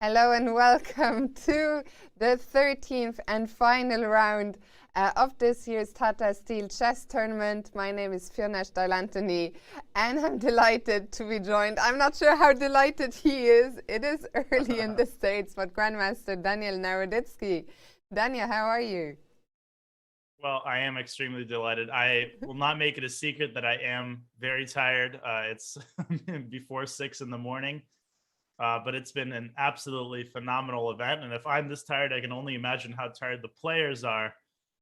Hello and welcome to the 13th and final round of this year's Tata Steel Chess Tournament. My name is Steil-Antoni and I'm delighted to be joined. I'm not sure how delighted he is. It is early in the States, but Grandmaster Daniel Naroditsky. Daniel, how are you? Well, I am extremely delighted. I will not make it a secret that I am very tired. It's before 6 in the morning. But it's been an absolutely phenomenal event. And if I'm this tired, I can only imagine how tired the players are.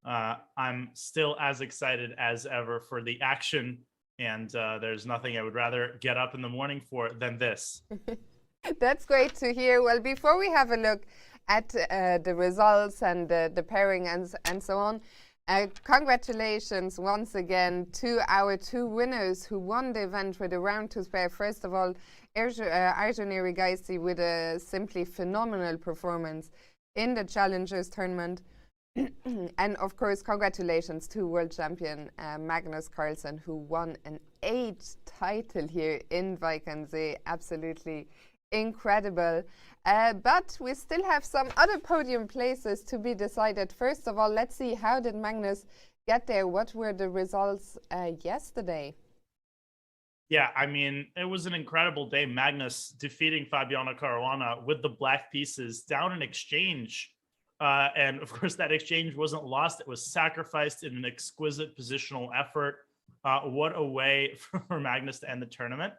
I'm still as excited as ever for the action. And there's nothing I would rather get up in the morning for than this. That's great to hear. Well, before we have a look at the results and the pairing and so on, congratulations once again to our two winners who won the event with a round to spare. First of all, Jorden van Foreest with a simply phenomenal performance in the Challengers tournament. And of course, congratulations to world champion Magnus Carlsen, who won an 8th title here in Wijk. Absolutely incredible. But we still have some other podium places to be decided. First of all, let's see, how did Magnus get there? What were the results yesterday? Yeah, I mean, it was an incredible day. Magnus defeating Fabiano Caruana with the black pieces down an exchange. And of course, that exchange wasn't lost. It was sacrificed in an exquisite positional effort. What a way for Magnus to end the tournament.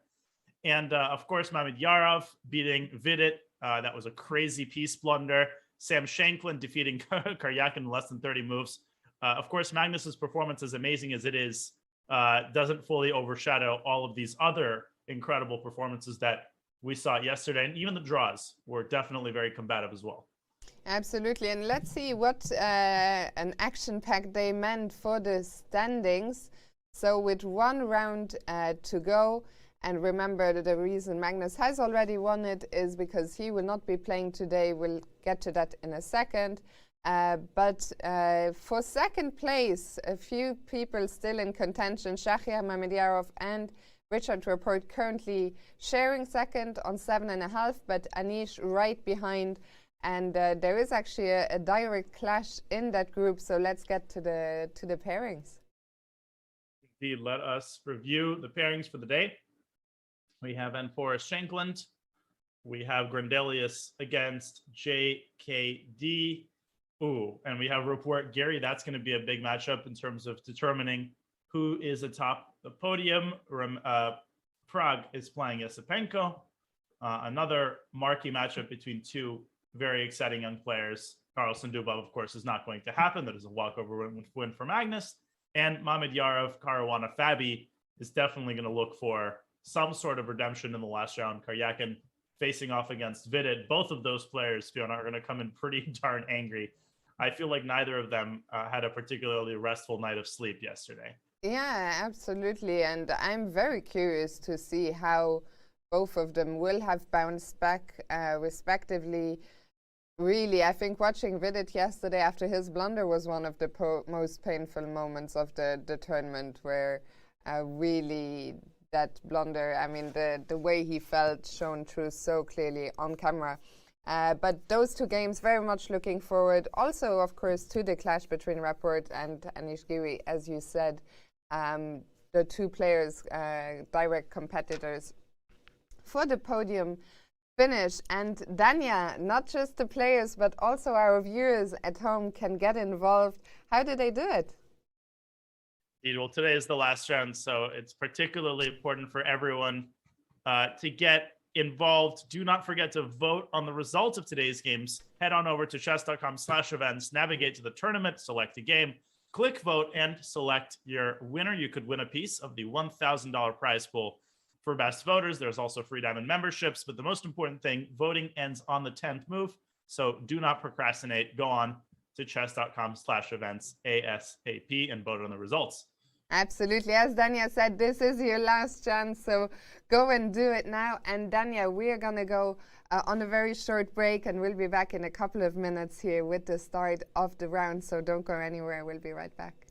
And of course, Mamedyarov beating Vidit. That was a crazy piece blunder. Sam Shankland defeating Karyak in less than 30 moves. Of course, Magnus's performance, as amazing as it is, doesn't fully overshadow all of these other incredible performances that we saw yesterday. And even the draws were definitely very combative as well. Absolutely. And let's see what an action-packed day meant for the standings. So with one round to go, and remember that the reason Magnus has already won it is because he will not be playing today. We'll get to that in a second. But for second place, a few people still in contention. Shahriar Mamedyarov and Richard Rapport currently sharing second on 7.5, but Anish right behind. And there is actually a direct clash in that group. So let's get to the pairings. Indeed, let us review the pairings for the day. We have Van Foreest Shankland. We have Grandelius against JKD. Ooh, and we have Rapport Giri. That's going to be a big matchup in terms of determining who is atop the podium. Prague is playing Yasipenko. Another marquee matchup between two very exciting young players. Carlsen Dubov, of course, is not going to happen. That is a walkover win for Magnus. And Mamedyarov, Caruana, Fabi is definitely going to look for some sort of redemption in the last round. Karyakin facing off against Vidit. Both of those players, Fiona, are going to come in pretty darn angry. I feel like neither of them had a particularly restful night of sleep yesterday. Yeah, absolutely. And I'm very curious to see how both of them will have bounced back respectively. Really, I think watching Vidit yesterday after his blunder was one of the most painful moments of the tournament, where really that blunder, I mean, the way he felt shown through so clearly on camera. But those two games, very much looking forward. Also, of course, to the clash between Rapport and Anish Giri, as you said. The two players, direct competitors for the podium finish. And Dania, not just the players, but also our viewers at home can get involved. How do they do it? Well, today is the last round, so it's particularly important for everyone to get involved. Do not forget to vote on the results of today's games. Head on over to chess.com/events, navigate to the tournament, select a game, click vote, and select your winner. You could win a piece of the $1,000 prize pool for best voters. There's also free diamond memberships, but the most important thing, voting ends on the 10th move. So do not procrastinate. Go on to chess.com/events ASAP and vote on the results. Absolutely. As Dania said, this is your last chance, so go and do it now. And Dania, we are going to go on a very short break, and we'll be back in a couple of minutes here with the start of the round, so don't go anywhere. We'll be right back.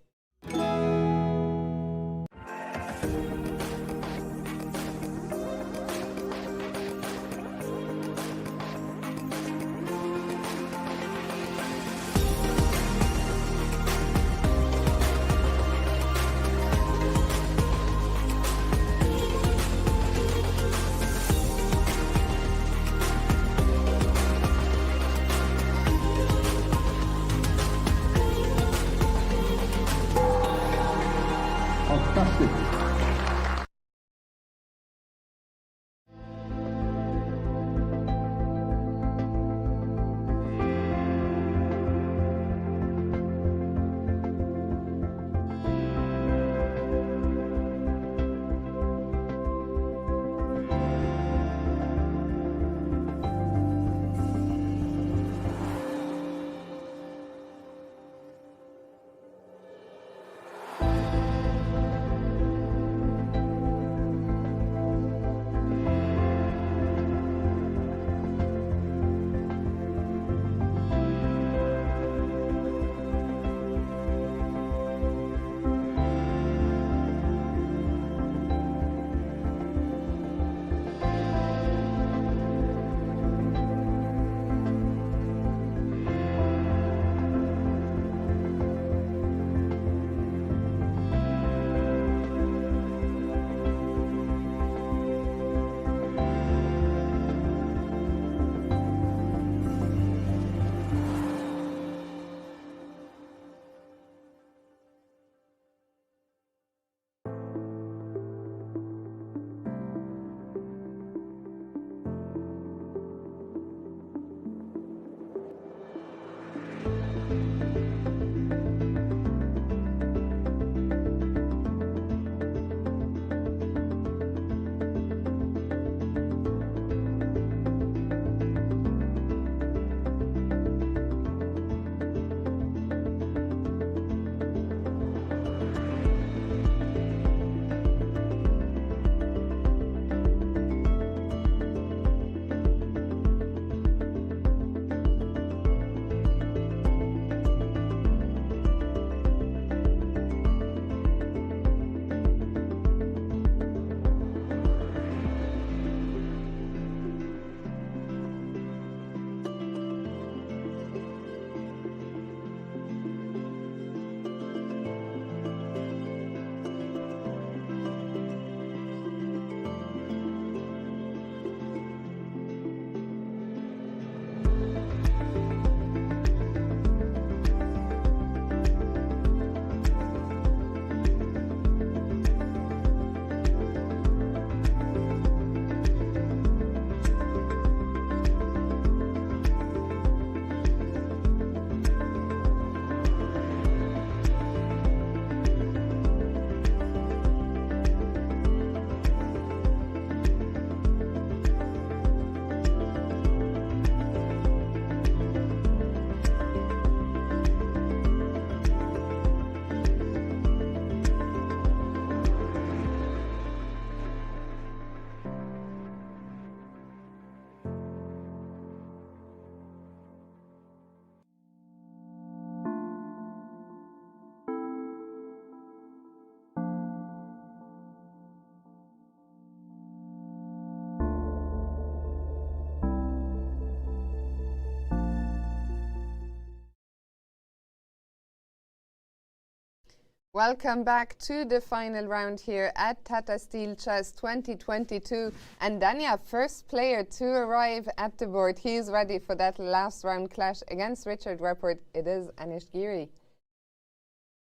Welcome back to the final round here at Tata Steel Chess 2022. And Dania, first player to arrive at the board. He is ready for that last round clash against Richard Reppert. It is Anish Giri.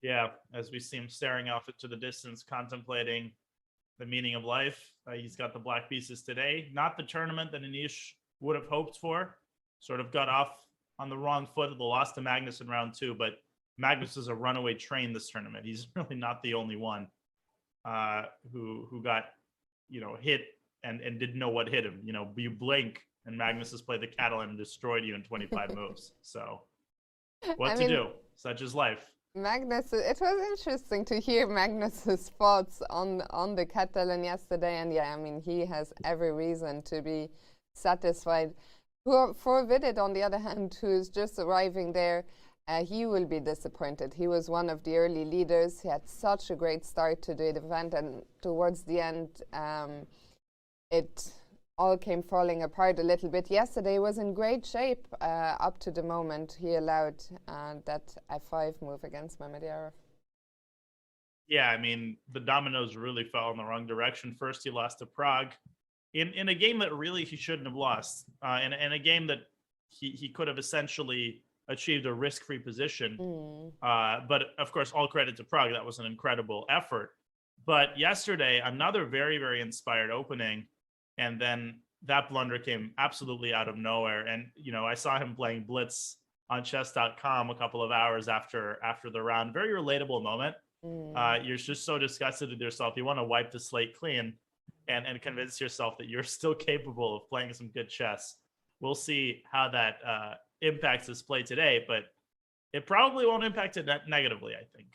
Yeah, as we see him staring off into the distance, contemplating the meaning of life. He's got the black pieces today. Not the tournament that Anish would have hoped for. Sort of got off on the wrong foot of the loss to Magnus in round 2, but Magnus is a runaway train this tournament. He's really not the only one who got, hit and didn't know what hit him. You blink and Magnus has played the Catalan and destroyed you in 25 moves. So what to do? Such is life. Magnus, it was interesting to hear Magnus's thoughts on the Catalan yesterday. And yeah, I mean, he has every reason to be satisfied. For Vidit, on the other hand, who's just arriving there, he will be disappointed. He was one of the early leaders. He had such a great start to the event, and towards the end, it all came falling apart a little bit. Yesterday was in great shape up to the moment he allowed that F5 move against Mamedyarov. Yeah, I mean, the dominoes really fell in the wrong direction. First, he lost to Prague in a game that really he shouldn't have lost, in a game that he could have essentially achieved a risk-free position. But of course, all credit to Prague. That was an incredible effort. But yesterday, another very, very inspired opening. And then that blunder came absolutely out of nowhere. And, I saw him playing Blitz on Chess.com a couple of hours after the round. Very relatable moment. You're just so disgusted with yourself. You want to wipe the slate clean and convince yourself that you're still capable of playing some good chess. We'll see how that impacts his play today, but it probably won't impact it negatively, I think.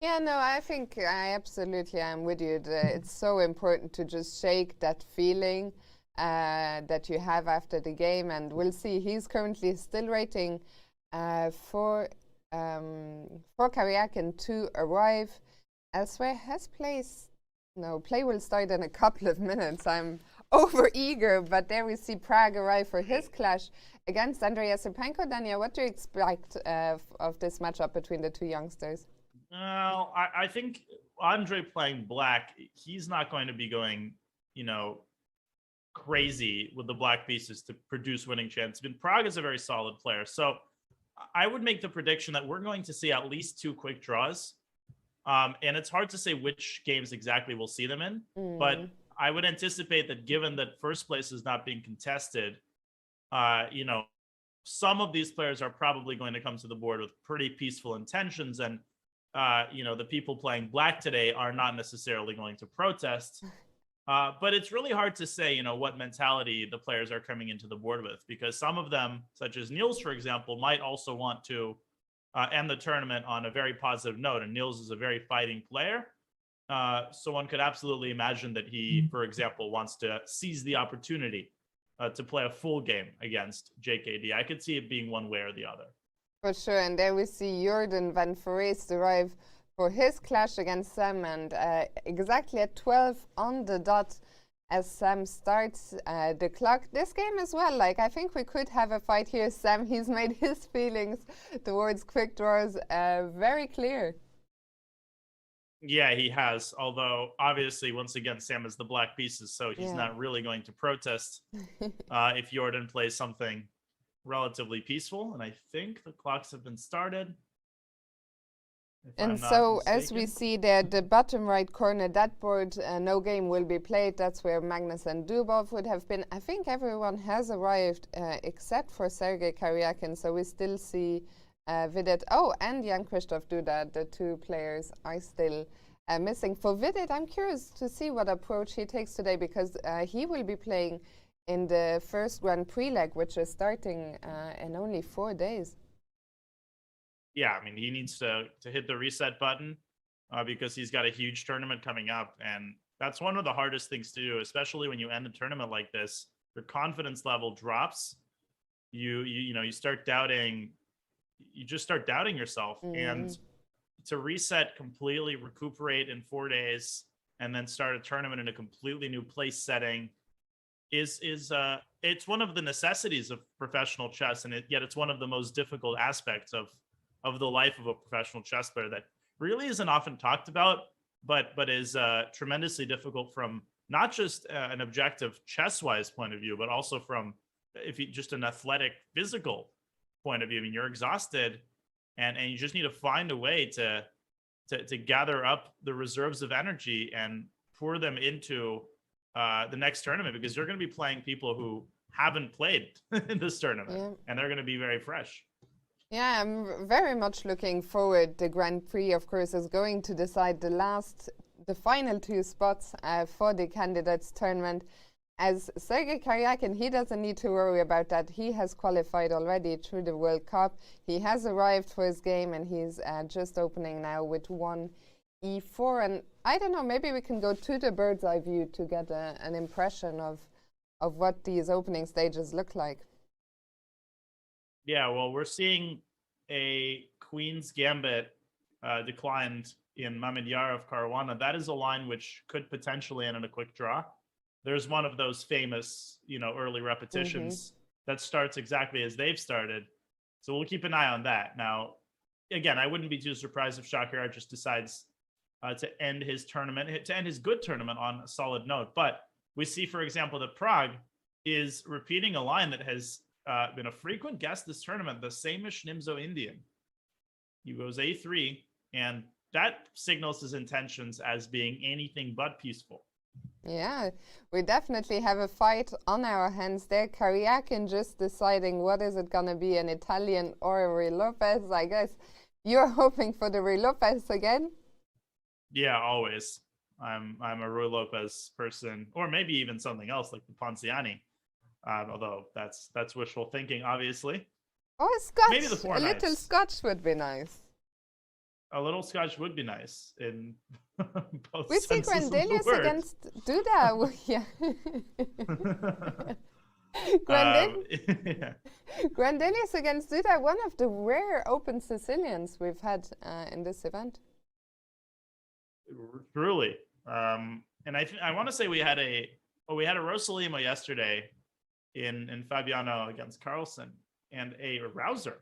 Yeah, no, I think I absolutely am with you. It's so important to just shake that feeling that you have after the game, and we'll see. He's currently still waiting for Caruana to arrive. Elsewhere has place. No, play will start in a couple of minutes. I'm over eager, but there we see Prague arrive for his clash against Andrei Yasepenko. Daniel, what do you expect of this matchup between the two youngsters? Well, I think Andre playing black, he's not going to be going, crazy with the black pieces to produce winning chances. But Prague is a very solid player. So I would make the prediction that we're going to see at least 2 quick draws. And it's hard to say which games exactly we'll see them in. But I would anticipate that given that first place is not being contested, some of these players are probably going to come to the board with pretty peaceful intentions. And the people playing black today are not necessarily going to protest. But it's really hard to say, what mentality the players are coming into the board with, because some of them, such as Niels, for example, might also want to end the tournament on a very positive note. And Niels is a very fighting player. So one could absolutely imagine that he, for example, wants to seize the opportunity to play a full game against JKD. I could see it being one way or the other. For sure, and there we see Jorden van Foreest arrive for his clash against Sam, and exactly at 12 on the dot as Sam starts the clock. This game as well, I think we could have a fight here. Sam, he's made his feelings towards quick draws very clear. Yeah, he has. Although, obviously, once again, Sam has the black pieces, so he's not really going to protest if Jorden plays something relatively peaceful. And I think the clocks have been started. And so, as we see there, the bottom right corner, that board, no game will be played. That's where Magnus and Dubov would have been. I think everyone has arrived except for Sergei Karyakin. So we still see Vidit. Oh, and Jan-Krzysztof Duda. The 2 players are still missing. For Vidit, I'm curious to see what approach he takes today, because he will be playing in the first Grand Prix leg, which is starting in only 4 days. Yeah, I mean, he needs to hit the reset button because he's got a huge tournament coming up. And that's one of the hardest things to do, especially when you end a tournament like this. Your confidence level drops. You start doubting. You just start doubting yourself. And to reset completely, recuperate in 4 days, and then start a tournament in a completely new place setting is it's one of the necessities of professional chess, and yet it's one of the most difficult aspects of the life of a professional chess player that really isn't often talked about, but is tremendously difficult from not just an objective chess-wise point of view, but also from just an athletic, physical point of view. I mean, you're exhausted, and you just need to find a way to gather up the reserves of energy and pour them into the next tournament, because you're going to be playing people who haven't played in this tournament, and they're going to be very fresh. Yeah, I'm very much looking forward. The Grand Prix, of course, is going to decide the final 2 spots for the candidates tournament. As Sergei Karyakin, he doesn't need to worry about that. He has qualified already through the World Cup. He has arrived for his game, and he's just opening now with 1 E4. And I don't know, maybe we can go to the bird's eye view to get an impression of what these opening stages look like. Yeah, well, we're seeing a Queen's Gambit declined in Mamedyarov Caruana. That is a line which could potentially end in a quick draw. There's one of those famous, early repetitions that starts exactly as they've started. So we'll keep an eye on that. Now, again, I wouldn't be too surprised if Shakir just decides to end his good tournament on a solid note. But we see, for example, that Prague is repeating a line that has been a frequent guest this tournament, the Samish Nimzo Indian. He goes A3, and that signals his intentions as being anything but peaceful. Yeah, we definitely have a fight on our hands there. Kariakin just deciding what is it going to be, an Italian or a Ruy Lopez. I guess you're hoping for the Ruy Lopez again? Yeah, always. I'm a Ruy Lopez person, or maybe even something else like the Ponciani. Although that's wishful thinking, obviously. Oh, a Scotch. Maybe the four a little knights. Scotch would be nice. A little Scotch would be nice in both We see senses of the Grandelius word. against Duda. Yeah. Yeah. Grandelius against Duda, one of the rare open Sicilians we've had in this event. Truly. And I want to say we had a Rosalima yesterday in Fabiano against Carlsen, and a Rouser.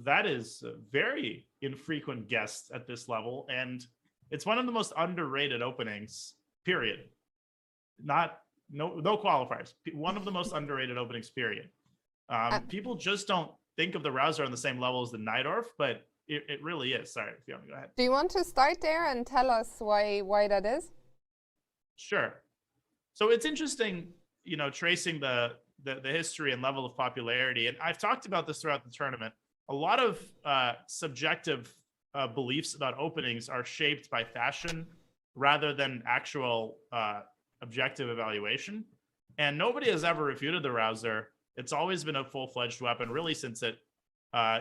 That is a very infrequent guest at this level, and it's one of the most underrated openings, period. No qualifiers. One of the most underrated openings, period. People just don't think of the Rouser on the same level as the Najdorf, but it really is. Sorry, Fiona, go ahead. Do you want to start there and tell us why that is? Sure. So it's interesting, tracing the history and level of popularity. And I've talked about this throughout the tournament. A lot of subjective beliefs about openings are shaped by fashion rather than actual objective evaluation. And nobody has ever refuted the Rouser. It's always been a full-fledged weapon, really, since it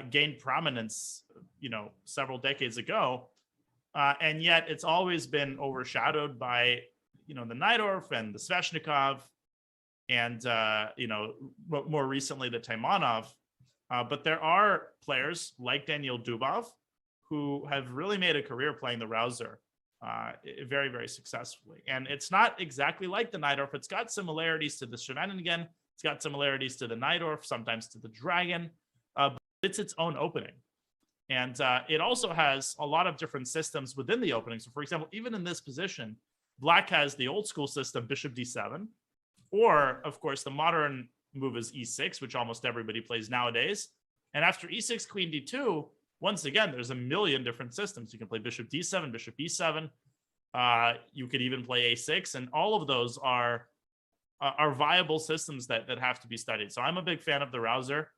gained prominence, several decades ago. And yet it's always been overshadowed by, the Najdorf and the Sveshnikov, and more recently the Taimanov. But there are players like Daniel Dubov who have really made a career playing the Rouser very, very successfully. And it's not exactly like the Najdorf. It's got similarities to the Scheveningen. It's got similarities to the Najdorf, sometimes to the Dragon, but it's its own opening. And it also has a lot of different systems within the opening. So, for example, even in this position, Black has the old school system, bishop d7, or, of course, the modern move is e6, which almost everybody plays nowadays. And after e6, queen d2, once again, there's a million different systems. You can play bishop d7, bishop e7. You could even play a6, and all of those are viable systems that have to be studied. So I'm a big fan of the Rouser,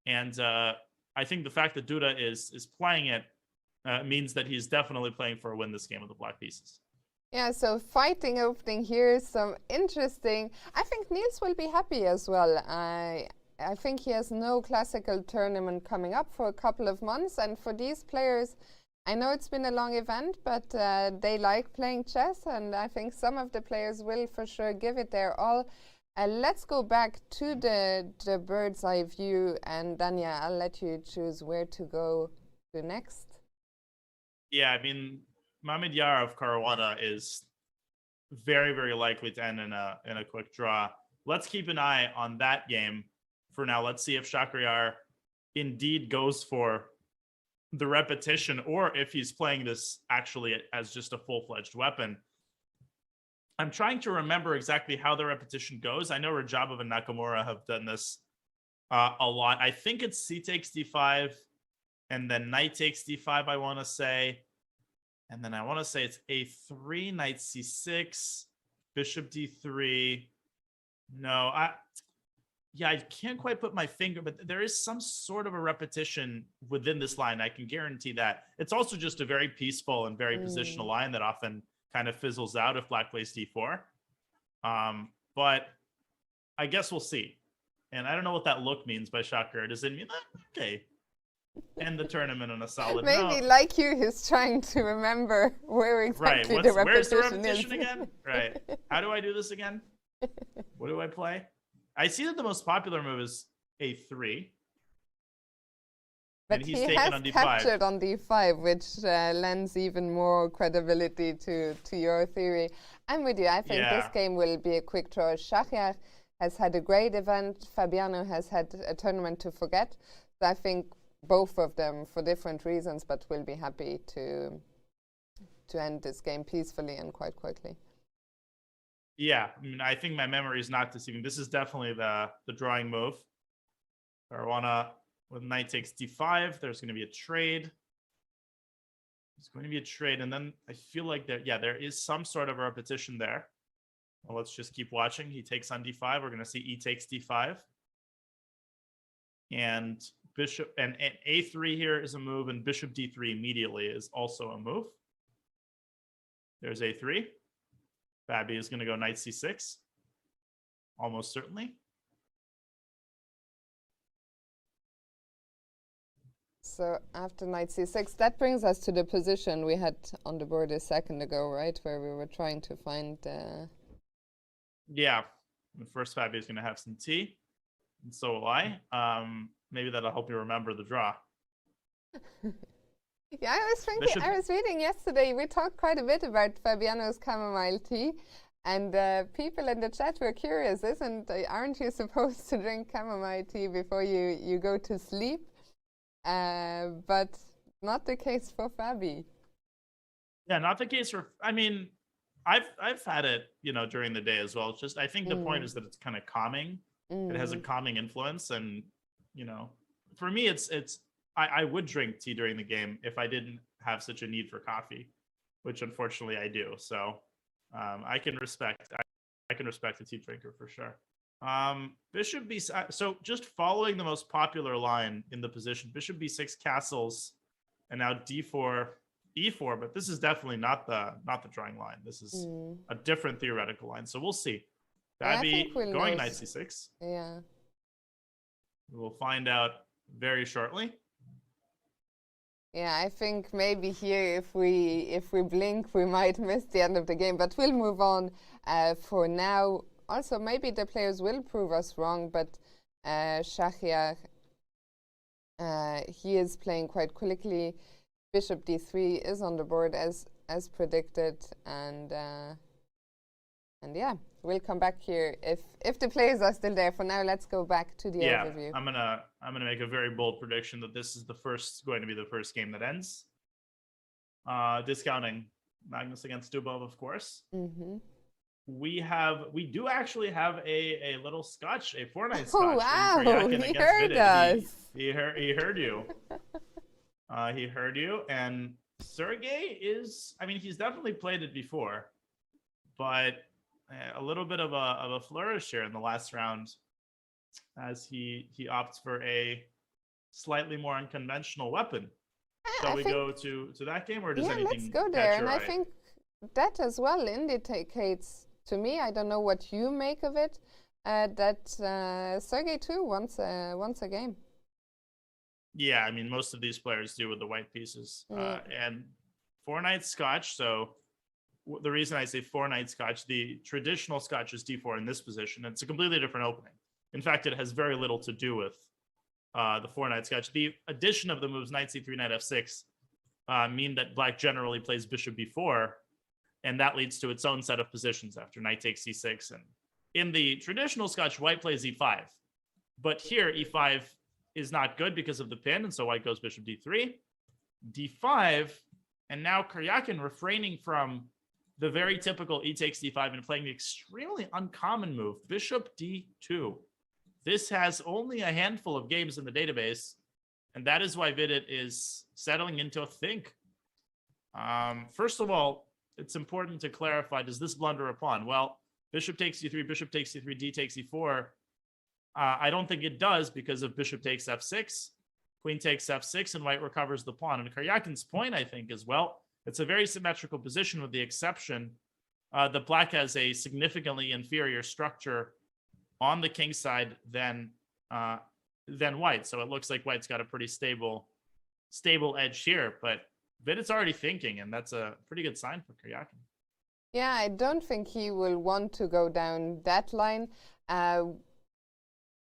and I think the fact that Duda is playing it means that he's definitely playing for a win this game with the black pieces. Yeah, so fighting opening here, some interesting. I think Niels will be happy as well. I think he has no classical tournament coming up for a couple of months, and for these players, I know it's been a long event, but they like playing chess, and I think some of the players will for sure give it their all. Let's go back to the bird's eye view, and Danya, I'll let you choose where to go to next. Yeah, I mean, Magnus Caruana is very, very likely to end in a quick draw. Let's keep an eye on that game for now. Let's see if Shakhriyar indeed goes for the repetition, or if he's playing this actually as just a full-fledged weapon. I'm trying to remember exactly how the repetition goes. I know Rajabov and Nakamura have done this a lot. I think it's c takes d5, and then knight takes d5, I want to say. And then I want to say it's a3, knight c6, bishop d3. No, I can't quite put my finger, but there is some sort of a repetition within this line. I can guarantee that. It's also just a very peaceful and very positional line that often kind of fizzles out if black plays d4. But I guess we'll see. And I don't know what that look means by Shakhriyar. Does it mean that? Okay. End the tournament on a solid note. Maybe like you, he's trying to remember where exactly right. the repetition Where's the repetition is. Again? Right. How do I do this again? What do I play? I see that the most popular move is a3. But he has captured on d5, which lends even more credibility to your theory. I'm with you. I think this game will be a quick draw. Shakhriyar has had a great event. Fabiano has had a tournament to forget. So I think both of them, for different reasons, but will be happy to end this game peacefully and quite quickly. Yeah, I mean, I think my memory is not deceiving. This is definitely the drawing move. Caruana with knight takes d5. There's going to be a trade. It's going to be a trade, and then I feel like there is some sort of a repetition there. Well, let's just keep watching. He takes on d5. We're going to see e takes d5. And bishop and a3 here is a move, and bishop d3 immediately is also a move. There's a3. Fabi is going to go knight c6. Almost certainly. So after knight c6, that brings us to the position we had on the board a second ago, right? Where we were trying to find... Yeah. First, Fabi is going to have some tea. And so will I. Maybe that'll help you remember the draw. Yeah, I was thinking, I was reading yesterday, we talked quite a bit about Fabiano's chamomile tea, and people in the chat were curious, aren't you supposed to drink chamomile tea before you go to sleep? But not the case for Fabi. Yeah, not the case for, I mean, I've had it, during the day as well. It's just, I think the point is that it's kind of calming. It has a calming influence, and, for me, I would drink tea during the game if I didn't have such a need for coffee, which unfortunately I do. So I can respect a tea drinker for sure. Bishop b6. So just following the most popular line in the position, bishop b6 castles, and now d4, e4. But this is definitely not the drawing line. This is a different theoretical line. So we'll see. Fabi going knight c6. Yeah. We'll find out very shortly. Yeah, I think maybe here, if we blink, we might miss the end of the game. But we'll move on for now. Also, maybe the players will prove us wrong, but Shahriar, he is playing quite quickly. Bishop d3 is on the board as predicted, and yeah, we'll come back here if the players are still there. For now, let's go back to the overview. I'm gonna make a very bold prediction that this is going to be the first game that ends. Discounting Magnus against Dubov, of course. Mm-hmm. We do actually have a little scotch, a 4-night scotch. Oh wow! He heard Vidit. us. He heard you. He heard you. And Sergey is, I mean, he's definitely played it before, but a little bit of a flourish here in the last round, as he opts for a slightly more unconventional weapon. Shall we go to that game, or does anything? Let's go there. And I think that as well indicates to me, I don't know what you make of it, that Sergey too wants a game. Yeah, I mean, most of these players do with the white pieces. And 4-night scotch. So the reason I say 4-night scotch, the traditional scotch is d4 in this position. It's a completely different opening. In fact, it has very little to do with the 4-night scotch. The addition of the moves knight c3, knight f6 mean that black generally plays bishop b4, and that leads to its own set of positions after knight takes c6. And in the traditional scotch, white plays e5. But here, e5 is not good because of the pin, and so white goes bishop d3, d5, and now Karyakin refraining from the very typical e takes d5 and playing the extremely uncommon move, bishop d2. This has only a handful of games in the database, and that is why Vidit is settling into a think. First of all, it's important to clarify, does this blunder a pawn? Well, bishop takes c3, bishop takes c3, d takes e4. I don't think it does, because of bishop takes f6, queen takes f6, and white recovers the pawn. And Karyakin's point, I think, is, well, it's a very symmetrical position, with the exception that black has a significantly inferior structure on the king side than white. So it looks like white's got a pretty stable edge here, but Vidit's already thinking, and that's a pretty good sign for Karyakin. Yeah, I don't think he will want to go down that line.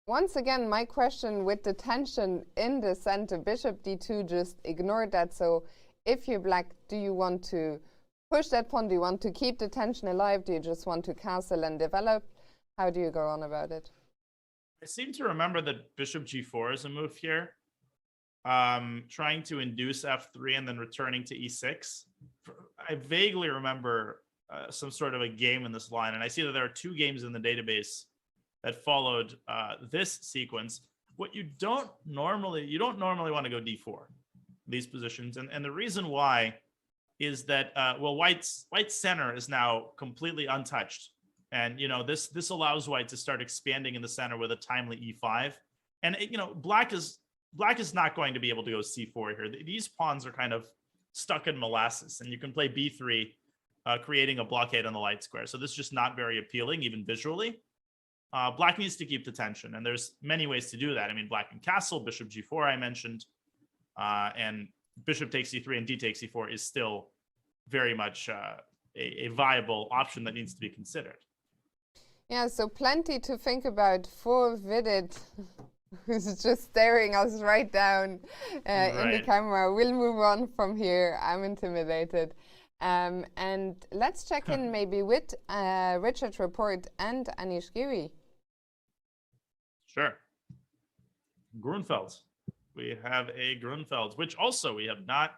Once again, my question with the tension in the center, bishop d2, just ignore that. So if you're black, do you want to push that pawn? Do you want to keep the tension alive? Do you just want to castle and develop? How do you go on about it? I seem to remember that bishop g4 is a move here. Trying to induce f3 and then returning to e6. I vaguely remember some sort of a game in this line, and I see that there are 2 games in the database that followed this sequence. What you don't normally want to go d4, these positions, and the reason why is that well, White's center is now completely untouched, and this allows White to start expanding in the center with a timely e5, and Black is not going to be able to go c4 here. These pawns are kind of stuck in molasses, and you can play b3, creating a blockade on the light square. So this is just not very appealing, even visually. Black needs to keep the tension, and there's many ways to do that. I mean, Black can castle, bishop g4 I mentioned, and bishop takes c3 and d takes c4 is still very much a viable option that needs to be considered. Yeah, so plenty to think about for Vidit, who's just staring us right down in the camera. We'll move on from here. I'm intimidated. And let's check in maybe with Richard's report and Anish Giri. Sure. Grunfeld. We have a Grunfeld, which also we have not.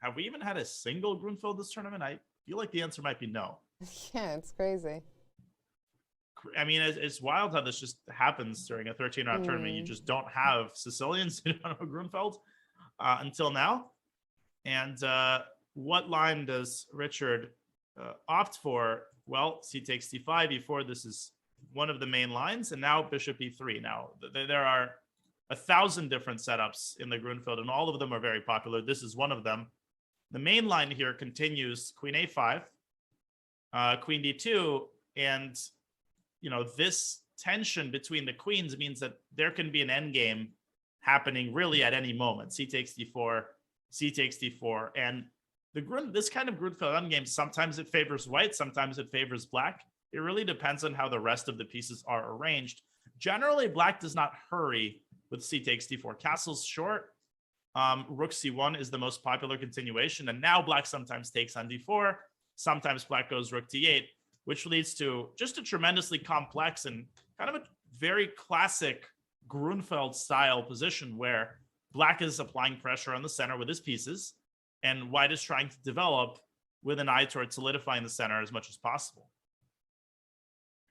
Have we even had a single Grunfeld this tournament? I feel like the answer might be no. Yeah, it's crazy. I mean, it's wild how this just happens during a 13-round tournament. You just don't have Sicilians, you don't have Grunfeld until now. And what line does Richard opt for? Well, c takes d5, e4. This is one of the main lines. And now bishop e3. Now, there are 1,000 different setups in the Grunfeld, and all of them are very popular. This is one of them. The main line here continues queen a5, queen d2, and this tension between the queens means that there can be an endgame happening really at any moment. C takes d4, c takes d4, and this kind of Grunfeld endgame, sometimes it favors White, sometimes it favors Black. It really depends on how the rest of the pieces are arranged. Generally, Black does not hurry with c takes d4. Castle's short. Rook c1 is the most popular continuation, and now Black sometimes takes on d4. Sometimes Black goes rook d8, which leads to just a tremendously complex and kind of a very classic Grunfeld style position where Black is applying pressure on the center with his pieces, and White is trying to develop with an eye toward solidifying the center as much as possible.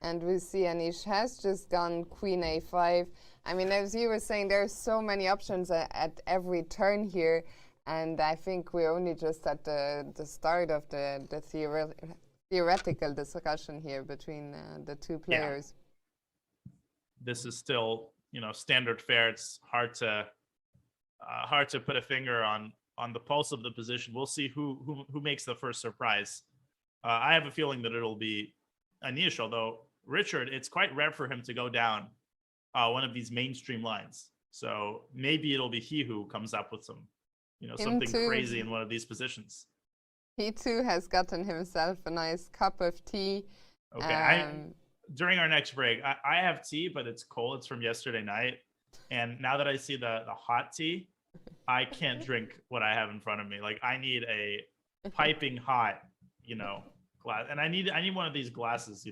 And we see Anish has just gone queen a5. I mean, as you were saying, there's so many options at every turn here. And I think we're only just at the start of the theoretical discussion here between the two players. Yeah. This is still, standard fare. It's hard to put a finger on the pulse of the position. We'll see who makes the first surprise. I have a feeling that it'll be Anish, although Richard, it's quite rare for him to go down one of these mainstream lines. So maybe it'll be he who comes up with something crazy in one of these positions. He too has gotten himself a nice cup of tea. Okay, during our next break, I have tea, but it's cold. It's from yesterday night. And now that I see the hot tea, I can't drink what I have in front of me. Like, I need a piping hot, glass. And I need one of these glasses,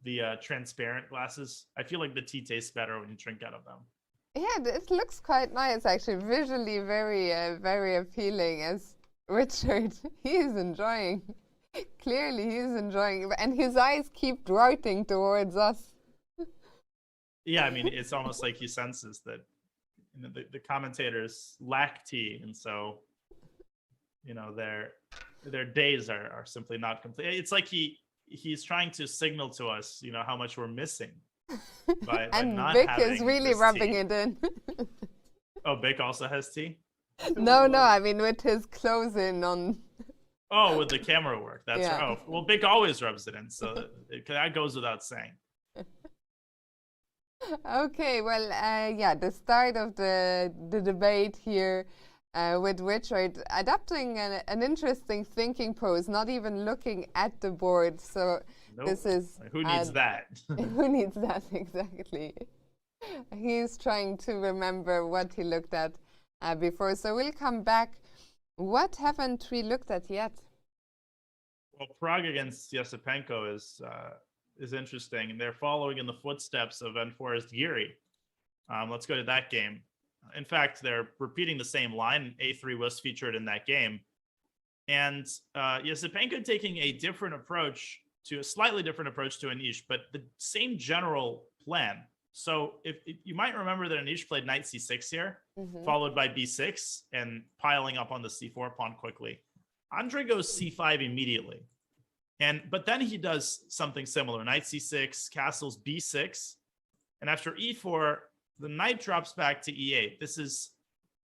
the transparent glasses. I feel like the tea tastes better when you drink out of them. Yeah, it looks quite nice, actually. Visually very, very appealing. As Richard, he is enjoying. Clearly, he is enjoying. And his eyes keep darting towards us. Yeah, I mean, it's almost like he senses that the commentators lack tea. And so, their days are simply not complete. It's like he's trying to signal to us, how much we're missing by and not Vic having is really rubbing it in. Oh, Vic also has tea? No, I mean with his close-in on. Oh, with the camera work. That's yeah. Right. Oh, well, Vic always rubs it in, so that goes without saying. Okay, well, the start of the debate here. With Richard adopting an interesting thinking pose, not even looking at the board. So nope. This is who needs that? Who needs that exactly? He's trying to remember what he looked at before. So we'll come back. What haven't we looked at yet? Well, Prague against Yasipenko is interesting, and they're following in the footsteps of Van Foreest Giri. Let's go to that game. In fact, they're repeating the same line. A3 was featured in that game. And Yasipenko taking a slightly different approach to Anish, but the same general plan. So if you might remember that Anish played knight c6 here, followed by b6 and piling up on the c4 pawn quickly. Andre goes c5 immediately. But then he does something similar. Knight c6, castles b6. And after e4, the knight drops back to e8. This is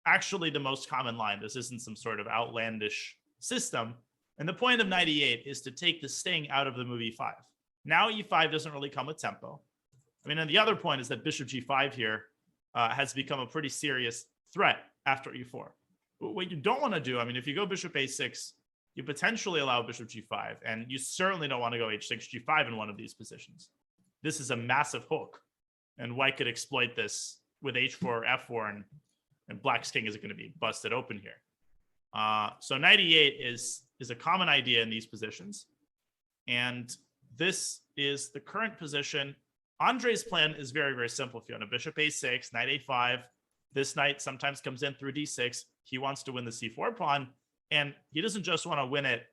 actually the most common line. This isn't some sort of outlandish system. And the point of knight e8 is to take the sting out of the move e5. Now e5 doesn't really come with tempo. I mean, and the other point is that bishop g5 here has become a pretty serious threat after e4. What you don't want to do, I mean, if you go bishop a6, you potentially allow bishop g5, and you certainly don't want to go h6, g5 in one of these positions. This is a massive hook, and White could exploit this with h4, f4, and black's king is going to be busted open here. So knight e8 is a common idea in these positions, and this is the current position. Andre's plan is very, very simple, Fiona. Bishop a6, knight a5. This knight sometimes comes in through d6. He wants to win the c4 pawn, and he doesn't just want to win it,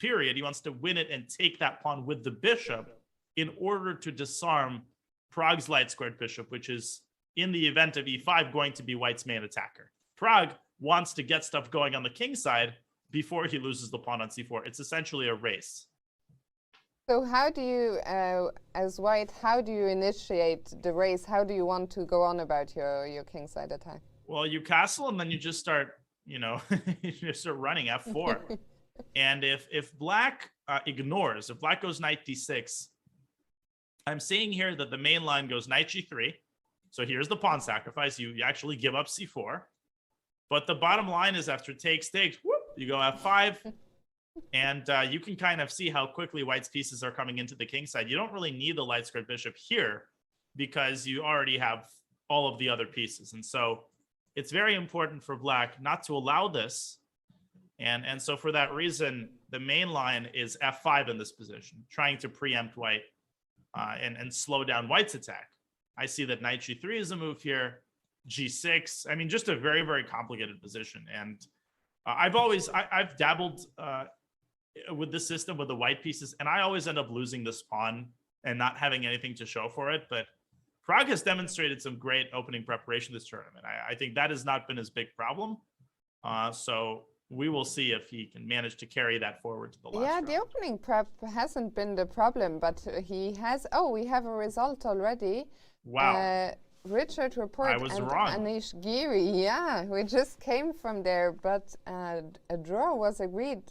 period. He wants to win it and take that pawn with the bishop in order to disarm Prague's light squared bishop, which is, in the event of e5, going to be White's main attacker. Prague wants to get stuff going on the king side before he loses the pawn on c4. It's essentially a race. So how do you, as White, how do you initiate the race? How do you want to go on about your kingside attack? Well, you castle and then you just start, you just start running f4. And if black ignores, if black goes knight d6, I'm seeing here that the main line goes knight g3. So here's the pawn sacrifice. You actually give up c4. But the bottom line is after takes, whoop, you go f5. And you can kind of see how quickly White's pieces are coming into the king side. You don't really need the light squared bishop here because you already have all of the other pieces. And so it's very important for black not to allow this. And so for that reason, the main line is f5 in this position, trying to preempt White and slow down White's attack. I see that knight g3 is a move here, g6. I mean, just a very, very complicated position. And I've dabbled with this system with the white pieces, and I always end up losing this pawn and not having anything to show for it. But Prague has demonstrated some great opening preparation this tournament. I think that has not been his big problem. So we will see if he can manage to carry that forward to the last round. The opening prep hasn't been the problem, but he has... Oh, we have a result already. Wow. Richard Report I was and wrong. Anish Giri. Yeah, we just came from there, but a draw was agreed.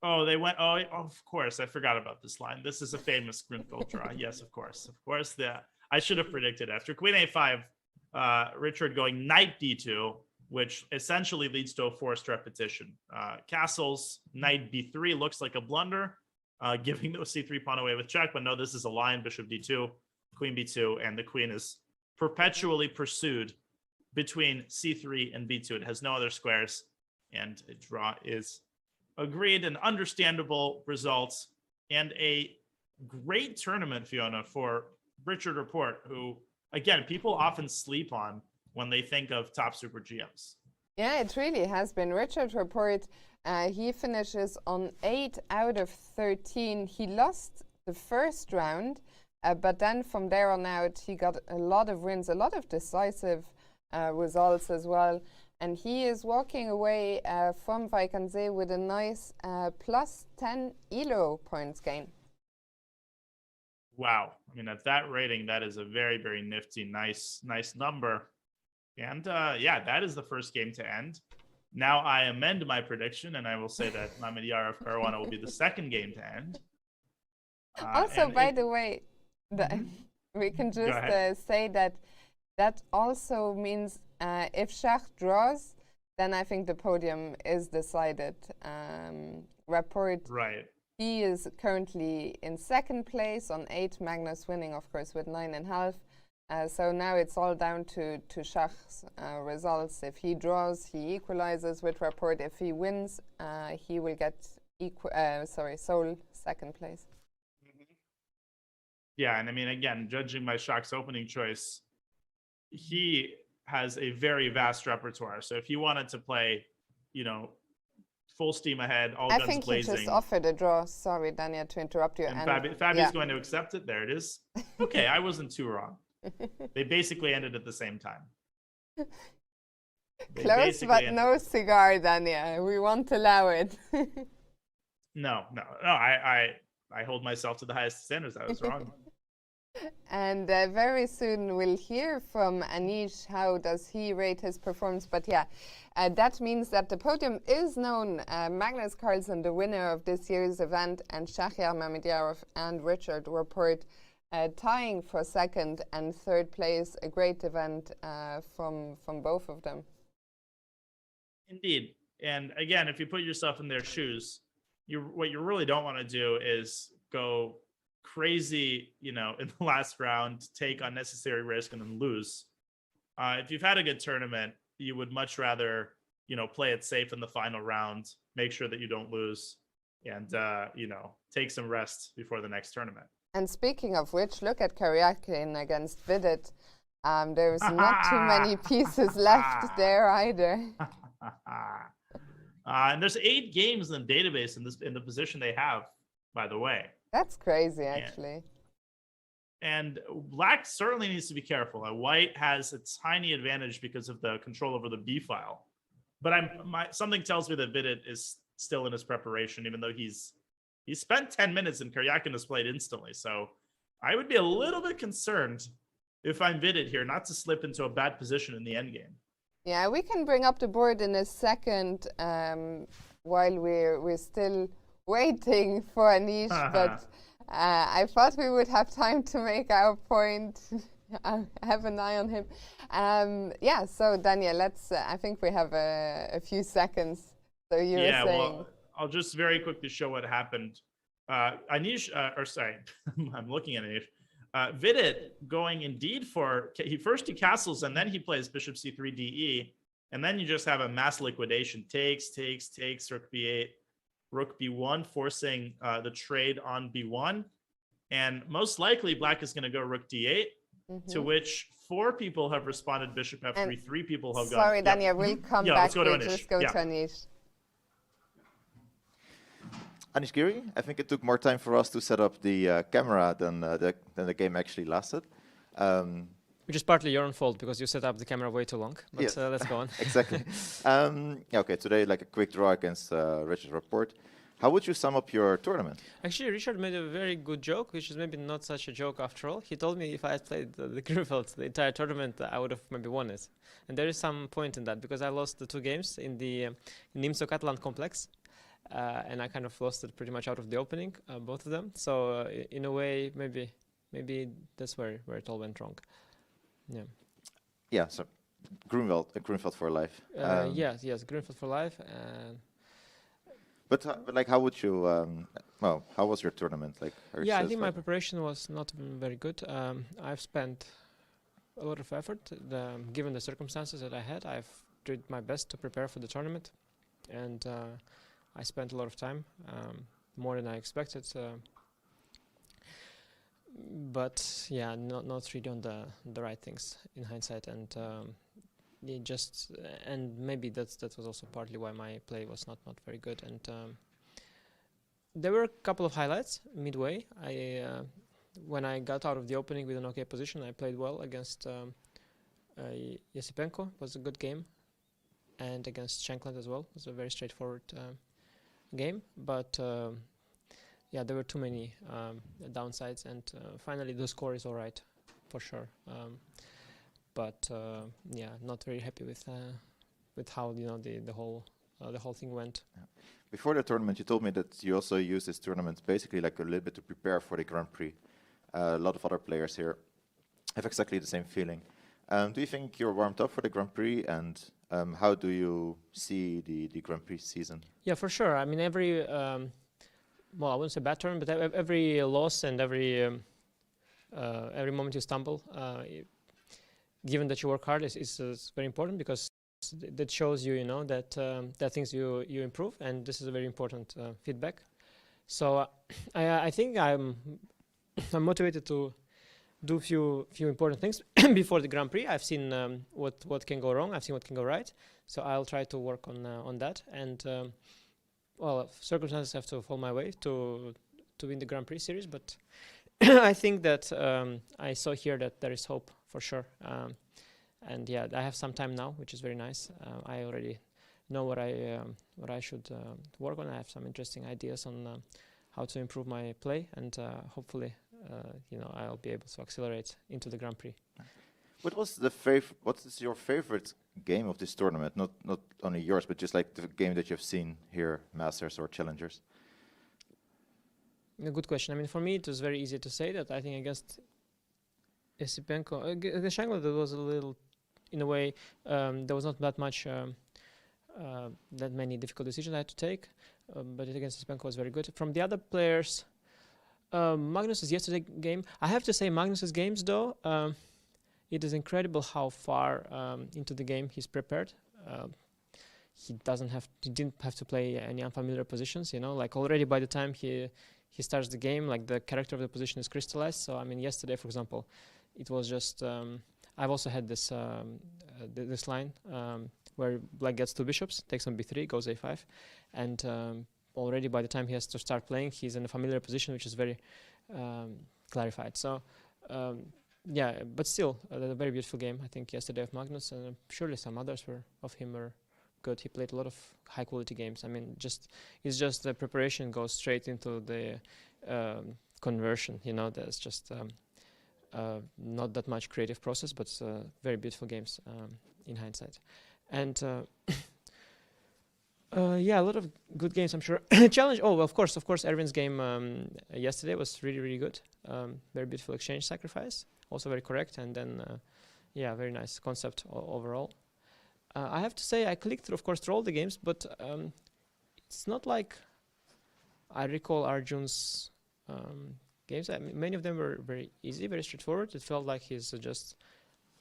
Oh, they went. Oh, of course. I forgot about this line. This is a famous Grunfeld draw. Yes, of course. Of course. I should have predicted after queen a5, Richard going knight d2, which essentially leads to a forced repetition. Castles, knight b3 looks like a blunder, giving the c3 pawn away with check. But no, this is a line, bishop d2, queen b2, and the queen is perpetually pursued between c3 and b2. It has no other squares, and a draw is agreed. And understandable results, and a great tournament, Fiona, for Richard Report, who, again, people often sleep on when they think of top super GMs. Yeah, it really has been. Richard Report, he finishes on 8 out of 13. He lost the first round, but then from there on out, he got a lot of wins, a lot of decisive results as well. And he is walking away from Wijk aan Zee with a nice plus 10 ELO points gain. Wow. I mean, at that rating, that is a very, very nifty, nice number. And yeah, that is the first game to end. Now I amend my prediction, and I will say that Magnus Caruana will be the second game to end. Also, by the way, we can just say that also means if Schach draws, then I think the podium is decided. Report. Right. He is currently in second place on 8, Magnus winning, of course, with 9.5. So now it's all down to Schach's results. If he draws, he equalizes with Report. If he wins, he will get sole second place. Yeah, and I mean, again, judging by Schach's opening choice, he has a very vast repertoire. So if he wanted to play, full steam ahead, all guns blazing. I think he just offered a draw. Sorry, Daniel, to interrupt you. And Fabi's going to accept it. There it is. Okay, I wasn't too wrong. They basically ended at the same time. They Close basically but no cigar, Dania. We won't allow it. No. I hold myself to the highest standards. I was wrong. And very soon we'll hear from Anish how does he rate his performance. But yeah, that means that the podium is known. Magnus Carlsen, the winner of this year's event, and Shahriar Mamediyarov and Richard Rapport tying for second and third place. A great event from both of them. Indeed. And again, if you put yourself in their shoes, what you really don't want to do is go crazy, in the last round, take unnecessary risk and then lose. If you've had a good tournament, you would much rather, play it safe in the final round, make sure that you don't lose, and, take some rest before the next tournament. And speaking of which, look at Karyakin against Vidit. There's not too many pieces left there either. And there's 8 games in the database in the position they have, by the way. That's crazy, actually. And Black certainly needs to be careful. White has a tiny advantage because of the control over the B file. But something tells me that Vidit is still in his preparation, even though he's spent 10 minutes and Karyakin has played instantly. So I would be a little bit concerned if I'm Vidit here, not to slip into a bad position in the endgame. Yeah, we can bring up the board in a second while we're still waiting for Anish, but I thought we would have time to make our point. I have an eye on him. Yeah, so Daniel, I think we have a few seconds. So you were saying. Well, I'll just very quickly show what happened. Anish, I'm looking at Anish. Vidit going indeed he castles and then he plays bishop c3 de, and then you just have a mass liquidation. Takes, rook b8, rook b1, forcing the trade on b1. And most likely Black is going to go rook d8, to which 4 people have responded bishop f3, and 3 people have gone. Sorry, Daniel, we'll come back. Let's go to Anish. Just go to Anish. Anish Giri, I think it took more time for us to set up the camera than the game actually lasted. Which is partly your own fault because you set up the camera way too long. But yes. Let's go on. Exactly. Okay, today like a quick draw against Richard Rapport. How would you sum up your tournament? Actually, Richard made a very good joke, which is maybe not such a joke after all. He told me if I had played the Grunfeld the entire tournament, I would have maybe won it. And there is some point in that because I lost the 2 games in the Nimzo-Catalan complex. And I kind of lost it pretty much out of the opening, both of them. So in a way, maybe that's where it all went wrong. Yeah. Yeah. So Grunfeld for life. Yes, Grunfeld for life. But like, how would you? How was your tournament? Like, I think my preparation was not very good. I've spent a lot of effort. Given the circumstances that I had, I've did my best to prepare for the tournament, and I spent a lot of time, more than I expected. But yeah, not really on the right things in hindsight, and and maybe that was also partly why my play was not very good. And there were a couple of highlights midway. When I got out of the opening with an okay position, I played well against Yasipenko. Was a good game, and against Shankland as well. It was a very straightforward game, but there were too many downsides, and finally the score is all right for sure. But not very happy with how the whole thing went. Yeah. Before the tournament, you told me that you also use this tournament basically like a little bit to prepare for the Grand Prix. A lot of other players here have exactly the same feeling. Do you think you're warmed up for the Grand Prix, and how do you see the Grand Prix season? Yeah, for sure. I mean, every I wouldn't say bad turn, but every loss and every moment you stumble, given that you work hard, is very important, because that shows you, that things you improve, and this is a very important feedback. So I think I'm motivated to do few important things before the Grand Prix. I've seen what can go wrong. I've seen what can go right. So I'll try to work on that. And circumstances have to fall my way to win the Grand Prix series. But I think that I saw here that there is hope for sure. And yeah, I have some time now, which is very nice. I already know what I should work on. I have some interesting ideas on how to improve my play, and hopefully, I'll be able to accelerate into the Grand Prix. What is your favorite game of this tournament? Not only yours, but just like the game that you've seen here, Masters or Challengers. A good question. I mean, for me, it was very easy to say that. I think against Esipenko, against Shankland, there was a little, in a way, there was not that much, that many difficult decisions I had to take, but against Esipenko was very good. From the other players, Magnus's yesterday game, I have to say Magnus's games though, it is incredible how far into the game he's prepared. He didn't have to play any unfamiliar positions, like already by the time he starts the game, like the character of the position is crystallized. So I mean, yesterday, for example, it was just, I've also had this this line where black gets 2 bishops, takes on b3, goes a5, and already by the time he has to start playing, he's in a familiar position, which is very clarified. So yeah, but still, a very beautiful game, I think, yesterday of Magnus, and surely some others of him were good. He played a lot of high-quality games. I mean, it's just the preparation goes straight into the conversion. There's just not that much creative process, but very beautiful games in hindsight. And yeah, a lot of good games, I'm sure. Challenge. Oh, well, of course, Erwin's game yesterday was really, really good. Very beautiful exchange sacrifice, also very correct, and then yeah, very nice concept overall. I have to say I clicked through, of course, through all the games, but it's not like I recall Arjun's games. I mean, many of them were very easy, very straightforward. It felt like he's just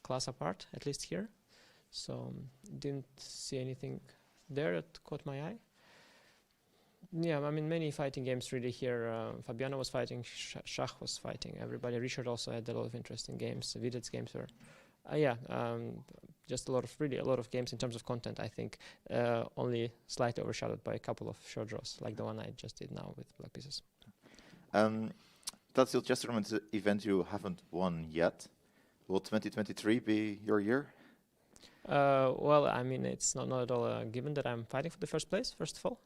class apart, at least here. So didn't see anything there that caught my eye. Yeah, I mean, many fighting games really here. Fabiano was fighting, Shach was fighting, everybody. Richard also had a lot of interesting games. Videt's games were, yeah, just a lot of games in terms of content, I think. Only slightly overshadowed by a couple of short draws, like the one I just did now with black pieces. Tata Steel Chess Tournament event you haven't won yet. Will 2023 be your year? Well, I mean, it's not at all a given that I'm fighting for the first place, first of all.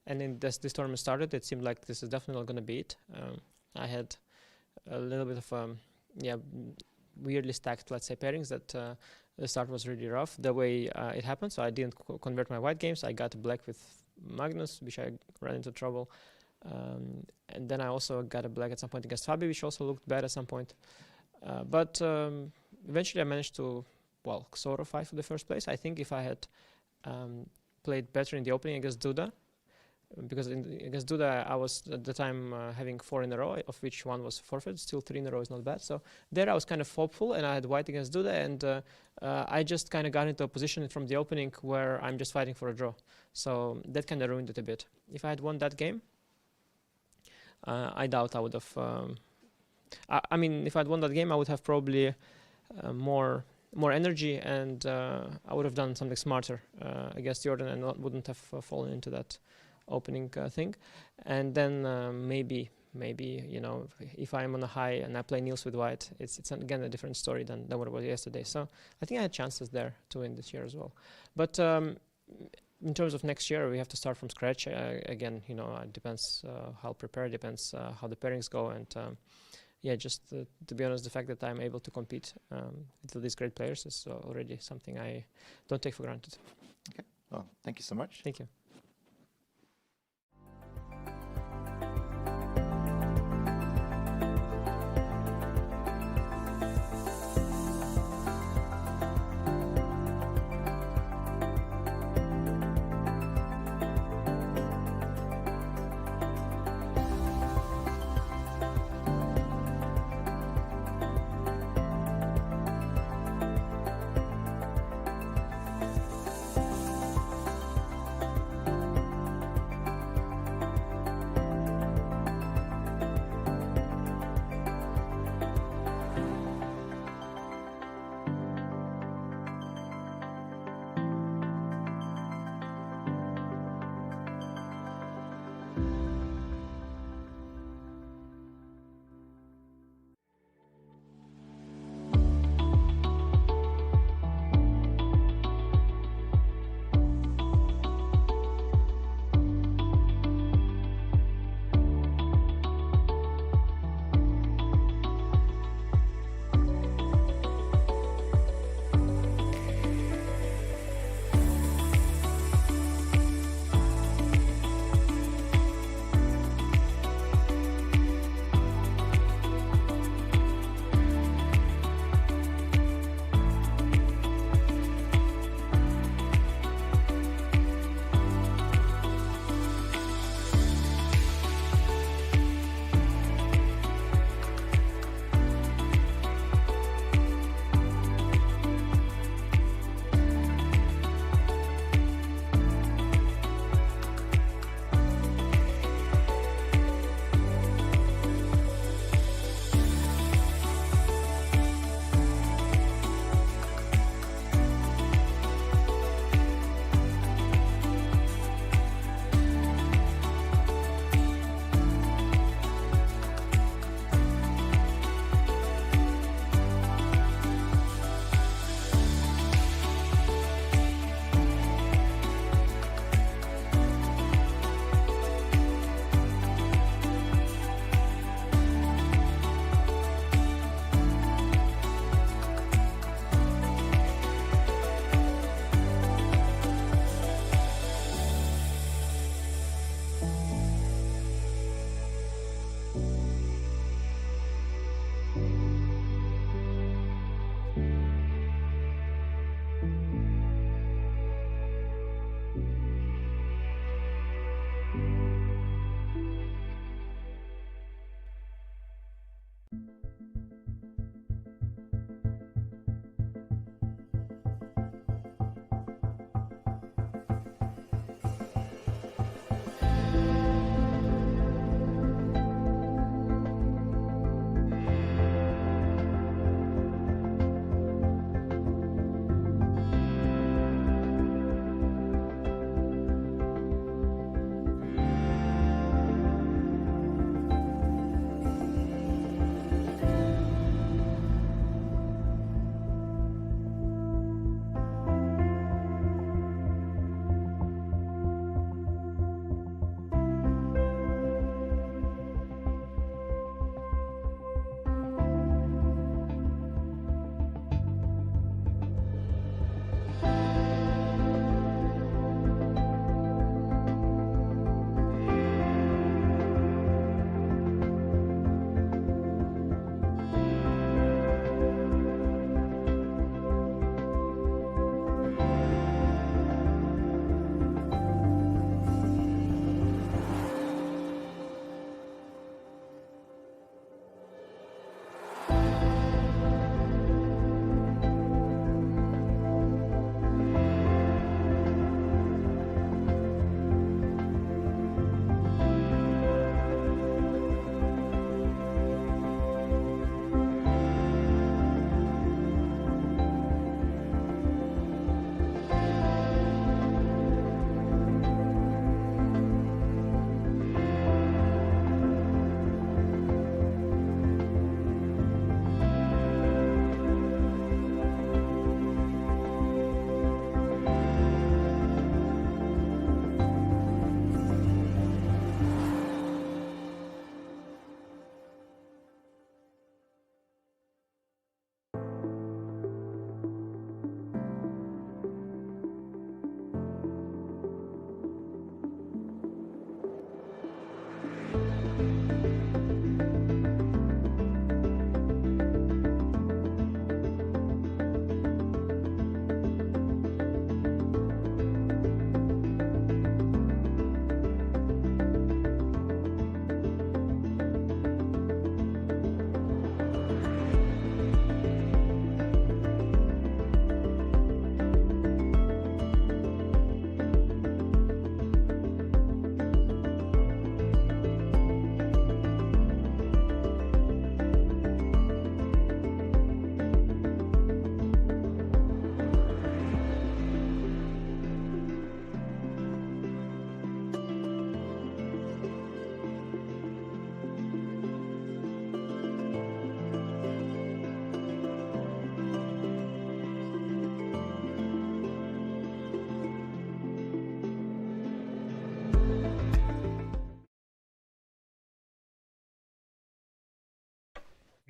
And then this tournament started, it seemed like this is definitely not going to be it. I had a little bit of, yeah, weirdly stacked, let's say, pairings that the start was really rough the way it happened. So I didn't convert my white games. I got a black with Magnus, which I ran into trouble. And then I also got a black at some point against Fabi, which also looked bad at some point. But eventually I managed to, well, sort of fight for the first place. I think if I had played better in the opening against Duda, because against Duda I was at the time having 4 in a row, of which 1 was forfeit. Still 3 in a row is not bad. So there I was kind of hopeful, and I had white against Duda, and I just kind of got into a position from the opening where I'm just fighting for a draw. So that kind of ruined it a bit. If I had won that game, I doubt I would have. I mean, if I'd won that game, I would have probably more energy, and I would have done something smarter against Jorden, and wouldn't have fallen into that opening thing. And then maybe if I'm on a high and I play Niels with white, it's again a different story than what it was yesterday. So I think I had chances there to win this year as well. But in terms of next year, we have to start from scratch again. It depends how prepared, depends how the pairings go, and yeah, just to be honest, the fact that I'm able to compete with these great players is already something I don't take for granted. Okay, well, thank you so much. Thank you.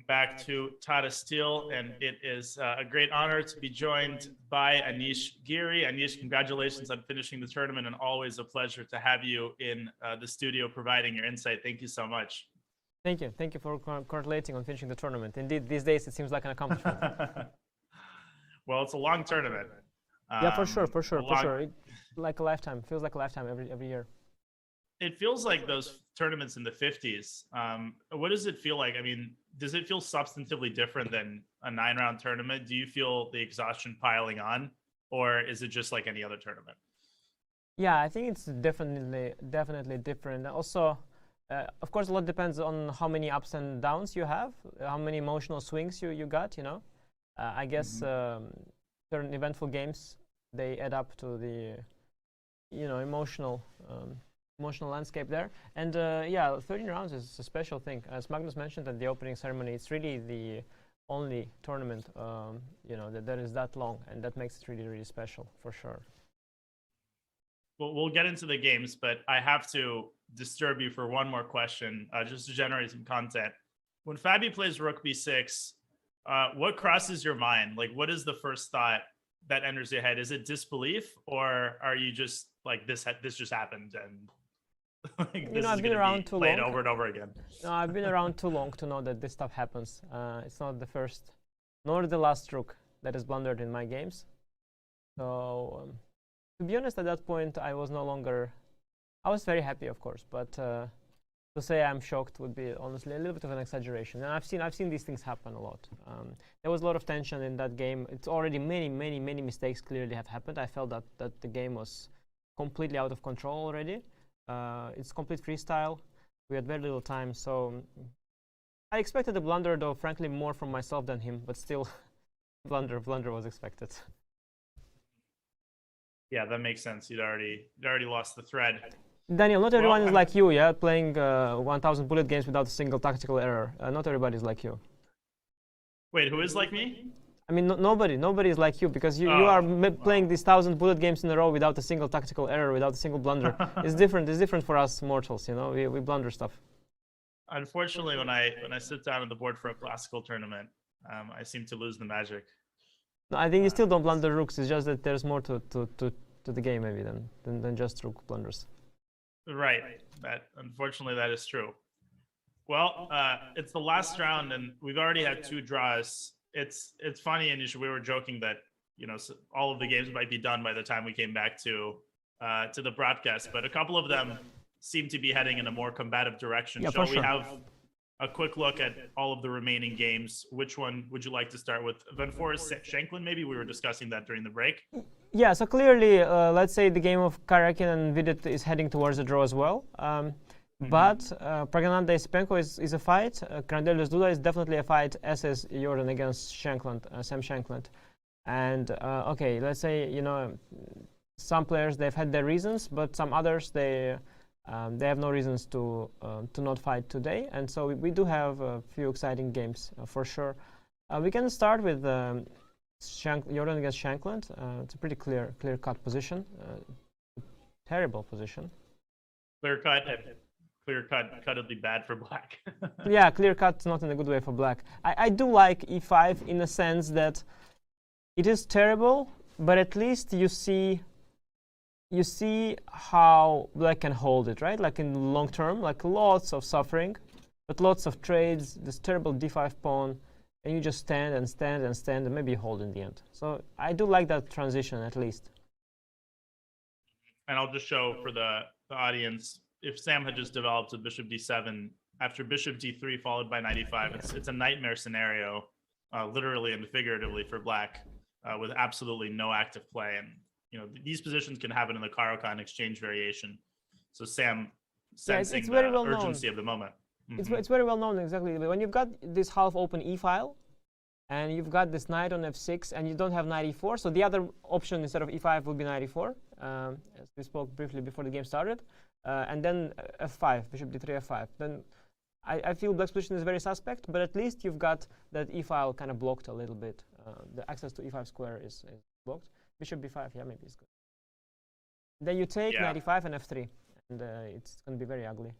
back to Tata Steel, and it is a great honor to be joined by Anish Giri. Anish, congratulations on finishing the tournament, and always a pleasure to have you in the studio providing your insight. Thank you so much. Thank you. Thank you for congratulating on finishing the tournament. Indeed, these days it seems like an accomplishment. Well, it's a long tournament. Yeah, for sure. Like a lifetime. Feels like a lifetime every year. It feels like those tournaments in the 50s. What does it feel like? I mean, does it feel substantively different than a 9-round tournament? Do you feel the exhaustion piling on, or is it just like any other tournament? Yeah, I think it's definitely different. Also, of course, a lot depends on how many ups and downs you have, how many emotional swings you got. You know, I guess certain eventful games, they add up to the emotional landscape there. And yeah, 13 rounds is a special thing. As Magnus mentioned at the opening ceremony, it's really the only tournament that is that long, and that makes it really special for sure. Well, we'll get into the games, but I have to disturb you for one more question, just to generate some content. When Fabi plays Rook B6, what crosses your mind? Like, what is the first thought that enters your head? Is it disbelief, or are you just like, this just happened, and like, this I've is been around too long. over and over again? No, I've been around too long to know that this stuff happens. It's not the first, nor the last rook that is blundered in my games. So, to be honest, at that point, I was no longer. I was very happy, of course, but to say I'm shocked would be honestly a little bit of an exaggeration. And I've seen these things happen a lot. There was a lot of tension in that game. It's already many mistakes clearly have happened. I felt that the game was completely out of control already. It's complete freestyle. We had very little time, so I expected a blunder, though frankly more from myself than him, but still blunder was expected. Yeah, that makes sense. You'd already lost the thread. Daniel, not everyone is like you, yeah? Playing 1,000 bullet games without a single tactical error. Not everybody is like you. Wait, who is like me? I mean, nobody is like you, because you are playing these 1,000 bullet games in a row without a single tactical error, without a single blunder. It's different for us mortals, you know? We blunder stuff. Unfortunately, when I sit down on the board for a classical tournament, I seem to lose the magic. No, I think you still don't blunder rooks. It's just that there's more to the game maybe than just rook blunders. Right. Unfortunately, that is true. Well, it's the last round, and we've already had 2 draws. It's funny, and we were joking that all of the games might be done by the time we came back to the broadcast, but a couple of them seem to be heading in a more combative direction. Yeah, Shall for we sure. have a quick look at all of the remaining games? Which one would you like to start with? Van Foreest Shanklin, maybe? We were discussing that during the break. Yeah, so clearly, let's say the game of Karyakin and Vidit is heading towards a draw as well. But Praggnanandhaa Esipenko is a fight. Grandelius Duda is definitely a fight, as is Jorden against Shankland, Sam Shankland. And okay, let's say some players, they've had their reasons, but some others they have no reasons to not fight today. And so we do have a few exciting games for sure. We can start with Jorden against Shankland. It's a pretty clear-cut position. Terrible position. Clear-cutedly bad for black. Yeah, clear-cut, not in a good way for black. I do like e5 in the sense that it is terrible, but at least you see how black can hold it, right? Like in the long term, like lots of suffering, but lots of trades, this terrible d5 pawn, and you just stand and maybe hold in the end. So I do like that transition at least. And I'll just show for the audience, if Sam had just developed a bishop d7 after bishop d3 followed by knight e5, it's a nightmare scenario, literally and figuratively for black, with absolutely no active play. And these positions can happen in the Caro-Kann exchange variation. So Sam sensing it's very the well urgency known. of the moment. It's very well known, exactly. When you've got this half-open e-file, and you've got this knight on f6, and you don't have knight e4, so the other option instead of e5 would be knight e4, as we spoke briefly before the game started, and then f5, bishop d3, f5. Then I feel black's position is very suspect, but at least you've got that e-file kind of blocked a little bit. The access to e5 square is blocked. Bishop b5, yeah, maybe it's good. Then you take knight e5 and f3, and it's going to be very ugly.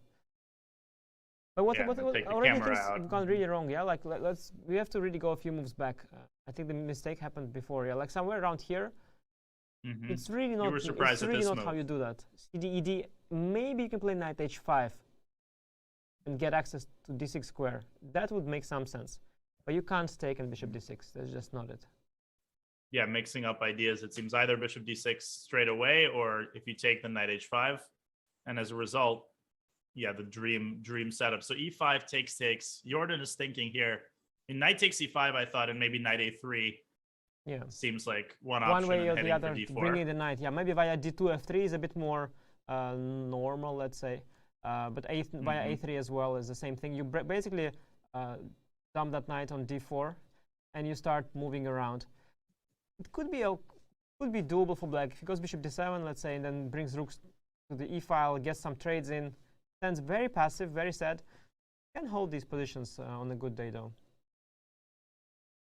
But what, Yeah, what, and what take the already camera things out. have gone really wrong. Yeah, like we have to really go a few moves back. I think the mistake happened before. Yeah, like somewhere around here. Mhm. It's really You not. were It's surprised at really this not how move. you do that. CD ED. Maybe you can play knight h5 and get access to d6 square. That would make some sense. But you can't take in bishop d6. That's just not it. Yeah, mixing up ideas. It seems either bishop d6 straight away, or if you take the knight h5, and as a result, yeah, the dream setup. So e5 takes. Jorden is thinking here. In knight takes e5, I thought, and maybe knight a3. Yeah. Seems like one One option way and or the heading other, for d4. bringing the knight. Yeah, maybe via d2, f3 is a bit more normal, let's say. But via a3 as well is the same thing. You basically dump that knight on d4, and you start moving around. It could be doable for black if he goes bishop d7, let's say, and then brings rooks to the e file, gets some trades in. Stands very passive, very sad. Can hold these positions on a good day though.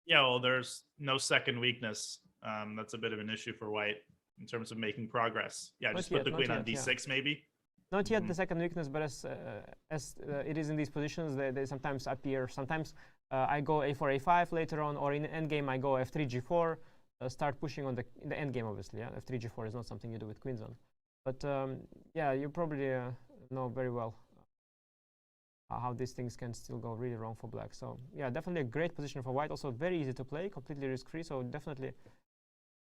Yeah, well, there's no second weakness. That's a bit of an issue for white in terms of making progress. Yeah, just put the queen on d6 maybe. Not yet the second weakness, but as it is in these positions, they sometimes appear. Sometimes I go a4, a5 later on, or in endgame I go f3, g4, start pushing on in the endgame, obviously. Yeah, f3, g4 is not something you do with queens on. But yeah, you probably know very well how these things can still go really wrong for black. So yeah, definitely a great position for white. Also very easy to play, completely risk-free. So definitely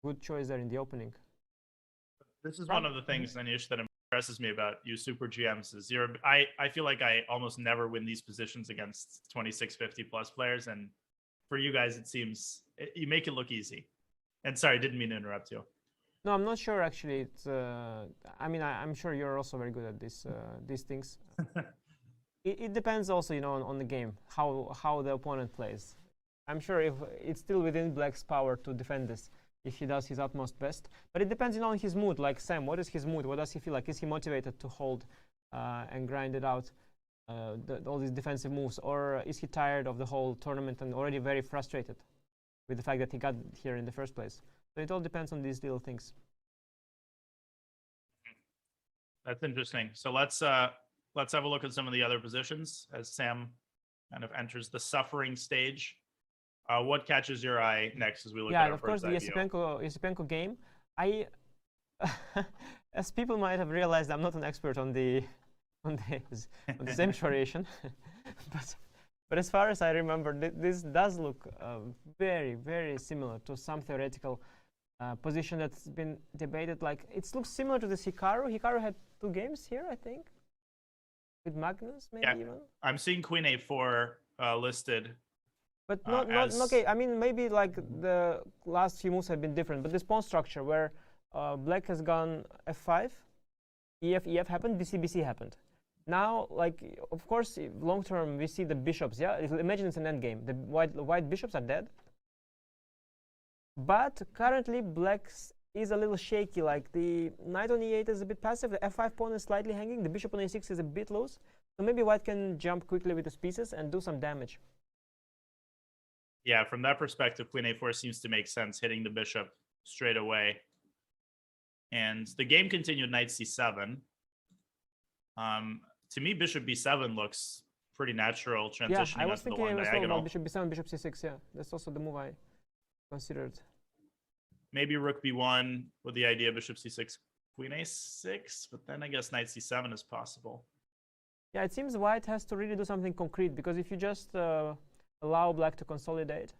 good choice there in the opening. This is one of the things, Anish, that impresses me about you super GMs is I feel like I almost never win these positions against 2650 plus players, and for you guys it seems you make it look easy. And sorry, didn't mean to interrupt you. No, I'm not sure actually. It's I mean, I'm sure you're also very good at these things. It depends also, you know, on the game, how the opponent plays. I'm sure if it's still within black's power to defend this, if he does his utmost best. But it depends, you know, on his mood. Like Sam, what is his mood? What does he feel like? Is he motivated to hold and grind it out, all these defensive moves? Or is he tired of the whole tournament and already very frustrated with the fact that he got here in the first place? So it all depends on these little things. That's interesting. So let's have a look at some of the other positions as Sam kind of enters the suffering stage. What catches your eye next as we look at our of course, the Yesipenko game. As people might have realized, I'm not an expert on the Zem variation, but as far as I remember, this does look very, very similar to some theoretical position that's been debated. Like it looks similar to this Hikaru. Hikaru had 2 games here, I think, with Magnus, maybe even. I'm seeing Queen A4 listed. But not okay. I mean, maybe like the last few moves have been different. But this pawn structure where black has gone f5, ef happened, bc happened. Now, like of course, long term we see the bishops. Yeah, imagine it's an endgame. The white bishops are dead. But currently, black's is a little shaky. Like the knight on e8 is a bit passive. The f5 pawn is slightly hanging. The bishop on a6 is a bit loose. So maybe white can jump quickly with his pieces and do some damage. Yeah, from that perspective, Queen A4 seems to make sense, hitting the bishop straight away. And the game continued knight C7. To me, bishop B7 looks pretty natural, transitioning I was onto the thinking long as well diagonal. about bishop B7, bishop C6. Yeah, that's also the move I considered. Maybe rook B1 with the idea of bishop C6, queen A6, but then I guess knight C7 is possible. Yeah, it seems white has to really do something concrete, because if you just allow black to consolidate,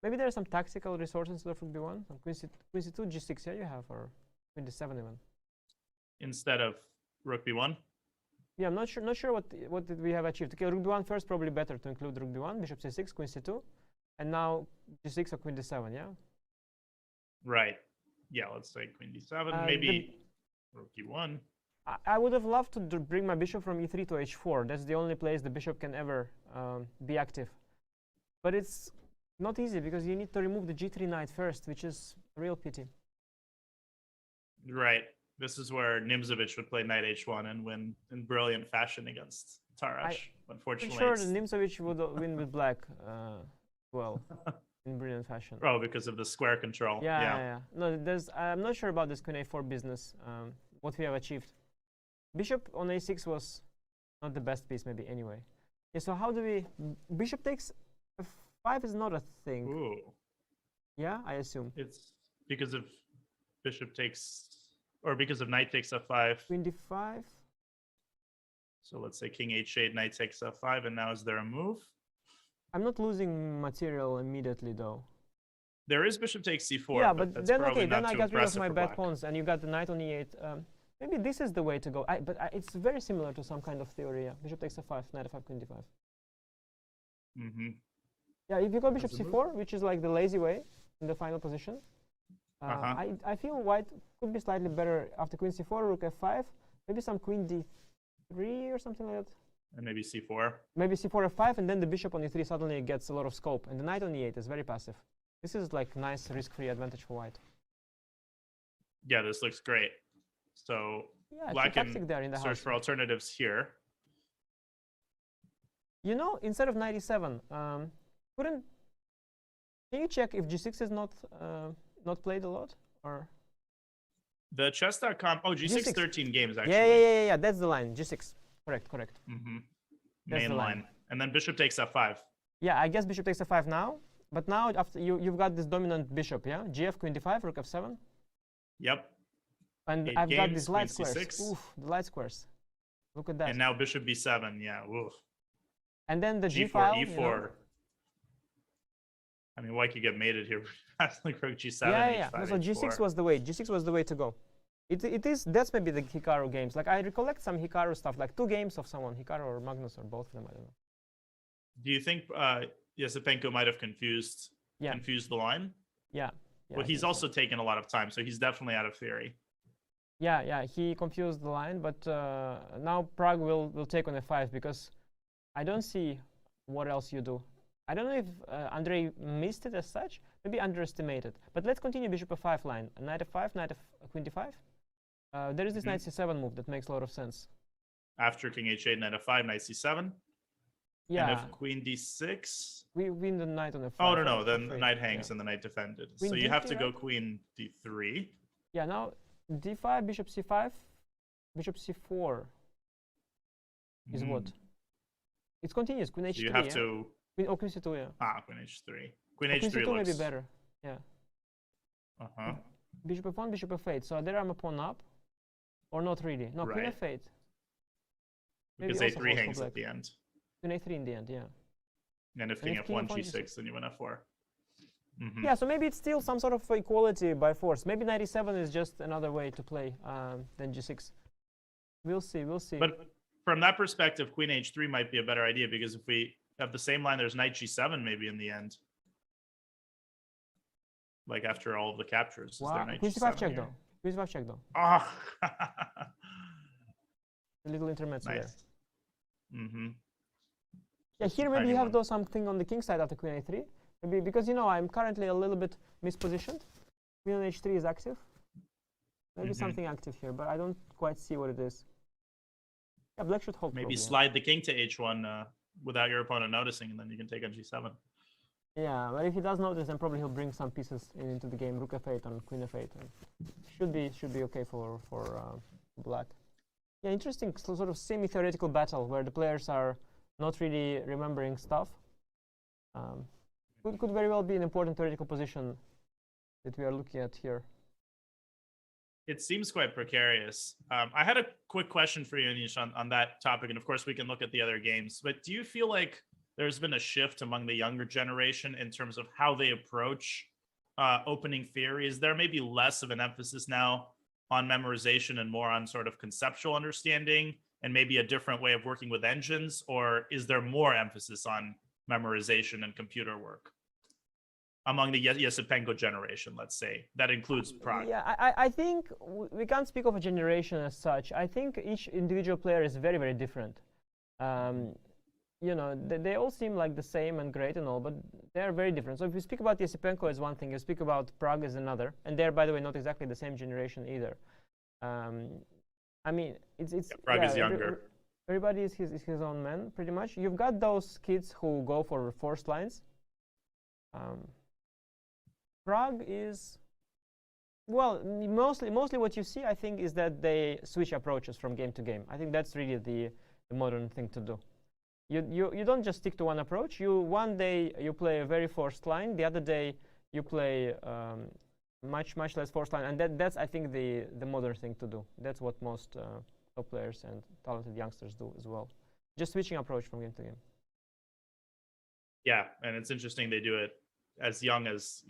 maybe there are some tactical resources to rook B1, some queen C2, G6, yeah, you have, or queen D7 even. Instead of rook B1? Yeah, I'm not sure what did we have achieved. Okay, rook B1 first, probably better to include rook B1, bishop C6, queen C2, and now G6 or queen D7, yeah? Right. Yeah, let's say queen D7, maybe rook E1. I would have loved to bring my bishop from E3 to H4. That's the only place the bishop can ever be active. But it's not easy, because you need to remove the G3 knight first, which is a real pity. Right. This is where Nimzovich would play knight H1 and win in brilliant fashion against Tarrasch. Unfortunately, I'm sure Nimzovich would win with black well, in brilliant fashion. Oh, because of the square control. Yeah. No, I'm not sure about this queen A4 business, what we have achieved. Bishop on A6 was Not the best piece, maybe, anyway. Yeah, so how do we... Bishop takes f5 is not a thing. Ooh. Yeah, I assume. It's because of bishop takes, or because of knight takes f5. Queen d5. So let's say king h8, knight takes f5, and now is there a move? I'm not losing material immediately, though. There is bishop takes c4. Yeah, but that's then, probably okay, then not I too got rid of impressive my for bad black. pawns, and you got the knight on e8. Maybe this is the way to go. It's very similar to some kind of theory. Yeah. Bishop takes f5, knight f5, queen d5. Mm-hmm. Yeah, if you go bishop That's a c4, which is like the lazy way in the final position, I feel white could be slightly better after queen c4, rook f5, maybe some queen d3 or something like that. And maybe c4. Maybe c4 f5, and then the bishop on e3 suddenly gets a lot of scope, and the knight on e8 is very passive. This is like nice risk-free advantage for white. Yeah, this looks great. So Yeah, black it's a tactic can there in the search house. for alternatives here. You know, instead of knight e7, can you check if g6 is not played a lot, or? The chess.com, oh, g6, G6. 13 games, actually. Yeah, that's the line, g6. Correct. Mm-hmm. That's Main the line. line. And then bishop takes f5. Yeah, I guess bishop takes f5 now, but now after you've got this dominant bishop, yeah? Gf, queen d5, rook f7. Yep. And 8 I've got games, these light queen squares. c6. Oof, the light squares. Look at that. And now bishop b7, yeah, oof. And then the g4, g-file, e4. you know? I mean, why could get mated here? Like rook g7, Yeah. h5, So g6 h4. was the way. G6 was the way to go. That's maybe the Hikaru games. Like I recollect some Hikaru stuff, like 2 games of someone, Hikaru or Magnus or both of them. I don't know. Do you think Yasipenko might have confused the line? Yeah. Well, he's also taken a lot of time, so he's definitely out of theory. Yeah. He confused the line, but now Prague will take on f5 because I don't see what else you do. I don't know if Andrei missed it as such, maybe underestimated. But let's continue bishop f5 line. Knight f5, knight queen d5. There is this knight c7 move that makes a lot of sense. After king h8, knight f5, knight c7. Yeah. And if queen d6. We win the knight on f5. Oh, no. Then the knight hangs and the knight defended. Queen so you have d3, to go right? queen d3. Yeah, now d5, bishop c5, bishop c4 is what? It's continuous. Queen h3. So you have to. Queen c2, yeah. Queen h3. Queen Queen h3 c2 looks. may be better. Yeah. Bishop f1, bishop f8. So there I'm a pawn up. Or not really. No, queen Right. f8. Because Maybe also a3 falls for hangs black. at the end. Queen a3 in the end, yeah. And if king f1, g6, then you win f4. Yeah, so maybe it's still some sort of equality by force. Maybe knight e7 is just another way to play than g6. We'll see. But from that perspective, queen h3 might be a better idea because if we have the same line, there's knight g7 maybe in the end. Like after all of the captures. Wow. Is there knight Queen c5 g7 check here? though. Queen c5 check though. Oh. A little intermezzo there. Nice. Mm-hmm. Yeah, here maybe you have though something on the king side after queen a3. Maybe because I'm currently a little bit mispositioned. Queen on h3 is active. Maybe something active here, but I don't quite see what it is. Yeah, black should hold. Maybe probably, slide the king to h1 without your opponent noticing, and then you can take on g7. Yeah, but if he does notice, then probably he'll bring some pieces into the game. Rook f8 and queen f8. And should be okay for black. Yeah, interesting sort of semi-theoretical battle where the players are not really remembering stuff. Could very well be an important theoretical position that we are looking at here. It seems quite precarious. I had a quick question for you, Anish, on that topic, and of course we can look at the other games. But do you feel like there's been a shift among the younger generation in terms of how they approach opening theory? Is there maybe less of an emphasis now on memorization and more on sort of conceptual understanding and maybe a different way of working with engines? Or is there more emphasis on memorization and computer work among the Yasipenko generation, let's say? That includes Prague. Yeah, I think we can't speak of a generation as such. I think each individual player is very, very different. They all seem like the same and great and all, but they are very different. So if you speak about Yasipenko as one thing, you speak about Prague as another, and they're, by the way, not exactly the same generation either. I mean, it's Prague is younger. Everybody is his own man, pretty much. You've got those kids who go for forced lines. Prague is, well, mostly what you see, I think, is that they switch approaches from game to game. I think that's really the modern thing to do. You don't just stick to one approach. One day you play a very forced line, the other day you play much less forced line, and that's I think the modern thing to do. That's what most top players and talented youngsters do as well. Just switching approach from game to game. Yeah, and it's interesting they do it as young as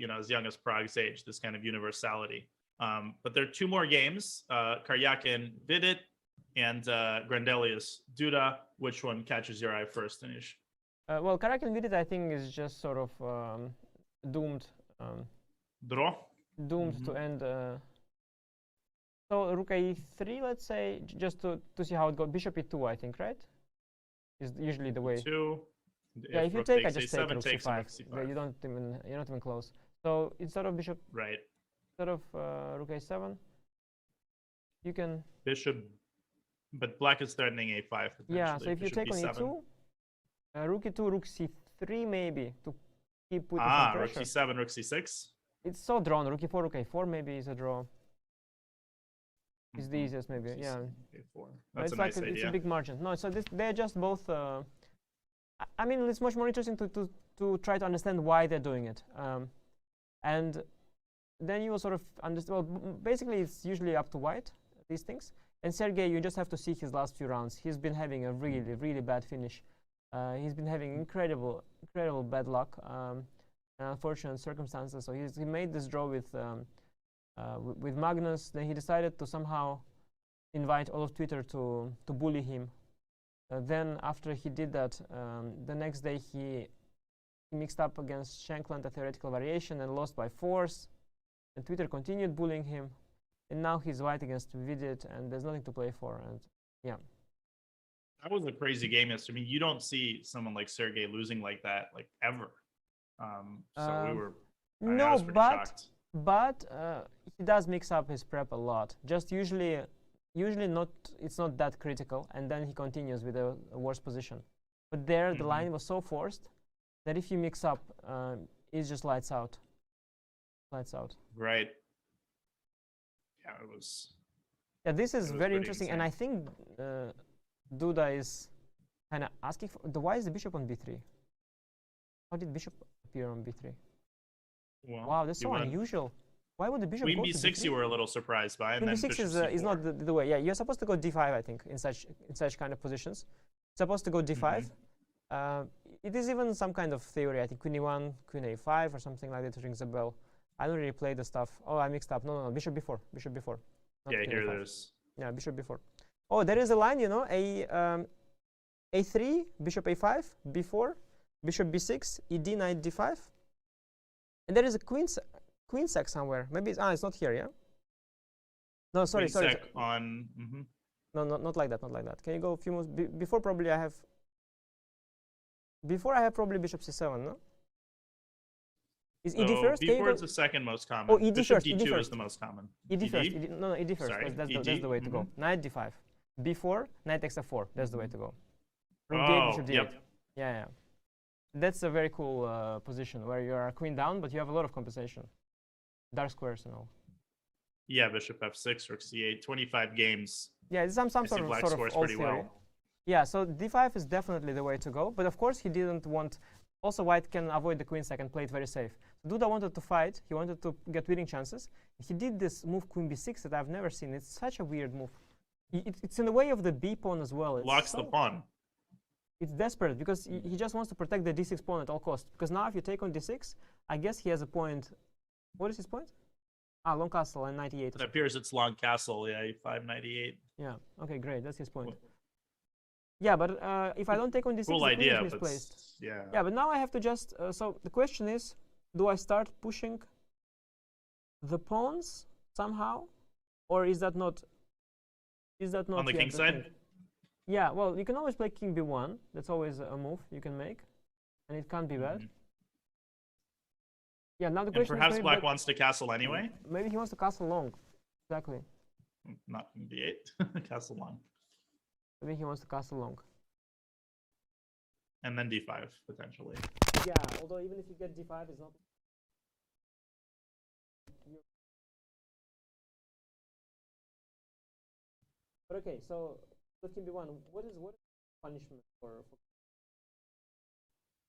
Prague's age. This kind of universality. But there are two more games: Karyakin Vidit and Grandelius Duda. Which one catches your eye first, Anish? Well, Karyakin Vidit I think is just sort of doomed. Draw. Doomed to end. So Rook A3, let's say, just to see how it goes. Bishop E2, I think, right? Is usually the way. Two. Yeah, if you take, I just take Rook takes C5. You're not even close. So instead of Bishop, right? Instead of Rook A7, you can Bishop, but Black is threatening A5. Yeah, so if you Bishop take B7. on E2, Rook E2, Rook C3 maybe to keep putting some Rook pressure. C7, Rook C6. It's so drawn. Rook E4, Rook A4 maybe is a draw. It's the easiest maybe. Yeah. A4. But That's it's a nice like idea. it's a big margin. No, so they're just both. I mean, it's much more interesting to try to understand why they're doing it, and then you will sort of understand. Well, basically, it's usually up to white, these things. And Sergey, you just have to see his last few rounds. He's been having a really bad finish. He's been having incredible bad luck, unfortunate circumstances. So he made this draw with Magnus. Then he decided to somehow invite all of Twitter to bully him. Then after he did that, the next day he mixed up against Shankland a theoretical variation and lost by force. And Twitter continued bullying him. And now he's white against Vidit, and there's nothing to play for. And yeah. That was a crazy game yesterday. I mean, you don't see someone like Sergey losing like that, like ever. So we were. I was pretty shocked. But he does mix up his prep a lot. Just usually not. It's not that critical, and then he continues with a worse position. But there, the line was so forced that if you mix up, it's just lights out. Lights out. Right. Yeah, it was. Yeah, this is very interesting, insane. and I think Duda is kind of asking for why is the bishop on b3? How did bishop appear on b3? Well, Wow, that's so unusual. Why would the bishop Queen go b6 to b3? You were a little surprised by, and Queen then b6 bishop is c4. not the way. Yeah, you're supposed to go d5, I think, in such kind of positions. Supposed to go d5. It is even some kind of theory. I think Queen e1, Queen a5, or something like that rings a bell. I don't really play the stuff. Oh, I mixed up. No, bishop b4. Bishop b4. Yeah, here there's. Yeah, bishop b4. Oh, there is a line, you know, a3, bishop a5, b4, bishop b6, ed, knight d5, and there is a queen sec somewhere. Maybe it's not here, yeah. No, sorry. Sec on. No, not like that. Not like that. Can you go a few moves before? Probably I have. Before I have probably bishop c7. No. Is ed first? b4 is the second most common. Oh, ed bishop first. d2 is the most common. Ed first. No, ed first. Sorry, That's the way to go. Knight d5. b4, knight takes f4. That's the way to go. Rook Oh, d8, bishop d8. yep. Yeah. That's a very cool position where you are queen down, but you have a lot of compensation. Dark squares and all. Yeah, bishop f6, rook c8, 25 games. Yeah, it's some sort of old theory. Well. Yeah, so d5 is definitely the way to go. But of course, he didn't want. Also, white can avoid the queen sec and play it very safe. So Duda wanted to fight. He wanted to get winning chances. He did this move queen b6 that I've never seen. It's such a weird move. It's in the way of the b pawn as well. It's Locks the pawn. It's desperate because he just wants to protect the d6 pawn at all costs. Because now if you take on d6, I guess he has a point. What is his point? Long castle and 98. It appears it's long castle. Yeah, e5, 98. Yeah. Okay, great. That's his point. Yeah, but if I don't take on d6, cool the queen idea, is misplaced. yeah. Yeah, but now I have to just. So the question is, do I start pushing the pawns somehow, or is that not? Is that not on the king side? Yeah. Well, you can always play king b1. That's always a move you can make, and it can't be bad. Yeah. Now the question perhaps is, black wants to castle anyway. Maybe he wants to castle long. Exactly. Not king d8. Castle long. I think he wants to castle long. And then d5 potentially. Yeah, although even if you get d5, it's not. But okay, so king b1. What is punishment for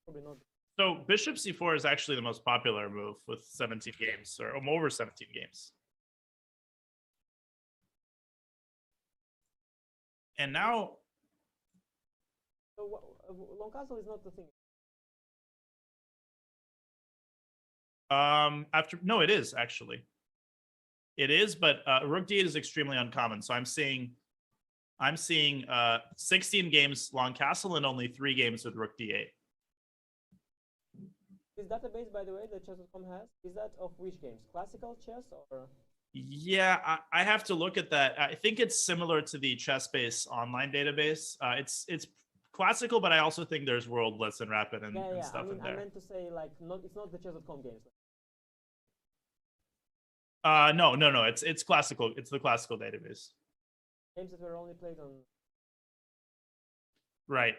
probably not. So bishop c4 is actually the most popular move with 17 games, or over 17 games. And now, So long castle is not the thing. no, it is actually. It is, but rook d8 is extremely uncommon. So I'm seeing 16 games long castle and only 3 games with rook d8. This database, by the way, that Chess.com has, is that of which games? Classical chess or? Yeah, I have to look at that. I think it's similar to the ChessBase online database. It's classical, but I also think there's World, Blitz, and Rapid and stuff in there. I meant to say like it's not the Chess.com games. No. It's classical. It's the classical database. Games that were only played on. Right.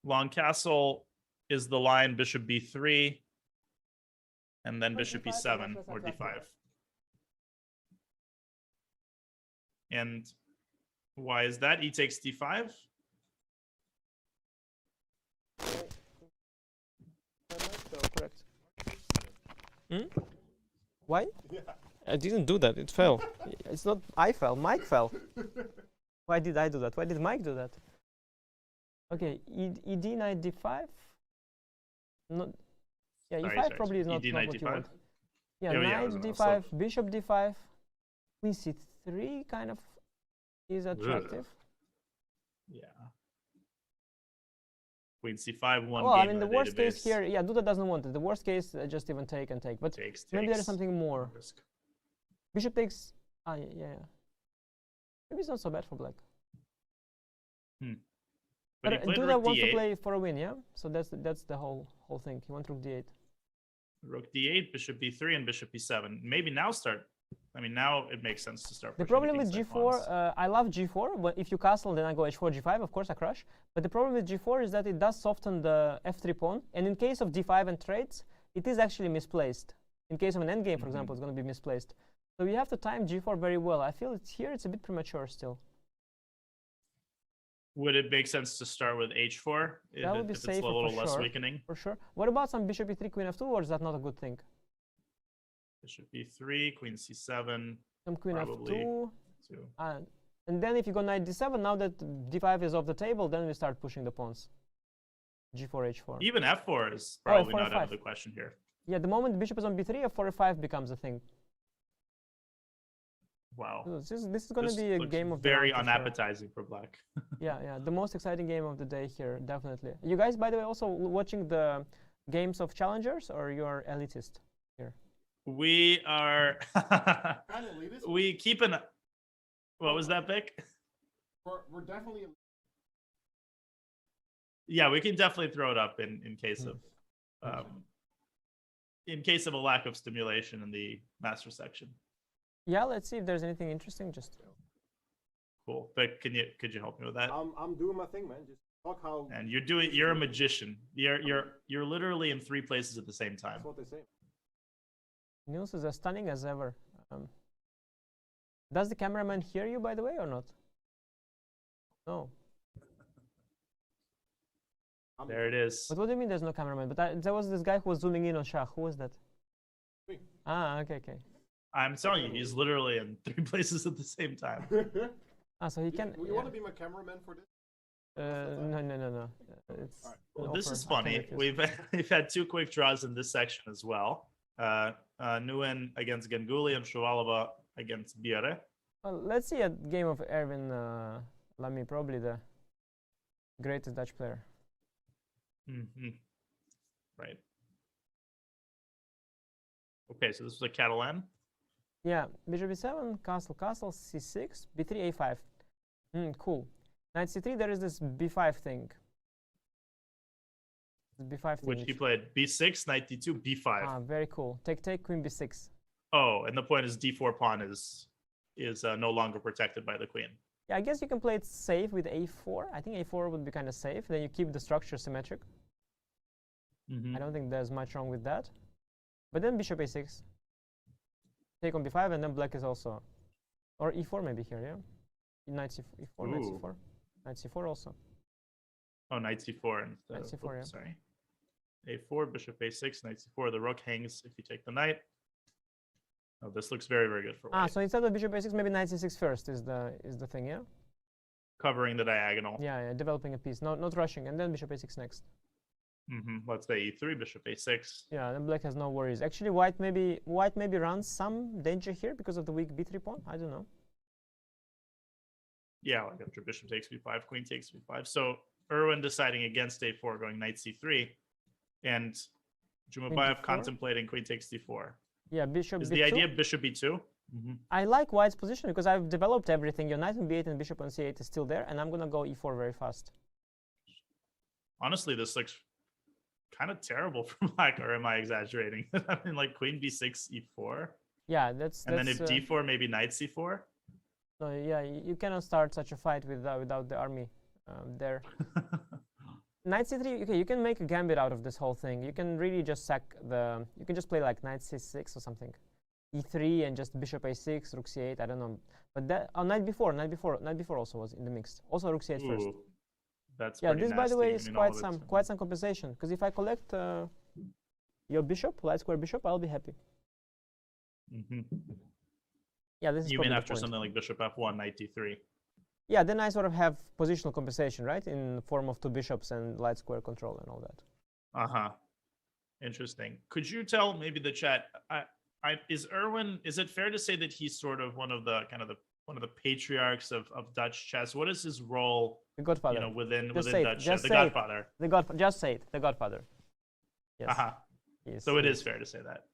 Long castle is the line bishop b3, and then bishop e7 or d5. And why is that? E takes d5. Correct. Why? Yeah. I didn't do that. It fell. It's not I fell. Mike fell. Why did I do that? Why did Mike do that? Okay, ed knight d5. Not. Yeah, e5 probably is not what you want. Yeah, knight d5, bishop d5, queen c3 kind of is attractive. Yeah. Queen c5, one. Well, I mean, the worst case here, yeah, Duda doesn't want it. The worst case, just even take and take. But maybe there is something more. Risk. Bishop takes. Ah, yeah. Maybe it's not so bad for black. But Duda wants to play for a win, yeah. So that's the whole thing. He wants rook d8. Rook d8, bishop b3, and bishop e7. Maybe now start. I mean, now it makes sense to start. The problem with g4, I love g4. But if you castle, then I go h4, g5. Of course, I crush. But the problem with g4 is that it does soften the f3 pawn. And in case of d5 and trades, it is actually misplaced. In case of an endgame, for example, it's going to be misplaced. So you have to time g4 very well. I feel it's a bit premature still. Would it make sense to start with h4 that would be if it's a little less weakening? For sure. What about some bishop e3, queen f2, or is that not a good thing? Bishop e3, queen c7. Some queen f2. And then if you go knight d7, now that d5 is off the table, then we start pushing the pawns. g4, h4. Even f4 is probably not out of the question here. Yeah, the moment the bishop is on b3, f4, f5 becomes a thing. Wow. So this is going to be a game of very unappetizing for black. Yeah, the most exciting game of the day here, definitely. You guys, by the way, also watching the games of challengers, or you're elitist here? We are. We keep an. What was that, Vic? We're definitely. Yeah, we can definitely throw it up in case of. In case of a lack of stimulation in the master section. Yeah, let's see if there's anything interesting. Just cool. Vic, could you help me with that? I'm doing my thing, man. Just talk how. And you're a magician. You're literally in 3 places at the same time. That's what they say. News is as stunning as ever. Does the cameraman hear you, by the way, or not? No. There it is. But what do you mean there's no cameraman? But there was this guy who was zooming in on Shah. Who was that? Me. Ah, okay. I'm telling you, he's literally in 3 places at the same time. So he can. You want to be my cameraman for this? No. It's right. Well, this is funny. We've had 2 quick draws in this section as well. Nguyen against Ganguly and Shuvalova against Biere. Well, let's see a game of Erwin Lamy, probably the greatest Dutch player. Right. Okay, so this was a Catalan. Yeah, bishop e7, castle, c6, b3, a5. Cool. Knight c3, there is this b5 thing. B5 thing. Which he played b6, knight d2, b5. Ah, very cool. Take, queen b6. Oh, and the point is d4 pawn is no longer protected by the queen. Yeah, I guess you can play it safe with a4. I think a4 would be kind of safe. Then you keep the structure symmetric. I don't think there's much wrong with that. But then bishop a6. Take on b5, and then black is also. Or e4 maybe here, yeah? Knight c4, knight Ooh. c4, knight c4 also. Oh, knight c4 instead Knight of, c4, yeah. sorry. a4, bishop a6, knight c4. The rook hangs if you take the knight. Oh, this looks very, very good for white. So instead of bishop a6, maybe knight c6 first is the thing, yeah? Covering the diagonal. Yeah, developing a piece, not rushing, and then bishop a6 next. Let's say e3, bishop a6. Yeah, then black has no worries. Actually, white maybe runs some danger here because of the weak b3 pawn. I don't know. Yeah, like after bishop takes b5, queen takes b5. So Erwin deciding against a4, going knight c3, and Jumabayev d4? contemplating queen takes d4. Yeah, bishop Is b2. the idea bishop b2? I like white's position because I've developed everything. Your knight on b8 and bishop on c8 is still there, and I'm gonna go e4 very fast. Honestly, this looks kind of terrible for black, or am I exaggerating? I mean, like queen b6, e4, Yeah, that's. and then if d4, maybe knight c4. So yeah, you cannot start such a fight without the army there. Knight c3. Okay, you can make a gambit out of this whole thing. You can really just sack the. You can just play like knight c6 or something, e3 and just bishop a6, rook c8. I don't know, but that knight before also was in the mix. Also rook c8 first. Ooh, that's Yeah, pretty this by the nasty. way I is mean, all quite of some compensation. Because if I collect your bishop, light square bishop, I'll be happy. Yeah, this is You probably mean the after point. something like bishop f1, knight d3? Yeah, then I sort of have positional compensation, right, in the form of two bishops and light square control and all that. Interesting. Could you tell maybe the chat? Is Erwin? Is it fair to say that he's sort of one of the patriarchs of Dutch chess? What is his role? The Godfather. You know, within say it, Dutch just chess, the say it. Godfather. Just say it, the Godfather. Yes. Yes. So it is fair to say that.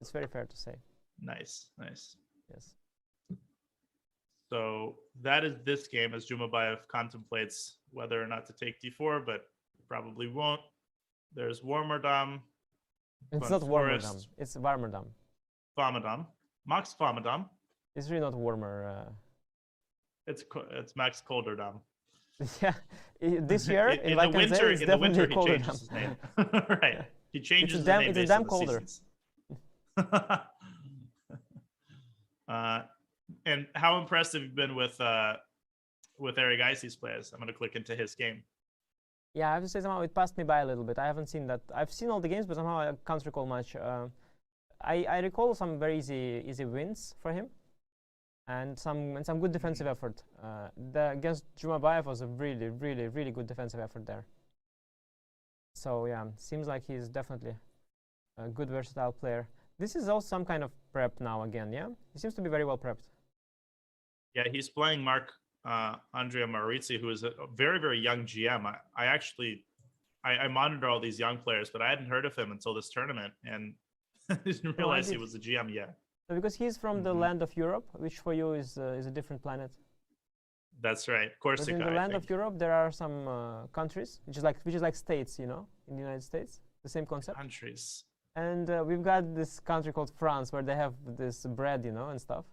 It's very fair to say. Nice. Yes. So that is this game as Jumabayev contemplates whether or not to take d4, but probably won't. There's Warmerdam. It's Van not Foreest, Warmerdam. It's Warmerdam. Famadam. Max Famadam. It's really not warmer. It's Max Kolderdam. Yeah, this year in the Wijk and winter, it's in the winter definitely he colder changes than- his name. Right. He changes his damn- name it's a based damn on the colder. seasons. And how impressed have you been with Eric Icy's plays? I'm going to click into his game. Yeah, I have to say somehow it passed me by a little bit. I haven't seen that. I've seen all the games, but somehow I can't recall much. I recall some very easy wins for him, and some good defensive effort. Against Jumabayev was a really good defensive effort there. So yeah, seems like he's definitely a good versatile player. This is also some kind of prep now again. Yeah, he seems to be very well prepped. Yeah, he's playing Mark Andrea Maurizi, who is a very young GM. I monitor all these young players, but I hadn't heard of him until this tournament, and I didn't realize he was a GM yet. Because he's from the land of Europe, which for you is a different planet. That's right, Corsica. But in the land of Europe, there are some countries, which is like states, you know, in the United States, the same concept. Countries. And we've got this country called France, where they have this bread, you know, and stuff.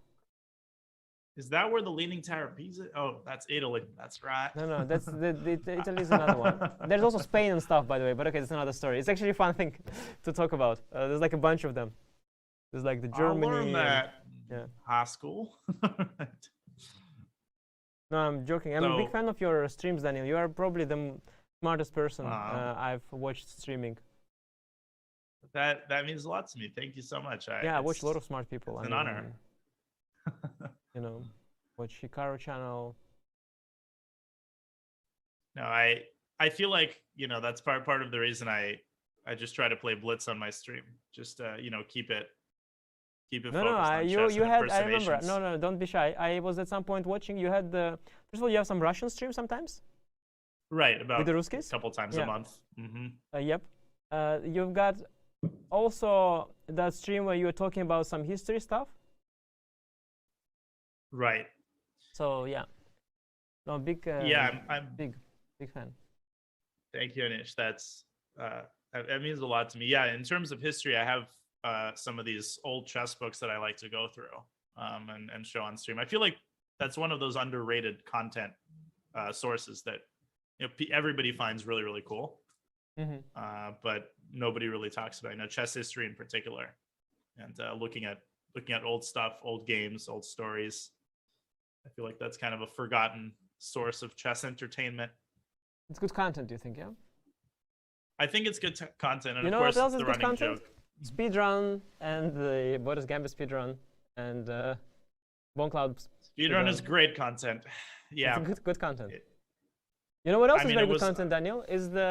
Is that where the Leaning Tower of Pisa? Oh, that's Italy. That's right. No, that's Italy is another one. There's also Spain and stuff, by the way. But okay, it's another story. It's actually a fun thing to talk about. There's like a bunch of them. There's like the Germany. I'll learn that. Yeah. High school. No, I'm joking. I'm a big fan of your streams, Daniel. You are probably the smartest person I've watched streaming. That means a lot to me. Thank you so much. I watch a lot of smart people. It's an honor. You know, watch Hikaru channel. No, I feel like, you know, that's part of the reason I just try to play Blitz on my stream. Just you know, keep it focused on chess you and had, I remember. impersonations. No, don't be shy. I was at some point watching. You had first of all, you have some Russian streams sometimes. Right, about with the Ruskies? a couple times a month. Yep. You've got also that stream where you were talking about some history stuff. Right. So yeah, no big. I'm big fan. Thank you, Anish. That means a lot to me. Yeah, in terms of history, I have some of these old chess books that I like to go through and show on stream. I feel like that's one of those underrated content sources that, you know, everybody finds really cool, but nobody really talks about. You know, chess history in particular, and looking at old stuff, old games, old stories. I feel like that's kind of a forgotten source of chess entertainment. It's good content, you think, yeah? I think it's good content, and You of know course what else it's is the good running content? joke. Speedrun and the Boris Gambit speedrun and Bone Cloud. Speedrun is great content. Yeah. It's good content. You know what else I is mean, very it good was- content, Daniel? Is the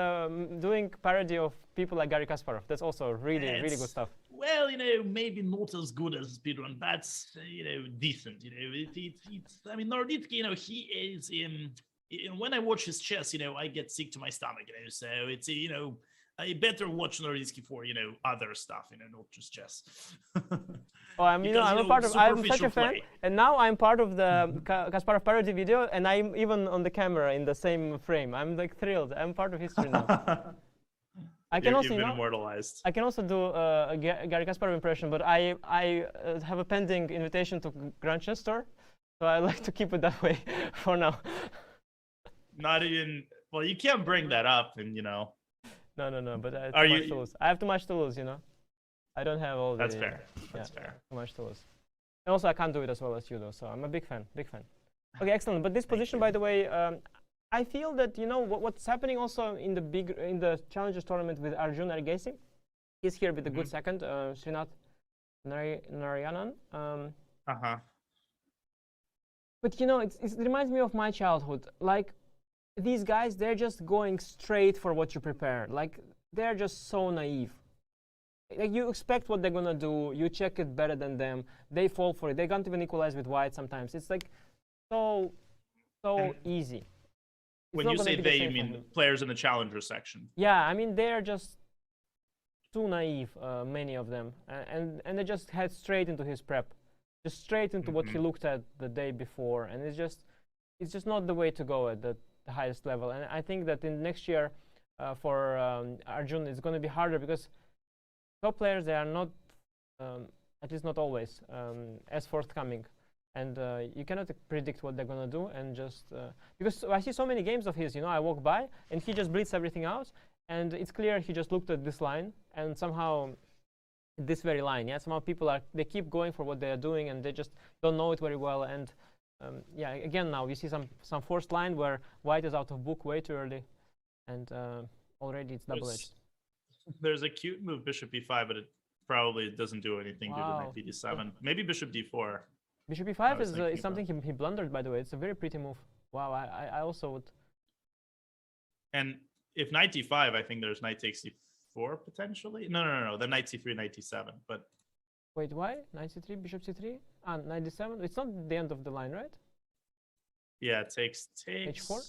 doing parody of people like Garry Kasparov. That's also really It's- good stuff. Well, maybe not as good as speedrun, but decent. It's. I mean, Naroditsky, he is in. When I watch his chess, I get sick to my stomach. So it's I better watch Naroditsky for other stuff. Not just chess. Oh, I'm Because, a part of. I'm such superficial a fan, play. and now I'm part of the Kasparov parody video, and I'm even on the camera in the same frame. I'm like thrilled. I'm part of history now. I can also, You've been immortalized. I can also do a Garry Kasparov impression, but I have a pending invitation to Grand Chess Tour, so I like to keep it that way for now. Not even. Well, you can't bring that up, and No, but I have Are too much you- to lose. I have too much to lose, I don't have all the. that's fair. That's fair. Too much to lose. And also, I can't do it as well as you do, so I'm a big fan. Okay, excellent. But this position, by the way, I feel that what's happening also in the Challengers tournament with Arjun Argesi. He's here with a good second, Srinath Narayanan. Uh-huh. But it reminds me of my childhood. Like these guys, they're just going straight for what you prepare. Like they're just so naive. Like you expect what they're gonna do, you check it better than them, they fall for it. They can't even equalize with white sometimes. It's like so easy. It's When not you gonna say be the they, same you for mean me. players in the challenger section. Yeah, I mean they're just too naive, many of them, and they just head straight into his prep, just straight into what he looked at the day before, and it's just not the way to go at the highest level. And I think that in next year for Arjun it's going to be harder because top players, they are not, at least not always, as forthcoming. And you cannot predict what they're going to do. And just, because I see so many games of his, I walk by and he just bleeds everything out. And it's clear he just looked at this line and somehow this very line, somehow people they keep going for what they are doing and they just don't know it very well. And again, now we see some forced line where white is out of book way too early. And already it's double-edged. There's a cute move, bishop e5, but it probably doesn't do anything due to Wow. knight d7. Maybe bishop d4. Bishop I e5 was thinking is something he blundered, by the way. It's a very pretty move. Wow, I also would. And if knight d5, I think there's knight takes c4 potentially. No. Then knight c3, knight d7. But Wait, why? Knight c3, bishop c3? Knight d7? It's not the end of the line, right? yeah, it takes. H4?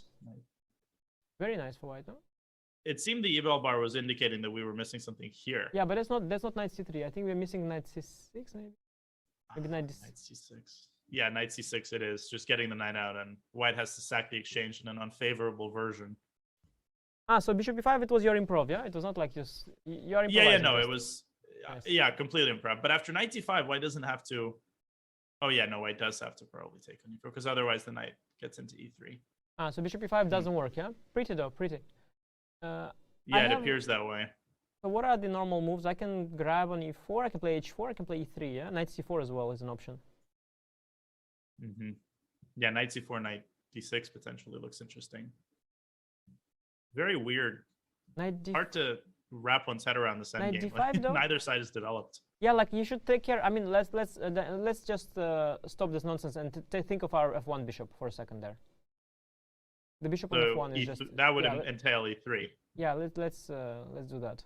Very nice for white, no? It seemed the eval bar was indicating that we were missing something here. Yeah, but that's not knight c3. I think we're missing knight c6, maybe? Maybe knight d6. Knight c6. Yeah, knight c6 it is. Just getting the knight out, and white has to sack the exchange in an unfavorable version. So bishop e5, it was your improv, yeah? It was not like you're improvising. Yeah, no, just. it was. Nice. Yeah, completely improv. But after knight d5, white doesn't have to. Oh yeah, no, white does have to probably take on e4 because otherwise the knight gets into e3. So bishop e5 doesn't work, yeah? Pretty though, pretty. Yeah, it appears that way. So what are the normal moves? I can grab on e4, I can play h4, I can play e3, yeah? Knight c4 as well is an option. Yeah, knight c4, knight d6 potentially looks interesting. Very weird. Knight d5. Hard to wrap one's head around this Knight endgame. d5 though? Neither side is developed. Yeah, like you should take care. I mean, let's just stop this nonsense and think of our f1 bishop for a second there. The bishop on So f1 is just that would yeah, entail e3. yeah. Let's do that.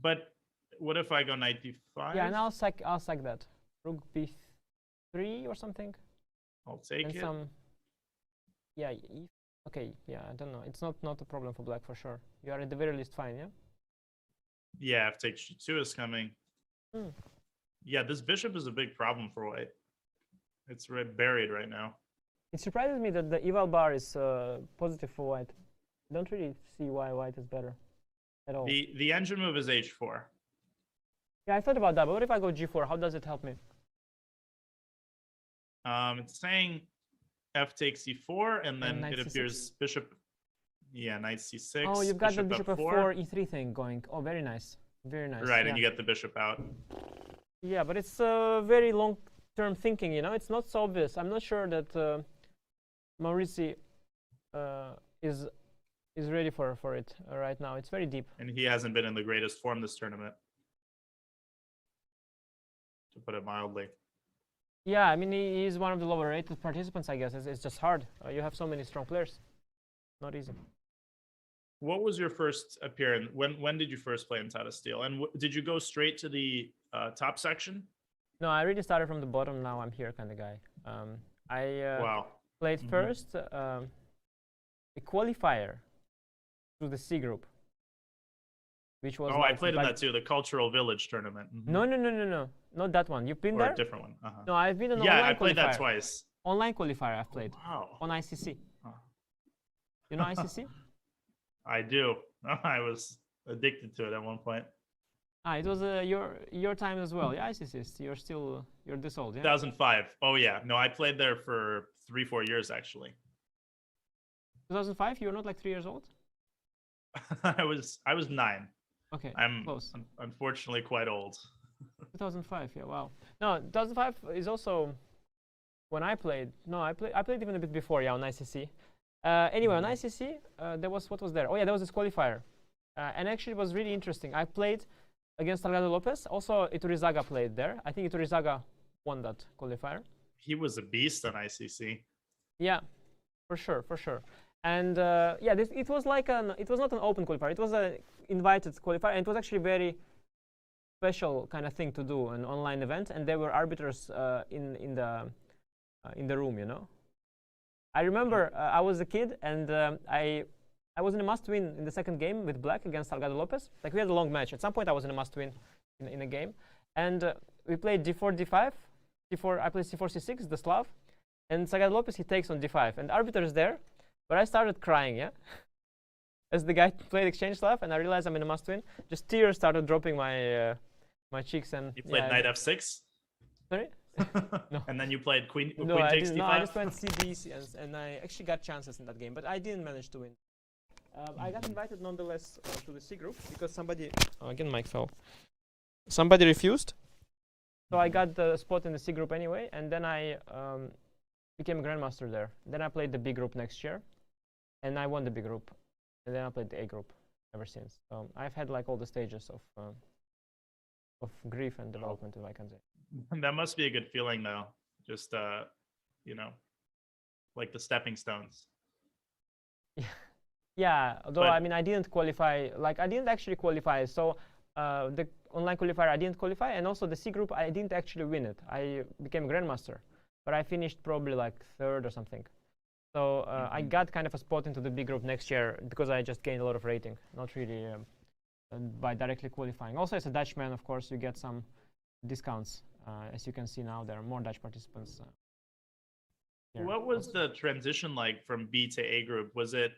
But what if I go knight d5? Yeah, and I'll sack that. Rook b3 or something. I'll take And it. some. Yeah. Okay. Yeah. I don't know. It's not a problem for black for sure. You are at the very least fine. Yeah. Yeah, if take g2 is coming. Hmm. Yeah, this bishop is a big problem for white. It's buried right now. It surprises me that the eval bar is positive for white. I don't really see why white is better at all. The engine move is h4. Yeah, I thought about that, but what if I go g4? How does it help me? It's saying f takes e4, and then knight it c6. appears bishop. Yeah, knight c6. Oh, you've got the bishop f4. f4 e3 thing going. Oh, very nice. Very nice. Right, yeah. and you get the bishop out. Yeah, but it's a very long term thinking, you know, it's not so obvious. I'm not sure that Maurici is ready for it right now. It's very deep. And he hasn't been in the greatest form this tournament, to put it mildly. Yeah, I mean, he's one of the lower rated participants, I guess. It's just hard. You have so many strong players. Not easy. What was your first appearance? When did you first play in Tata Steel? And did you go straight to the top section? No, I really started from the bottom. Now I'm here kind of guy. I Wow. played first a qualifier through the C group, which was. Oh, I played in that too, the Cultural Village tournament. No, not that one. You've been or there? a different one. No, I've been on yeah, online I played qualifier. that twice. Online qualifier I've played. Wow. On ICC. Oh. You know ICC? I do. I was addicted to it at one point. It was your time as well. Yeah, ICC. You're this old. Yeah. 2005. Oh yeah. No, I played there for 3-4 years actually. 2005. You're not like 3 years old. I was 9. Okay. I'm close. Unfortunately quite old. 2005. Yeah. Wow. No, 2005 is also when I played. No, I played even a bit before. Yeah, on ICC. Anyway, on ICC, there was what was there? Oh yeah, there was this qualifier, and actually it was really interesting. I played against Salgado Lopez. Also, Iturizaga played there. I think Iturizaga won that qualifier. He was a beast on ICC. Yeah, for sure. And yeah, it was like it was not an open qualifier. It was an invited qualifier, and it was actually very special kind of thing to do, an online event. And there were arbiters in the room, you know. I remember I was a kid, and I was in a must-win in the second game with Black against Salgado Lopez. Like, we had a long match. At some point, I was in a must-win in a game. And we played d4, d5. I played c4, c6, the Slav. And Salgado Lopez, he takes on d5. And the arbiter is there, but I started crying, yeah? As the guy played exchange Slav, and I realized I'm in a must-win. Just tears started dropping my cheeks. And you played knight f6? Sorry? No. And then you played queen I takes d5? No, I just went cd, and I actually got chances in that game, but I didn't manage to win. I got invited nonetheless to the C group because somebody... Oh, again, mic fell. Somebody refused. So I got the spot in the C group anyway, and then I became a grandmaster there. Then I played the B group next year, and I won the B group. And then I played the A group ever since. So I've had like all the stages of grief and development, if I can say. That must be a good feeling, though. Just, you know, like the stepping stones. Yeah, although I mean, I didn't qualify. Like, I didn't actually qualify. So the online qualifier, I didn't qualify, and also the C group, I didn't actually win it. I became grandmaster, but I finished probably like 3rd or something. So I got kind of a spot into the B group next year because I just gained a lot of rating, not really by directly qualifying. Also, as a Dutchman, of course, you get some discounts. As you can see now, there are more Dutch participants. What was the transition like from B to A group? Was it?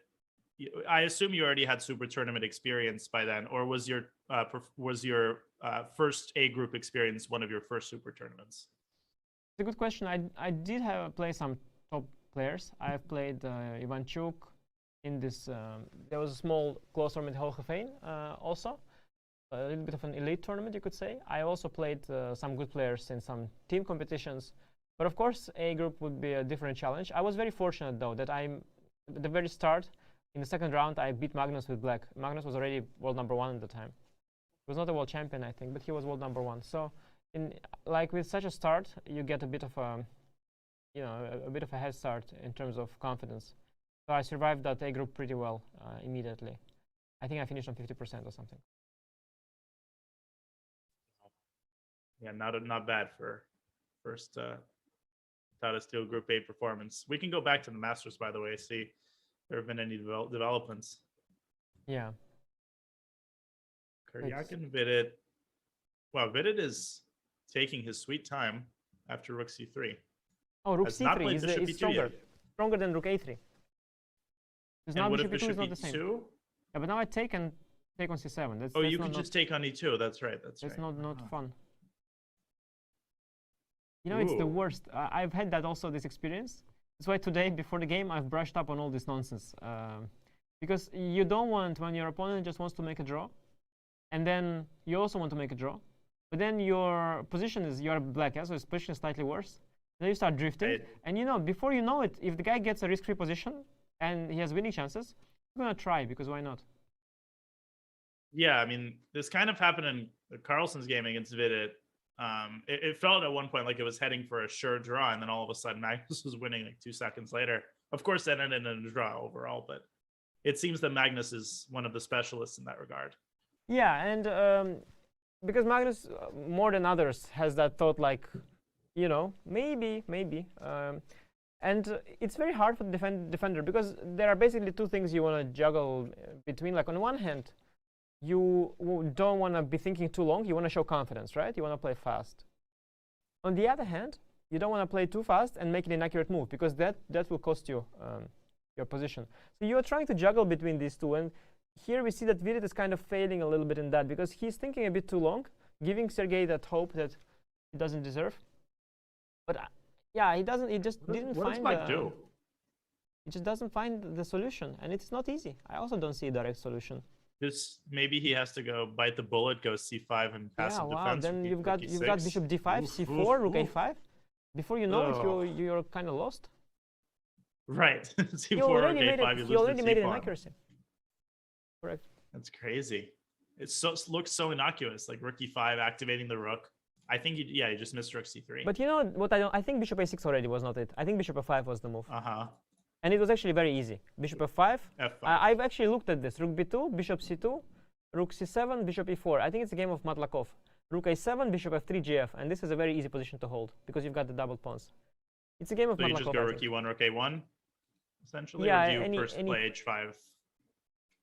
I assume you already had Super Tournament experience by then, or was your first A group experience one of your first Super Tournaments? It's a good question. I did play some top players. I have played Ivanchuk in this. There was a small close tournament in Hogeveen also. A little bit of an elite tournament, you could say. I also played some good players in some team competitions. But of course, A group would be a different challenge. I was very fortunate, though, that at the very start, in the second round, I beat Magnus with Black. Magnus was already world #1 at the time. He was not a world champion, I think, but he was world #1. So, with such a start, you get a bit of a head start in terms of confidence. So I survived that A group pretty well immediately. I think I finished on 50% or something. Yeah, not bad for first Tata Steel Group A performance. We can go back to the Masters, by the way, see if there have been any developments. Yeah. Karyakin Vidit. Wow, Vidit is taking his sweet time after Rook C3. Oh, Rook C3 is stronger than Rook A3. Because now Bishop E2 is not the same. Yeah, but now I take on C7. That's you can just take on E2. That's right. That's not fun. You know, it's the worst. I've had this experience. That's why today, before the game, I've brushed up on all this nonsense. Because you don't want, when your opponent just wants to make a draw, and then you also want to make a draw, but then your position is you're black, yeah? So his position is slightly worse. Then you start drifting, Right. and you know, before you know it, if the guy gets a risk-free position and he has winning chances, you're gonna try, because why not? Yeah, I mean, this kind of happened in Carlsen's game against Vidit. It felt at one point like it was heading for a sure draw, and then all of a sudden Magnus was winning like 2 seconds later. Of course, that ended in a draw overall, but it seems that Magnus is one of the specialists in that regard. Yeah, and because Magnus, more than others, has that thought like, you know, maybe. And it's very hard for the defender, because there are basically two things you want to juggle between. Like, on one hand, you don't want to be thinking too long. You want to show confidence, right? You want to play fast. On the other hand, you don't want to play too fast and make an inaccurate move, because that will cost you your position. So you're trying to juggle between these two, and here we see that Vidit is kind of failing a little bit in that, because he's thinking a bit too long, giving Sergei that hope that he doesn't deserve. But yeah, he doesn't. He just didn't What find. does Mike do? He just doesn't find the solution, and it's not easy. I also don't see a direct solution. Just maybe he has to go bite the bullet, go c5 and passive Yeah, wow. defense. Then rook you've got e6. bishop d5, Oof, c4, rook oof. a5. Before you know Oh. it, you're kind of lost. Right. c4, He already rook made a5, it. you He lose already the made an c-pawn. inaccuracy. Correct. That's crazy. It looks so innocuous, like rook e5 activating the rook. I think he just missed rook c3. But you know what? I think bishop a6 already was not it. I think bishop f5 was the move, and it was actually very easy. Bishop f5. F5. I've actually looked at this. Rook b2, bishop c2, rook c7, bishop e4. I think it's a game of Matlakov. Rook a7, bishop f3, gf, and this is a very easy position to hold because you've got the double pawns. It's a game of So you Matlakov. just go I rook think. e1, rook a1, essentially? Yeah, or do you any- first any- play h5?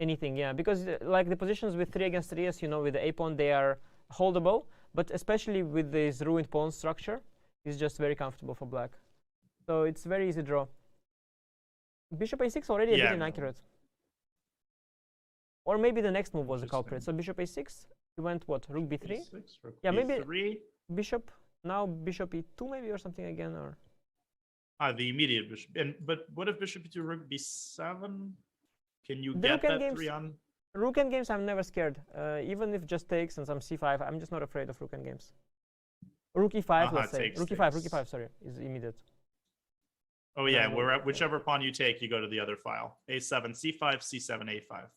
Anything, yeah, because like the positions with 3 against 3, as you know, with the a pawn, they are holdable, but especially with this ruined pawn structure, it's just very comfortable for black. So it's very easy draw. Bishop a6 already a Yeah. bit inaccurate. Or maybe the next move was the Interesting. culprit. So bishop a6, he went what? Rook b3, e6, rook Yeah, maybe- e3. bishop, now bishop e2 maybe, or something again, or The immediate bishop. But what if bishop e2, rook b7? Can you The get rook and that games- 3 on? rook end games. I'm never scared, even if just takes and some c5. I'm just not afraid of rook end games. Rook e5, let's say. takes, Rook e5, rook takes. e5. Sorry, is immediate. Oh yeah, Yeah. whichever pawn you take, you go to the other file. a7, c5, c7, a5.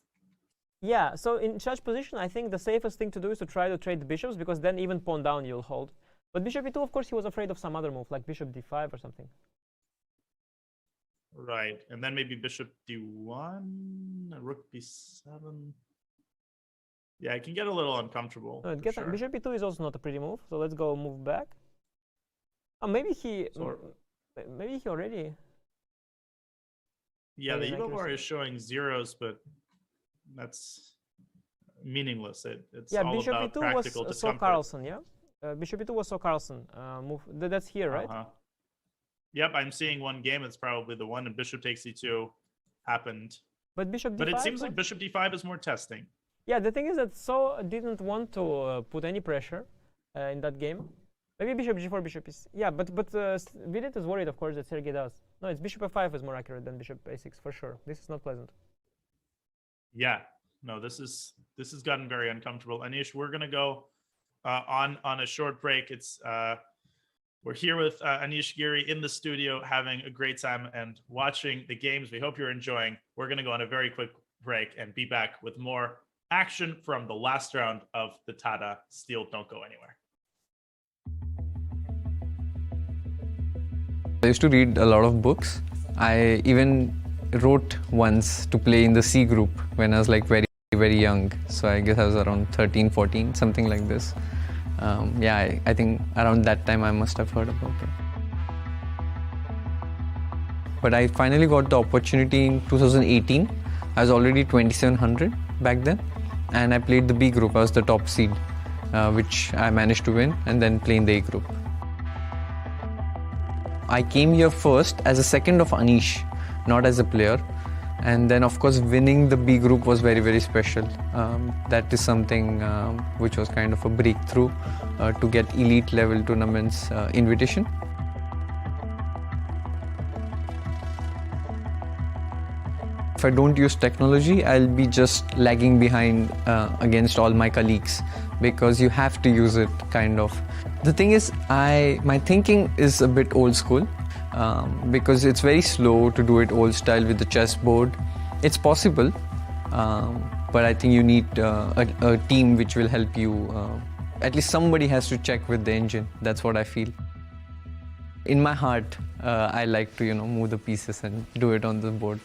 Yeah, so in such position, I think the safest thing to do is to try to trade the bishops, because then even pawn down you'll hold. But bishop e2, of course, he was afraid of some other move, like bishop d5 or something. Right, and then maybe bishop d1, rook b7. Yeah, it can get a little uncomfortable. No, it for gets sure. bishop e2 is also not a pretty move, so let's go move back. Oh, maybe he already. Yeah, the maybe Evo bar inaccuracy. is showing zeros, but that's meaningless. It's Yeah, all bishop about e2 practical was so discomfort. Carlsen, yeah. Bishop e2 was so Carlsen move. That's here, right? Yep, I'm seeing one game. It's probably the one, and bishop takes e2 happened. But bishop d5. But it seems no? like bishop d5 is more testing. Yeah, the thing is that So didn't want to put any pressure in that game. Maybe bishop g4, bishop is but Vidit is worried, of course, that Sergei does. No, it's bishop f5 is more accurate than bishop a6 for sure. This is not pleasant. Yeah, no, this has gotten very uncomfortable. Anish, we're gonna go on a short break. It's we're here with Anish Giri in the studio, having a great time and watching the games. We hope you're enjoying. We're gonna go on a very quick break and be back with more action from the last round of the Tata Steel. Don't go anywhere. I used to read a lot of books. I even wrote once to play in the C group when I was like very, very young. So I guess I was around 13, 14, something like this. I think around that time I must have heard about it. But I finally got the opportunity in 2018. I was already 2700 back then. And I played the B group. I was the top seed, which I managed to win and then play in the A group. I came here first as a second of Anish, not as a player. And then, of course, winning the B group was very, very special. That is something which was kind of a breakthrough to get elite level tournaments invitation. If I don't use technology, I'll be just lagging behind against all my colleagues, because you have to use it, kind of. The thing is, my thinking is a bit old school, because it's very slow to do it old style with the chessboard. It's possible, but I think you need a team which will help you. At least somebody has to check with the engine. That's what I feel. In my heart, I like to, move the pieces and do it on the board.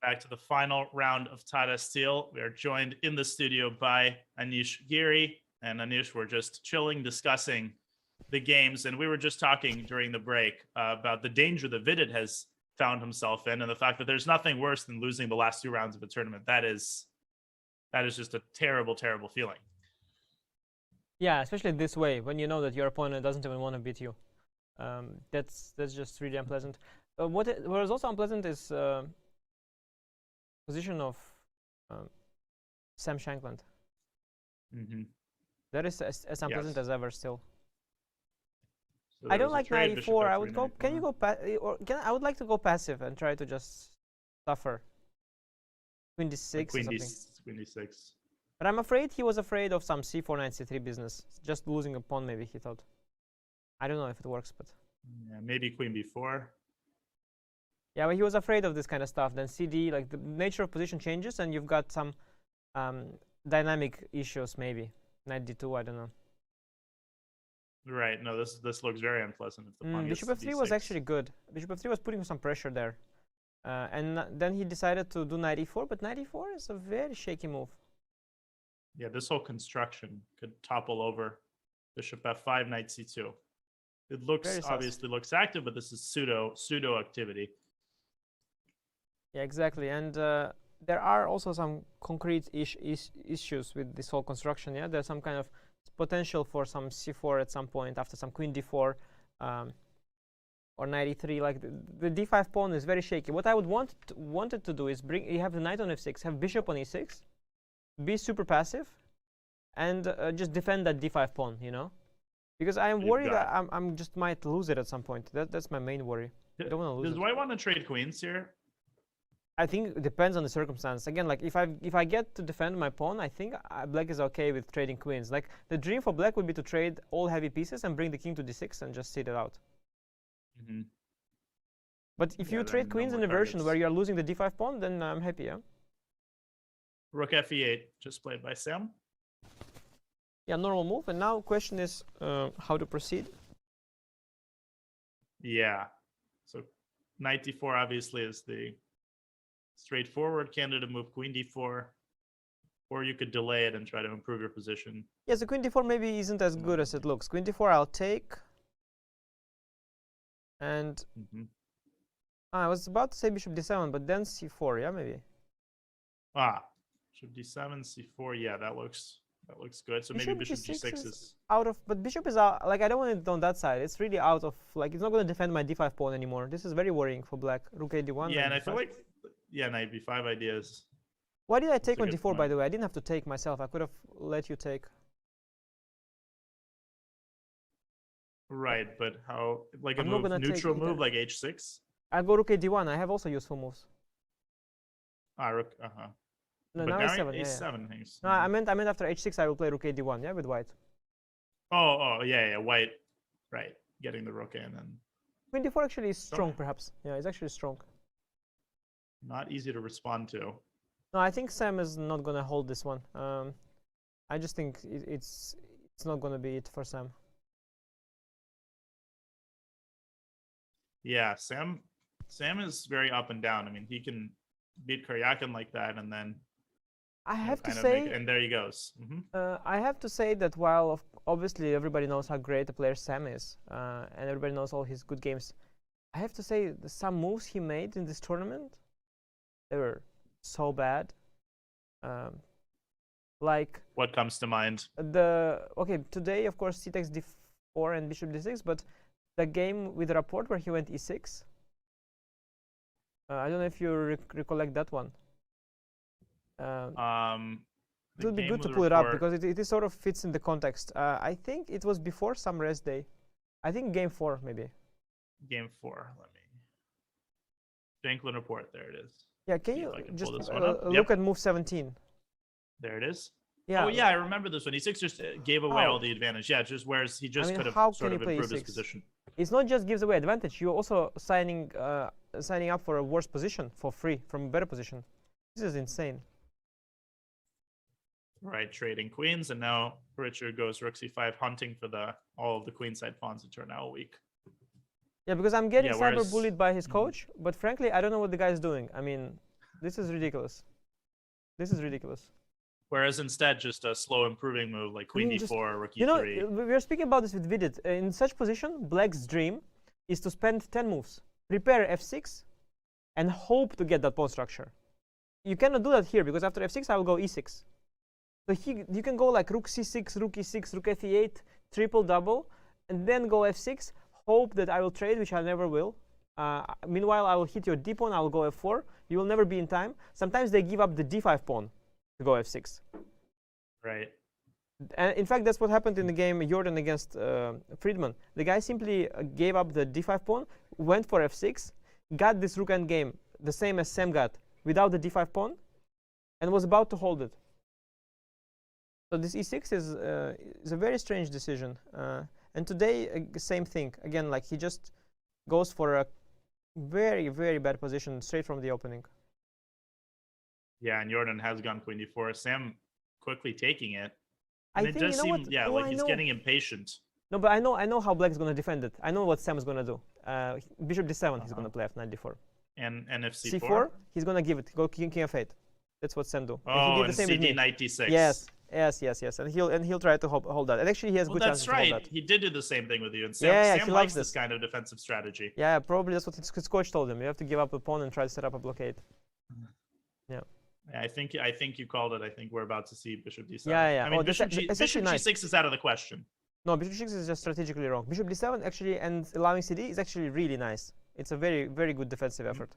Back to the final round of Tata Steel. We are joined in the studio by Anish Giri. And Anish, we're just chilling, discussing the games. And we were just talking during the break about the danger that Vidit has found himself in, and the fact that there's nothing worse than losing the last two rounds of a tournament. That is just a terrible, terrible feeling. Yeah, especially this way, when you know that your opponent doesn't even want to beat you. That's just really unpleasant. What is also unpleasant is position of Sam Shankland. Mm-hmm. That is as unpleasant Yes. as ever still. So I there don't was a like trade, bishop 94. I f3, would go. Can you 94. go I would like to go passive and try to just suffer. Queen d6 Like or queen something. queen d6. But I'm afraid he was afraid of some c4 knight c3 business. Just losing a pawn, maybe he thought. I don't know if it works, but Yeah, maybe queen b4. yeah, but he was afraid of this kind of stuff. Then cd, like the nature of position changes, and you've got some dynamic issues. Maybe knight d2. I don't know. Right. No, this looks very unpleasant if the pawn gets Bishop to f3 was d6. actually good. Bishop f3 was putting some pressure there. And then he decided to do knight e4, but knight e4 is a very shaky move. Yeah, this whole construction could topple over bishop f5, knight c2. It looks Very sus. obviously looks active, but this is pseudo activity. Yeah, exactly. And there are also some concrete issues with this whole construction. Yeah, there's some kind of potential for some c4 at some point after some queen d4 or knight e3. Like the d5 pawn is very shaky. What I would wanted to do is you have the knight on f6, have bishop on e6, be super passive, and just defend that d5 pawn. You know, because I am worried that I'm just might lose it at some point. That's my main worry. I don't want to lose Does it. White want to trade queens here? I think it depends on the circumstance. Again, like if I get to defend my pawn, I think black is okay with trading queens. Like the dream for black would be to trade all heavy pieces and bring the king to d6 and just sit it out. Mm-hmm. But if you then trade no queens in more a version targets. where you are losing the d5 pawn, then I'm happy. Yeah. Rook fe8, just played by Sam. Yeah, normal move. And now question is how to proceed. Yeah. So knight d4 obviously is the straightforward candidate move. Queen d4, or you could delay it and try to improve your position. Yeah, so queen d4 maybe isn't as good as it looks. Queen d4 I'll take. And Mm-hmm. I was about to say bishop d7, but then c4, yeah, maybe. Bishop d7, c4. Yeah, that looks good. So maybe bishop g6 is out of, but bishop is out. Like I don't want it on that side. It's really out of. Like it's not going to defend my d5 pawn anymore. This is very worrying for black. Rook a d1. yeah, and I feel like knight b5 ideas. Why did I take a on good d4? By point. the way, I didn't have to take myself. I could have let you take. Right, but how like a I'm not move gonna take neutral either. move like h6? I'll go rook a d1. I have also useful moves. Rook. No, But now now a7. Yeah, yeah. a7 hangs. No, I meant after h6 I will play rook a d1. Yeah, with white. Yeah, white. Right, getting the rook in and Queen d4 actually is strong, Okay. perhaps. Yeah, it's actually strong. not easy to respond to. No, I think Sam is not gonna hold this one. I just think it's not gonna be it for Sam. Yeah, Sam is very up and down. I mean, he can beat Karyakin like that, and then I have to kind of say, and there he goes. I have to say that while obviously everybody knows how great a player Sam is, and everybody knows all his good games, I have to say some moves he made in this tournament, they were so bad. Like What comes to mind? today of course c takes d4 and bishop d6, but the game with Rapport where he went e6. I don't know if you recollect that one. It would be good to pull it up because it sort of fits in the context. I think it was before some rest day. I think game 4 maybe. Game 4. Let me. Shanklin report. There it is. Yeah, can See you if I can just pull this one up. look at move 17? There it is. Yeah. Oh yeah, I remember this one. E6 just gave away Oh. all the advantage. Yeah, just whereas he just mean, could how have sort can of you play improved his E6? position. It's not just gives away advantage. You're also signing up for a worse position for free from a better position. This is insane. Right, trading queens, and now Richard goes rook c5, hunting for all of the queenside pawns that are now weak. Yeah, because I'm getting Yeah, whereas- cyberbullied by his coach, but frankly, I don't know what the guy is doing. I mean, this is ridiculous. This is ridiculous. Whereas instead, just a slow improving move like queen just- d4, rook You know, e3. we were speaking about this with Vidit. In such position, black's dream is to spend 10 moves, prepare f6, and hope to get that pawn structure. You cannot do that here because after f6, I will go e6. So you can go like rook c6, rook e6, rook fe8, triple double, and then go f6, hope that I will trade, which I never will. Meanwhile, I will hit your d pawn, I will go f4, You will never be in time. Sometimes they give up the d5 pawn to go f6. Right. And in fact, that's what happened in the game Jorden against Friedman. The guy simply gave up the d5 pawn, went for f6, got this rook endgame, the same as Sam got, without the d5 pawn, and was about to hold it. So this e6 is a very strange decision. And today, same thing. Again, like he just goes for a very, very bad position straight from the opening. Yeah, and Jorden has gone queen d4. Sam quickly taking it. I And it think, does you know seem, what? yeah, Oh, like I he's know. getting impatient. No, but I know how black is going to defend it. I know what Sam is going to do. Bishop d7, he's going to play after knight d4. And if c4? c4, he's going to give it. Go king f8. That's what Sam do. Oh, he did and the same with cd me. knight d6. Yes. And he'll try to hold that. And actually, he has good chances That's to hold right. that. He did do the same thing with you. And Sam, Yeah, Sam he likes loves this this. kind of defensive strategy. Yeah, probably that's what his coach told him. You have to give up a pawn and try to set up a blockade. Yeah. Yeah, I think you called it. I think we're about to see bishop d7. Yeah. I mean, Oh, that's bishop actually nice. g6 is out of the question. No, bishop g6 is just strategically wrong. Bishop d7 actually, and allowing cd is actually really nice. It's a very, very good defensive effort.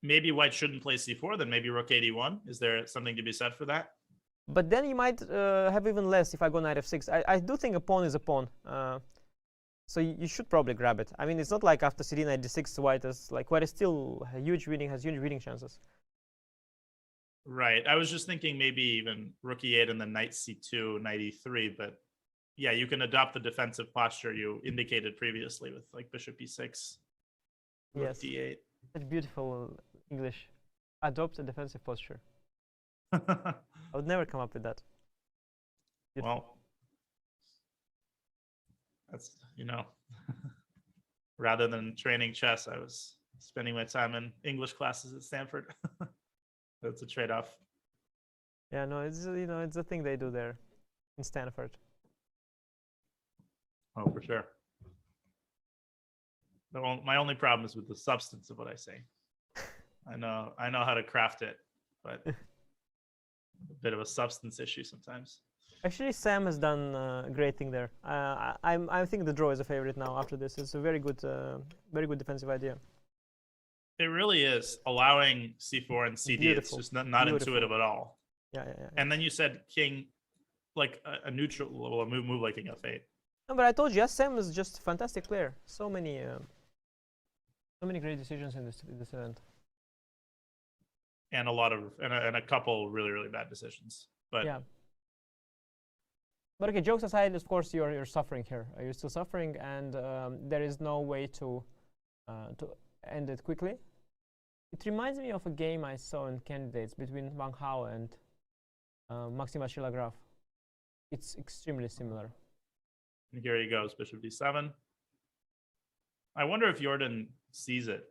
Maybe white shouldn't play c4, then maybe rook a1. Is there something to be said for that? But then you might have even less if I go knight f6. I do think a pawn is a pawn. So you should probably grab it. I mean, it's not like after cd knight d6, white is still has huge winning chances. Right. I was just thinking maybe even rook e8 and then knight c2, knight e3. But yeah, you can adopt the defensive posture you indicated previously with like bishop e6, rook Yes. d8. Such beautiful English. Adopt a defensive posture. I would never come up with that. Beautiful. Well, that's, rather than training chess, I was spending my time in English classes at Stanford. That's a trade-off. Yeah, no, it's it's a thing they do there in Stanford. Oh, for sure. My only problem is with the substance of what I say. I know how to craft it, but a bit of a substance issue sometimes. Actually, Sam has done a great thing there. I think the draw is a favorite now after this. It's a very good defensive idea. It really is. Allowing c4 and cd, Beautiful. it's just not Beautiful. intuitive at all. Yeah. And then you said king, like a neutral, well, a move like king f8. No, but I told you, yes, Sam is just a fantastic player. So many great decisions in this event. And a couple really, really bad decisions. But Yeah. But okay, jokes aside, of course, you're suffering here. You're still suffering, and there is no way to end it quickly. It reminds me of a game I saw in Candidates between Wang Hao and Maxim Achilla-Graf. It's extremely similar. and here he goes, bishop d7. I wonder if Jorden sees it,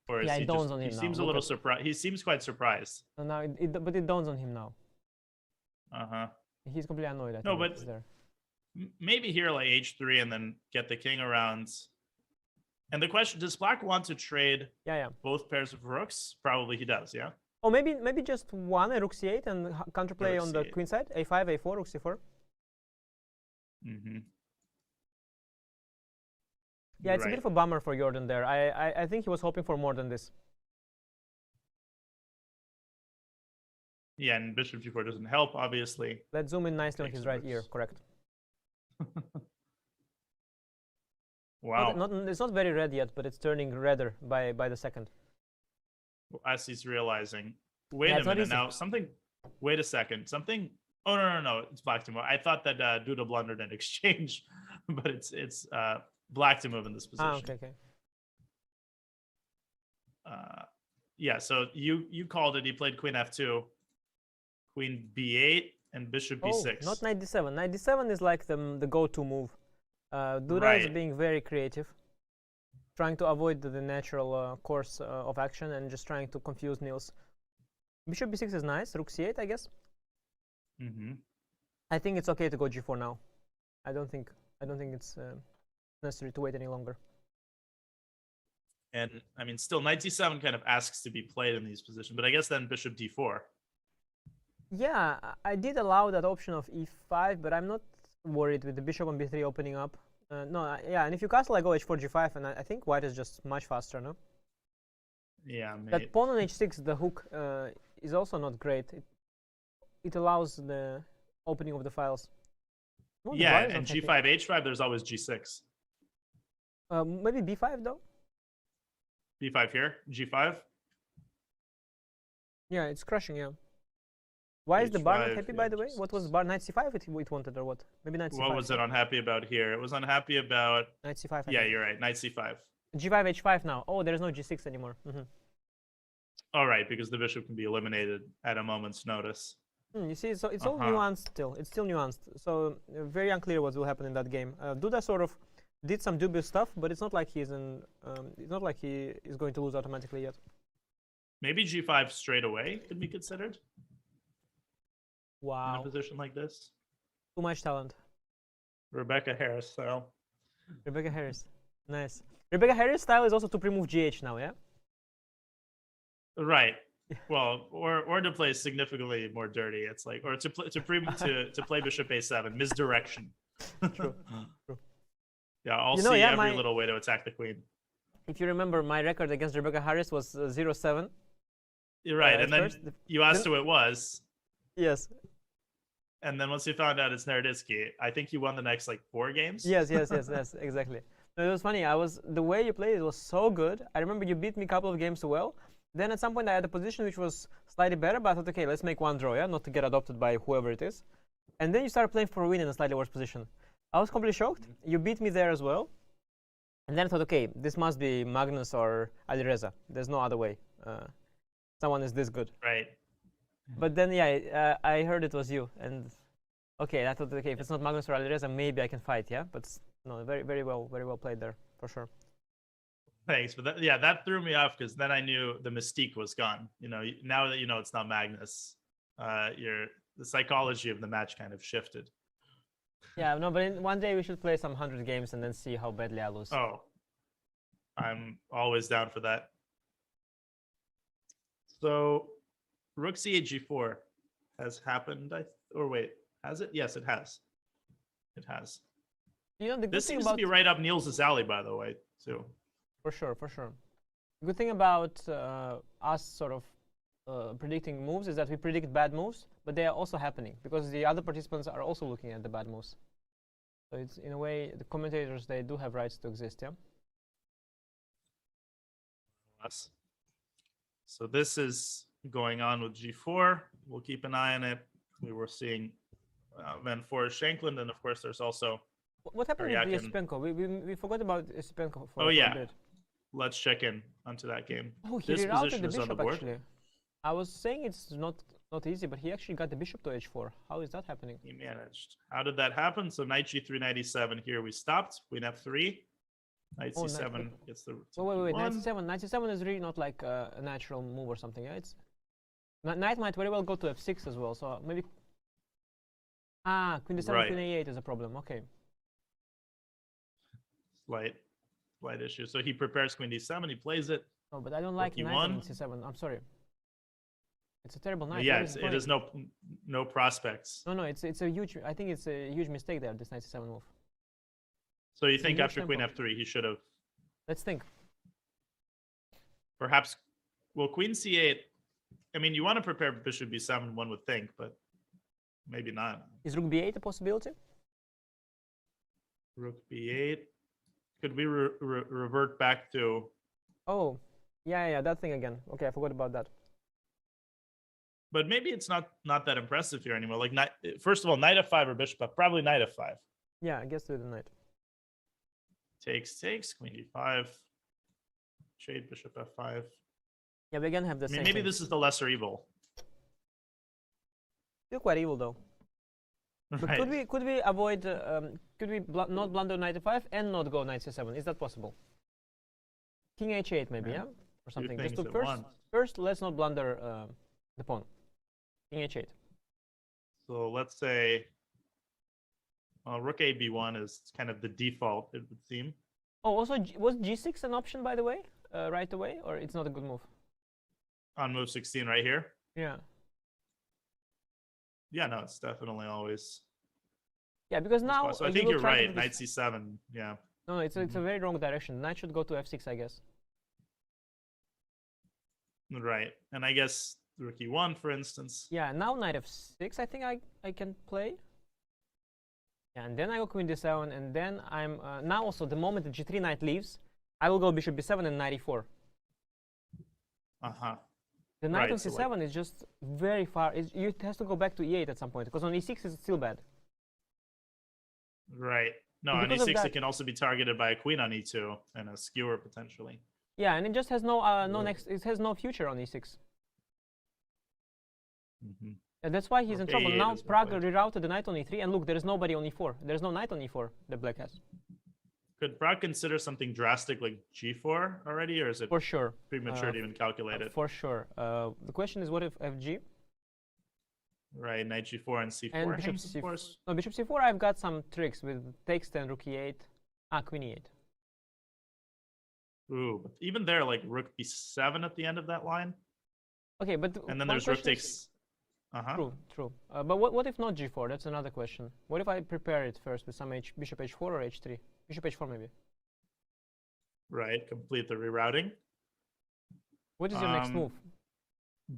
or is Yeah, he it dawns just? on He him now. seems a Look little at- surprised. He seems quite surprised. So now, but it dawns on him now. He's completely annoyed. I No, think but it's there. Maybe here like h3 and then get the king around. And the question: does Black want to trade Yeah. both pairs of rooks? Probably he does. Yeah. Oh, maybe just one a rook c8 and counterplay Rook on the c8. queen side. a5, a4, rook c4. Mm-hmm. Yeah, it's a bit of a bummer for Jorden there. I think he was hoping for more than this. Yeah, and bishop g4 doesn't help, obviously. Let's zoom in nicely on Takes his right ear. rooks. Correct. Wow. It's not very red yet, but it's turning redder by the second. As he's realizing. Wait Yeah, a it's not minute easy. now. Something. Wait a second. Something. Oh no! It's Black to move. I thought that Duda blundered in exchange, but it's Black to move in this position. Okay. Yeah. So you called it. He played queen f2, queen b8, and bishop b6. Oh, not knight d7. Knight d7 is like the go-to move. Duda is Right. being very creative, trying to avoid the natural course of action and just trying to confuse Niels. Bishop b6 is nice. Rook c8, I guess. Mm-hmm. I think it's okay to go g4 now. I don't think it's necessary to wait any longer. And I mean, still, knight d7 kind of asks to be played in these positions, but I guess then bishop d4. Yeah, I did allow that option of e5, but I'm not worried with the bishop on b3 opening up. Yeah, and if you castle, I go h4, g5, and I think white is just much faster, no? Yeah, mate. That pawn on h6, the hook, is also not great. It allows the opening of the files. No, the Yeah, black is and not happy. g5, h5, there's always g6. Maybe b5 though. b5 here, g5. Yeah, it's crushing. Yeah. Why is the bar not H5, happy, yeah, by the way? What was just- bar? Knight c5 it wanted, or what? Maybe knight c5. What was it unhappy about here? It was unhappy about. Knight c5. I Yeah, think. you're right. Knight c5. G5 h5 now. Oh, there's no g6 anymore. All right, because the bishop can be eliminated at a moment's notice. You see, so it's all nuanced still. It's still nuanced. So very unclear what will happen in that game. Duda sort of did some dubious stuff, but it's not like he's in. It's not like he is going to lose automatically yet. Maybe g5 straight away could be considered in a Wow, position like this. too much talent. Rebecca Harris style. Rebecca Harris, nice. Rebecca Harris style is also to pre-move GH now, yeah. Right. Well, or to play significantly more dirty. It's like, or to play bishop a7, misdirection. True. True. Yeah, I'll You know, see yeah, every my- little way to attack the queen. If you remember, my record against Rebecca Harris was 0-7. You're right, at and then first. you asked who it was, Yes, and then once you found out it's Naroditsky, I think you won the next like 4 games. yes, exactly. No, it was funny. The way you played it was so good. I remember you beat me a couple of games well. Then at some point I had a position which was slightly better, but I thought, okay, let's make one draw, yeah, not to get adopted by whoever it is. And then you started playing for a win in a slightly worse position. I was completely shocked. You beat me there as well. And then I thought, okay, this must be Magnus or Alireza. There's no other way. Someone is this good. Right. But then, yeah, I heard it was you. And okay, I thought, okay, if it's not Magnus or Alireza, maybe I can fight, yeah. But no, very well played there for sure. Thanks, but that threw me off because then I knew the mystique was gone. You know, now that you know it's not Magnus, the psychology of the match kind of shifted. Yeah, no, but one day we should play some 100 games and then see how badly I lose. Oh, I'm always down for that. So, Rook c8 g4 has happened. Or wait, has it? Yes, it has. It has. You know, the good This thing seems about to be right up Niels' alley, by the way, too. For sure. The good thing about us sort of predicting moves is that we predict bad moves, but they are also happening because the other participants are also looking at the bad moves. So it's in a way the commentators, they do have rights to exist, yeah. Us. So this is going on with g4. We'll keep an eye on it. We were seeing Van Foreest Shankland, and of course there's also. What happened with Karyakin. Yesipenko? We forgot about Yesipenko for Oh, a yeah. bit. Let's check in onto that game. Oh, he This rerouted position the is on the bishop board. actually. I was saying it's not easy, but he actually got the bishop to h4. How is that happening? He managed. How did that happen? So knight g3, knight e7. Here we stopped. Queen f3. Knight Oh, c7 gets the. Wait, knight d1. c7. Knight c7 is really not like a natural move or something. Yeah, it's knight might very well go to f6 as well. So maybe queen d7, Right. queen a8 is a problem. Okay. Slight issue. So he prepares queen d7. He plays it. No, but I don't like Rook knight e1. on c7. I'm sorry. It's a terrible knight. Yeah, What is the it is point? no prospects. No, it's a huge. I think it's a huge mistake there. This knight c7 move. So you It's a think huge after queen tempo. f3 he should have Let's think. perhaps. Well, queen c8. I mean, you want to prepare bishop b7. One would think, but maybe not. Is rook b8 a possibility? Rook b8. Could we revert back to? Oh, yeah, that thing again. Okay, I forgot about that. But maybe it's not that impressive here anymore. Like first of all, knight f5 or bishop f, probably knight f5. Yeah, I guess do the knight. Takes, queen d5. Trade bishop f5. Yeah, we again have the I mean, same maybe thing. this is the lesser evil. Still quite evil though. But Right. could we avoid? Could we not blunder knight f5 and not go knight c7? Is that possible? King h8 maybe, yeah, or something. Just things to at once. first, let's not blunder the pawn. King h8. So let's say rook a b1 is kind of the default, it would seem. Oh, also was g6 an option by the way, right away, or it's not a good move? On move 16 right here. Yeah. Yeah, no, it's definitely always. Yeah, because now. So I you think will you're try to right. do Knight this- c7. Yeah. No, it's a very wrong direction. Knight should go to f6, I guess. Right. And I guess rook e1, for instance. Yeah, now knight f6, I think I can play. Yeah, and then I go queen d7, and then I'm now also the moment the g3 knight leaves, I will go bishop b7 and knight e4. Uh-huh. The knight Right, on so c7 like- is just very far. It has to go back to e8 at some point, because on e6 is still bad. Right. No, And on because of e6 that- it can also be targeted by a queen on e2 and a skewer potentially. Yeah, and it just has no Whoa. it has no future on e6. Mm-hmm. And that's why he's in Rook trouble. A8 Now has been Prague played. rerouted the knight on e3, and look, there is nobody on e4. There's no knight on e4 that black has. Could Prague consider something drastic like g4 already, or is it For sure. premature to even calculate it? For sure. The question is, what if fg? Right, knight g4 and c4 And bishop hangs, of c4. course. No, bishop c4, I've got some tricks with takes 10, rook e8. Queen e8. Ooh, but even there, like rook b7 at the end of that line, Okay, but and then one there's rook question is- takes. Uh-huh. True, true. But what if not g4? That's another question. What if I prepare it first with some bishop h4 or h3? Bishop h4 maybe. Right, complete the rerouting. What is your next move?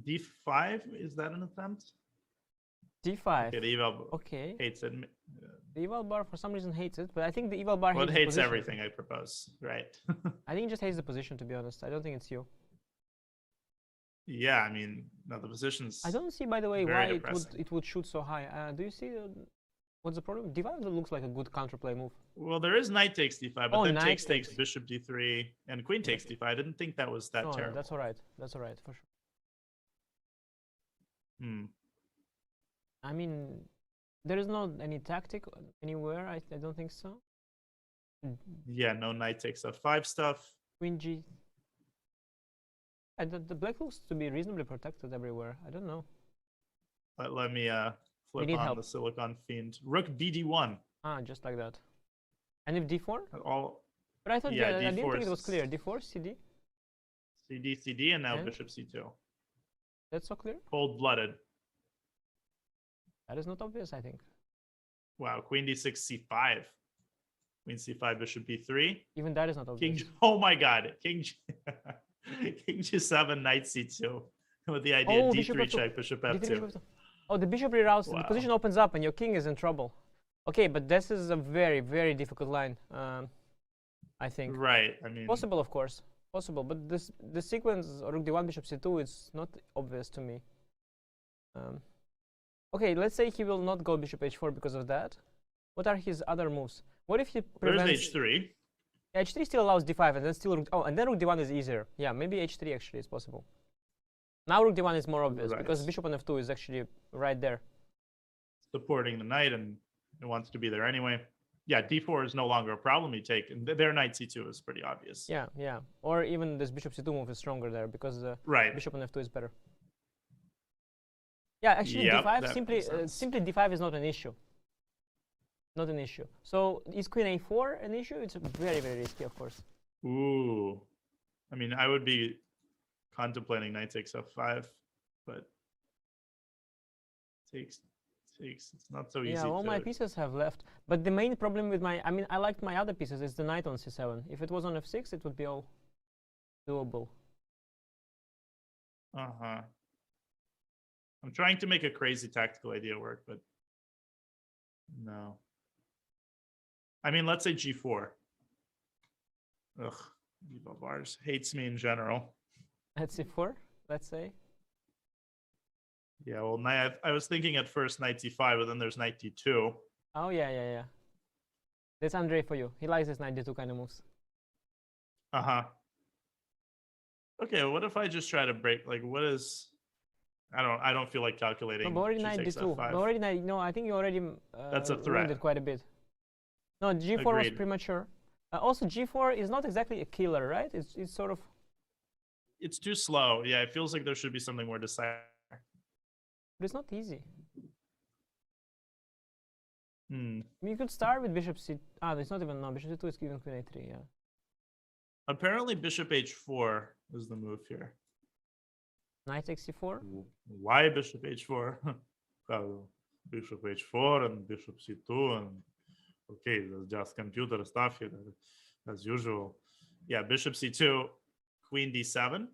d5, is that an attempt? d5. Okay, the eval Okay. hates it. The eval bar for some reason hates it, but I think the eval bar Well, it hates the hates position. everything I propose. Right. I think it just hates the position, to be honest. I don't think it's you. Yeah, I mean, no, the position's. I don't see, by the way, Very why depressing. it would shoot so high. Do you see what's the problem? d5 looks like a good counterplay move. Well, there is knight takes d5, but Oh, then knight takes takes. bishop d3 and queen takes d5. I didn't think that was that No, terrible. that's all right. That's all right for sure. Hmm. I mean, there is not any tactic anywhere. I don't think so. Yeah, no knight takes f5 stuff. Queen g. The black looks to be reasonably protected everywhere. I don't know. But let me flip need on help. the Silicon Fiend. Rook bd1. Just like that. And if d4? All But I thought, Yeah, I didn't d4 think it was is- clear. d4, cd? cd, cd, and now And? bishop c2. That's so clear? Cold-blooded. That is not obvious, I think. Wow, queen d6, c5. Queen c5, bishop b3. Even that is not King. obvious. Oh my god. King King g7, knight c2. With the idea Oh, d3 bishop f2. check, bishop D3, f2. bishop f2. Oh, the bishop reroutes. The Wow. position opens up and your king is in trouble. Okay, but this is a very, very difficult line, I think. Right. I mean, Possible, of course. Possible, but the sequence rook d1, bishop c2 is not obvious to me. Okay, let's say he will not go bishop h4 because of that. What are his other moves? What if he there's prevents... h3. h3 still allows d5 and then still rook... Oh, and then rook d1 is easier. Yeah, maybe h3 actually is possible. Now rook d1 is more obvious because Right. bishop on f2 is actually right there. Supporting the knight, and it wants to be there anyway. Yeah, d4 is no longer a problem you take. And their knight c2 is pretty obvious. Yeah, yeah. Or even this bishop c2 move is stronger there because the Right. bishop on f2 is better. Yeah, actually Yep, d5 that simply makes sense. simply d5 is not an issue. Not an issue. So is queen a4 an issue? It's very, very risky, of course. Ooh. I mean, I would be contemplating knight takes f5, but takes. It's not so easy. Yeah, all my pieces have left. But the main problem with my, I mean, I liked my other pieces is the knight on c7. If it was on f6, it would be all doable. Uh-huh. I'm trying to make a crazy tactical idea work, but no. I mean, let's say g4. Ugh, Viva Bars hates me in general. At c4, let's say. Yeah, well, I was thinking at first knight c5, but then there's knight d2. Oh, yeah. That's Andrei for you. He likes his knight d2 kind of moves. Uh-huh. Okay, what if I just try to break, like, what is... I don't feel like calculating. No, but already g knight takes d2. f5. But already knight, no, I think you already That's a threat. ruined it quite a bit. No, g4 was Agreed. premature. Also, g4 is not exactly a killer, right? It's sort of... It's too slow. Yeah, it feels like there should be something more decisive. But it's not easy. Hmm. You could start with bishop c... it's not even... No, bishop c2 is even queen a3, yeah. Apparently bishop h4 is the move here. Knight takes c4. Why bishop h4? Well, bishop h4 and bishop c2 and okay, that's just computer stuff here as usual. Yeah, bishop c2, queen d7.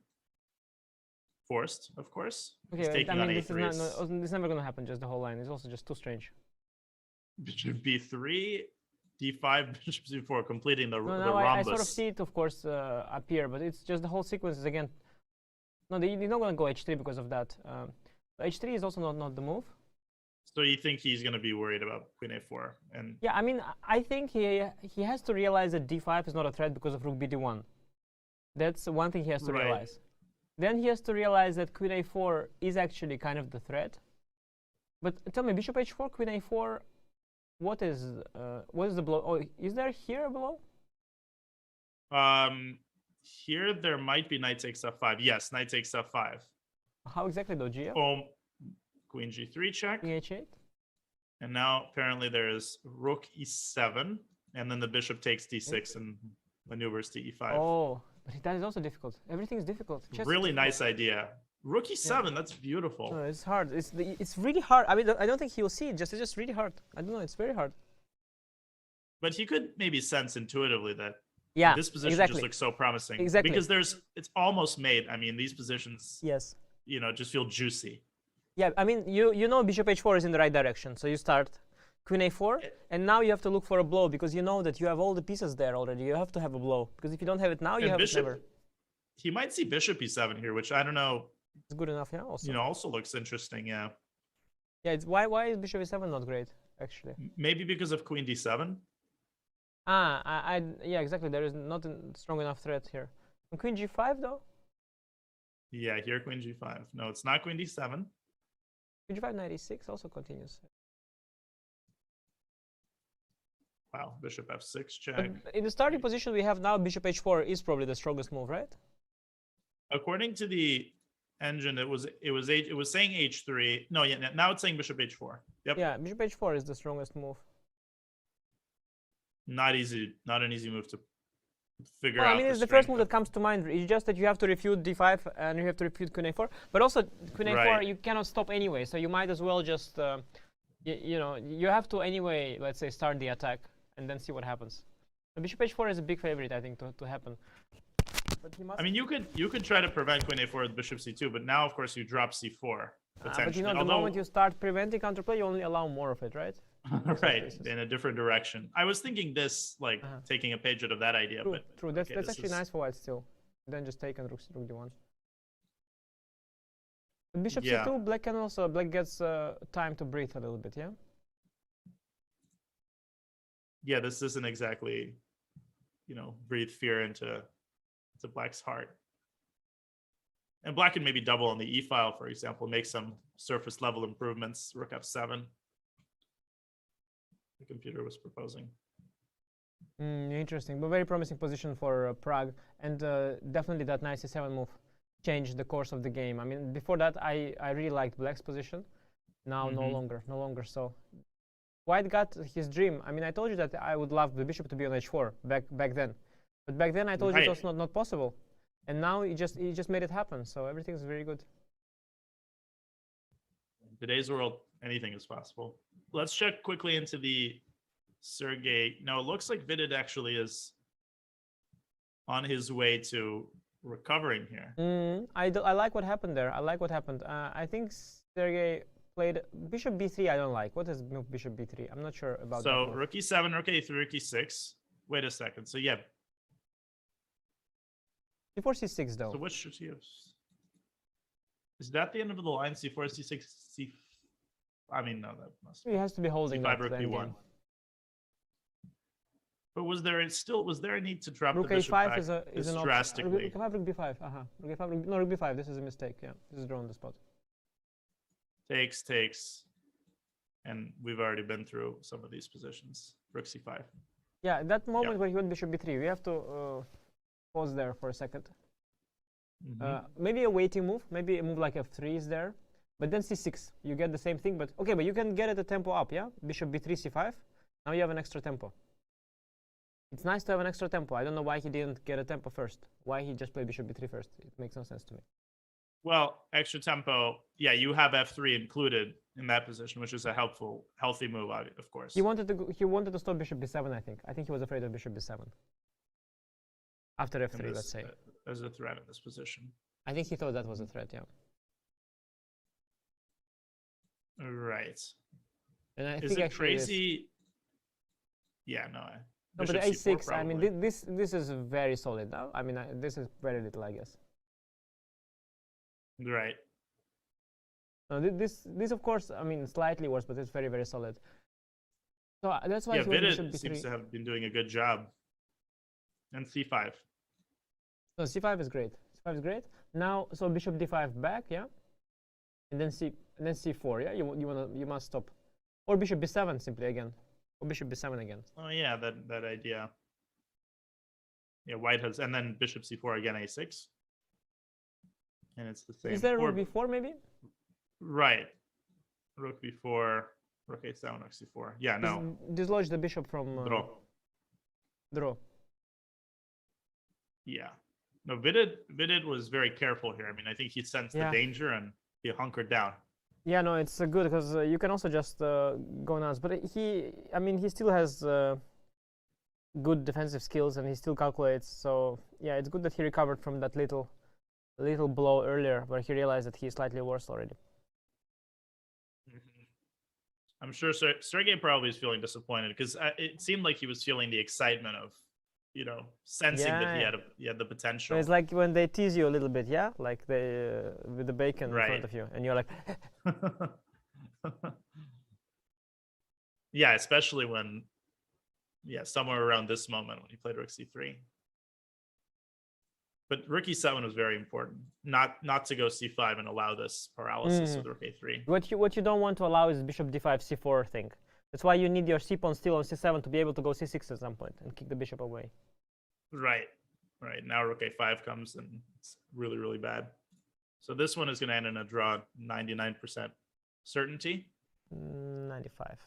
forced, of course. He's Okay, I taking on mean, this is not, a3. this is never gonna happen. Just the whole line. It's also just too strange. Bishop b3, d5, bishop c4, completing the, No, the now I rhombus. sort of see it, of course, appear, but it's just the whole sequence is again. No, you're not gonna go h3 because of that. H3 is also not the move. So you think he's going to be worried about queen a4? And Yeah, I mean, I think he has to realize that d5 is not a threat because of rook bd1. That's one thing he has to Right. realize. Then he has to realize that queen a4 is actually kind of the threat. But tell me, bishop h4, queen a4, what is the blow? Oh, is there here a blow? here there might be knight takes f5. Yes, knight takes f5. How exactly though, Gia? Boom. Queen g3 check. King h8? And now apparently there's rook e7, and then the bishop takes d6 and maneuvers to e5. Oh, but that is also difficult. Everything is difficult. Chess is Really difficult. nice idea. Rook e7, that's beautiful. No, it's hard. It's really hard. I mean, I don't think he'll see it. It's just really hard. I don't know. It's very hard. But he could maybe sense intuitively that Yeah, this position exactly. just looks so promising. Exactly. Because it's almost made. I mean, these positions, Yes. just feel juicy. Yeah, I mean, you know bishop h4 is in the right direction. So you start queen a4, and now you have to look for a blow because you know that you have all the pieces there already. You have to have a blow because if you don't have it now, you And have bishop, it never. he might see bishop e7 here, which I don't know, It's good enough, yeah. Also, also looks interesting. Yeah. yeah. It's why is bishop e7 not great actually? Maybe because of queen d7. Yeah, exactly. There is not a strong enough threat here. And queen g5 though. Yeah, here queen g5. No, it's not queen d7. Queen g5 knight e6 also continues. Wow, bishop f6 check. But in the starting position we have now, bishop h4 is probably the strongest move, right? According to the engine, it was saying h3. No, yeah, now it's saying bishop h4. Yep. Yeah, bishop h4 is the strongest move. Not an easy move to figure Well, out. I mean, it's the strength first move of. that comes to mind. It's just that you have to refute d5 and you have to refute queen a4. But also, queen a4 Right. you cannot stop anyway, so you might as well just, you have to anyway, let's say, start the attack and then see what happens. The bishop h4 is a big favorite, I think, to happen. But he must. I mean, you could try to prevent queen a4 with bishop c2, but now of course you drop c4 potentially. But you know, the Although, moment you start preventing counterplay, you only allow more of it, right? right, cases. in a different direction. I was thinking this, like taking a page out of that idea, True, but true. That's this actually is- nice for white still. Then just take and rook d1. But bishop Yeah. c2, black gets time to breathe a little bit, yeah? Yeah, this isn't exactly, breathe fear into black's heart. And black can maybe double on the e file, for example, make some surface level improvements. Rook f7. The computer was proposing. Interesting, but very promising position for Prague, and definitely that knight c7 move changed the course of the game. I mean, before that, I really liked black's position. Now, no longer so. White got his dream. I mean, I told you that I would love the bishop to be on h4 back then, but back then I told you it was not possible, and now he just made it happen. So everything's very good. In today's world, anything is possible. Let's check quickly into the Sergey. No, it looks like Vidit actually is on his way to recovering here. I like what happened there. I like what happened. I think Sergey played bishop b3. I don't like. What is move bishop b3? I'm not sure about that. So move. rook e7, rook a3, rook e6. Wait a second. So yeah. Before c6 though. So what should he have? Is that the end of the line? C4, c6, c. I mean, no, that must be He has to be holding that c5, rook to the b1. endgame. But was there a need to drop Rook the bishop a5 back is this an option. drastically? Rook a5, rook b5. Rook a5, no, rook b5. This is a mistake. Yeah, this is drawn the spot. Takes, and we've already been through some of these positions. Rook c5. Yeah, that moment where he went bishop b3, we have to pause there for a second. Maybe a waiting move, maybe a move like f3 is there, but then c6, you get the same thing, but okay, but you can get it a tempo up, yeah? Bishop b3, c5, now you have an extra tempo. It's nice to have an extra tempo. I don't know why he didn't get a tempo first. Why he just played bishop b3 first. It makes no sense to me. Well, extra tempo, yeah, you have f3 included in that position, which is a healthy move, of course. He wanted to stop bishop b7, I think. I think he was afraid of bishop b7. After f3, let's say. As a threat in this position. I think he thought that was a threat, yeah. Right. And I Is think it actually this- crazy? Yeah, no. No, but Bishop a6, C4 I mean, probably. this is very solid now. I mean, this is very little, I guess. Right. No, this of course, I mean, slightly worse, but it's very, very solid. So that's why Yeah, he went bishop Vidit b3. seems to have been doing a good job. And C5. No, c5 is great. C5 is great. Now, so bishop d5 back, yeah, and then c4, yeah. You must stop, or bishop b7 simply again, or bishop b7 again. Oh yeah, that idea. Yeah, White has, and then bishop c4 again, a6, and it's the same. Is there Or- rook b4 maybe? Right. Rook b4, rook a7, rook c4. Yeah, no. Dislodge the bishop from Draw. draw. Yeah. No, Vidit was very careful here. I mean, I think he sensed Yeah. the danger and he hunkered down. Yeah, no, it's good because you can also just go nuts. But I mean, he still has good defensive skills and he still calculates. So yeah, it's good that he recovered from that little blow earlier, where he realized that he's slightly worse already. I'm sure Sergey probably is feeling disappointed because it seemed like he was feeling the excitement of, sensing that he had the potential. So it's like when they tease you a little bit, yeah, like they with the bacon in Right. front of you, and you're like, Yeah, especially when, somewhere around this moment when he played rook c3. But rook e7 was very important. Not to go c5 and allow this paralysis with rook a3. what you don't want to allow is bishop d5 c4 thing. That's why you need your c pawn still on c7 to be able to go c6 at some point and kick the bishop away. Right. Now rook a5 comes and it's really, really bad. So this one is going to end in a draw, 99% certainty. 95.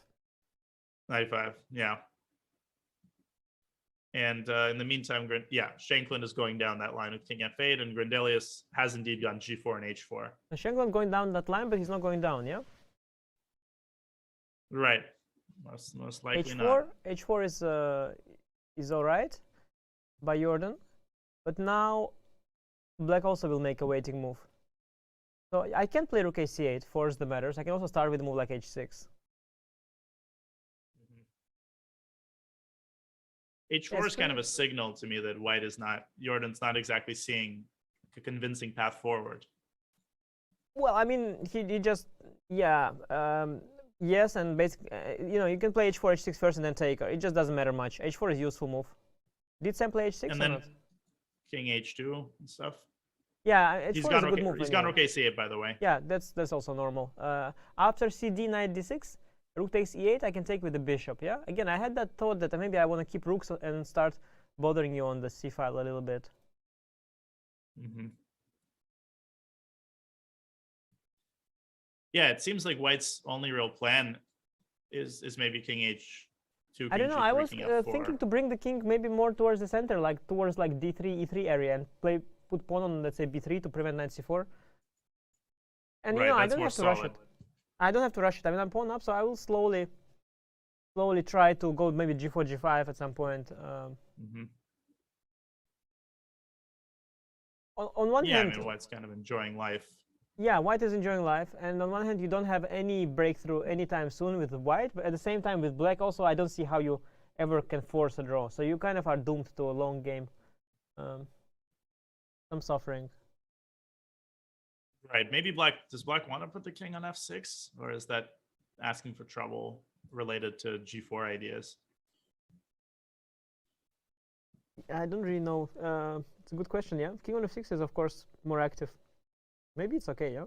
95, yeah. And in the meantime, Shanklin is going down that line with king f8, and Grandelius has indeed gone g4 and h4. And Shanklin going down that line, but he's not going down, yeah? Right. Most likely h4, not. h4 is all right by Jorden, but now black also will make a waiting move. So I can play rook a8, force the matters. I can also start with a move like h6. H4 is kind of a signal to me that White is not, Jordan's not exactly seeing a convincing path forward. Well, I mean, he just, yes, and basically, you can play h4, h6 first and then take. It just doesn't matter much. h4 is a useful move. Did Sam play h6 And or then not? king h2 and stuff. Yeah, h4 He's is gone a good move. He's anyway. gone rook a8, by the way. Yeah, that's also normal. After cd, knight d6, rook takes e8, I can take with the bishop, yeah? Again, I had that thought that maybe I want to keep rooks and start bothering you on the c file a little bit. Yeah, it seems like White's only real plan is maybe king h2. I don't know, I was F4. thinking to bring the king maybe more towards the center, like towards like d3, e3 area, and put pawn on, let's say, b3 to prevent knight c4. And Right, I that's don't more have to rush solid. it. I don't have to rush it. I mean, I'm pawn up, so I will slowly try to go maybe g4, g5 at some point. On one Yeah, I hand, mean, White's kind of enjoying life. yeah, White is enjoying life, and on one hand, you don't have any breakthrough anytime soon with White, but at the same time with Black also, I don't see how you ever can force a draw. So you kind of are doomed to a long game, some suffering. Right. Maybe does Black want to put the king on f6, or is that asking for trouble related to g4 ideas? I don't really know. It's a good question. Yeah, king on f6 is of course more active. Maybe it's okay. Yeah.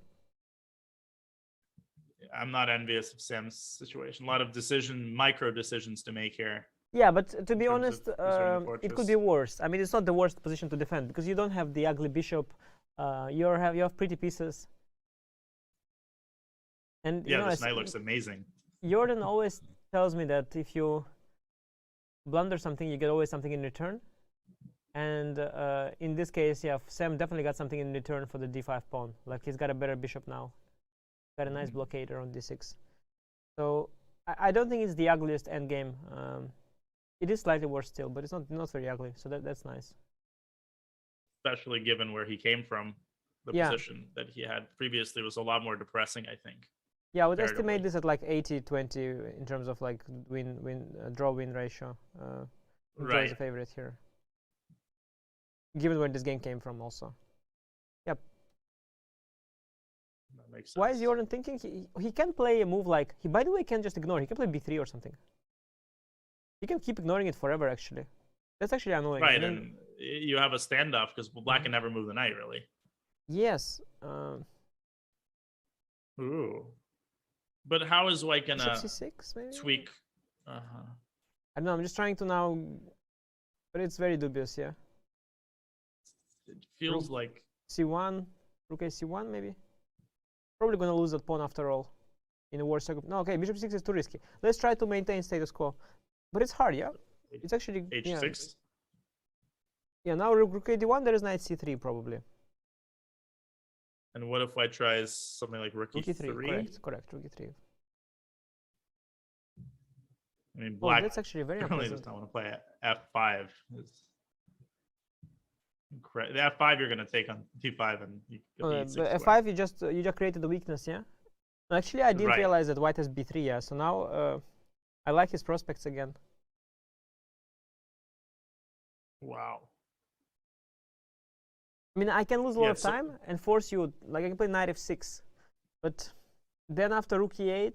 I'm not envious of Sam's situation. A lot of micro decisions to make here. Yeah, but to be terms of honest, preserving the it could fortress. be worse. I mean, it's not the worst position to defend because you don't have the ugly bishop. You have pretty pieces. And Yeah, this knight looks amazing. Jorden always tells me that if you blunder something, you get always something in return. And in this case, yeah, Sam definitely got something in return for the d5 pawn. Like he's got a better bishop now. Got a nice blockader on d6. So I don't think it's the ugliest endgame. It is slightly worse still, but it's not very ugly. So that's nice. Especially given where he came from. the Yeah. position that he had previously was a lot more depressing, I think. Yeah, I would comparatively. estimate this at like 80-20 in terms of like draw-win ratio. Draw is a Right. favorite here, given where this game came from also. That makes sense. Why is Jordan thinking he can play a move like he? By the way, can just ignore. He can play b3 or something. He can keep ignoring it forever. Actually, that's actually annoying. Right, And then- and you have a standoff because black can never move the knight, really. yes. Ooh. But how is White Bishop gonna c6 maybe. tweak? I don't know. I'm just trying to now, but it's very dubious. Yeah. It feels like C1, rook a c1 maybe. Probably gonna lose that pawn after all. In a war circle. No, okay. Bishop 6 is too risky. Let's try to maintain status quo. But it's hard, yeah. It's actually h6. Yeah. Now rook a d1. There is knight c3 probably. And what if White tries something like rook Rook e3. e3? Correct. Rook e3. I mean, Oh, black that's actually very really does unpleasant. not want to play f5. The f5 you're gonna take on d5 and you get the e6 But square. f5 you just created the weakness, yeah. No, actually, I didn't Right. realize that white has b3, yeah. So now I like his prospects again. Wow. I mean, I can lose a lot Yeah, of so- time and force you. Like I can play knight f6, but then after rook e8,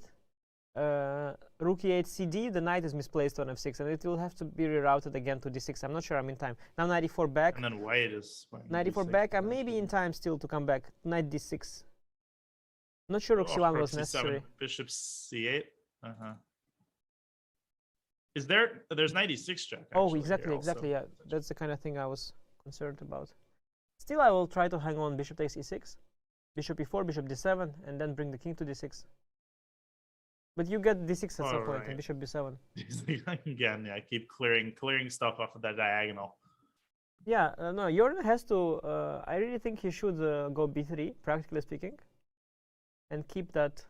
rook e8 cd, the knight is misplaced on f6, and it will have to be rerouted again to d6. I'm not sure I'm in time. Now knight e4 back, And then White is playing knight e4 d6 back. I may be in eventually. time still to come back. Knight d6. Not sure rook Oh, c1 rook was c7, necessary. Bishop c8. Is there's knight e6 check? Oh, actually exactly, here also. exactly. Yeah, that's the kind of thing I was concerned about. Still, I will try to hang on. Bishop takes e6, bishop e4, bishop d7, and then bring the king to d6. But you get d6 at some point, and Alright. bishop b7. Again, yeah, keep clearing stuff off of that diagonal. Yeah, no, Jordan has to. I really think he should go b3, practically speaking, and keep that.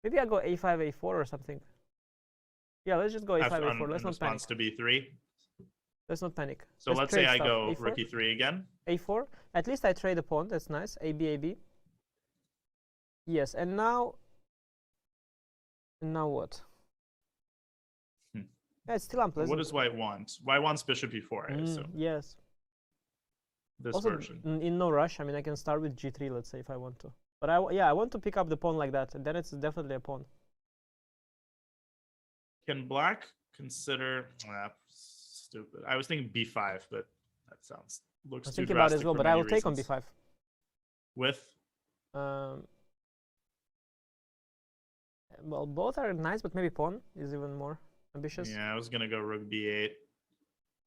Maybe I go a5, a4 or something. Yeah, let's just go a5, After, a4. in Let's not panic. response to b3. Let's not panic. So let's say trade I stuff. go A4? rook e3 again. a4. At least I trade a pawn. That's nice. AB, AB. Yes, and now what? Hmm. Yeah, it's still unpleasant. What does White want? White wants bishop e4, I assume. Yes. This Also, version. in no rush. I mean, I can start with g3, let's say, if I want to. But I want to pick up the pawn like that, and then it's definitely a pawn. Can black consider stupid? I was thinking b5, but that looks I too think about it drastic as well, for but I many will take on reasons. b5. With Well, both are nice, but maybe pawn is even more ambitious. yeah, I was gonna go rook b8.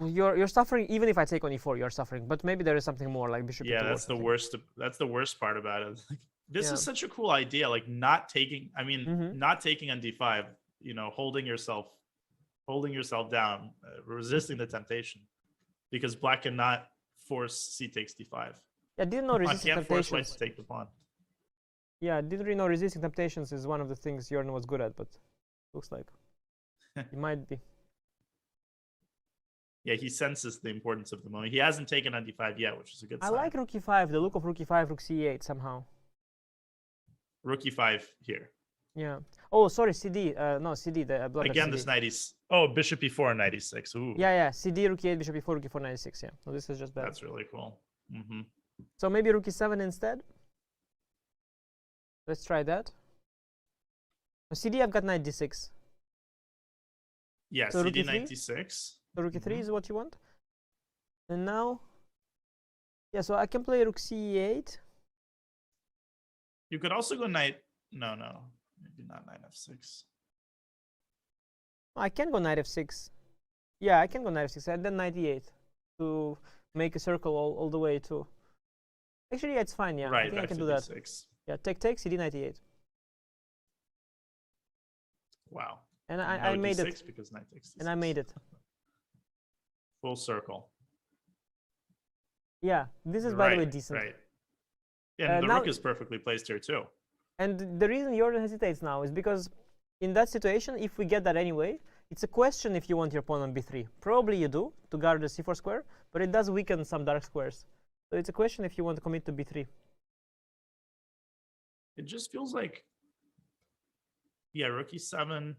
You're suffering even if I take on e4. You're suffering, but maybe there is something more like bishop. Yeah, e2 or that's the something. worst. That's the worst part about it. Like, this Yeah. is such a cool idea. Like not taking. I mean, Mhm. not taking on d5. You know, holding yourself down, resisting the temptation, because black cannot force c takes d5. Yeah, didn't know I resisting can't force white temptations. to take the pawn. Yeah, didn't really know resisting temptations is one of the things Jordan was good at, but looks like he might be. Yeah, he senses the importance of the moment. He hasn't taken on d5 yet, which is a good I sign. like rook e5, the look of rook e5, rook c8 somehow. rook e5 here. Yeah. Oh, sorry, CD. No, CD. The blocker Again, CD. this knight is bishop e4 knight e6. Ooh, Yeah, yeah. CD, rook e8, bishop e4, rook e4, 96. Yeah. No, this is just bad. that's really cool. Hmm. So maybe rook e7 instead. Let's try that. No, CD, I've got knight d6. Yeah, So rook cd e3? knight d6. So rook e3 Mhm. is what you want. And now, yeah. So I can play rook c8. You could also go knight. No, maybe not knight f6. I can go knight f6. Yeah, I can go knight f6 and then knight e8 to make a circle all the way to. Actually, yeah, it's fine. Yeah, I Right, think I back can to do that. d6. Yeah, take CD knight e8, Wow. and No I made d6 it. because knight takes d6. And I made it. Full circle. Yeah, this is by the way decent. Right. And the now- rook is perfectly placed here too. And the reason Jordan hesitates now is because in that situation, if we get that anyway, it's a question if you want your pawn on b3. Probably you do to guard the c4 square, but it does weaken some dark squares. So it's a question if you want to commit to b3. It just feels like, yeah, rook e7.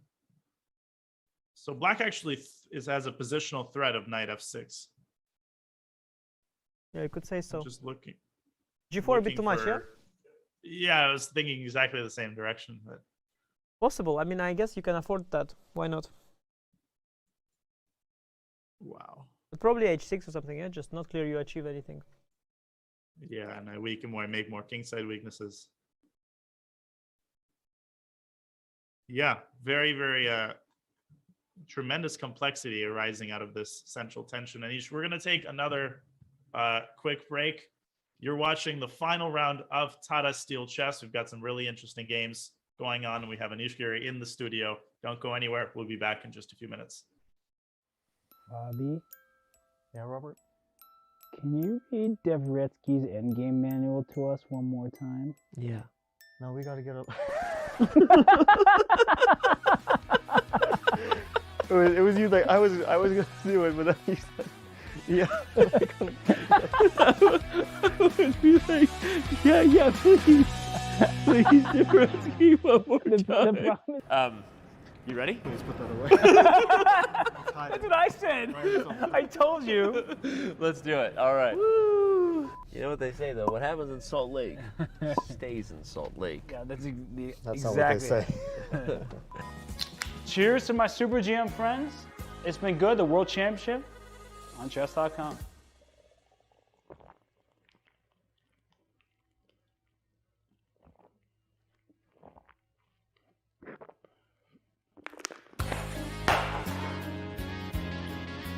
So black actually has a positional threat of knight f6. Yeah, you could say so. I'm just looking. G4 a bit too much, yeah? Yeah, I was thinking exactly the same direction. But Possible. I mean, I guess you can afford that. Why not? wow. But probably h6 or something, yeah? Just not clear you achieve anything. Yeah, and I weaken more, I make more kingside weaknesses. Yeah, very, very tremendous complexity arising out of this central tension. Anish, we're going to take another quick break. You're watching the final round of Tata Steel Chess. We've got some really interesting games going on, and we have Anish Giri in the studio. Don't go anywhere. We'll be back in just a few minutes. Bobby, Yeah, Robert? can you read Dvoretsky's endgame manual to us one more time? Yeah. No, we gotta get up. it was you like I was gonna do it, but then you said, yeah. I would be like, yeah, please, Dvoretsky one more time. You ready? Let's put that away. That's what I said! I told you! Let's do it. All right. Woo! You know what they say though? What happens in Salt Lake stays in Salt Lake. Yeah, that's That's exactly not what they say. Cheers to my Super GM friends. It's been good, the World Championship on Chess.com.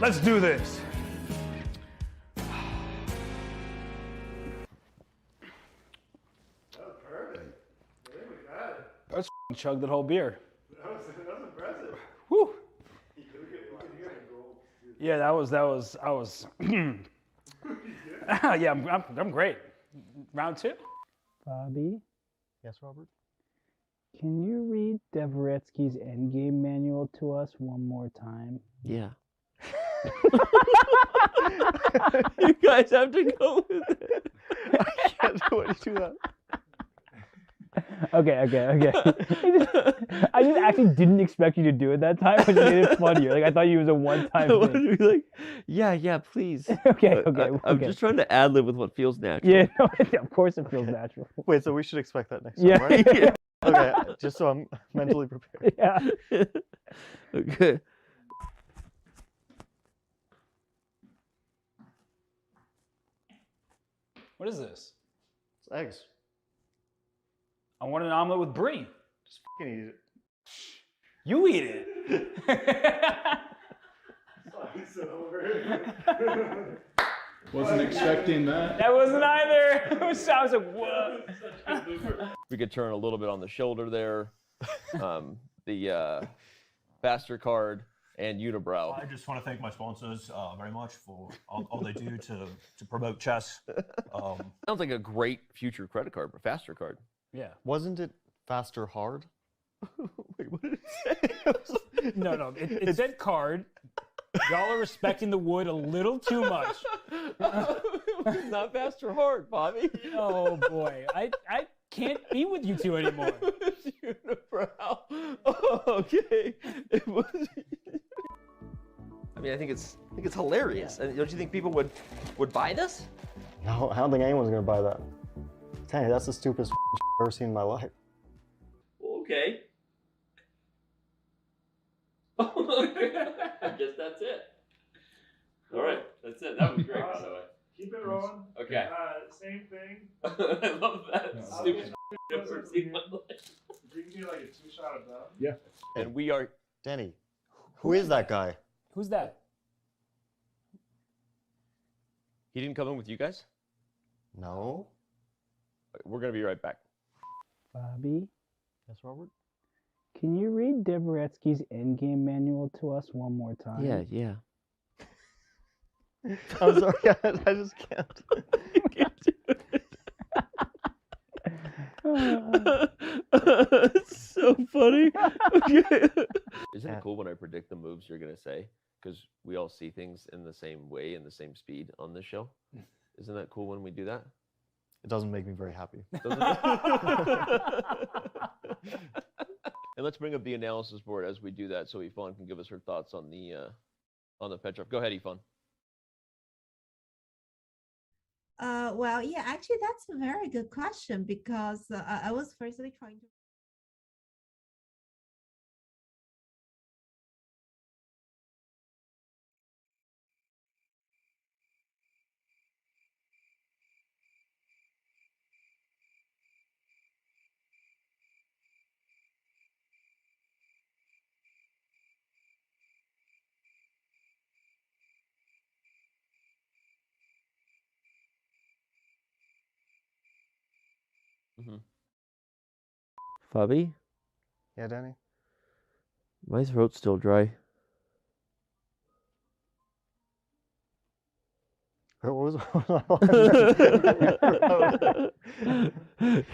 Let's do this. Let's chug that whole beer. That was impressive. Whew. Yeah, I was. Yeah, I'm great. Round two. Bobby, Yes, Robert? can you read Dvoretsky's endgame manual to us one more time? Yeah. You guys have to go with it. I can't do it. Do that. Okay. I just actually didn't expect you to do it that time, which made it funnier. Like I thought it was a one-time I want thing. to be like, yeah, please. Okay. I'm just trying to ad lib with what feels natural. Yeah, no, of course it feels natural. Wait, so we should expect that next Yeah. time, right? Yeah. Okay, just so I'm mentally prepared. Yeah. Okay. What is this? It's eggs. I want an omelet with brie. Just fucking eat it. You eat it. Wasn't expecting that. That wasn't either. I was like, what? We could turn a little bit on the shoulder there. The faster card and unibrow. I just want to thank my sponsors very much for all they do to promote chess. Sounds like a great future credit card, but faster card. Yeah. Wasn't it faster hard? Wait, what did it say? No. It said card. Y'all are respecting the wood a little too much. It's not faster hard, Bobby. Oh boy, I can't be with you two anymore. Unibrow. Oh, okay. It was. I mean, I think it's hilarious. And don't you think people would buy this? No, I don't think anyone's gonna buy that. Dang, that's the stupidest I've ever seen in my life. Okay. I guess that's it. All right, that's it. That was great, by the way. Keep it rolling. Okay. Same thing. I love that. Yeah. Stupid I've ever seen in my life. You can do like a 2-shot of them. Yeah. And we are. Danny, who is that guy? Who's that? He didn't come in with you guys? No. We're going to be right back. Bobby, Yes, Robert? can you read Dvoretsky's endgame manual to us one more time? Yeah. I'm sorry, I just can't. You can't do it. It's so funny. Okay. Isn't it cool when I predict the moves you're going to say? Because we all see things in the same way, in the same speed on this show. Isn't that cool when we do that? It doesn't make me very happy. And let's bring up the analysis board as we do that, so Yvonne can give us her thoughts on the Petrov. Go ahead, Yvonne. Well, yeah, actually, that's a very good question because I was firstly trying to. Fabi? Yeah, Danny? My throat's still dry. What was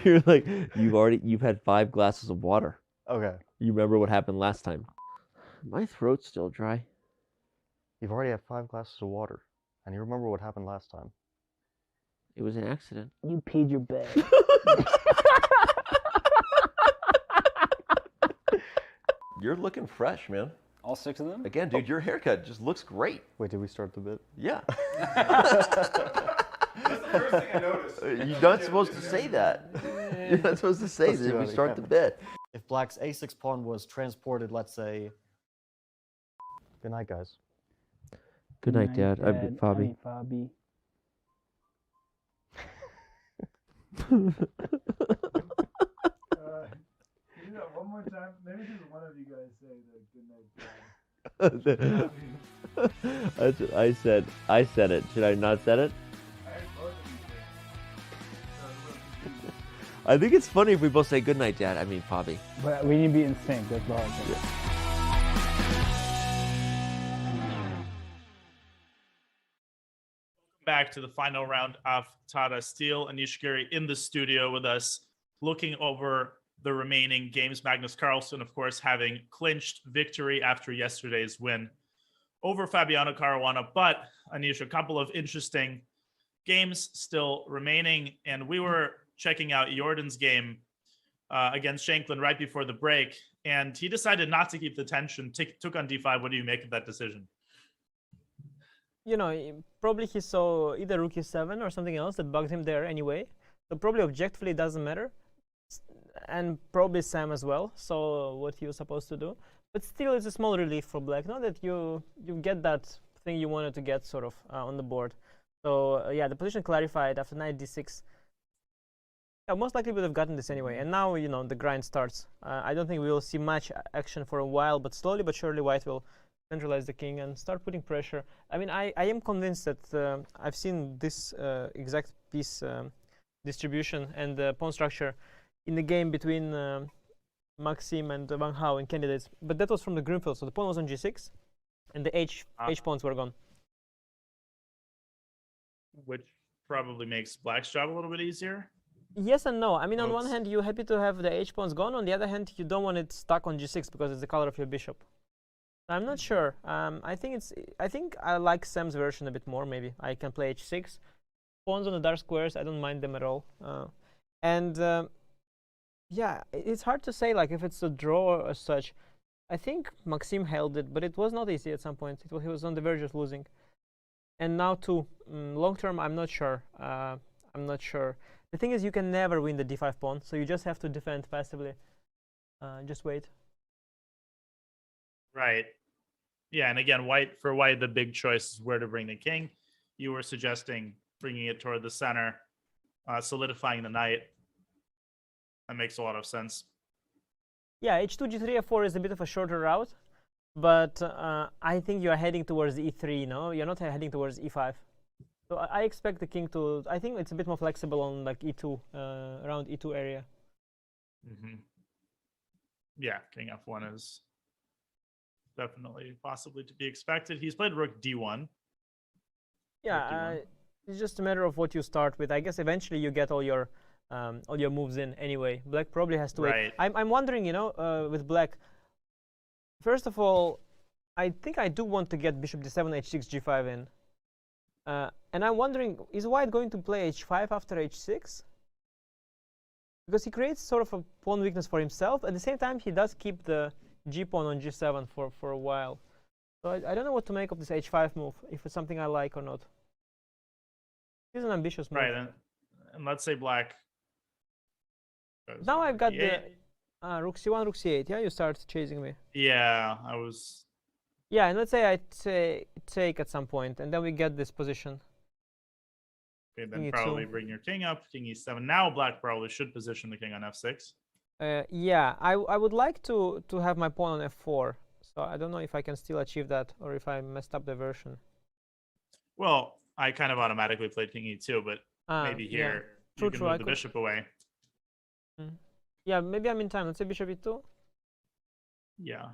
You're like, you've had 5 glasses of water. Okay. You remember what happened last time. My throat's still dry. You've already had 5 glasses of water, and you remember what happened last time. It was an accident. You peed your bed. You're looking fresh, man. All 6 of them? Again, dude, your haircut just looks great. Wait, did we start the bit? Yeah. That's the first thing I noticed. You're not supposed to say that. You're not supposed to say that if we start the bit. If Black's a6 pawn was transported, let's say... Good night, guys. Good night, Dad. I'm Fabi. Fabi. You know, one more time. Maybe just one of you guys say the good night, Dad. That's what I said. I said it. Should I not said it? I heard both of you say it. I think it's funny if we both say good night, Dad. I mean, Fabi. But we need to be in sync. That's the hard thing. Back to the final round of Tata Steel. Anish Giri in the studio with us, looking over the remaining games. Magnus Carlsen, of course, having clinched victory after yesterday's win over Fabiano Caruana. But Anish, a couple of interesting games still remaining, and we were checking out Jordan's game against Shanklin right before the break, and he decided not to keep the tension, took on d5. What do you make of that decision? You know, probably he saw either rook e7 or something else that bugged him there anyway. So probably objectively it doesn't matter. And probably Sam as well, so what he was supposed to do. But still, it's a small relief for Black. Not that you get that thing you wanted to get sort of on the board. So yeah, the position clarified after knight d6. Yeah, most likely would have gotten this anyway. And now, you know, the grind starts. I don't think we will see much action for a while, but slowly but surely White will centralize the king and start putting pressure. I mean, I am convinced that I've seen this exact piece distribution and the pawn structure in the game between Maxim and Van Hao in candidates, but that was from the Greenfield, so the pawn was on g6 and the h pawns were gone. Which probably makes Black's job a little bit easier. Yes and no. I mean, on one hand, you're happy to have the h pawns gone. On the other hand, you don't want it stuck on g6 because it's the color of your bishop. I'm not sure. I think I like Sam's version a bit more. Maybe I can play h6. Pawns on the dark squares, I don't mind them at all. Yeah, it's hard to say like if it's a draw or such. I think Maxim held it, but it was not easy at some point. He was on the verge of losing. And now too, long term, I'm not sure. I'm not sure. The thing is, you can never win the d5 pawn, so you just have to defend passively. Just wait. Right. Yeah, and again, for White, the big choice is where to bring the king. You were suggesting bringing it toward the center, solidifying the knight. That makes a lot of sense. Yeah, h2, g3, f4 is a bit of a shorter route, but I think you are heading towards e3, no? You're not heading towards e5. So I expect the king to... I think it's a bit more flexible on like e2, around e2 area. Mm-hmm. Yeah, king f1 is definitely possibly to be expected. He's played rook d1. Yeah, it's just a matter of what you start with. I guess eventually you get all your moves in anyway. Black probably has to wait. I'm wondering, you know, with Black, first of all, I think I do want to get bishop d7, h6, g5 in. And I'm wondering, is White going to play h5 after h6? Because he creates sort of a pawn weakness for himself. At the same time, he does keep the g pawn on g7 for a while. So I don't know what to make of this h5 move, if it's something I like or not. It's an ambitious move. Right, and let's say black. Now I've got E8. the rook c1, rook c8. Yeah, you start chasing me. Yeah, I was. Yeah, and let's say I take at some point, and then we get this position. Okay, then King probably e2. bring your king up, king e7. Now black probably should position the king on f6. Yeah, I would like to have my pawn on f4. So I don't know if I can still achieve that, or if I messed up the version. Well, I kind of automatically played king e2, but maybe yeah. here True, you can true, move I the could- bishop away. Yeah, maybe I'm in time. Let's say bishop e2. Yeah.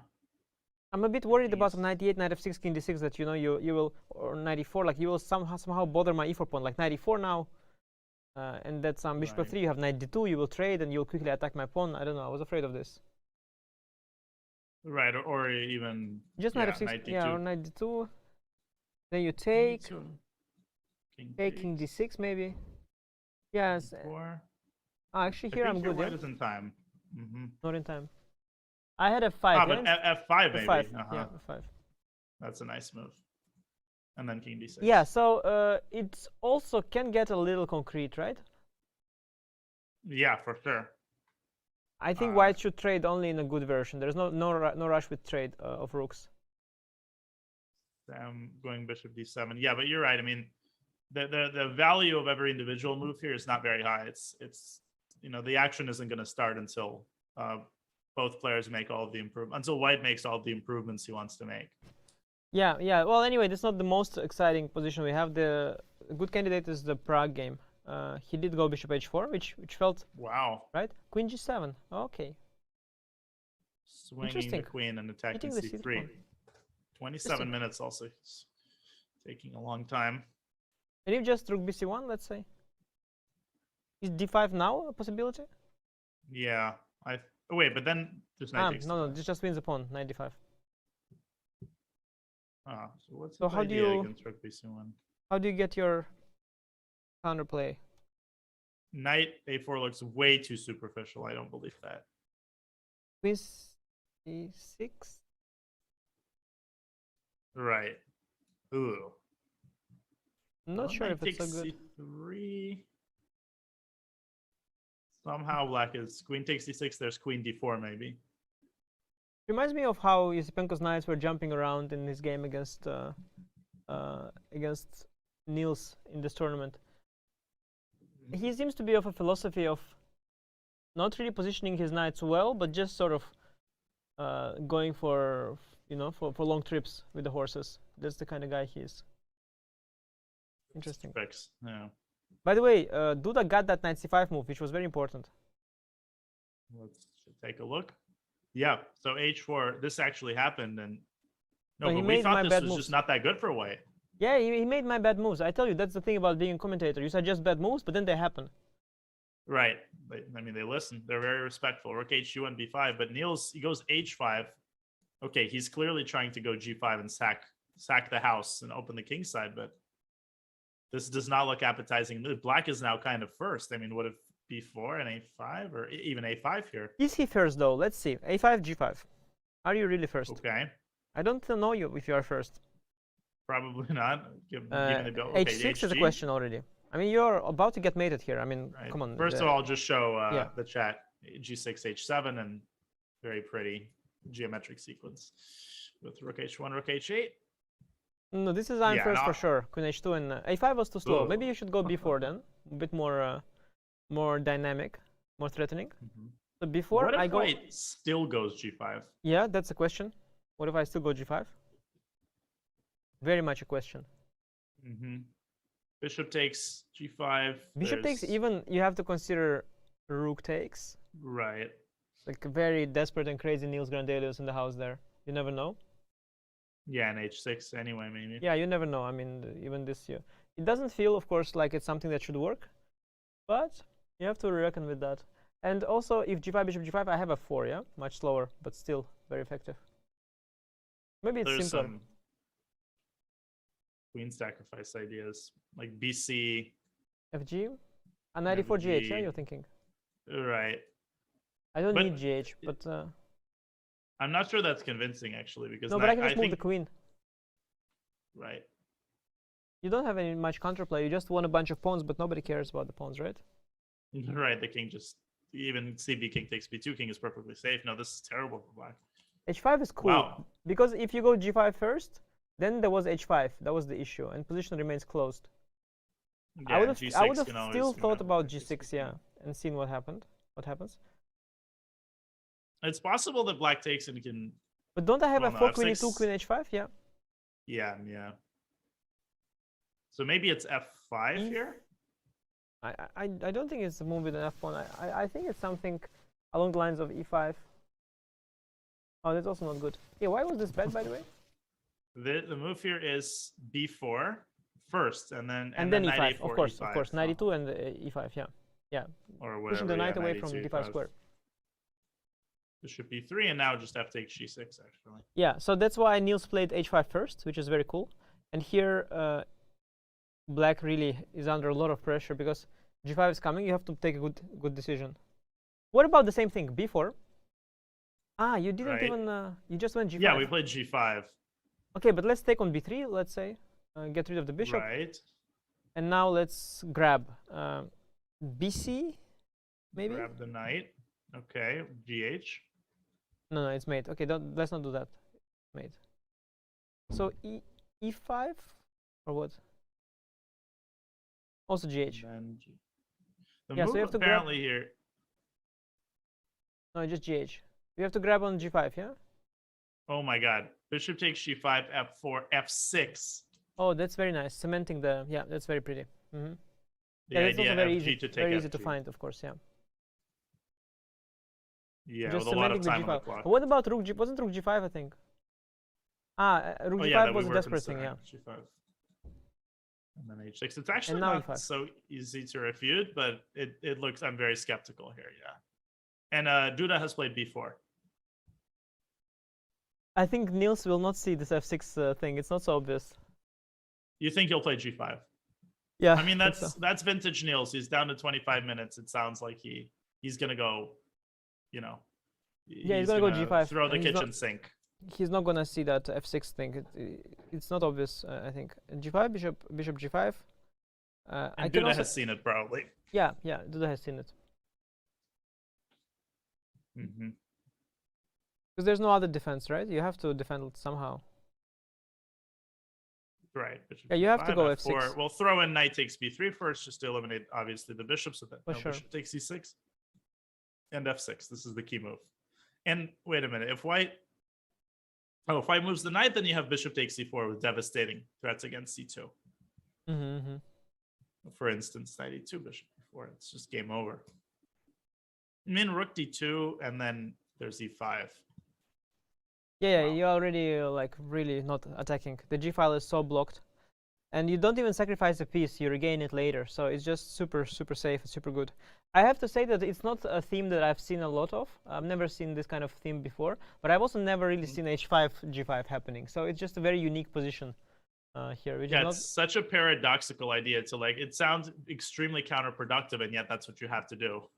I'm a bit worried about knight e8, knight f6, king d6, that you will, or knight e4, like you will somehow bother my e4 pawn, like knight e4 now, and that's bishop Right. f3. You have knight d2, you will trade, and you'll quickly attack my pawn. I don't know. I was afraid of this. Right, or even Just knight f6, knight d2. yeah, or knight d2. Then you take, King take king d6 maybe. Yes. d4. Actually, I here think I'm your good. white Yeah? is in time. Mm-hmm. Not in time. I had f5. Ah, yeah? but f5 maybe. F5. Uh-huh. Yeah, f5. That's a nice move. And then king d6. Yeah, so it also can get a little concrete, right? Yeah, for sure. I think White should trade only in a good version. There's no rush with trade of rooks. I'm going bishop d7. Yeah, but you're right. I mean, the value of every individual move here is not very high. It's the action isn't going to start until both players make all of the until White makes all of the improvements he wants to make. Yeah, yeah. Well, anyway, that's not the most exciting position we have. The good candidate is the Prague game. He did go bishop h4, which felt wow, right. Queen g7. Okay. Swinging the queen and attacking Hitting the c3. 27 minutes also. It's taking a long time. And if just rook bc1, let's say. Is d5 now a possibility? Yeah. Wait, but then there's knight takes. No, this just wins the pawn. Knight d5. So what's So his how do idea you against rook bc1? How do you get your counterplay? Knight a4 looks way too superficial. I don't believe that. Queen c6. Right. Ooh. I'm not sure if it's so good. C3. Somehow black is queen takes d6. There's queen d4 maybe. Reminds me of how Yasipenko's knights were jumping around in his game against Niels in this tournament. He seems to be of a philosophy of not really positioning his knights well, but just sort of going for long trips with the horses. That's the kind of guy he is. Interesting. Fix. Yeah. By the way, Duda got that knight c5 move, which was very important. Let's take a look. Yeah. So h4. This actually happened, and No, he but we made thought my this bad was moves. just not that good for White. Yeah, he made my bad moves. I tell you, that's the thing about being a commentator. You suggest bad moves, but then they happen. Right. They listen. They're very respectful. Rook h2 and b5, but Niels, he goes h5. Okay, he's clearly trying to go g5 and sack the house and open the king side, but this does not look appetizing. Black is now kind of first. I mean, what if b4 and a5 or even a5 here? Is he first though? Let's see. a5, g5. Are you really first? Okay. I don't know you if you are first. Probably not. Given the bill. Okay, h6 is a HG. question already. I mean, you're about to get mated here. I mean, Right. come on. First of all, just show yeah. the chat. G6, h7, and very pretty geometric sequence with rook h1, rook h8. No, this is I'm Yeah, first no. for sure. Queen h2 and a5 was too slow. Ugh. Maybe you should go b4 then. A bit more dynamic, more threatening. So before What if I go, White still goes g5? yeah, that's a question. What if I still go g5? Very much a question. Mm-hmm. Bishop takes g5. Bishop takes, there's- even you have to consider rook takes. Right. Like very desperate and crazy Niels Grandelius in the house there. You never know. Yeah, and h6 anyway, maybe. Yeah, you never know. I mean, even this year. It doesn't feel, of course, like it's something that should work. But you have to reckon with that. And also, if g5, bishop g5, I have a 4, yeah? Much slower, but still very effective. Maybe it's There's simpler. some queen sacrifice ideas like BC. FG? A 94 GH, yeah, FG. you're thinking? Right. I don't But need GH, but... I'm not sure that's convincing, actually, because no, but I can just move think, the queen. Right. You don't have any much counterplay. You just want a bunch of pawns, but nobody cares about the pawns, right? Right, the king just... Even CB king takes B2, king is perfectly safe. No, this is terrible for black. H5 is cool. Wow. Because if you go G5 first, then there was H5. That was the issue. And position remains closed. Yeah, I would have G6 still thought about G6, yeah, and seen what happened. What happens? It's possible that black takes and can... But don't I have well, a no, 4 queen F6. E2, queen H5? Yeah. Yeah. So maybe it's F5 here? I don't think it's a move with an F1. I think it's something along the lines of E5. Oh, that's also not good. Yeah, why was this bad, by the way? The move here is B4 first, and then then knight E5, A4, of course, E5. of course. Knight E2 and E5, yeah. Or whatever, Pushing the knight away knight from E2, D5 square. Bishop B3, and now just F takes G6, actually. Yeah, so that's why Niels played H5 first, which is very cool. And here, black really is under a lot of pressure because G5 is coming. You have to take a good decision. What about the same thing, B4? Ah, you didn't even, you just went G5. Yeah, we played G5. Okay, but let's take on B3, let's say. Get rid of the bishop. Right. And now let's grab BC, maybe? Grab the knight. Okay, GH. No, it's mate. Okay, let's not do that. Mate. So E5 or what? Also GH. The yeah, move so you have to apparently grab... here. No, just GH. You have to grab on G5, yeah? Oh my god. Bishop takes G5, F4, F6. Oh, that's very nice. Cementing the... Yeah, that's very pretty. Mm-hmm. The Yeah, that's idea also very FG easy, to take very easy FG. to find, of course, yeah. Yeah, Just with a lot of cementing time the on G5. the clock. What about Rook G? Wasn't Rook G5, I think? Rook Oh, G5 yeah, that was we a were desperate thing, yeah. considering, G5. And then H6. It's actually now not E5. so easy to refute, but it looks... I'm very skeptical here, yeah. And Duda has played B4. I think Niels will not see this F6 thing. It's not so obvious. You think he'll play G5? Yeah. I mean, I think so. that's vintage Niels. He's down to 25 minutes. It sounds like he's gonna go, you know. Yeah, he's gonna go G5. Throw the and he's kitchen not- sink. He's not gonna see that F6 thing. It's not obvious, I think. G5, bishop G5. I And can Duda also... has seen it probably. Yeah, Duda has seen it. Mm-hmm. Because there's no other defense, right? You have to defend it somehow. Right. Bishop Yeah, you have to G5, go F4. F6. We'll throw in knight takes B3 first, just to eliminate obviously the bishop, so that For no sure. bishop takes C6. And F6. This is the key move. And wait a minute, if white moves the knight, then you have bishop takes C4 with devastating threats against C2. Mm-hmm. For instance, knight E2, bishop E4. It's just game over. Min rook D2, and then there's E5. Yeah, you're already like really not attacking. The G file is so blocked, and you don't even sacrifice a piece. You regain it later, so it's just super safe and super good. I have to say that it's not a theme that I've seen a lot of. I've never seen this kind of theme before, but I've also never really seen H5 G5 happening. So it's just a very unique position here. Which is not... it's such a paradoxical idea to like. It sounds extremely counterproductive, and yet that's what you have to do.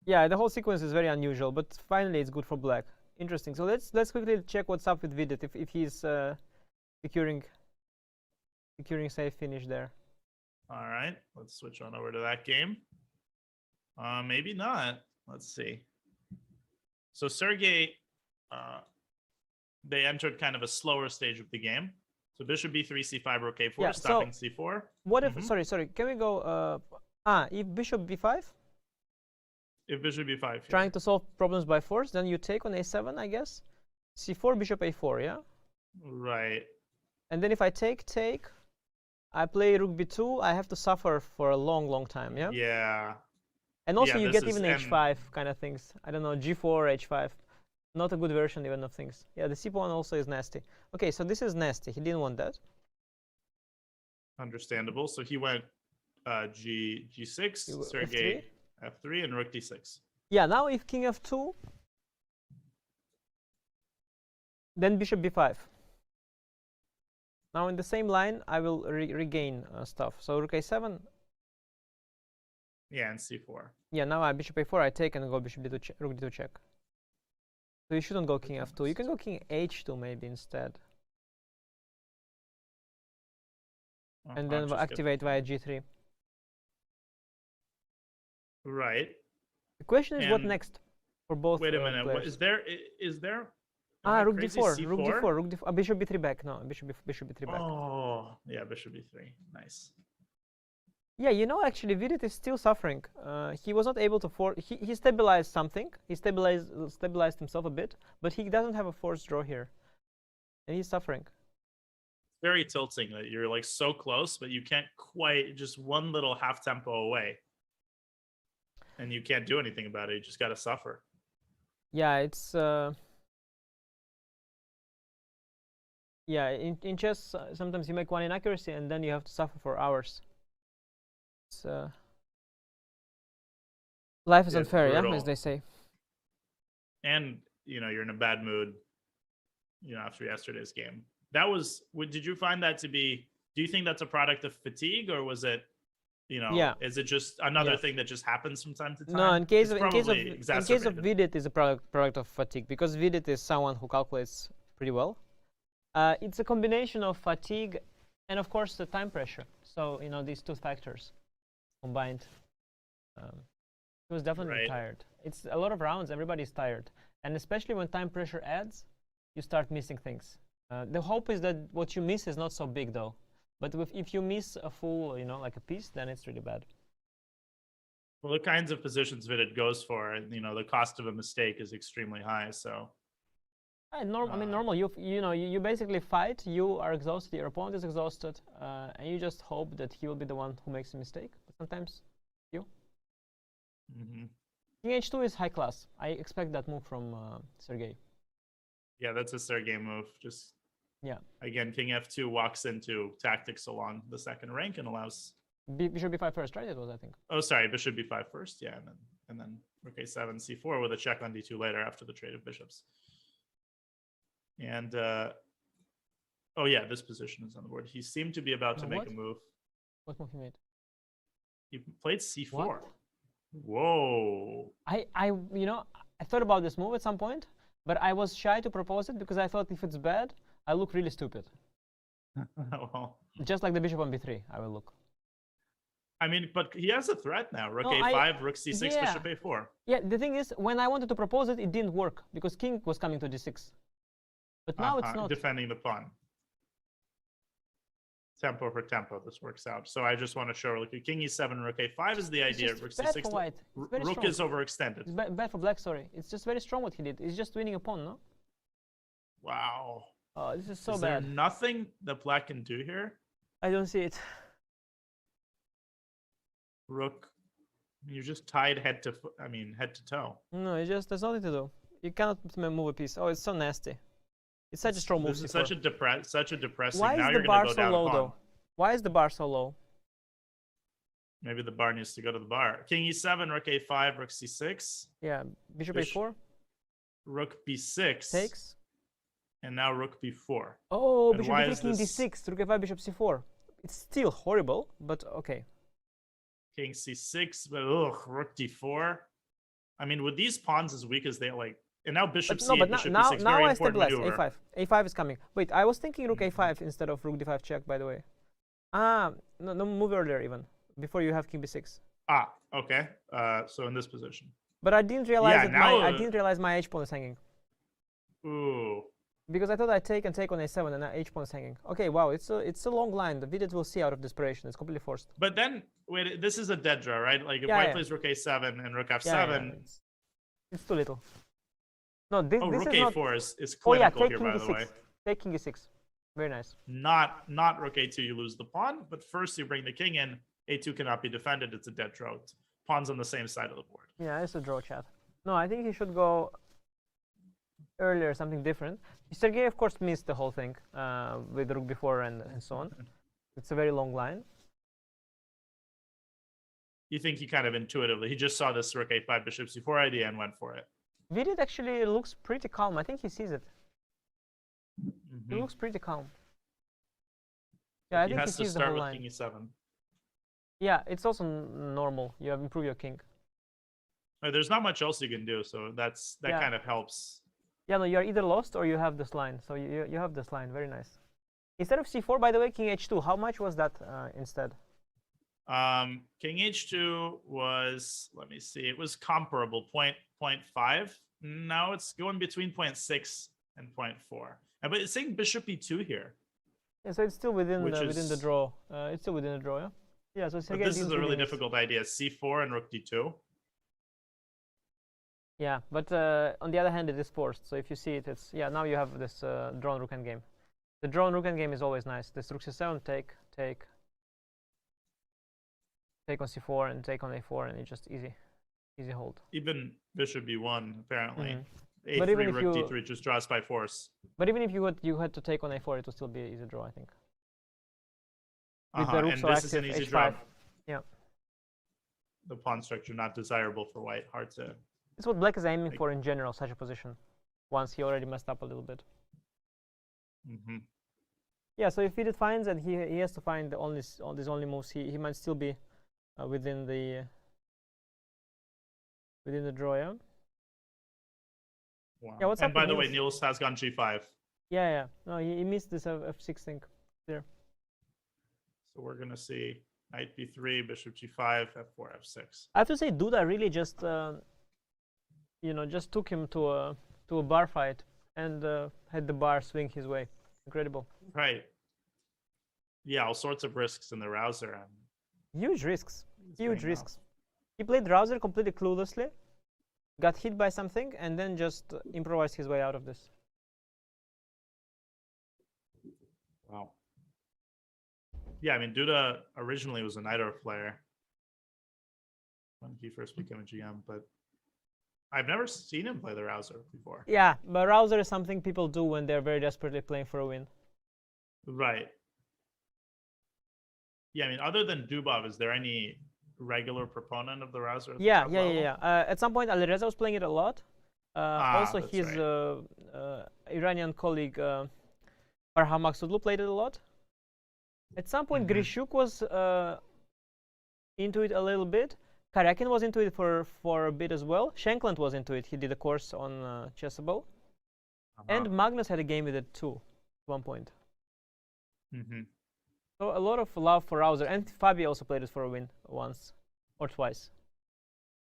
Yeah, the whole sequence is very unusual, but finally it's good for black. Interesting. So let's quickly check what's up with Vidit if he's securing safe finish there. All right, let's switch on over to that game. Maybe not. Let's see. So Sergey, they entered kind of a slower stage of the game. So bishop b3, c5, rook a4, Yeah, stopping so c4. What if? Sorry. Can we go? If bishop b5. If bishop b5. Yeah. Trying to solve problems by force, then you take on a7, I guess. c4, bishop a4, yeah? Right. And then if I take, I play rook b2, I have to suffer for a long time, yeah? Yeah. And also Yeah, you this get is- even h5 kind of things. I don't know, g4, h5. Not a good version even of things. Yeah, the c pawn also is nasty. Okay, so this is nasty. He didn't want that. Understandable. So he went g6, You go Sergey f3, and rook d6. Yeah, now if king f2, then bishop b5. Now in the same line, I will regain stuff. So rook a7. Yeah, and c4. Yeah, now I bishop a4. I take and go bishop d2 check, rook d2 check. So you shouldn't go king f2. You can go king h2 maybe instead. And then we'll activate via g3. Right. The question is And what next for both. Wait a minute. What, players. is there? Rook crazy? d4. Rook C4? d4. Rook d4. Bishop b3 back. No, bishop b3 back. Oh, yeah, bishop b3. Nice. Yeah, you know, actually, Vidit is still suffering. He was not able to he stabilized something. He stabilized himself a bit, but he doesn't have a forced draw here, and he's suffering. Very tilting that you're like so close, but you can't quite, just one little half tempo away, and you can't do anything about it. You just got to suffer. Yeah, it's yeah. In chess, sometimes you make one inaccuracy, and then you have to suffer for hours. It's, life is unfair, brutal. yeah, as they say. And you're in a bad mood, after yesterday's game. That was, did you find that to be, do you think that's a product of fatigue, or was it, Yeah. is it just another Yeah. thing that just happens from time to time? No, in case of exacerbated. Vidit is a product of fatigue, because Vidit is someone who calculates pretty well. It's a combination of fatigue and of course the time pressure. So these two factors combined. He was definitely tired. It's a lot of rounds. Everybody's tired, and especially when time pressure adds, you start missing things. The hope is that what you miss is not so big, though. But if you miss a full, like a piece, then it's really bad. Well, the kinds of positions that it goes for, the cost of a mistake is extremely high. So, I mean, normal. You basically fight. You are exhausted. Your opponent is exhausted, and you just hope that he will be the one who makes a mistake. But sometimes, you. King h2 is high class. I expect that move from Sergey. Yeah, that's a Sergey move. Just again, King f2 walks into tactics along the second rank and allows Bishop b5 first, right? It was, I think. Oh, sorry, Bishop b5 first. Yeah, and then rook a7, c4 with a check on d2 later after the trade of bishops. And oh yeah, this position is on the board. He seemed to be about to make a move. What move he made? He played c4. What? Whoa. I thought about this move at some point, but I was shy to propose it because I thought if it's bad, I look really stupid. Well, just like the bishop on b3, I will look. I mean, but he has a threat now. Rook a5, rook c6, bishop a4. Yeah, the thing is, when I wanted to propose it, it didn't work because king was coming to d6. But now it's not. Defending the pawn. Tempo for tempo, this works out. So I just want to show, like, king e7, rook a5 is the idea. Rook c6. For white. Rook is overextended. It's bad for black, sorry. It's just very strong what he did. He's just winning a pawn, no? Wow. Oh, this is so Is bad. there nothing that black can do here? I don't see it. Rook, you just tied head to toe. No, there's nothing to do. You cannot move a piece. Oh, it's so nasty. It's such a strong move. This is such a depressing. Why now is you're the gonna bar go so down low, pawn. though? Why is the bar so low? Maybe the bar needs to go to the bar. King e7, rook a5, rook c6. Yeah, bishop a4. Rook b6. Takes. And now rook b4. Oh, and bishop b3, king d6, rook a5, bishop c4. It's still horrible, but okay. King c6, but rook d4. I mean, with these pawns as weak as they like, and now bishop c8, bishop b6, now very I important stabilize. maneuver. A5 is coming. Wait, I was thinking rook a5 instead of rook d5 check, by the way. No, move earlier even, before you have king b6. Okay. So in this position. But I didn't realize I didn't realize my h pawn is hanging. Ooh. Because I thought I'd take on a7 and now h pawn is hanging. Okay, wow, it's a long line. The Vidit will see out of desperation. It's completely forced. But then, wait, this is a dead draw, right? Like if white plays rook a7 and rook f7. It's too little. No, this rook is a4 is clinical here, by the way. Take king e6. Very nice. Not rook a2, you lose the pawn, but first you bring the king in. A2 cannot be defended. It's a dead draw. Pawn's on the same side of the board. Yeah, it's a draw, chat. No, I think he should go earlier, something different. Sergey, of course, missed the whole thing with rook b4 and so on. It's a very long line. You think he kind of intuitively, he just saw this rook a5, bishop c4 idea and went for it. Vidit actually looks pretty calm. I think he sees it. He looks pretty calm. Yeah, I he think has he to sees the whole start with line. king e7. Yeah, it's also normal. You have improved your king. There's not much else you can do, so that Yeah. kind of helps. Yeah, no, you're either lost or you have this line. So you have this line. Very nice. Instead of c4, by the way, king h2. How much was that instead? King h2 was, let me see, it was comparable, 0.5. Now it's going between 0.6 and 0.4. But it's saying bishop e2 here. Yeah, so it's still within within the draw. It's still within the draw, yeah. Yeah, so But this is a really difficult idea. C4 and rook d2. Yeah, but on the other hand, it is forced. So if you see it, it's now you have this drawn rook endgame. The drawn rook endgame is always nice. This rook c7, take on c4 and take on a4, and it's just easy hold. Even bishop b1 apparently. Mm-hmm. A3 rook d3 just draws by force. But even if you had to take on a4, it would still be an easy draw, I think. With Uh-huh. the rook And so this active, is an easy h5. draw. Yeah. The pawn structure not desirable for white. Hard to. It's what black is aiming for in general, such a position. Once he already messed up a little bit. Mm-hmm. Yeah, so if he defines and he has to find all these only moves, he might still be within the draw, yeah. Wow. Yeah, what's and up by with the way, Niels? Niels has gone g5. Yeah. No, he missed this f6 thing there. So we're gonna see knight b3, bishop g5, f4, f6. I have to say, Duda really just just took him to a bar fight and had the bar swing his way. Incredible. Right. Yeah, all sorts of risks in the rouser. And Huge risks. playing Huge risks. He played rouser completely cluelessly, got hit by something, and then just improvised his way out of this. Wow. Yeah, I mean, Duda originally was a Nighter player when he first became a GM, but I've never seen him play the rouser before. Yeah, but rouser is something people do when they're very desperately playing for a win. Right. Yeah, I mean, other than Dubov, is there any regular proponent of the rouser? At the top level? At some point, Alireza was playing it a lot. Also, that's his Iranian colleague Farham Maksudlu played it a lot. At some point, Grishuk was into it a little bit. Karyakin was into it for a bit as well. Shankland was into it. He did a course on Chessable. And Magnus had a game with it too, at one point. So a lot of love for rouser. And Fabi also played it for a win once or twice.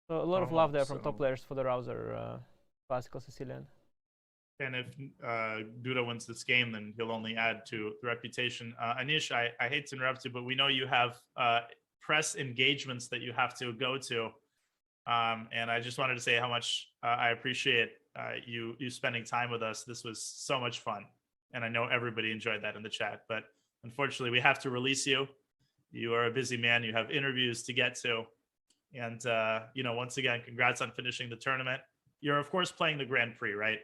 So a lot of love there from top players for the rouser classical Sicilian. And if Duda wins this game, then he'll only add to the reputation. Anish, I hate to interrupt you, but we know you have press engagements that you have to go to. And I just wanted to say how much I appreciate you spending time with us. This was so much fun. And I know everybody enjoyed that in the chat. But unfortunately, we have to release you. You are a busy man. You have interviews to get to. And, once again, congrats on finishing the tournament. You're, of course, playing the Grand Prix, right?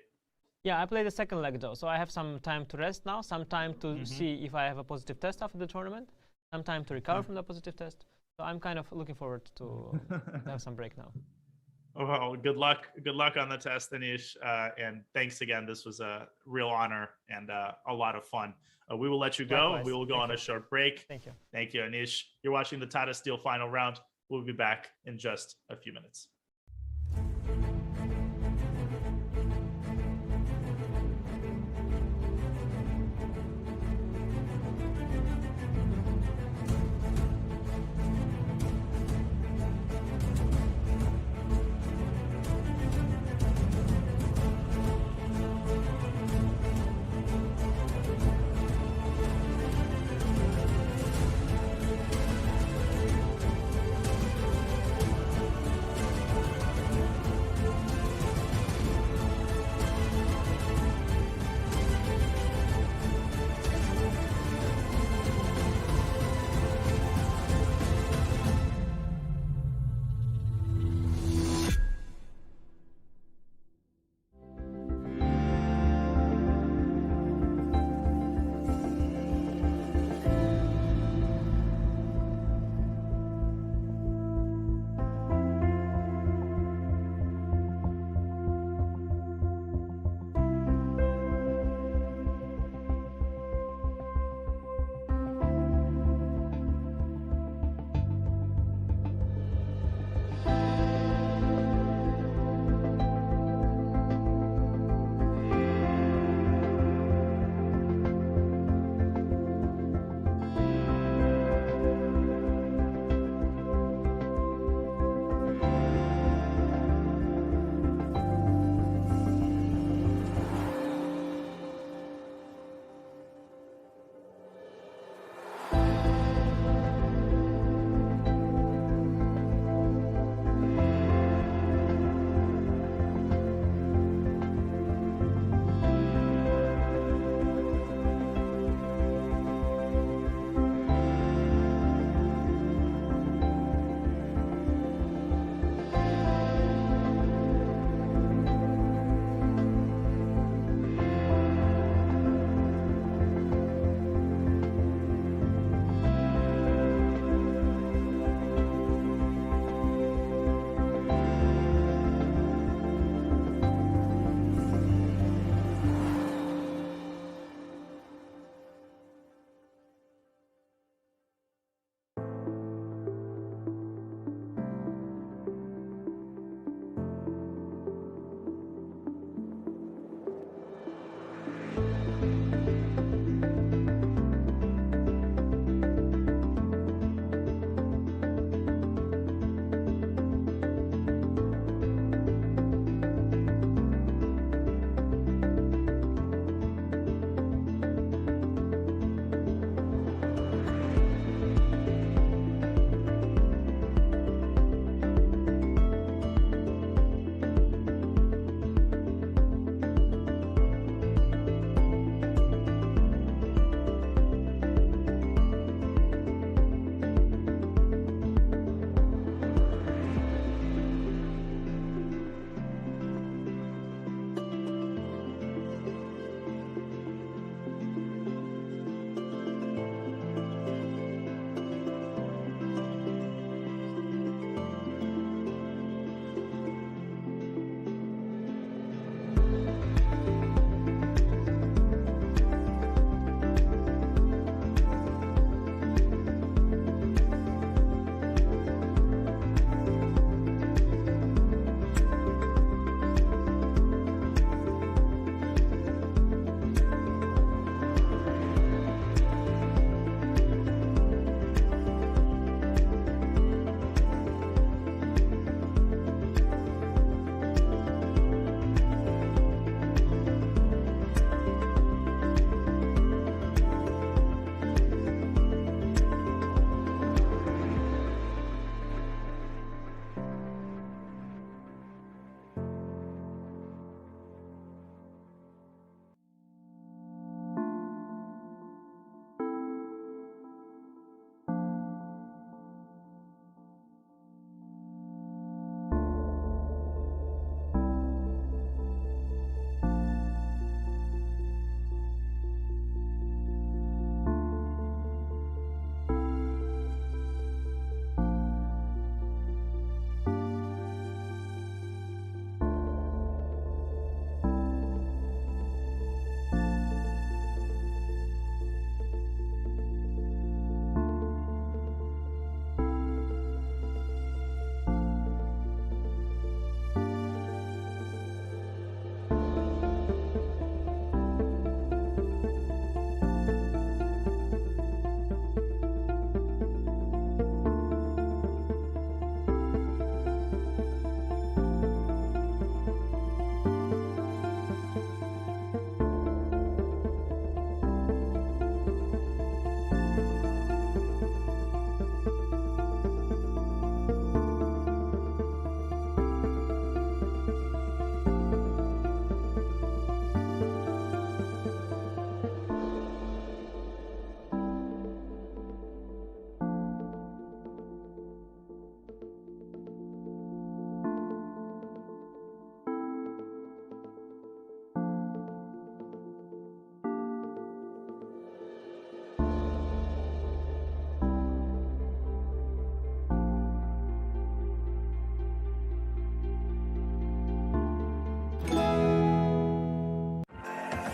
Yeah, I played the second leg though, so I have some time to rest now, some time to see if I have a positive test after the tournament, some time to recover from the positive test. So I'm kind of looking forward to have some break now. Well, good luck. Good luck on the test, Anish. And thanks again. This was a real honor and a lot of fun. We will let you go. Likewise. We will go on a short break. Thank you. Thank you, Anish. You're watching the Tata Steel final round. We'll be back in just a few minutes.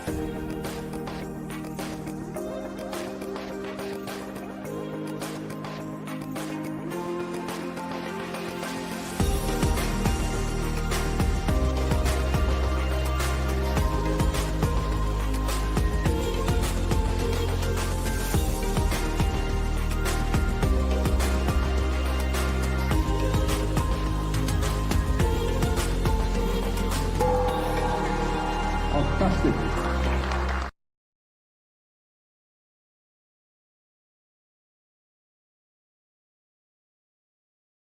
Fantastic.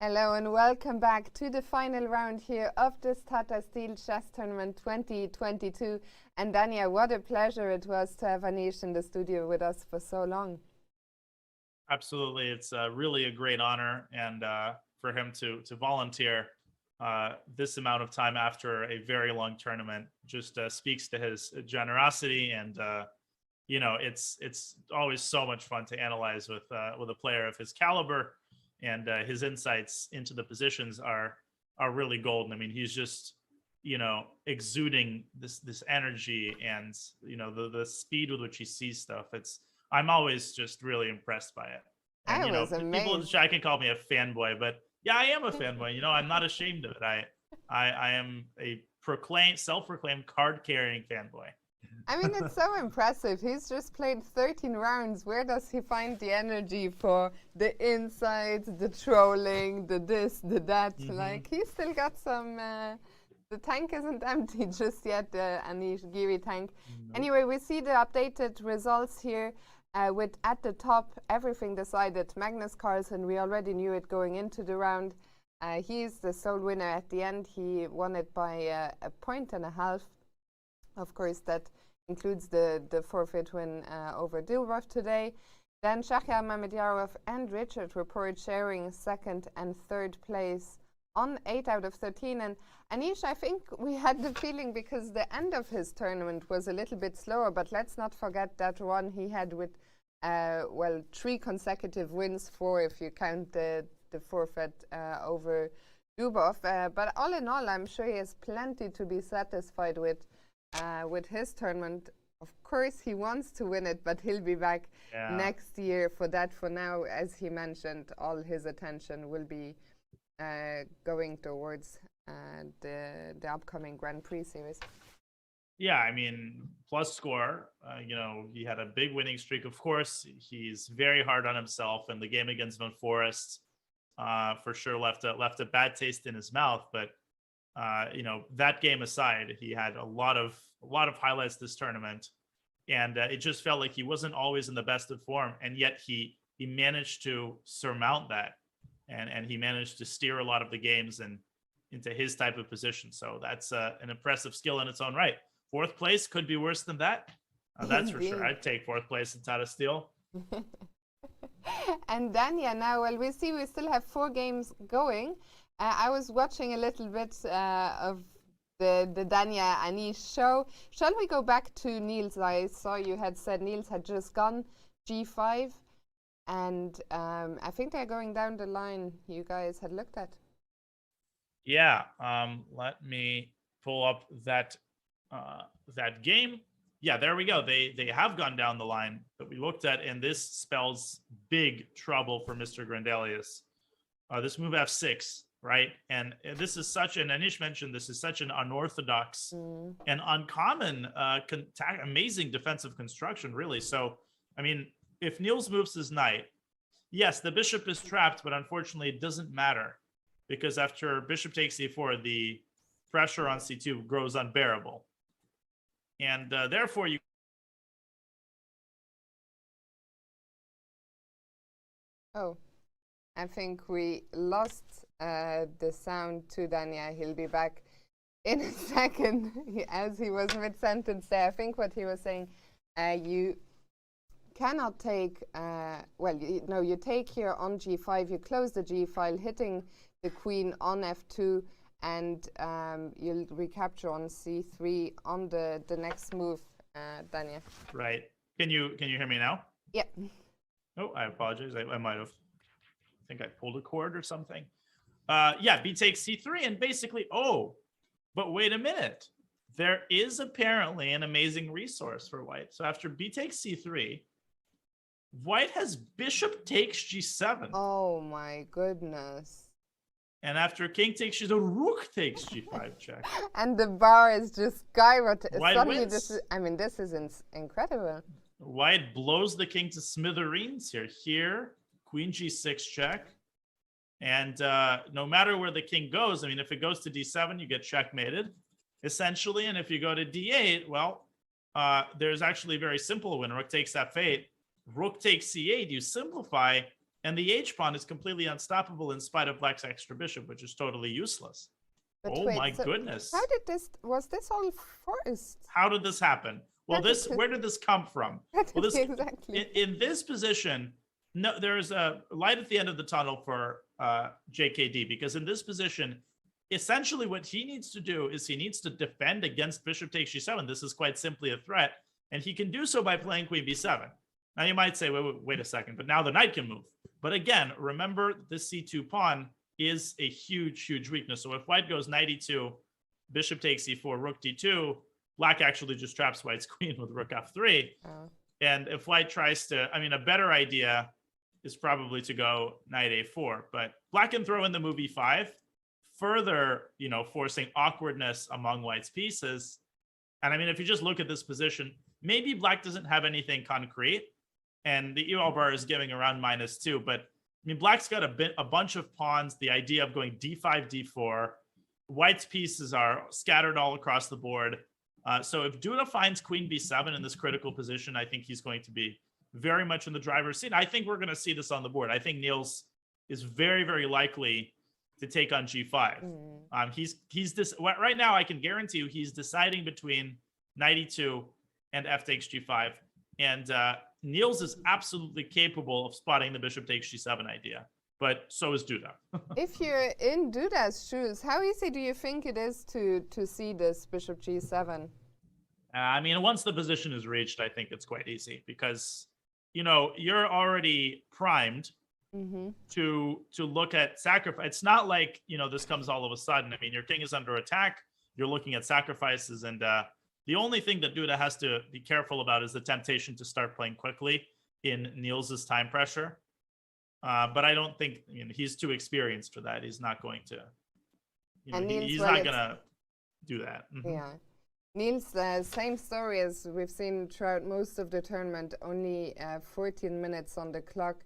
Hello and welcome back to the final round here of this Tata Steel Chess Tournament 2022. And Dania, what a pleasure it was to have Anish in the studio with us for so long. Absolutely. It's really a great honor, and for him to volunteer this amount of time after a very long tournament just speaks to his generosity. And you know, it's always so much fun to analyze with a player of his caliber, and his insights into the positions are really golden. I mean, he's just, you know, exuding this energy, and you know, the speed with which he sees stuff. I'm always just really impressed by it. And, you know, people in the chat can call me a fanboy, but yeah, I am a fanboy. You know, I'm not ashamed of it. I am a self-proclaimed card-carrying fanboy. I mean, it's so impressive. He's just played 13 rounds. Where does he find the energy for the insights, the trolling, the this, the that? Like, he's still got some... the tank isn't empty just yet, the Anish Giri tank. Anyway, we see the updated results here with, at the top, everything decided. Magnus Carlsen, we already knew it going into the round. He's the sole winner at the end. He won it by a point and a half. Of course, that includes the forfeit win over Dilworth today. Then Shahryar Mamedyarov and Richard Rapport sharing second and third place on 8 out of 13. And Anish, I think we had the feeling, because the end of his tournament was a little bit slower, but let's not forget that run he had with, well, 3 consecutive wins, 4 if you count the forfeit over Dubov. But all in all, I'm sure he has plenty to be satisfied with his tournament. Of course, he wants to win it, but he'll be back next year for that. For now, as he mentioned, all his attention will be going towards the upcoming Grand Prix series. Yeah, I mean, plus score, you know, he had a big winning streak. Of course, he's very hard on himself, and the game against Van Foreest for sure left a bad taste in his mouth. But you know, that game aside, he had a lot of highlights this tournament, and it just felt like he wasn't always in the best of form, and yet he managed to surmount that, and he managed to steer a lot of the games and into his type of position. So that's an impressive skill in its own right. 4th place could be worse than that. That's for sure. I'd take 4th place in Tata Steel. And Dania, now, well, we still have 4 games going. I was watching a little bit of the Dania Anish show. Shall we go back to Niels? I saw you had said Niels had just gone G5, and I think they're going down the line you guys had looked at. Yeah, let me pull up that game. Yeah, there we go. They have gone down the line that we looked at, and this spells big trouble for Mr. Grandelius. This move F6, right? And this is such an, Anish mentioned, this is such an unorthodox and uncommon, amazing defensive construction, really. So, I mean, if Niels moves his knight, yes, the bishop is trapped, but unfortunately it doesn't matter, because after bishop takes c4, the pressure on c2 grows unbearable. And therefore you... Oh, I think we lost the sound to Dania. He'll be back in a second, as he was mid-sentence there. I think what he was saying, you cannot take, well, you take here on g5, you close the g file, hitting the queen on f2, and you'll recapture on c3 on the next move, Dania. Right. Can you hear me now? Yeah. Oh, I apologize. I might have, I think I pulled a cord or something. Yeah, b takes c3, and basically, oh, but wait a minute. there is apparently an amazing resource for white. So after b takes c3, white has bishop takes g7. Oh my goodness. And after king takes g7, rook takes g5 check. And the bar is just skyrocketing. White Suddenly wins. this is, I mean, this is incredible. White blows the king to smithereens here. Here, queen g6 check. And no matter where the king goes, I mean, if it goes to d7, you get checkmated, essentially. And if you go to d8, well, there's actually a very simple win. Rook takes f8. Rook takes c8. You simplify, and the h-pawn is completely unstoppable in spite of black's extra bishop, which is totally useless. But oh wait, my so goodness. How did this, was this all forced? How did this happen? Well, where did this come from? Well, this, exactly. in this position, no, there's a light at the end of the tunnel for JKD, because in this position, essentially what he needs to do is he needs to defend against bishop takes g7. This is quite simply a threat, and he can do so by playing queen b7. Now you might say, wait a second, but now the knight can move. But again, remember this c2 pawn is a huge, huge weakness. So if white goes knight e2, bishop takes e4, rook d2, black actually just traps white's queen with rook f3. Oh. And if white tries to, I mean, a better idea is probably to go knight a4, but black can throw in the move e5, further, forcing awkwardness among white's pieces. And I mean, if you just look at this position, maybe black doesn't have anything concrete, and the EOL bar is giving around -2, but I mean, black's got a bunch of pawns, the idea of going d5, d4, white's pieces are scattered all across the board. So if Duda finds queen b7 in this critical position, I think he's going to be very much in the driver's seat. I think we're going to see this on the board. I think Niels is very, very likely to take on g5. He's this right now. I can guarantee you he's deciding between knight e2 and f takes g5, and Niels is absolutely capable of spotting the bishop takes g7 idea. But so is Duda. If you're in Duda's shoes, how easy do you think it is to see this bishop g7? I mean, once the position is reached, I think it's quite easy because, you're already primed to look at sacrifice. It's not like, this comes all of a sudden. I mean, your king is under attack. You're looking at sacrifices. And the only thing that Duda has to be careful about is the temptation to start playing quickly in Niels's time pressure. But I don't think he's too experienced for that. He's not going to, he's not going to do that. Yeah. Niels, same story as we've seen throughout most of the tournament, only 14 minutes on the clock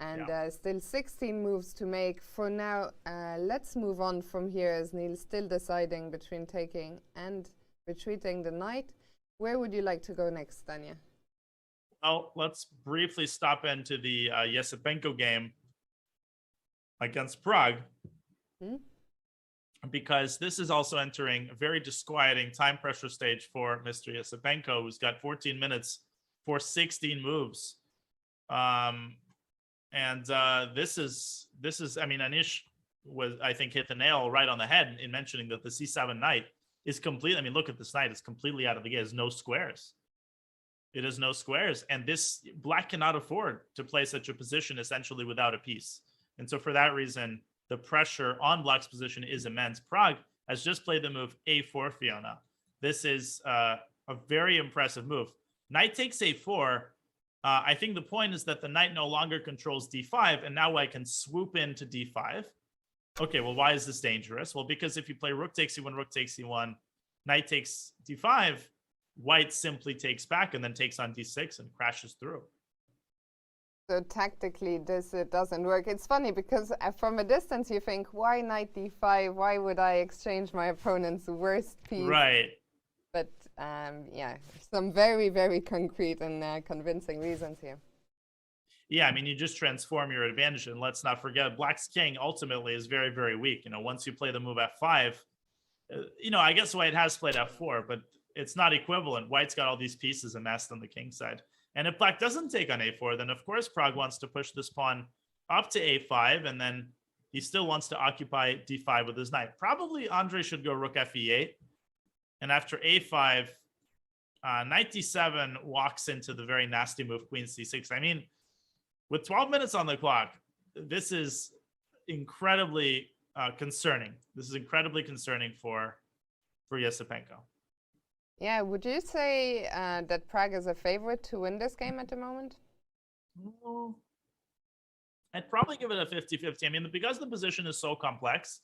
and still 16 moves to make. For now, let's move on from here as Niels still deciding between taking and retreating the knight. Where would you like to go next, Tanya? Well, let's briefly stop into the Yesipenko game against Prague, because this is also entering a very disquieting time pressure stage for Mr. Yesipenko, who's got 14 minutes for 16 moves. This is, I mean, Anish I think, hit the nail right on the head in mentioning that the C7 knight is complete. I mean, look at this knight. It's completely out of the game. There's no squares. It is no squares. And this black cannot afford to play such a position essentially without a piece. And so for that reason, the pressure on black's position is immense. Prague has just played the move A4, Fiona. This is a very impressive move. Knight takes A4. I think the point is that the knight no longer controls D5, and now I can swoop into D5. Okay, well, why is this dangerous? Well, because if you play rook takes E1, rook takes E1, knight takes D5, white simply takes back and then takes on D6 and crashes through. So tactically, it doesn't work. It's funny because from a distance you think, why knight d5? Why would I exchange my opponent's worst piece? Right. But yeah, some very, very concrete and convincing reasons here. Yeah, I mean, you just transform your advantage. And let's not forget, black's king ultimately is very, very weak. You know, once you play the move f5, you know, I guess white has played f4, but it's not equivalent. White's got all these pieces amassed on the king side. And if black doesn't take on a4, then of course Prague wants to push this pawn up to a5, and then he still wants to occupy d5 with his knight. Probably Andre should go rook fe8. And after a5, knight d7 walks into the very nasty move queen c6. I mean, with 12 minutes on the clock, this is incredibly concerning. This is incredibly concerning for Yesipenko. Yeah, would you say that Prague is a favorite to win this game at the moment? I'd probably give it a 50-50. I mean, because the position is so complex,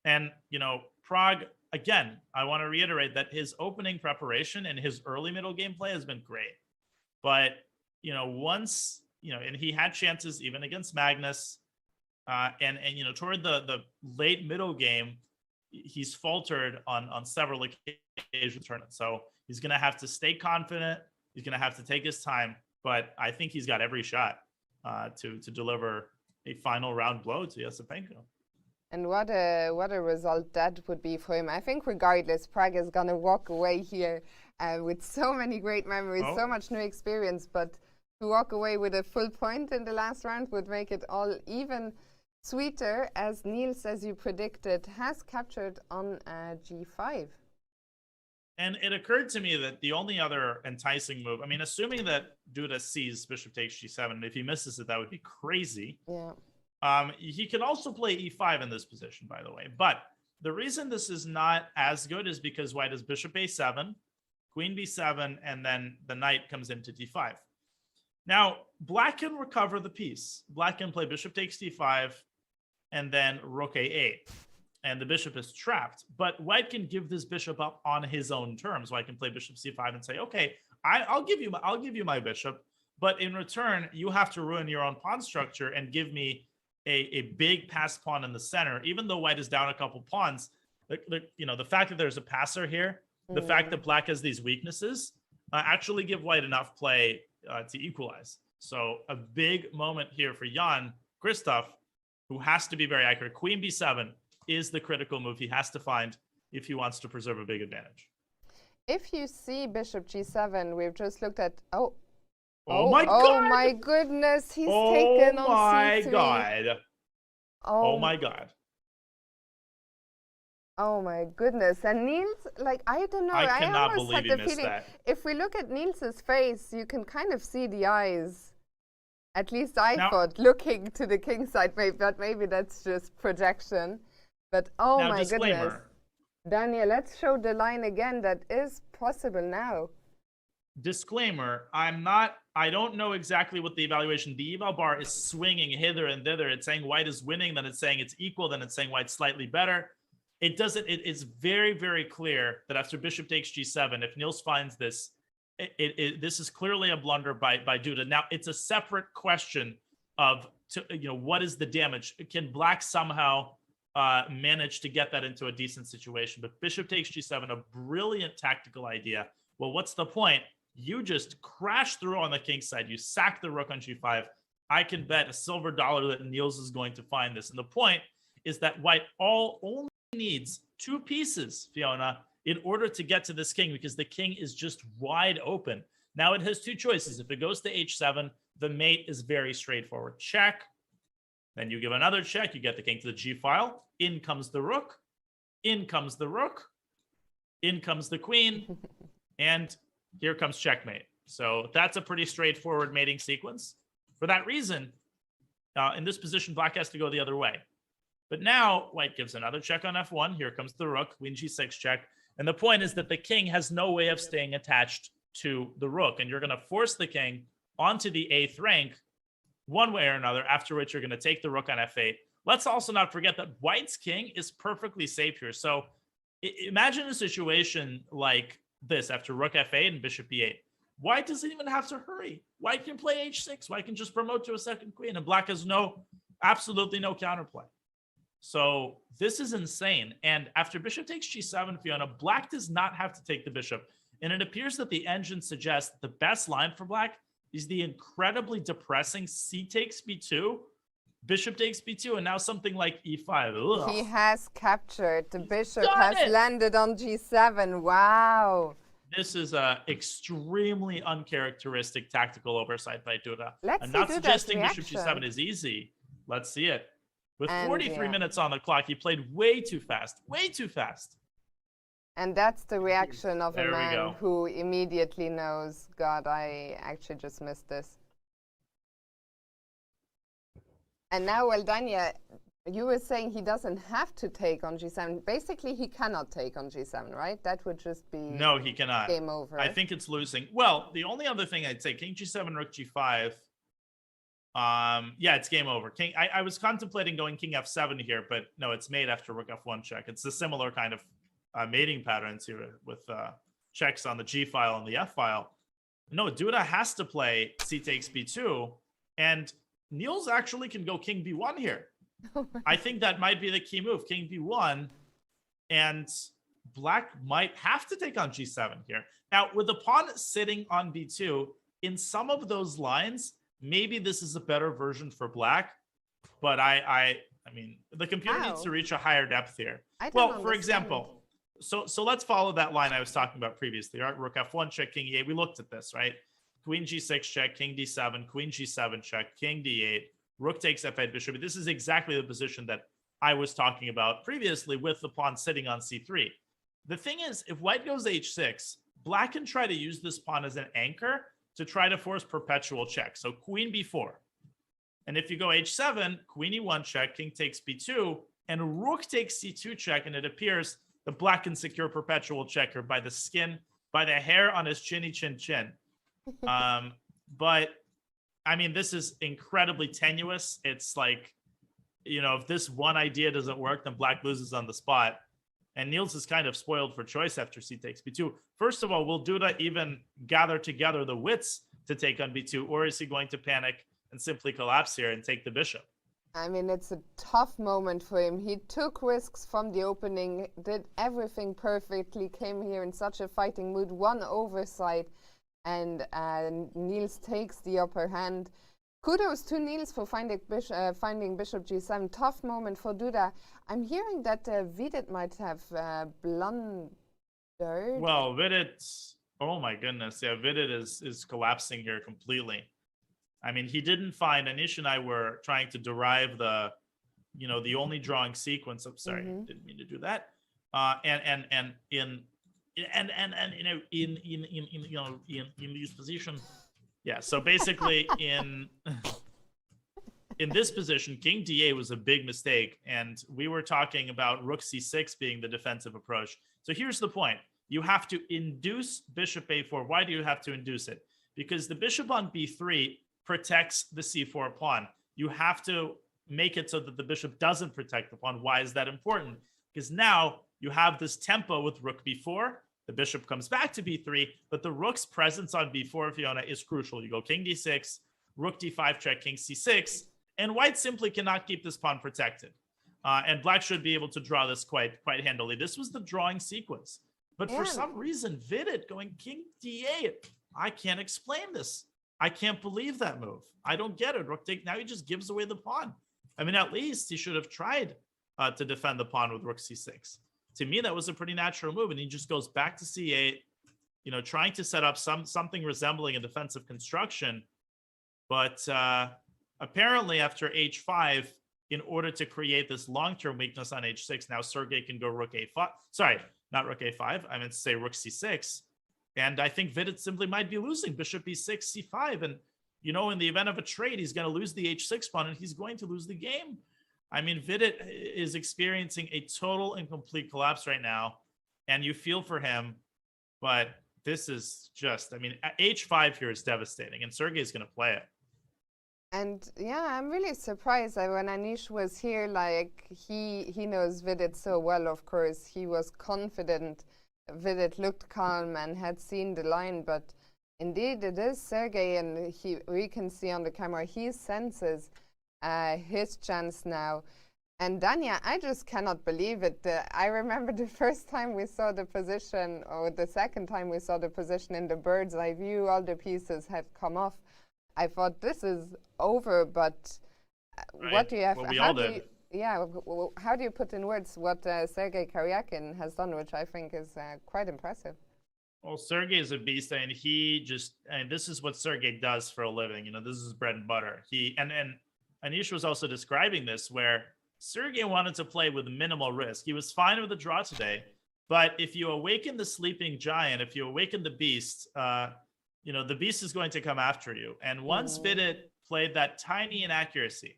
and Prague, again, I want to reiterate that his opening preparation and his early middle game play has been great. But once and he had chances even against Magnus, and toward the late middle game, he's faltered on several occasions. So he's going to have to stay confident. He's going to have to take his time. But I think he's got every shot to deliver a final round blow to Yasipenko. And what a result that would be for him. I think regardless, Prague is going to walk away here with so many great memories, so much new experience. But to walk away with a full point in the last round would make it all even sweeter, as Niels, as you predicted, has captured on G5. And it occurred to me that the only other enticing move, I mean, assuming that Duda sees bishop takes G7, and if he misses it, that would be crazy. Yeah. He can also play E5 in this position, by the way. But the reason this is not as good is because White has bishop A7, queen B7, and then the knight comes into D5. Now, Black can recover the piece. Black can play bishop takes D5, and then rook A8. And the bishop is trapped, but White can give this bishop up on his own terms. White can play bishop c5 and say, okay, I'll give you my bishop, but in return, you have to ruin your own pawn structure and give me a big passed pawn in the center. Even though White is down a couple pawns, the fact that there's a passer here, the fact that Black has these weaknesses, actually give White enough play to equalize. So a big moment here for Jan Kristoff, who has to be very accurate. Queen b7 is the critical move he has to find if he wants to preserve a big advantage. If you see bishop g7, we've just looked at oh my god! Oh my goodness, he's taken on c3. Oh my god! Oh my god! Oh my goodness! And Niels, like, I don't know. I cannot almost believe had he the missed feeling, that. if we look at Niels's face, you can kind of see the eyes. At least I thought, looking to the king side, maybe that's just projection. But oh now, my disclaimer. goodness. Daniel, let's show the line again. That is possible now. Disclaimer, I don't know exactly what the evaluation, the eval bar is swinging hither and thither. It's saying White is winning, then it's saying it's equal, then it's saying White's slightly better. It's very, very clear that after bishop takes g7, if Niels finds this, this is clearly a blunder by Duda. Now, it's a separate question of, what is the damage? Can Black somehow manage to get that into a decent situation? But bishop takes g7, a brilliant tactical idea. Well, what's the point? You just crash through on the king side. You sack the rook on g5. I can bet a silver dollar that Niels is going to find this. And the point is that White only needs two pieces, Fiona, in order to get to this king, because the king is just wide open. Now it has two choices. If it goes to h7, the mate is very straightforward. Check. Then you give another check. You get the king to the g file. In comes the rook. In comes the rook. In comes the queen. And here comes checkmate. So that's a pretty straightforward mating sequence. For that reason, in this position, Black has to go the other way. But now White gives another check on f1. Here comes the rook. Queen g6 check. And the point is that the king has no way of staying attached to the rook. And you're going to force the king onto the 8th rank one way or another, after which you're going to take the rook on f8. Let's also not forget that White's king is perfectly safe here. So imagine a situation like this after rook f8 and bishop e8. White doesn't even have to hurry. White can play h6. White can just promote to a second queen, and Black has absolutely no counterplay. So this is insane. And after bishop takes g7, Fiona, Black does not have to take the bishop. And it appears that the engine suggests the best line for Black is the incredibly depressing c takes b2, bishop takes b2, and now something like e5. Ugh. He has captured. The bishop has landed on g7. Wow. This is a extremely uncharacteristic tactical oversight by Duda. I'm not suggesting bishop g7 is easy. Let's see it. With 43 minutes on the clock, he played way too fast. Way too fast. And that's the reaction of a man who immediately knows, God, I actually just missed this. And now, well, Dania, You were saying he doesn't have to take on g7. Basically, he cannot take on g7, right? That would just be No, he cannot. game over. I think it's losing. Well, the only other thing I'd say, king g7, rook g5. Yeah, it's game over. I was contemplating going king f7 here, but no, it's mate after rook f1 check. It's a similar kind of mating patterns here with checks on the g file and the f file. No, Duda has to play c takes b2, and Niels actually can go king b1 here. I think that might be the key move, king b1, and black might have to take on g7 here. Now, with the pawn sitting on b2, in some of those lines, maybe this is a better version for black, but I mean, the computer needs to reach a higher depth here. Well, for example, so let's follow that line I was talking about previously. Right? Rook f1 check, king e8. We looked at this, right? Queen g6 check, king d7, queen g7 check, king d8, rook takes f8, bishop. This is exactly the position that I was talking about previously with the pawn sitting on c3. The thing is, if white goes h6, black can try to use this pawn as an anchor to try to force perpetual check. So queen b4. And if you go h7, queen e1 check, king takes b2, and rook takes c2 check, and it appears the black can secure perpetual checker by the skin, by the hair on his chinny chin chin. But I mean, this is incredibly tenuous. It's like, you know, if this one idea doesn't work, then black loses on the spot. And Niels is kind of spoiled for choice after c takes b2. First of all, will Duda even gather together the wits to take on b2, or is he going to panic and simply collapse here and take the bishop? I mean, it's a tough moment for him. He took risks from the opening, did everything perfectly, came here in such a fighting mood, one oversight, and Niels takes the upper hand. Kudos to Niels for finding bishop g7. Tough moment for Duda. I'm hearing that Vidit might have blundered. Well, Vidit, oh my goodness. Yeah, Vidit is collapsing here completely. I mean, he didn't find, Anish and I were trying to derive the, you know, the only drawing sequence of, sorry, didn't mean to do that. In this position, yeah. So basically, in this position, king d8 was a big mistake, and we were talking about rook c6 being the defensive approach. So here's the point: you have to induce bishop a4. Why do you have to induce it? Because the bishop on b3 protects the c4 pawn. You have to make it so that the bishop doesn't protect the pawn. Why is that important? Because now you have this tempo with rook b4. The bishop comes back to b3, but the rook's presence on b4, Fiona, is crucial. You go king d6, rook d5 check, king c6, and white simply cannot keep this pawn protected. And black should be able to draw this quite handily. This was the drawing sequence. But for some reason, Vidit going king d8, I can't explain this. I can't believe that move. I don't get it. Rook take, now he just gives away the pawn. I mean, at least he should have tried to defend the pawn with rook c6. To me, that was a pretty natural move, and he just goes back to c8, you know, trying to set up something resembling a defensive construction. But apparently after h5, in order to create this long-term weakness on h6, now Sergey can go rook a5. Sorry, not rook a5. I meant to say rook c6. And I think Vidit simply might be losing bishop e6, c5. And, you know, in the event of a trade, he's going to lose the h6 pawn, and he's going to lose the game. I mean, Vidit is experiencing a total and complete collapse right now, and you feel for him. But this is just, I mean, h5 here is devastating, and Sergey's going to play it. And yeah, I'm really surprised that when Anish was here, like, he knows Vidit so well, of course. He was confident. Vidit looked calm and had seen the line, but indeed it is Sergey, and we can see on the camera he senses his chance now. And Danya, I just cannot believe it. I remember the first time we saw the position, or the second time we saw the position in the bird's eye view, all the pieces had come off. I thought this is over, but what do you have? Well, we all did. How do you put in words what Sergey Karyakin has done, which I think is quite impressive? Well, Sergey is a beast, and this is what Sergey does for a living. You know, this is bread and butter. And Anish was also describing this, where Sergey wanted to play with minimal risk. He was fine with the draw today, but if you awaken the sleeping giant, if you awaken the beast, you know, the beast is going to come after you. And once Vidit played that tiny inaccuracy,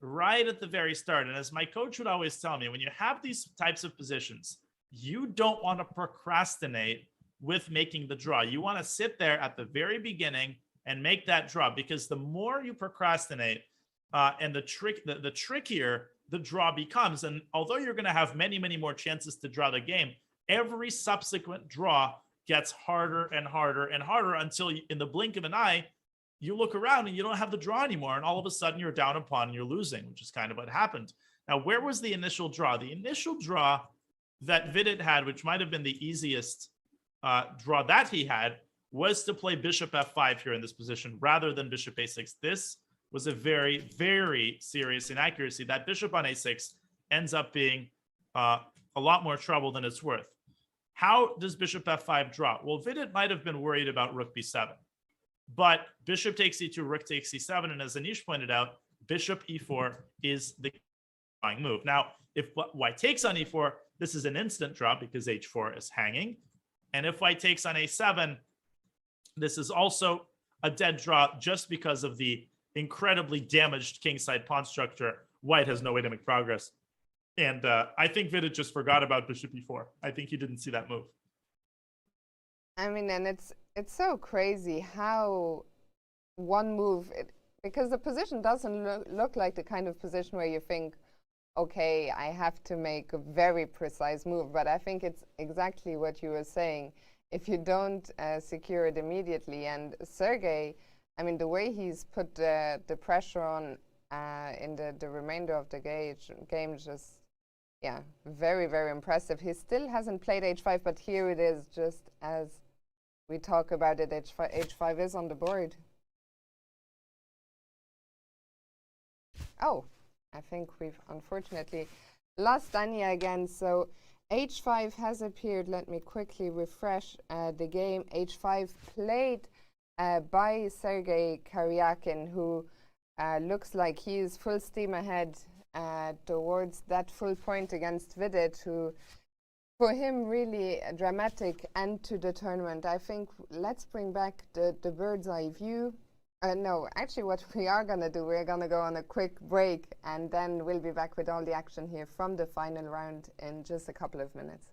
right at the very start. And as my coach would always tell me, when you have these types of positions, you don't want to procrastinate with making the draw. You want to sit there at the very beginning and make that draw, because the more you procrastinate and the trickier the draw becomes. And although you're going to have many, many more chances to draw the game, every subsequent draw gets harder and harder and harder until in the blink of an eye, you look around and you don't have the draw anymore. And all of a sudden you're down a pawn and you're losing, which is kind of what happened. Now, where was the initial draw? The initial draw that Vidit had, which might have been the easiest draw that he had, was to play bishop f5 here in this position rather than bishop a6. This was a very, very serious inaccuracy. That bishop on a6 ends up being a lot more trouble than it's worth. How does bishop f5 draw? Well, Vidit might have been worried about rook b7, but bishop takes e2, rook takes c7, and as Anish pointed out, bishop e4 is the drawing move. Now, if white takes on e4, this is an instant draw because h4 is hanging. And if white takes on a7, this is also a dead draw just because of the incredibly damaged kingside pawn structure. White has no way to make progress. And I think Vidit just forgot about bishop e4. I think he didn't see that move. I mean, and it's so crazy how one move, because the position doesn't look like the kind of position where you think, okay, I have to make a very precise move. But I think it's exactly what you were saying. If you don't secure it immediately, and Sergey, I mean, the way he's put the pressure on in the remainder of the game, just, yeah, very, very impressive. He still hasn't played h5, but here it is, just as we talk about it, h5 is on the board. Oh, I think we've unfortunately lost Anya again. So h5 has appeared. Let me quickly refresh the game. h5 played by Sergei Karyakin, who looks like he is full steam ahead towards that full point against Vidit, who, for him, really a dramatic end to the tournament. I think let's bring back the bird's eye view. No, actually what we are going to do, we're going to go on a quick break, and then we'll be back with all the action here from the final round in just a couple of minutes.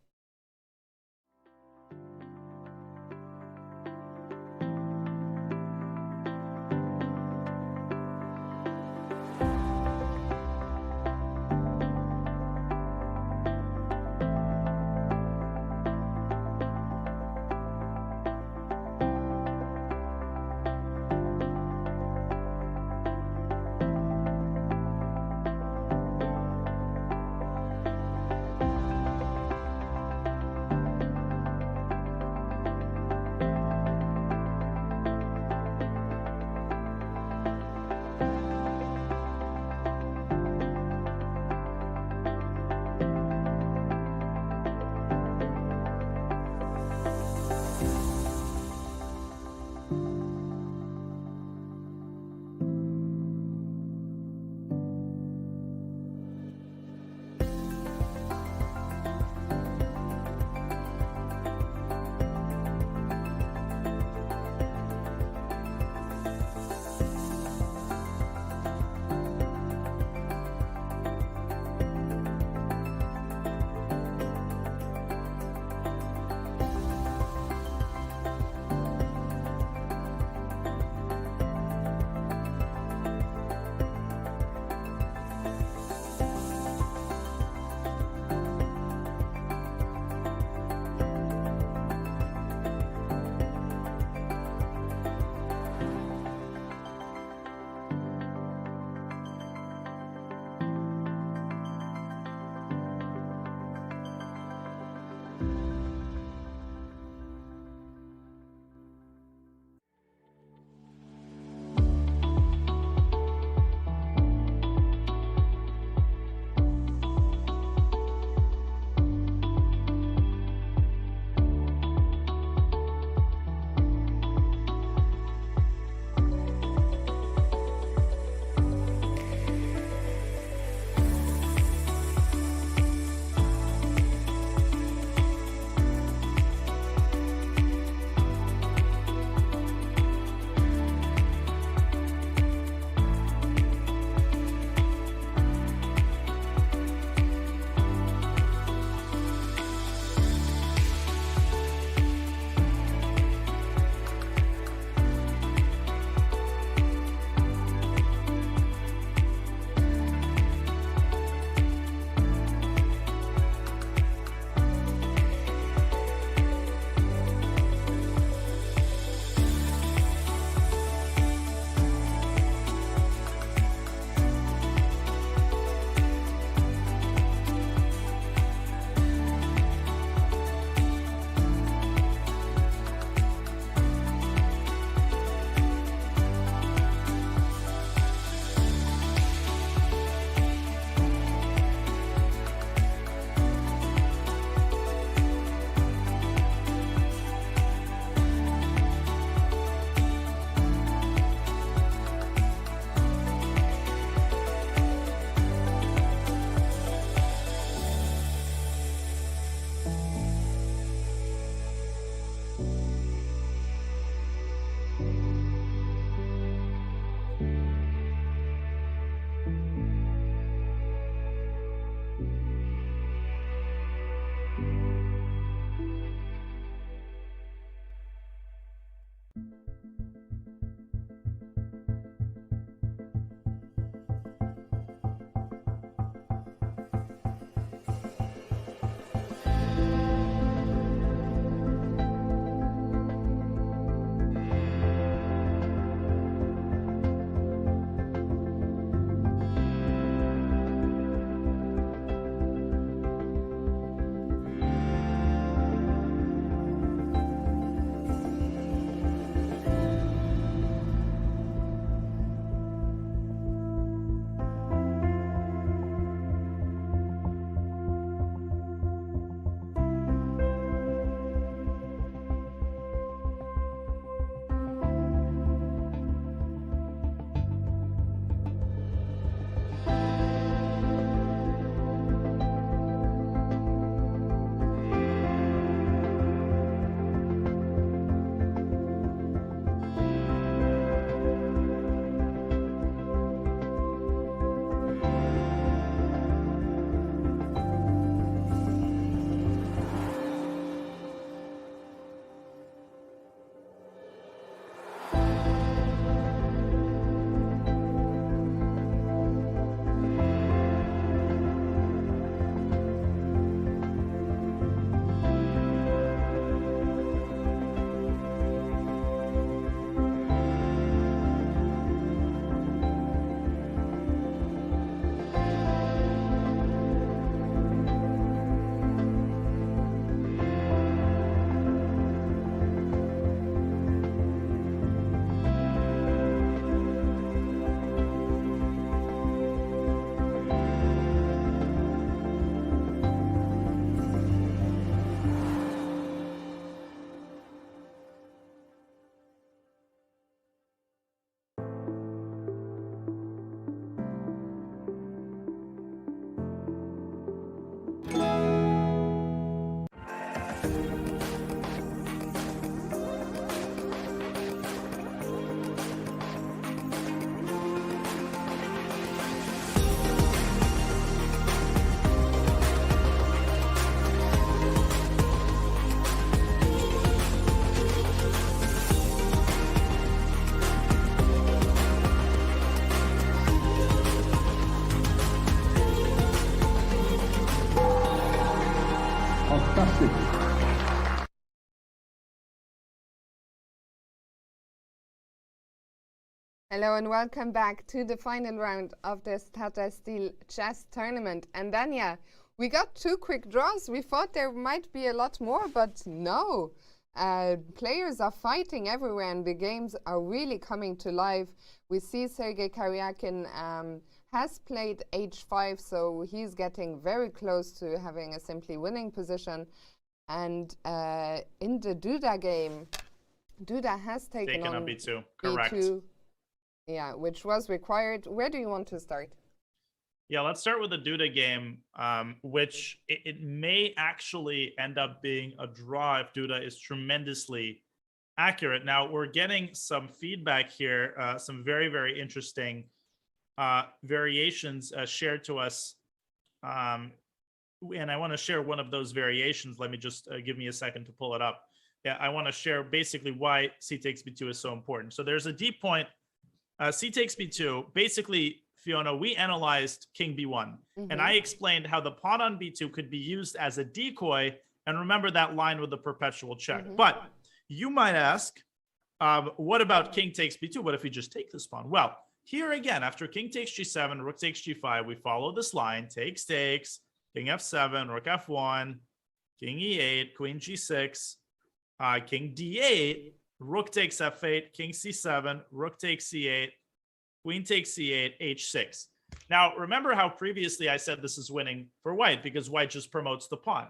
Hello and welcome back to the final round of this Tata Steel Chess Tournament. And Danya, we got 2 quick draws. We thought there might be a lot more, but no. Players are fighting everywhere and the games are really coming to life. We see Sergei Karyakin has played h5, so he's getting very close to having a simply winning position. And in the Duda game, Duda has taken on B2. Correct. B2. Yeah, which was required. Where do you want to start? Yeah, let's start with the Duda game, which it may actually end up being a draw if Duda is tremendously accurate. Now, we're getting some feedback here, some very, very interesting variations shared to us. And I want to share one of those variations. Let me just give me a second to pull it up. Yeah, I want to share basically why C takes B2 is so important. So there's a deep point. C takes B2. Basically, Fiona, we analyzed King B1, and I explained how the pawn on B2 could be used as a decoy. And remember that line with the perpetual check. But you might ask, what about King takes B2? What if we just take this pawn? Well, here again, after King takes G7, Rook takes G5, we follow this line, takes, King F7, Rook F1, King E8, Queen G6, King D8, Rook takes F8, King C7, Rook takes C8, Queen takes C8, H6. Now, remember how previously I said this is winning for White because White just promotes the pawn.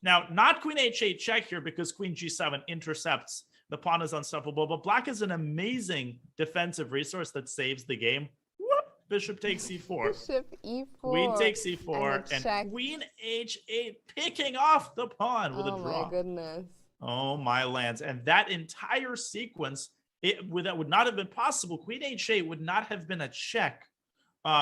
Now, not Queen H8 check here because Queen G7 intercepts. The pawn is unstoppable, but Black is an amazing defensive resource that saves the game. Whoop! Bishop takes C4. Bishop E4. Queen takes C4 and Queen H8 picking off the pawn with a draw. Oh my goodness. Oh my lands. And that entire sequence, that would not have been possible. Queen H8 would not have been a check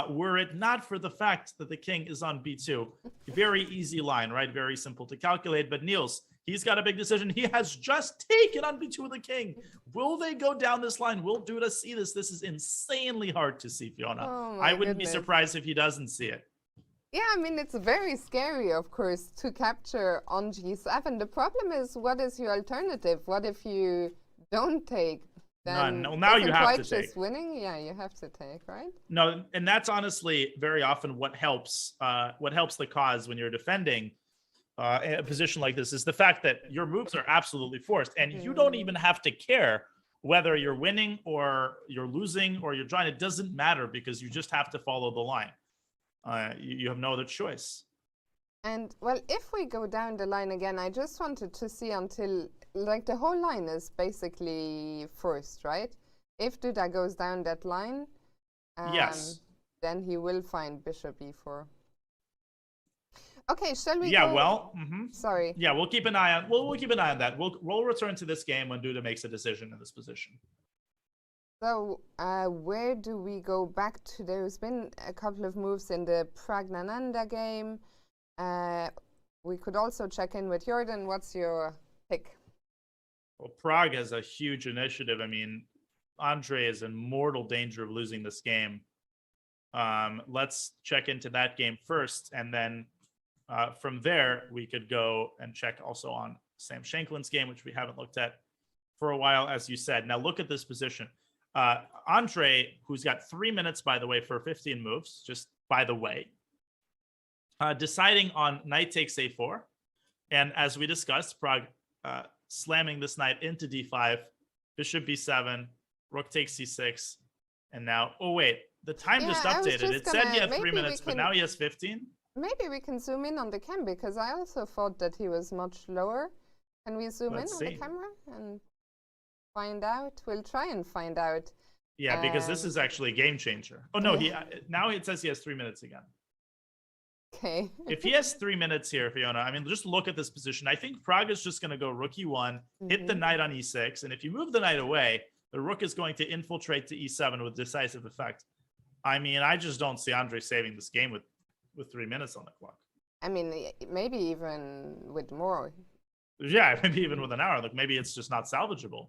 were it not for the fact that the king is on B2. Very easy line, right? Very simple to calculate. But Niels, He's got a big decision. He has just taken on b2 with the king. Will they go down this line? Will Duda see this? This is insanely hard to see, Fiona. Oh I my wouldn't be goodness. surprised if he doesn't see it. Yeah, I mean, it's very scary, of course, to capture on g7. The problem is, what is your alternative? What if you don't take? None. Well, now you isn't have white to take. just winning? Yeah, you have to take, right? No, and that's honestly very often what helps the cause when you're defending a position like this is the fact that your moves are absolutely forced, and you don't even have to care whether you're winning or you're losing or you're drawing. It doesn't matter because you just have to follow the line. You have no other choice. And well, if we go down the line again, I just wanted to see until like the whole line is basically forced, right? If Duda goes down that line, yes, then he will find bishop e4. Okay, shall we? Yeah, go? well, sorry. Yeah, we'll keep an eye on. We'll keep an eye on that. We'll return to this game when Duda makes a decision in this position. So where do we go back to? There's been a couple of moves in the Pragnananda game. We could also check in with Jorden. What's your pick? Well, Prague has a huge initiative. I mean, Andre is in mortal danger of losing this game. Let's check into that game first, and then from there, we could go and check also on Sam Shanklin's game, which we haven't looked at for a while, as you said. Now look at this position. Andre, who's got 3 minutes, by the way, for 15 moves, just by the way, deciding on knight takes a4. And as we discussed, Prague slamming this knight into d5, bishop b7, rook takes c6, and now, oh wait, the time just updated. It said he had 3 minutes, but now he has 15. Maybe we can zoom in on the cam, because I also thought that he was much lower. Can we zoom in on the camera and find out? We'll try and find out. Yeah, because this is actually a game changer. Oh no, now it says he has 3 minutes again. Okay. If he has 3 minutes here, Fiona, I mean, just look at this position. I think Prague is just going to go rook e1, hit the knight on e6, and if you move the knight away, the rook is going to infiltrate to e7 with decisive effect. I mean, I just don't see Andre saving this game with 3 minutes on the clock. I mean, maybe even with more. Yeah, maybe even with an hour. Like maybe it's just not salvageable.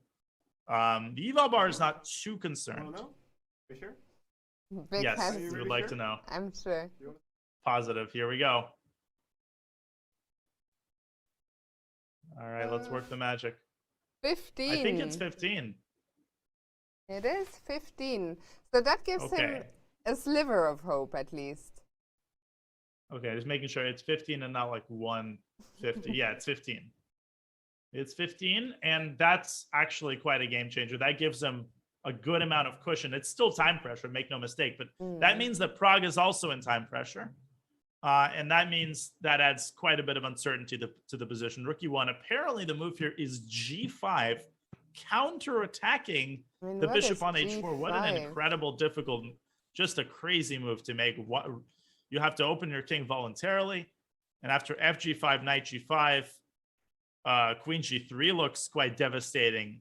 The eval bar is not too concerned. Are you sure? Vic Yes, you would like to know. I'm sure. Positive. Here we go. All right, let's work the magic. 15. I think it's 15. It is 15. So that gives him a sliver of hope, at least. Okay, just making sure it's 15 and not like 150. Yeah, it's 15. It's 15, and that's actually quite a game changer. That gives him a good amount of cushion. It's still time pressure, make no mistake, but that means that Prague is also in time pressure. And that means that adds quite a bit of uncertainty to the position. Rook e1, apparently the move here is g5, counter-attacking the bishop on h4. What an incredible, difficult, just a crazy move to make. You have to open your king voluntarily, and after fg5, knight g5, queen g3 looks quite devastating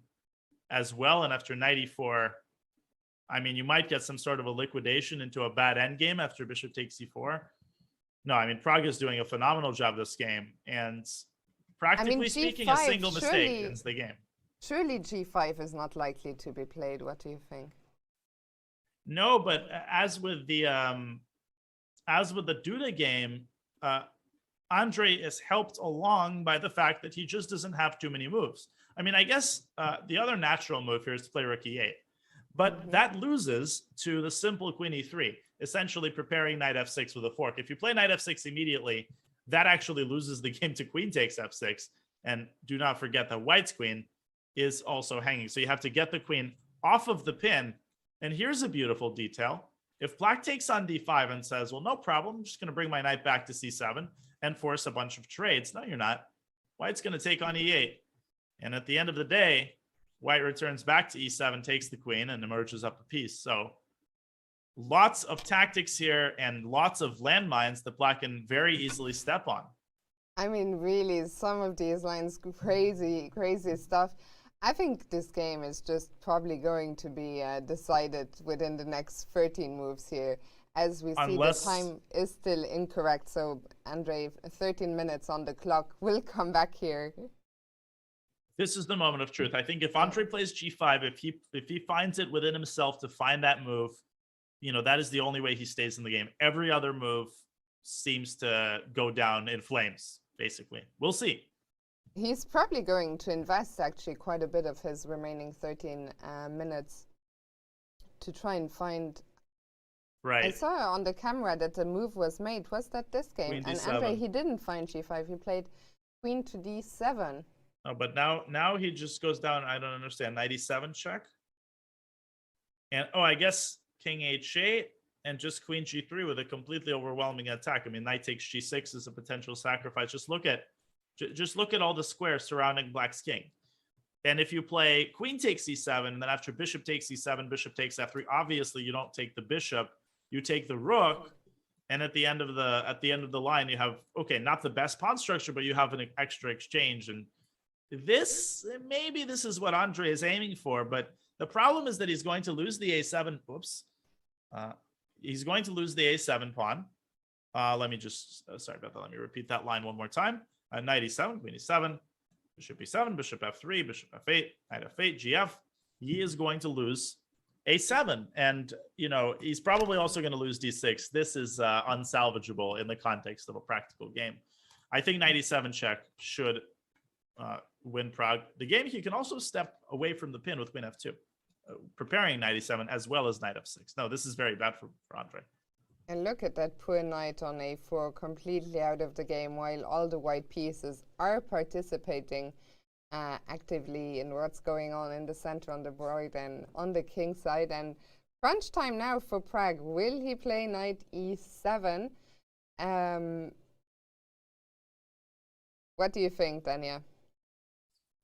as well, and after knight e4, I mean, you might get some sort of a liquidation into a bad endgame after bishop takes e4. No, I mean, Prague is doing a phenomenal job this game, and practically speaking, a single mistake ends the game. Surely g5 is not likely to be played. What do you think? No, but as with the Duda game, Andre is helped along by the fact that he just doesn't have too many moves. I mean, I guess the other natural move here is to play rook e8, but that loses to the simple queen e3, essentially preparing knight f6 with a fork. If you play knight f6 immediately, that actually loses the game to queen takes f6. And do not forget that White's queen is also hanging. So you have to get the queen off of the pin. And here's a beautiful detail. If Black takes on d5 and says, well, no problem, I'm just going to bring my knight back to c7 and force a bunch of trades. No, you're not. White's going to take on e8. And at the end of the day, White returns back to e7, takes the queen, and emerges up a piece. So lots of tactics here and lots of landmines that Black can very easily step on. I mean, really, some of these lines, crazy stuff. I think this game is just probably going to be decided within the next 13 moves here. As we see, the time is still incorrect. So, Andre, 13 minutes on the clock. We'll come back here. This is the moment of truth. I think if Andre plays G5, if he finds it within himself to find that move, that is the only way he stays in the game. Every other move seems to go down in flames, basically. We'll see. He's probably going to invest actually quite a bit of his remaining 13 minutes to try and find. Right. I saw on the camera that the move was made. Was that this game? Queen And D7. Andre, he didn't find G5. He played Queen to D7. Oh, but now he just goes down. I don't understand. 97 check. And I guess King H8 and just Queen G3 with a completely overwhelming attack. I mean, Knight takes G6 is a potential sacrifice. Just look at all the squares surrounding Black's king. And if you play Queen takes C7, and then after Bishop takes C7, Bishop takes F3, obviously you don't take the bishop, you take the rook. And at the end of the line, you have, okay, not the best pawn structure, but you have an extra exchange. And maybe this is what Andre is aiming for, but the problem is that he's going to lose the A7. Oops. He's going to lose the A7 pawn. Let me just, sorry about that. Let me repeat that line one more time. Knight E7, Queen E7, Bishop E7, Bishop F3, Bishop F8, Knight F8, GF. He is going to lose A7. And, he's probably also going to lose D6. This is unsalvageable in the context of a practical game. I think Knight E7 check should win Prague the game. He can also step away from the pin with Queen F2, preparing Knight E7 as well as Knight F6. No, this is very bad for Andre. And look at that poor knight on A4, completely out of the game, while all the white pieces are participating actively in what's going on in the center on the board and on the king side. And crunch time now for Prague. Will he play Knight E7? What do you think, Dania?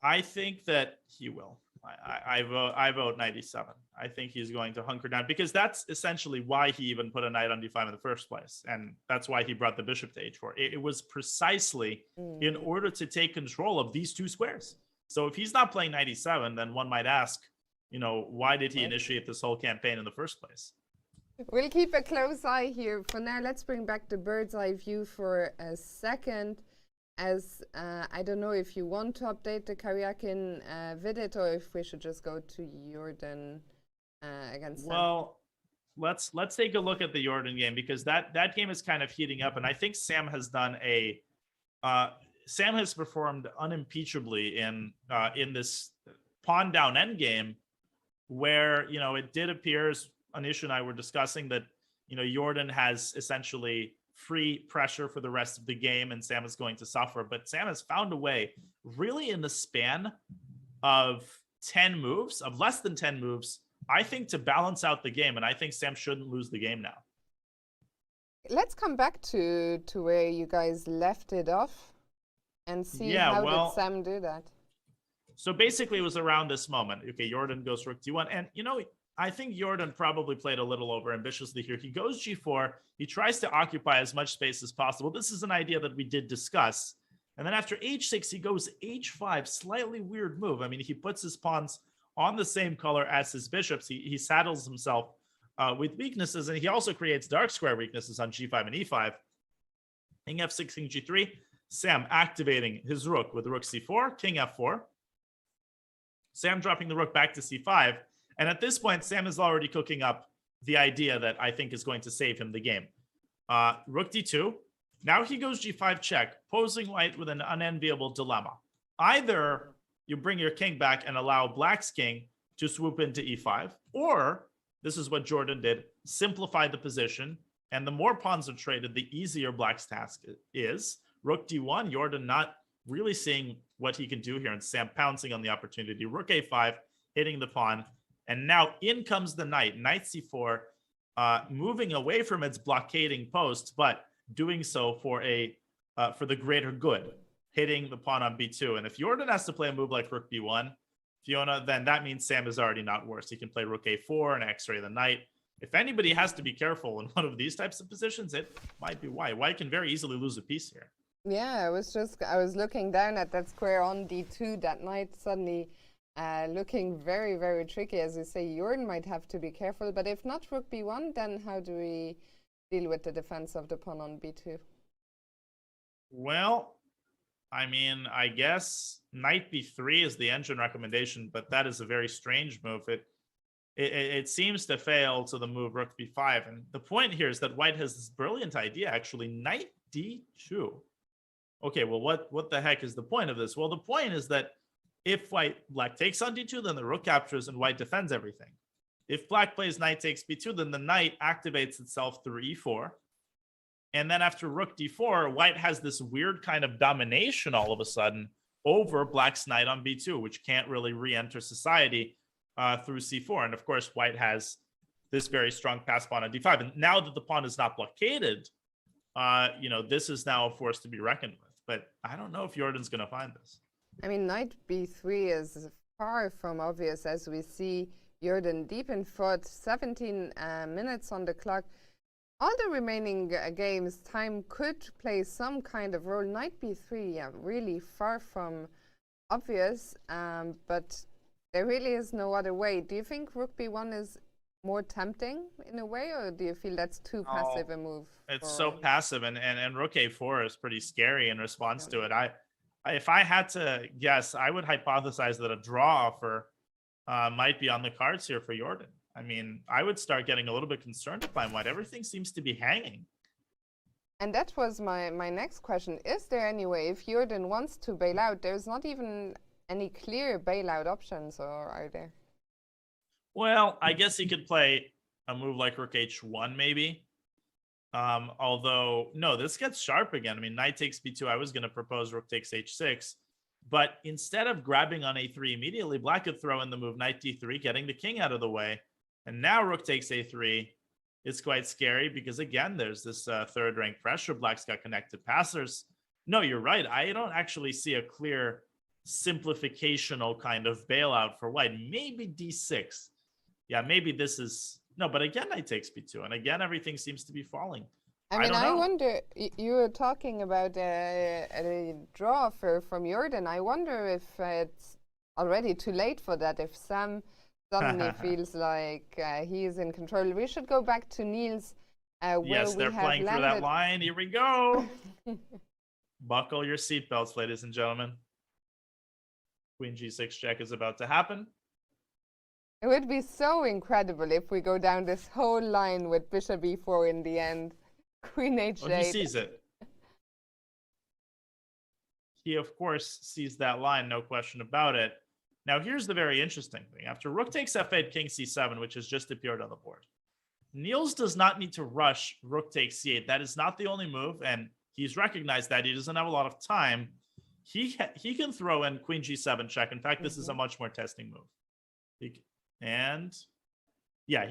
I think that he will. I vote Knight E7. I think he's going to hunker down because that's essentially why he even put a knight on D5 in the first place. And that's why he brought the bishop to H4. It was precisely in order to take control of these two squares. So if he's not playing Knight E7, then one might ask, why did he initiate this whole campaign in the first place? We'll keep a close eye here. For now, let's bring back the bird's eye view for a second. As I don't know if you want to update the Karyakin Vidit or if we should just go to Jorden against Sam. Well, let's take a look at the Jorden game because that game is kind of heating up, and I think Sam has done Sam has performed unimpeachably in this pawn down endgame, where it did appear, as Anish and I were discussing, that Jorden has essentially free pressure for the rest of the game and Sam is going to suffer. But Sam has found a way, really in the span of 10 moves, of less than 10 moves, I think, to balance out the game. And I think Sam shouldn't lose the game now. Let's come back to where you guys left it off and see how did Sam do that. So basically it was around this moment. Okay, Jorden goes rook d1. And, I think Jorden probably played a little over ambitiously here. He goes g4. He tries to occupy as much space as possible. This is an idea that we did discuss. And then after h6, he goes h5, slightly weird move. I mean, he puts his pawns on the same color as his bishops. He saddles himself with weaknesses, and he also creates dark square weaknesses on g5 and e5. King f6, king g3. Sam activating his rook with rook c4, king f4. Sam dropping the rook back to c5. And at this point, Sam is already cooking up the idea that I think is going to save him the game. Rook d2. Now he goes g5 check, posing white with an unenviable dilemma. Either you bring your king back and allow Black's king to swoop into e5, or, this is what Jorden did, simplify the position, and the more pawns are traded, the easier Black's task is. Rook d1, Jorden not really seeing what he can do here, and Sam pouncing on the opportunity. Rook a5, hitting the pawn. And now in comes the knight, knight c4, moving away from its blockading post, but doing so for the greater good, hitting the pawn on b2. And if Jorden has to play a move like rook b1, Fiona, then that means Sam is already not worse. He can play rook a4 and x-ray the knight. If anybody has to be careful in one of these types of positions, it might be Wijk. Wijk can very easily lose a piece here. Yeah, I was looking down at that square on d2, that knight suddenly looking very, very tricky. As you say, Jorden might have to be careful, but if not rook b1, then how do we deal with the defense of the pawn on b2? Well, I mean, I guess knight b3 is the engine recommendation, but that is a very strange move. It seems to fail to the move rook b5. And the point here is that white has this brilliant idea, actually, knight d2. Okay, well, what the heck is the point of this? Well, the point is that if black takes on d2, then the rook captures and white defends everything. If black plays knight takes b2, then the knight activates itself through e4. And then after rook d4, white has this weird kind of domination all of a sudden over black's knight on b2, which can't really re-enter society through c4. And of course, white has this very strong pass pawn on d5. And now that the pawn is not blockaded, this is now a force to be reckoned with. But I don't know if Jordan's going to find this. I mean, knight b3 is far from obvious, as we see Jordan deep in front, 17 minutes on the clock. All the remaining games, time could play some kind of role. Knight b3, yeah, really far from obvious, but there really is no other way. Do you think rook b1 is more tempting in a way, or do you feel that's too passive a move? It's so passive, and rook a4 is pretty scary in response to it. If I had to guess, I would hypothesize that a draw offer might be on the cards here for Jordan. I mean, I would start getting a little bit concerned if I'm white. Everything seems to be hanging. And that was my next question. Is there any way, if Jordan wants to bail out, there's not even any clear bailout options, or are there? Well, I guess he could play a move like rook h1 maybe. Although, no, this gets sharp again. I mean, knight takes b2. I was going to propose rook takes h6. But instead of grabbing on a3 immediately, black could throw in the move knight d3, getting the king out of the way. And now rook takes a3 is quite scary because, again, there's this third rank pressure. Black's got connected passers. No, you're right. I don't actually see a clear simplificational kind of bailout for white. Maybe d6. Yeah, maybe this is... No, but again, knight takes b2. And again, everything seems to be falling. I mean, I wonder, you were talking about a draw from Jordan. I wonder if it's already too late for that, if Sam suddenly feels like he is in control. We should go back to Niels. Yes, they're playing through that line. Here we go. Buckle your seatbelts, ladies and gentlemen. Queen g6 check is about to happen. It would be so incredible if we go down this whole line with bishop e4 in the end. Queen h8. Oh, he sees it. He, of course, sees that line, no question about it. Now, here's the very interesting thing. After rook takes f8, king c7, which has just appeared on the board, Niels does not need to rush rook takes c8. That is not the only move, and he's recognized that. He doesn't have a lot of time. He can throw in queen g7 check. In fact, this is a much more testing move. He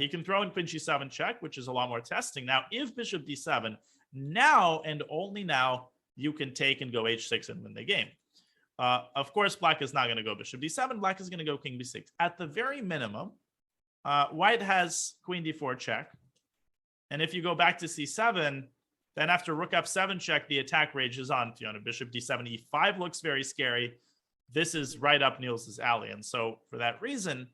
can throw in queen g7 check, which is a lot more testing. Now, if bishop d7, now and only now, you can take and go h6 and win the game. Of course, black is not going to go bishop d7. Black is going to go king b6. At the very minimum, white has queen d4 check. And if you go back to c7, then after rook f7 check, the attack rages on. Bishop d7, e5 looks very scary. This is right up Niels's alley. And so for that reason,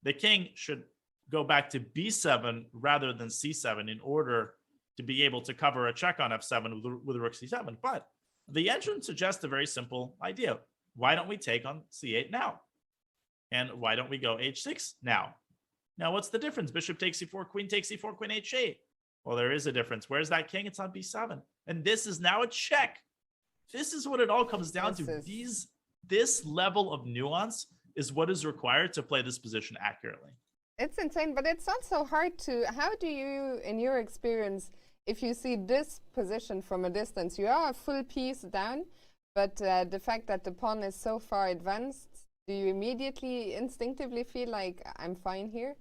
the king should go back to b7 rather than c7 in order to be able to cover a check on f7 with rook c7. But the engine suggests a very simple idea. Why don't we take on c8 now? And why don't we go h6 now? Now, what's the difference? Bishop takes e4, queen takes e4, queen h8. Well, there is a difference. Where's that king? It's on b7. And this is now a check. This is what it all comes down to. This level of nuance is what is required to play this position accurately. It's insane, but it's also hard to... How do you, in your experience, if you see this position from a distance, you are a full piece down, but the fact that the pawn is so far advanced, do you immediately, instinctively feel like I'm fine here?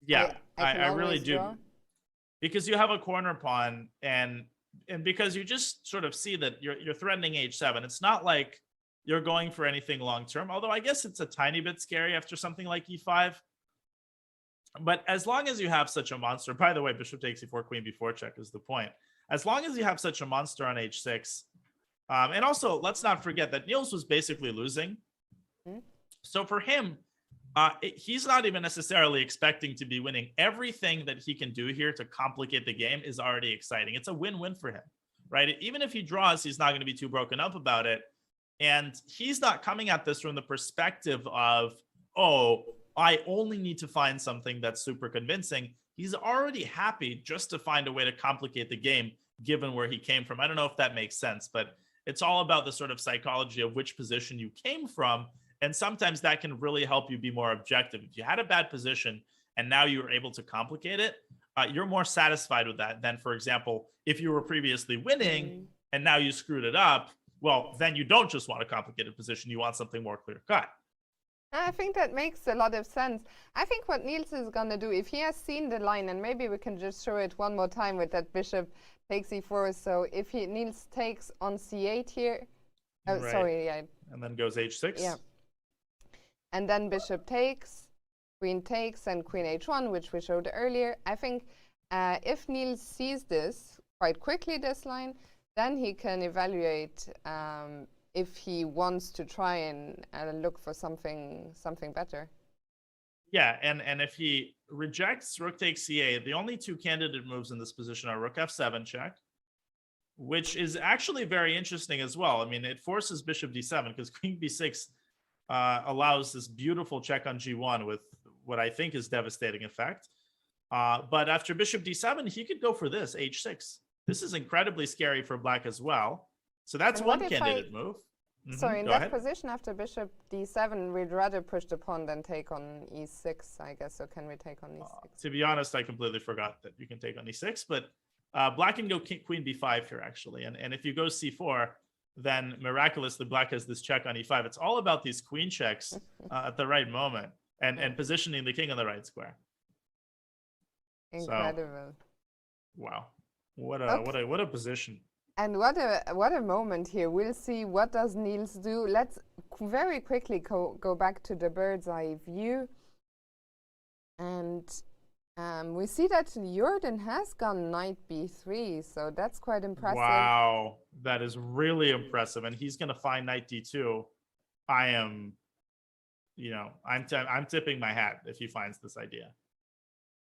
Yeah, I really do. Draw? Because you have a corner pawn, and because you just sort of see that you're threatening h7. It's not like you're going for anything long-term, although I guess it's a tiny bit scary after something like e5. But as long as you have such a monster, by the way, bishop takes e4, queen b4 check is the point. As long as you have such a monster on h6, and also let's not forget that Niels was basically losing. So for him, he's not even necessarily expecting to be winning. Everything that he can do here to complicate the game is already exciting. It's a win-win for him, right? Even if he draws, he's not going to be too broken up about it. And he's not coming at this from the perspective of, oh, I only need to find something that's super convincing. He's already happy just to find a way to complicate the game, given where he came from. I don't know if that makes sense, but it's all about the sort of psychology of which position you came from. And sometimes that can really help you be more objective. If you had a bad position and now you were able to complicate it, you're more satisfied with that than, for example, if you were previously winning and now you screwed it up. Well, then you don't just want a complicated position. You want something more clear cut. I think that makes a lot of sense. I think what Niels is going to do, if he has seen the line, and maybe we can just show it one more time with that bishop takes e4. So if Niels takes on c8 here, oh, Right. sorry, yeah. And then goes h6. Yeah. And then bishop takes, queen takes, and queen h1, which we showed earlier. I think if Niels sees this quite quickly, this line, then he can evaluate if he wants to try and look for something better. Yeah, and if he rejects rook takes c8, the only two candidate moves in this position are rook f7 check, which is actually very interesting as well. I mean, it forces bishop d7 because queen b6 allows this beautiful check on g1 with what I think is devastating effect. But after bishop d7, he could go for this, h6. This is incredibly scary for black as well. So that's And one what if candidate move. So in Go that ahead. position after bishop d7, we'd rather push the pawn than take on e6, I guess. So can we take on e6? To be honest, I completely forgot that you can take on e6, but black can go queen b5 here, actually. And if you go c4, then miraculously black has this check on e5. It's all about these queen checks at the right moment and positioning the king on the right square. Incredible. So, wow. What a position. And what a moment here. We'll see what does Niels do. Let's very quickly go back to the bird's eye view. And we see that Jorden has gone knight b3, so that's quite impressive. Wow, that is really impressive. And he's going to find knight d2. I am, I'm tipping my hat if he finds this idea.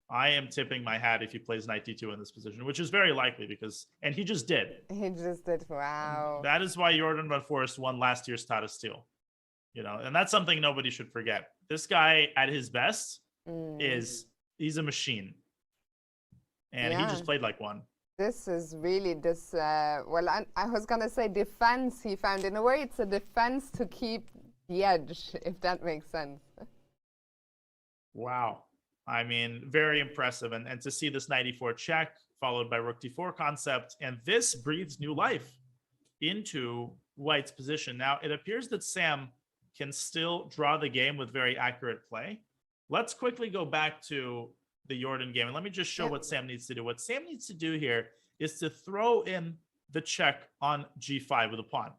I am tipping my hat if he plays knight d2 in this position, which is very likely and he just did. He just did, wow. That is why Jorden van Foreest won last year's Tata Steel. And that's something nobody should forget. This guy at his best he's a machine. And he just played like one. This is really well, I was going to say defense he found. In a way, it's a defense to keep the edge, if that makes sense. Wow. I mean, very impressive. And to see this knight e4 check followed by rook d4 concept. And this breathes new life into White's position. Now, it appears that Sam can still draw the game with very accurate play. Let's quickly go back to the Jorden game. And let me just show what Sam needs to do. What Sam needs to do here is to throw in the check on g5 with a pawn.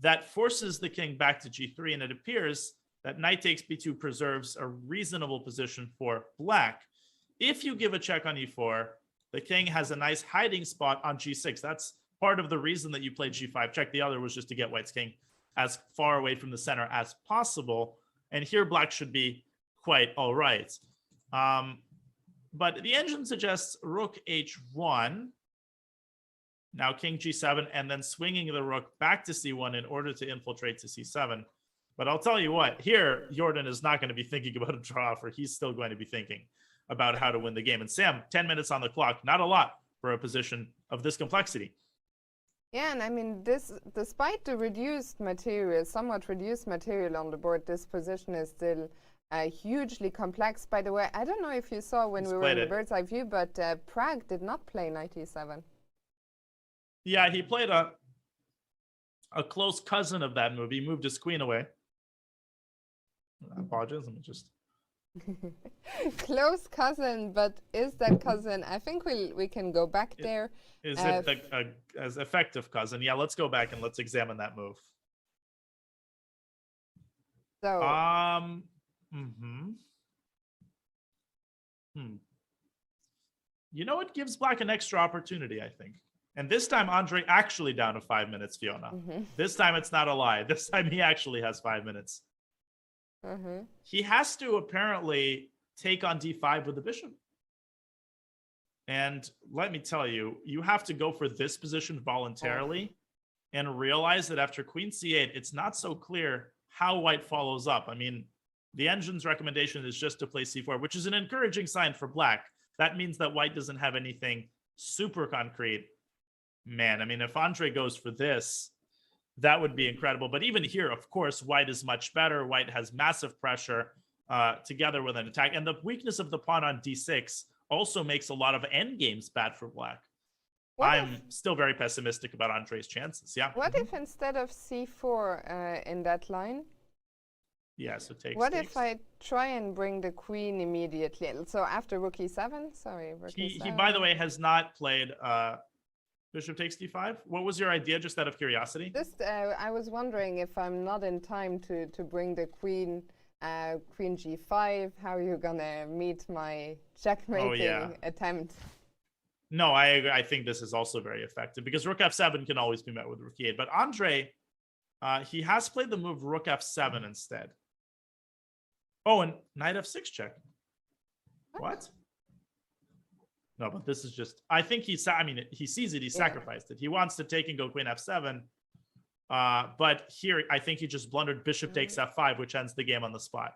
That forces the king back to g3. And it appears that knight takes b2 preserves a reasonable position for black. If you give a check on e4, the king has a nice hiding spot on g6. That's part of the reason that you played g5 check. The other was just to get White's king as far away from the center as possible. And here black should be quite all right. But the engine suggests rook h1. Now king g7, and then swinging the rook back to c1 in order to infiltrate to c7. But I'll tell you what, here, Jorden is not going to be thinking about a draw offer. He's still going to be thinking about how to win the game. And Sam, 10 minutes on the clock, not a lot for a position of this complexity. Yeah, and I mean, despite the somewhat reduced material on the board, this position is still hugely complex. By the way, I don't know if you saw when we were in the bird's eye view, but Prague did not play knight e7. Yeah, he played a close cousin of that move. He moved his queen away. I apologize. Let me just. Close cousin, but is that cousin? I think we can go back there. Is it as effective cousin? Yeah, let's go back and let's examine that move. So. You know, it gives black an extra opportunity, I think. And this time, Andre actually down to 5 minutes, Fiona. This time, it's not a lie. This time, he actually has 5 minutes. He has to apparently take on d5 with the bishop. And let me tell you, you have to go for this position voluntarily and realize that after queen c8, it's not so clear how white follows up. I mean, the engine's recommendation is just to play c4, which is an encouraging sign for black. That means that white doesn't have anything super concrete. Man, I mean, if Andre goes for this, that would be incredible. But even here, of course, white is much better. White has massive pressure together with an attack. And the weakness of the pawn on d6 also makes a lot of endgames bad for black. I'm still very pessimistic about Andre's chances. Yeah. What if instead of c4 in that line? Yeah, so takes. What if I try and bring the queen immediately? So after rook e7? Sorry, rook e7. He, by the way, has not played bishop takes d5. What was your idea, just out of curiosity? Just, I was wondering if I'm not in time to bring the queen, queen g5, how are you gonna meet my checkmating attempt? No, I think this is also very effective because rook f7 can always be met with rook e8. But Andre, he has played the move rook f7 instead. Oh, and knight f6 check. What? No, but this is just, I think he sees it, he sacrificed it. He wants to take and go queen f7. But here, I think he just blundered bishop takes f5, which ends the game on the spot.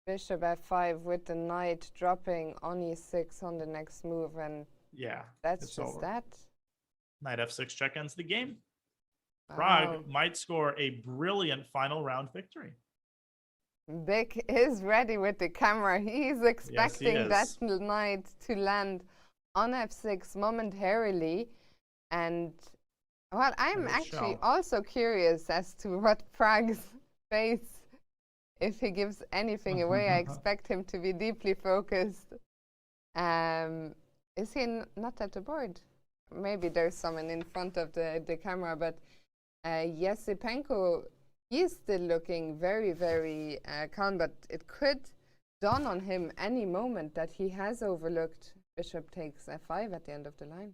Bishop f5 with the knight dropping on e6 on the next move, and yeah, that's just over. that. Knight f6 check ends the game. Pragg might score a brilliant final round victory. Vic is ready with the camera. He's expecting that knight to land on f6 momentarily. And, well, I'm actually also curious as to what Pragg's face, if he gives anything away. I expect him to be deeply focused. Is he not at the board? Maybe there's someone in front of the camera, but Yesipenko, he's still looking very, very calm, but it could dawn on him any moment that he has overlooked bishop takes f5 at the end of the line.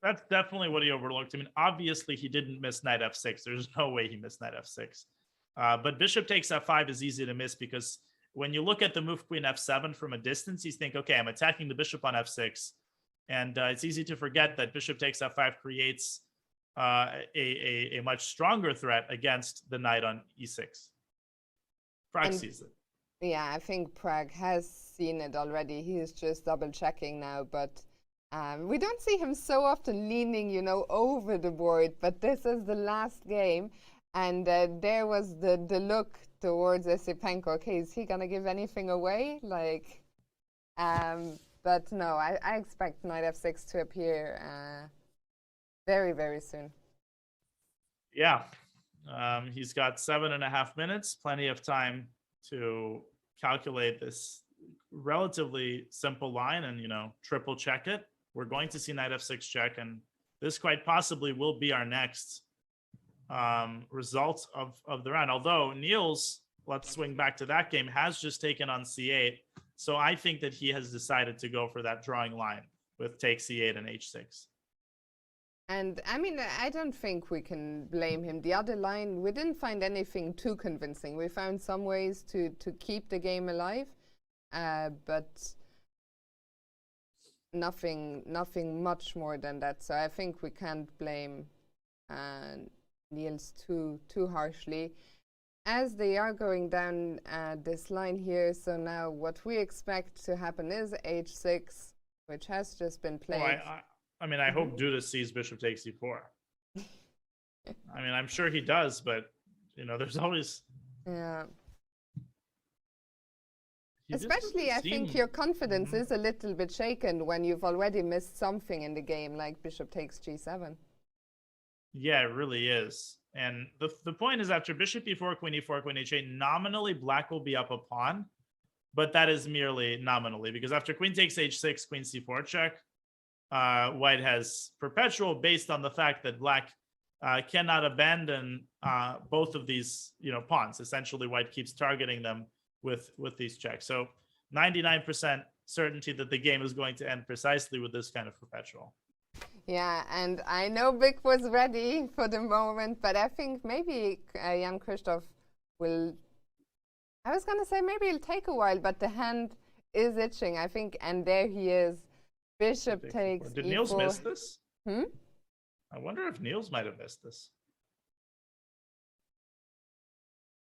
That's definitely what he overlooked. I mean, obviously he didn't miss knight f6. There's no way he missed knight f6. But bishop takes f5 is easy to miss because when you look at the move queen f7 from a distance, you think, okay, I'm attacking the bishop on f6. And it's easy to forget that bishop takes f5 creates a much stronger threat against the knight on e6. Pragg sees it. Yeah, I think Pragg has seen it already. He's just double checking now, but we don't see him so often leaning, you know, over the board, but this is the last game. And there was the look towards Yesipenko. Okay, is he gonna give anything away? Like, but no, I expect knight f6 to appear very, very soon. Yeah, he's got 7.5 minutes, plenty of time to calculate this relatively simple line and, you know, triple check it. We're going to see knight f6 check, and this quite possibly will be our next result of the round. Although Niels, let's swing back to that game, has just taken on c8. So I think that he has decided to go for that drawing line with take c8 and h6. And I mean, I don't think we can blame him. The other line, we didn't find anything too convincing. We found some ways to keep the game alive, but nothing much more than that. So I think we can't blame Niels too harshly. As they are going down this line here, so now what we expect to happen is h6, which has just been played. I mean, I hope Duda sees bishop takes c4. I mean, I'm sure he does, but, you know, there's always... Yeah. Especially, I think your confidence is a little bit shaken when you've already missed something in the game, like bishop takes g7. Yeah, it really is. And the point is, after bishop e4, queen h8, nominally black will be up a pawn, but that is merely nominally, because after queen takes h6, queen c4 check, white has perpetual based on the fact that black cannot abandon both of these, you know, pawns. Essentially, white keeps targeting them with these checks. So 99% certainty that the game is going to end precisely with this kind of perpetual. Yeah, and I know Vic was ready for the moment, but I think maybe Jan Krzysztof will, I was going to say maybe it'll take a while, but the hand is itching, I think, and there he is. Bishop takes Did e4. Niels miss this? Hmm? I wonder if Niels might have missed this.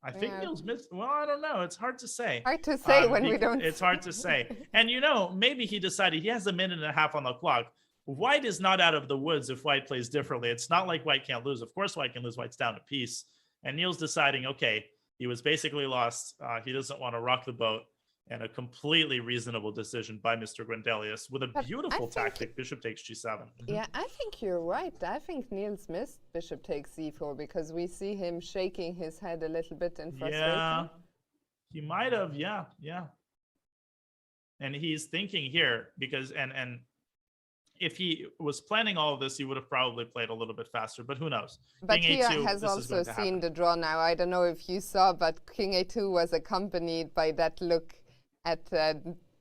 I think Yeah. Niels missed. Well, I don't know. It's hard to say. Hard to say when we don't. It's hard to say. And you know, maybe he decided he has a minute and a half on the clock. White is not out of the woods if White plays differently. It's not like White can't lose. Of course, White can lose. White's down a piece. And Niels deciding, okay, he was basically lost. He doesn't want to rock the boat. And a completely reasonable decision by Mr. Grandelius with a beautiful tactic. Bishop takes g7. Yeah, I think you're right. I think Niels missed bishop takes c4 because we see him shaking his head a little bit in frustration. Yeah, he might have. Yeah. And he's thinking here because and if he was planning all of this, he would have probably played a little bit faster. But who knows? But King he A2, has this is also going to seen happen. the draw now. I don't know if you saw, but King A2 was accompanied by that look at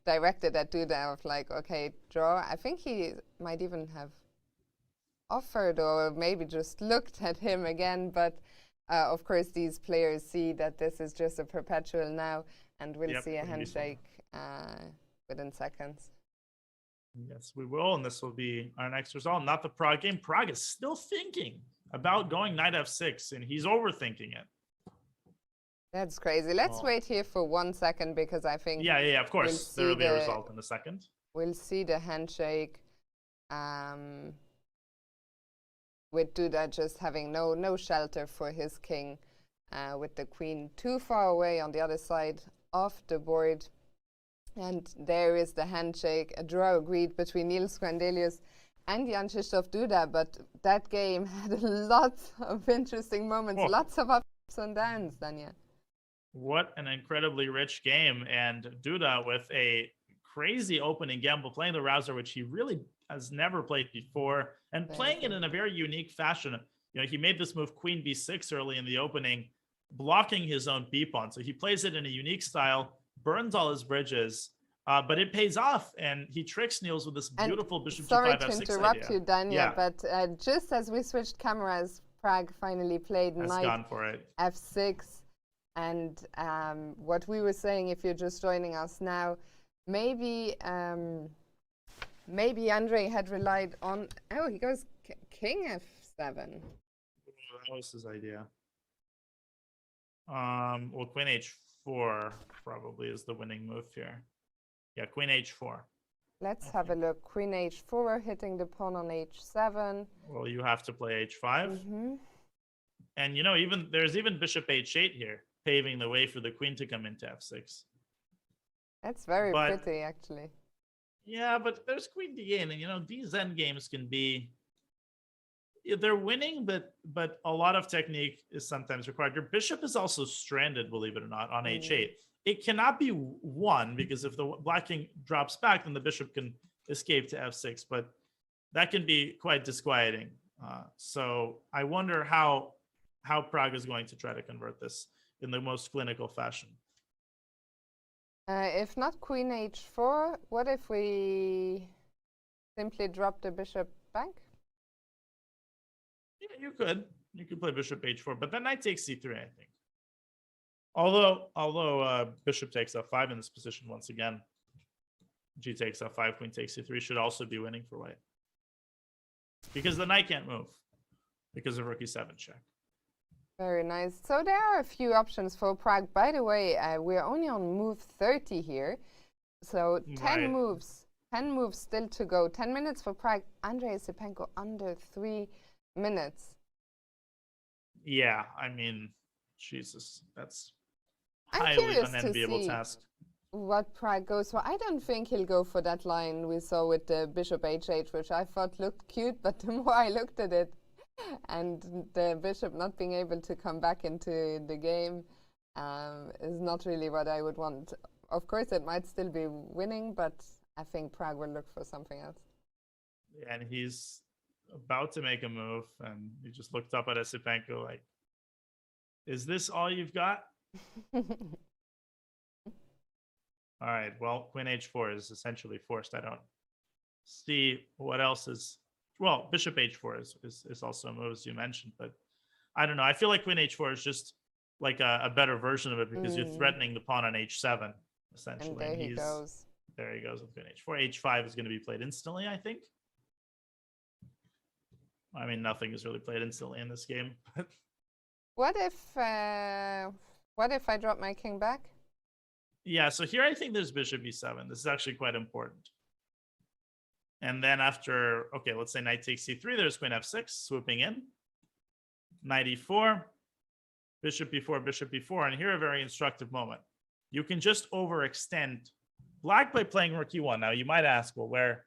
directed at Duda of like, okay, draw. I think he might even have offered or maybe just looked at him again. But of course, these players see that this is just a perpetual now, and we'll see a handshake within seconds. Yes, we will, and this will be our next result. Not the Prague game. Prague is still thinking about going knight f6, and he's overthinking it. That's crazy. Let's wait here for 1 second because I think Yeah, of course. There will be a result in a second. We'll see the handshake with Duda just having no shelter for his king with the queen too far away on the other side of the board. And there is the handshake, a draw agreed between Niels Grandelius and Jan-Krzysztof Duda, but that game had lots of interesting moments, lots of ups and downs, Dania. What an incredibly rich game. And Duda with a crazy opening gamble, playing the rouser, which he really has never played before, and playing it in a very unique fashion. You know, he made this move queen b6 early in the opening, blocking his own b-pawn. So he plays it in a unique style, burns all his bridges, but it pays off, and he tricks Niels with this beautiful bishop sorry g5 f6 to interrupt idea. you, Dania, but just as we switched cameras, Prague finally played knight gone for it. f6. And what we were saying, if you're just joining us now, maybe Andre had relied on. Oh, he goes king f7. That was his idea. Well, queen h4 probably is the winning move here. Yeah, queen h4. Let's have a look. Queen h4, hitting the pawn on h7. Well, you have to play h5. And you know, there's even bishop h8 here, paving the way for the queen to come into f6. That's very pretty, actually. Yeah, but there's queen d8, and you know, these endgames can be, they're winning, but a lot of technique is sometimes required. Your bishop is also stranded, believe it or not, on h8. It cannot be won, because if the black king drops back, then the bishop can escape to f6, but that can be quite disquieting. So I wonder how Prague is going to try to convert this in the most clinical fashion. If not queen h4, what if we simply drop the bishop back? Yeah, you could play bishop h4, but then knight takes c3, I think. Although bishop takes f5 in this position once again, g takes f5, queen takes c3 should also be winning for white, because the knight can't move because of rook e7 check. Very nice. So there are a few options for Prague. By the way, we're only on move 30 here. So 10 moves. 10 moves still to go. 10 minutes for Prague. Andrei Sipenko under 3 minutes. Yeah, I mean, Jesus, that's I'm highly curious unenviable to see task. What Prague goes for. I don't think he'll go for that line we saw with the bishop h8, which I thought looked cute, but the more I looked at it, and the bishop not being able to come back into the game is not really what I would want. Of course, it might still be winning, but I think Prague will look for something else. And he's about to make a move, and he just looked up at Esipenko like, is this all you've got? All right, well, queen h4 is essentially forced. I don't see what else is. Well, bishop h4 is also a move, as you mentioned, but I don't know. I feel like queen h4 is just like a better version of it, because you're threatening the pawn on h7, essentially. And there he goes. There he goes with queen h4. h5 is going to be played instantly, I think. I mean, nothing is really played instantly in this game. What if I drop my king back? Yeah, so here I think there's bishop e7. This is actually quite important. And then after, okay, let's say knight takes c3, there's queen f6 swooping in. Knight e4, bishop b4, and here a very instructive moment. You can just overextend black by playing rook e1. Now you might ask, well,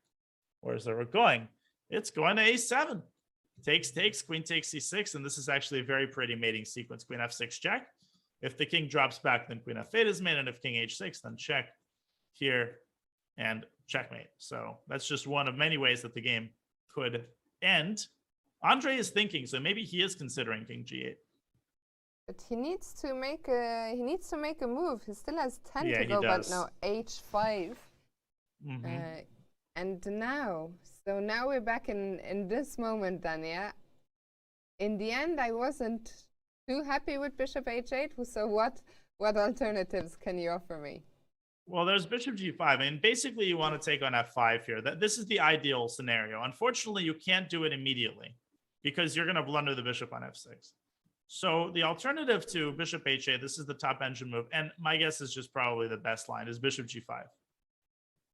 where's the rook going? It's going to a7. Takes, queen takes c6, and this is actually a very pretty mating sequence. Queen f6 check. If the king drops back, then queen f8 is made, and if king h6, then check here and checkmate. So that's just one of many ways that the game could end. Andre is thinking, so maybe he is considering king g8. But he needs to make a move. He still has 10 Yeah, to go, he but does. now h5. And now we're back in this moment, Dania. In the end, I wasn't too happy with bishop h8. So what alternatives can you offer me? Well, there's bishop g5, and basically you want to take on f5 here. This is the ideal scenario. Unfortunately, you can't do it immediately because you're going to blunder the bishop on f6. So the alternative to bishop h8, this is the top engine move, and my guess is just probably the best line, is bishop g5.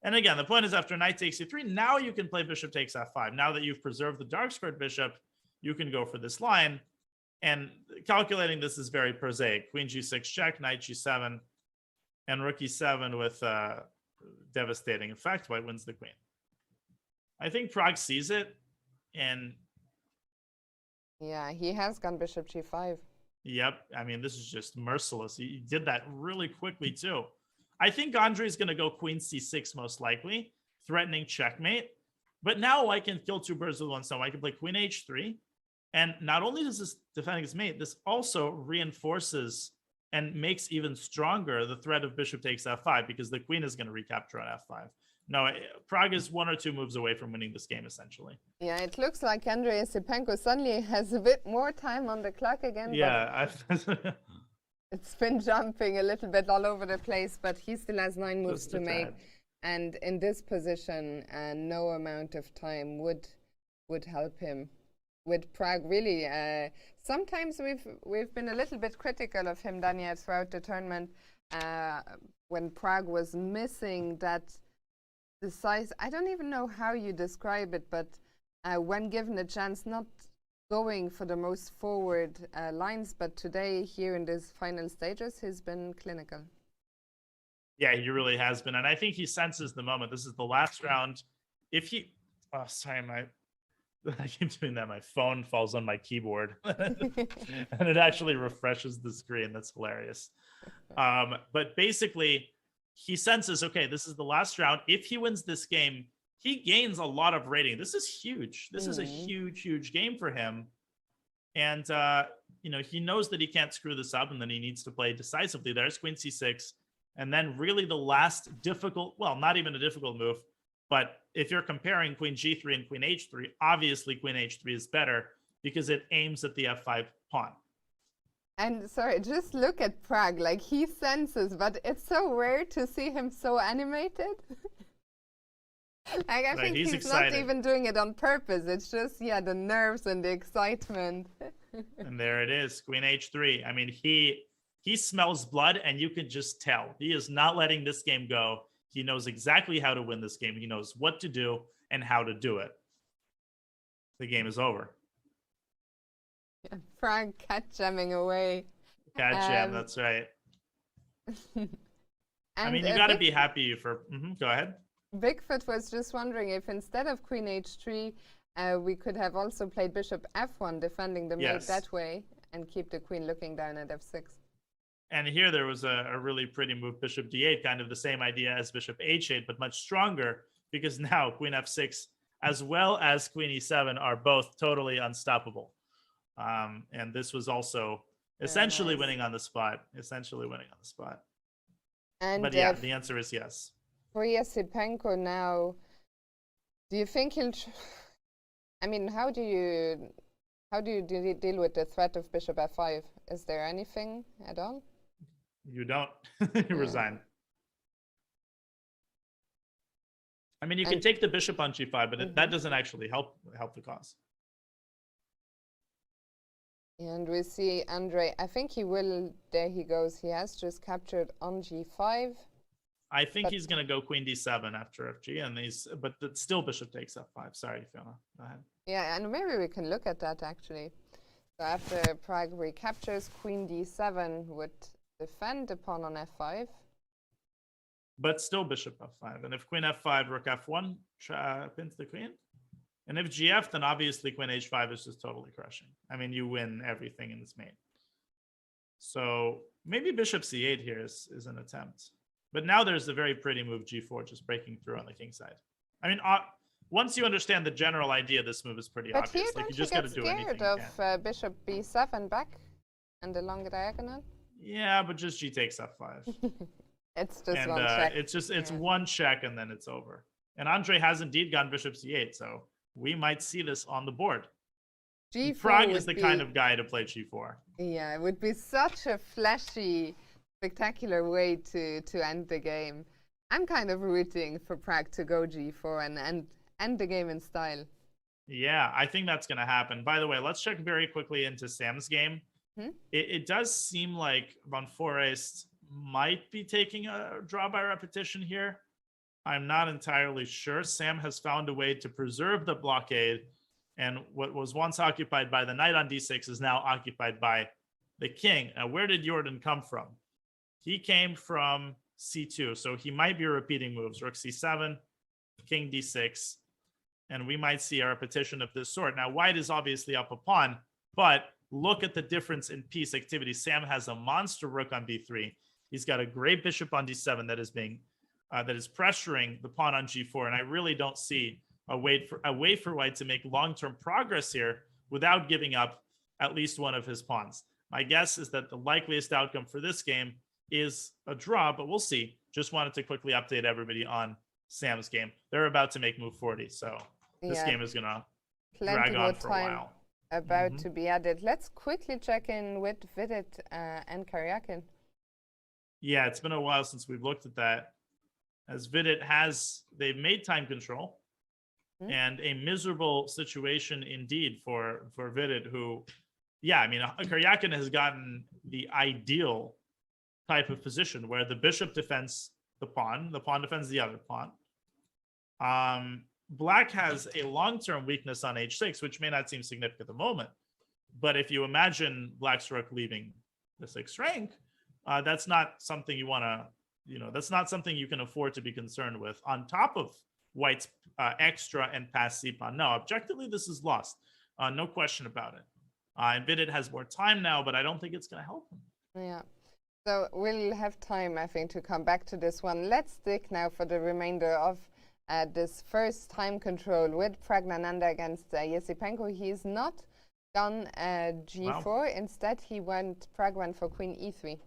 And again, the point is after knight takes e3, now you can play bishop takes f5. Now that you've preserved the dark squared bishop, you can go for this line. And calculating this is very prosaic. Queen g6 check, knight g7, and rook e7 with devastating effect. White wins the queen. I think Prague sees it, and yeah, he has gone bishop g5. Yep, I mean, this is just merciless. He did that really quickly too. I think Andre is going to go queen c6 most likely, threatening checkmate. But now I can kill two birds with one stone. I can play queen h3. And not only does this defend his mate, this also reinforces and makes even stronger the threat of bishop takes f5 because the queen is going to recapture on f5. No, Prague is one or two moves away from winning this game, essentially. Yeah, it looks like Andrei Sipenko suddenly has a bit more time on the clock again. Yeah, it's been jumping a little bit all over the place, but he still has 9 moves to make. And in this position, no amount of time would help him. With Prague, really, sometimes we've been a little bit critical of him, Dania, throughout the tournament. When Prague was missing that decisive, I don't even know how you describe it, but when given a chance, not going for the most forward lines, but today here in these final stages, he's been clinical. Yeah, he really has been. And I think he senses the moment. This is the last round. If he, oh, sorry, I keep doing that. My phone falls on my keyboard and it actually refreshes the screen. That's hilarious. But basically, he senses, okay, this is the last round. If he wins this game, he gains a lot of rating. This is huge. This is a huge, huge game for him. And, he knows that he can't screw this up and then he needs to play decisively. There's queen c6. And then really the last difficult, well, not even a difficult move, but if you're comparing queen g3 and queen h3, obviously queen h3 is better because it aims at the f5 pawn. And sorry, just look at Prague, like he senses, but it's so rare to see him so animated. Like I think he's excited. Not even doing it on purpose. It's just, yeah, the nerves and the excitement. And there it is, queen h3. I mean, he smells blood and you can just tell. He is not letting this game go. He knows exactly how to win this game. He knows what to do and how to do it. The game is over. Yeah, Prague cat jamming away. Cat jam, that's right. I mean, you got to be happy for... go ahead. Bigfoot was just wondering if instead of queen h3, we could have also played bishop f1, defending the mate that way, and keep the queen looking down at f6. And here there was a really pretty move, bishop d8, kind of the same idea as bishop h8, but much stronger, because now queen f6 as well as queen e7 are both totally unstoppable. And this was also essentially winning on the spot. And but yeah, the answer is yes. For Yesipenko now, do you think he'll... I mean, how do you deal with the threat of bishop f5? Is there anything at all? You don't. You resign. I mean, you can take the bishop on g5, but that doesn't actually help the cause. And we see Andre, I think he will, there he goes. He has just captured on g5. I think he's going to go queen d7 after fg, and but still bishop takes f5. Sorry, Fiona. Go ahead. Yeah, and maybe we can look at that actually. So after Prague recaptures, queen d7 would defend the pawn on f5. But still bishop f5. And if queen f5, rook f1 pins the queen. And if gf, then obviously queen h5 is just totally crushing. I mean, you win everything in this mate. So maybe bishop c8 here is an attempt. But now there's a very pretty move g4 just breaking through on the king side. I mean, once you understand the general idea, this move is pretty obvious. Here, like you just got to do anything. But of bishop b7 back and along the diagonal? Yeah, but just g takes f5. It's just one check. It's one check and then it's over. And Andre has indeed gone bishop c8, so we might see this on the board. G4 Prague is the kind of guy to play g4. Yeah, it would be such a flashy, spectacular way to end the game. I'm kind of rooting for Prague to go g4 and end the game in style. Yeah, I think that's going to happen. By the way, let's check very quickly into Sam's game. It does seem like Van Foreest might be taking a draw by repetition here. I'm not entirely sure. Sam has found a way to preserve the blockade, and what was once occupied by the knight on d6 is now occupied by the king. Now, where did Jorden come from? He came from c2, so he might be repeating moves. Rook c7, king d6, and we might see a repetition of this sort. Now, white is obviously up a pawn, but look at the difference in piece activity. Sam has a monster rook on b3. He's got a great bishop on d7 that is pressuring the pawn on g4, and I really don't see a way for white to make long-term progress here without giving up at least one of his pawns. My guess is that the likeliest outcome for this game is a draw, but we'll see. Just wanted to quickly update everybody on Sam's game. They're about to make move 40, so this game is gonna drag on for a while. About to be added. Let's quickly check in with Vidit and Karyakin. Yeah, it's been a while since we've looked at that. As Vidit they've made time control, and a miserable situation indeed for Vidit, who, yeah, I mean, Karyakin has gotten the ideal type of position where the bishop defends the pawn defends the other pawn. Black has a long-term weakness on h6, which may not seem significant at the moment, but if you imagine Black's rook leaving the 6th rank, that's not something you want to, that's not something you can afford to be concerned with on top of White's extra and pass c-pawn. No, objectively, this is lost. No question about it. And Vidit has more time now, but I don't think it's going to help him. Yeah. So we'll have time, I think, to come back to this one. Let's stick now for the remainder of this first time control with Praggnanandhaa against Yesipenko. He's not gone g4. Wow. Instead, Prague went for queen e3.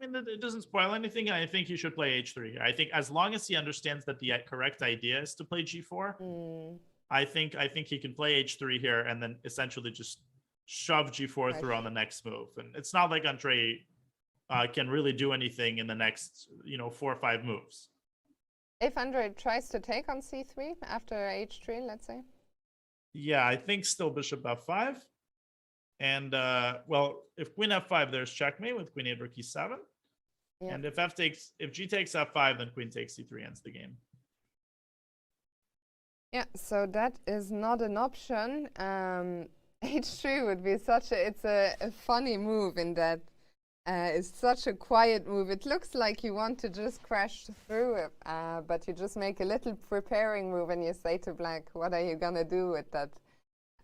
I mean, it doesn't spoil anything. I think he should play h3. I think as long as he understands that the correct idea is to play g4, I think he can play h3 here and then essentially just shove g4 through on the next move. And it's not like Andre can really do anything in the next, 4 or 5 moves. If Andre tries to take on c3 after h3, let's say. Yeah, I think still bishop f5. And, well, if queen f5, there's checkmate with queen 8 rook e7. Yeah. And if g takes f5, then queen takes c3 ends the game. Yeah, so that is not an option. h3 would be it's a funny move in that it's such a quiet move. It looks like you want to just crash through it, but you just make a little preparing move and you say to Black, what are you going to do with that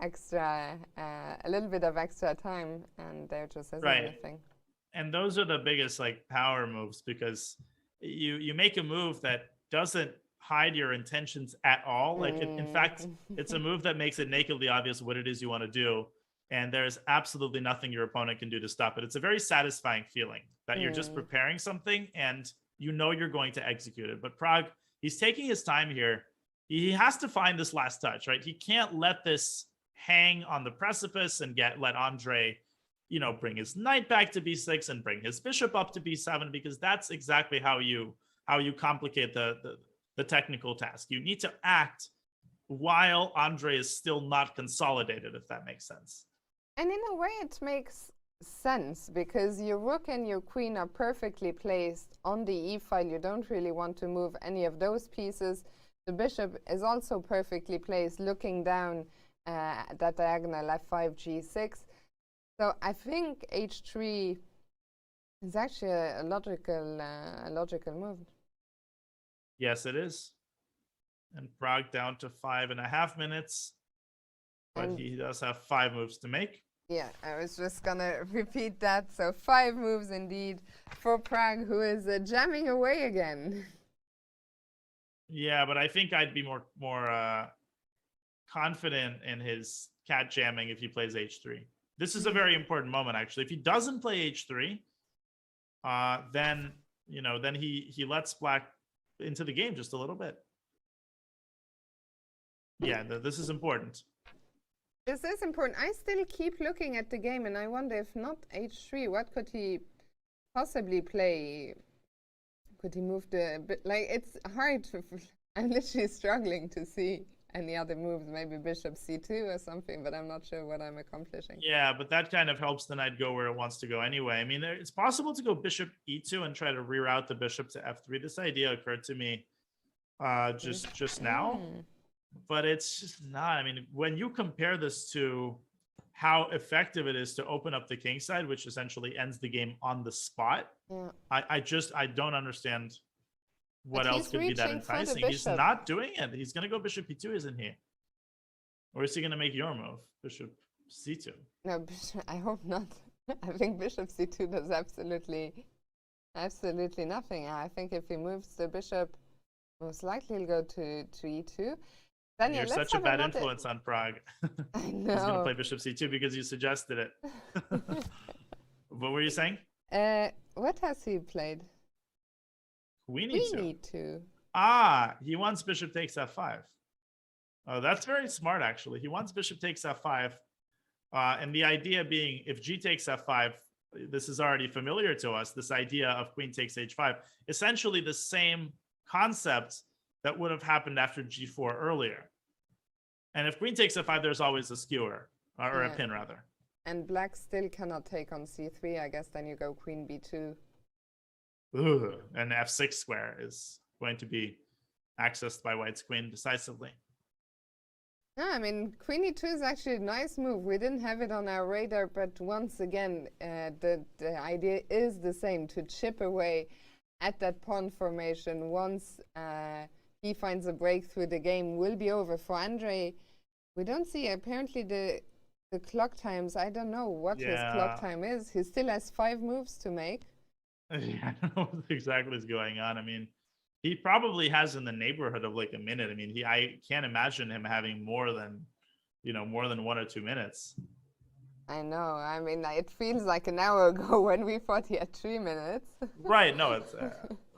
extra, a little bit of extra time? And there just isn't anything. And those are the biggest power moves, because you make a move that doesn't hide your intentions at all. In fact, it's a move that makes it nakedly obvious what it is you want to do. And there's absolutely nothing your opponent can do to stop it. It's a very satisfying feeling that you're just preparing something and you're going to execute it. But Prague, he's taking his time here. He has to find this last touch, right? He can't let this hang on the precipice and let Andre, bring his knight back to b6 and bring his bishop up to b7, because that's exactly how you complicate the technical task. You need to act while Andre is still not consolidated, if that makes sense. And in a way, it makes sense because your rook and your queen are perfectly placed on the e-file. You don't really want to move any of those pieces. The bishop is also perfectly placed, looking down that diagonal f5, g6. So I think h3 is actually a logical move. Yes, it is. And Prague down to 5.5 minutes, but And he does have 5 moves to make. yeah, I was just gonna repeat that. So 5 moves indeed for Prague, who is jamming away again. Yeah, but I think I'd be more confident in his cat jamming if he plays h3. This is a very important moment, actually. If he doesn't play h3, then he lets Black into the game just a little bit. Yeah, this is important. This is important. I still keep looking at the game, and I wonder if not h3, what could he possibly play? Could he move the bit? Like, it's hard to. I'm literally struggling to see any other moves. Maybe bishop c2 or something, but I'm not sure what I'm accomplishing. Yeah, but that kind of helps the knight go where it wants to go anyway. I mean, it's possible to go bishop e2 and try to reroute the bishop to f3. This idea occurred to me just now, but it's just not. I mean, when you compare this to how effective it is to open up the king side, which essentially ends the game on the spot, Yeah. I don't understand what But else he's could be that reaching for the enticing. He's bishop. not doing it. He's going to go bishop e2, isn't he? Or is he going to make your move, bishop c2? No, I hope not. I think bishop c2 does absolutely nothing. I think if he moves the bishop, most likely he'll go to e2. Daniel, You're let's such a have bad another- influence on Prague. I He's going know. to play bishop c2 because you suggested it. What were you saying? What has he played? Queen We e2. need to. He wants bishop takes f5. Oh, that's very smart, actually. He wants bishop takes f5. And the idea being, if g takes f5, this is already familiar to us, this idea of queen takes h5, essentially the same concept that would have happened after g4 earlier. And if queen takes f5, there's always a skewer, or a Yeah. pin, rather. And black still cannot take on c3. I guess then you go queen b2. Ooh, and f6 square is going to be accessed by white's queen decisively. No, I mean, queen e2 is actually a nice move. We didn't have it on our radar, but once again, the idea is the same, to chip away at that pawn formation. Once he finds a breakthrough, the game will be over. For Andre, we don't see, apparently, the clock times. I don't know what his clock time is. He still has 5 moves to make. I don't know what exactly is going on. I mean, he probably has in the neighborhood of like a minute. I mean, I can't imagine him having more than 1 or 2 minutes. I know. I mean, it feels like an hour ago when we thought he had 3 minutes. Right. No, it's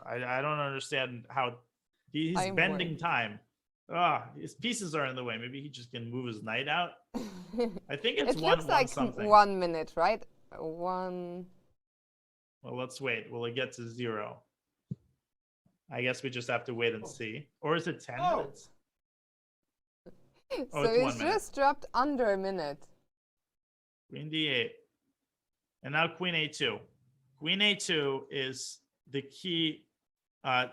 I don't understand how he's I'm bending worried. time. His pieces are in the way. Maybe he just can move his knight out. I think it's It one looks like something. 1 minute, right? 1. Well, let's wait. Will it get to 0? I guess we just have to wait and see. Or is it 10 minutes? Oh, So it's 1 he's minute. just dropped under a minute. Queen d8. And now queen a2. Queen a2 is the key.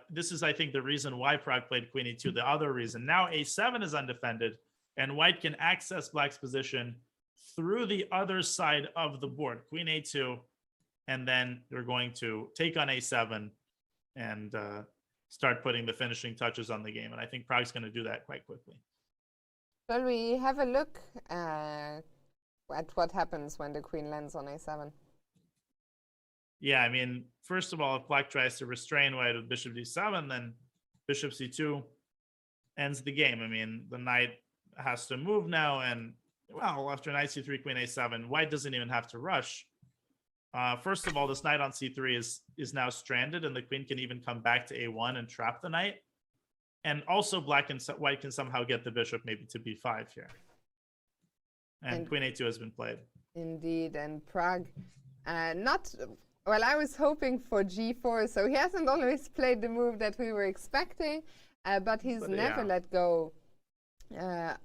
This is, I think, the reason why Prague played queen e2. The other reason. Now a7 is undefended, and white can access black's position through the other side of the board. Queen a2, and then they're going to take on a7 and start putting the finishing touches on the game. And I think Prague's going to do that quite quickly. Shall we have a look at what happens when the queen lands on a7? Yeah, I mean, first of all, if black tries to restrain white with bishop d7, then bishop c2 ends the game. I mean, the knight has to move now, and, well, after knight c3, queen a7, white doesn't even have to rush. First of all, this knight on c3 is now stranded, and the queen can even come back to a1 and trap the knight. And also, white can somehow get the bishop maybe to b5 here. And queen a2 has been played. Indeed, and Prague, well, I was hoping for g4, so he hasn't always played the move that we were expecting, but he's never let go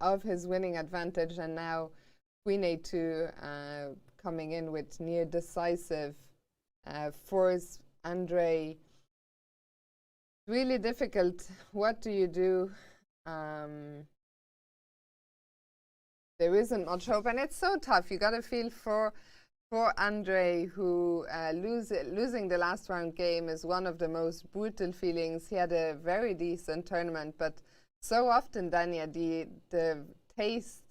of his winning advantage, and now Queen A2 coming in with near decisive force. Andre, really difficult. What do you do? There isn't much hope, and it's so tough. You got to feel for Andre, who losing the last round game is one of the most brutal feelings. He had a very decent tournament, but so often, Dania, the taste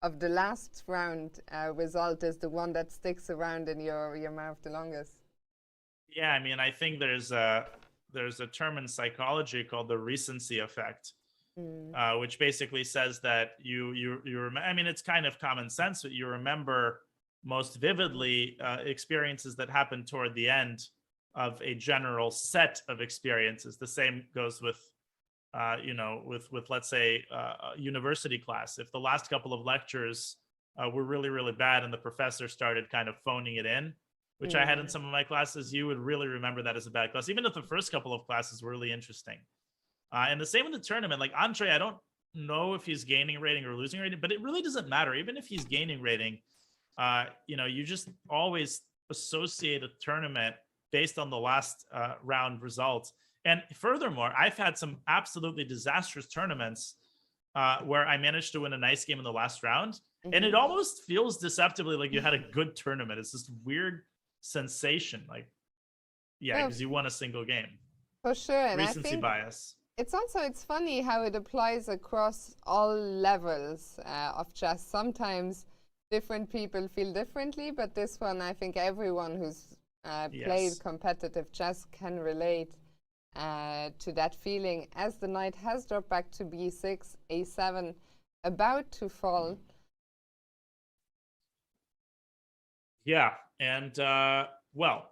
of the last round result is the one that sticks around in your mouth the longest. Yeah, I mean, I think there's a term in psychology called the recency effect, which basically says that you I mean, it's kind of common sense, but you remember most vividly experiences that happen toward the end of a general set of experiences. The same goes with with let's say a university class. If the last couple of lectures were really, really bad and the professor started kind of phoning it in, which I had in some of my classes, you would really remember that as a bad class, even if the first couple of classes were really interesting. And the same with the tournament. Like Andre, I don't know if he's gaining rating or losing rating, but it really doesn't matter. Even if he's gaining rating, you just always associate a tournament based on the last round results. And furthermore, I've had some absolutely disastrous tournaments where I managed to win a nice game in the last round. And it almost feels deceptively like you had a good tournament. It's this weird sensation. Like, yeah, because you won a single game. For sure. And Recency I think bias. It's funny how it applies across all levels of chess. Sometimes different people feel differently, but this one, I think everyone who's played competitive chess can relate to that feeling, as the knight has dropped back to b6, a7, about to fall. Yeah, and well,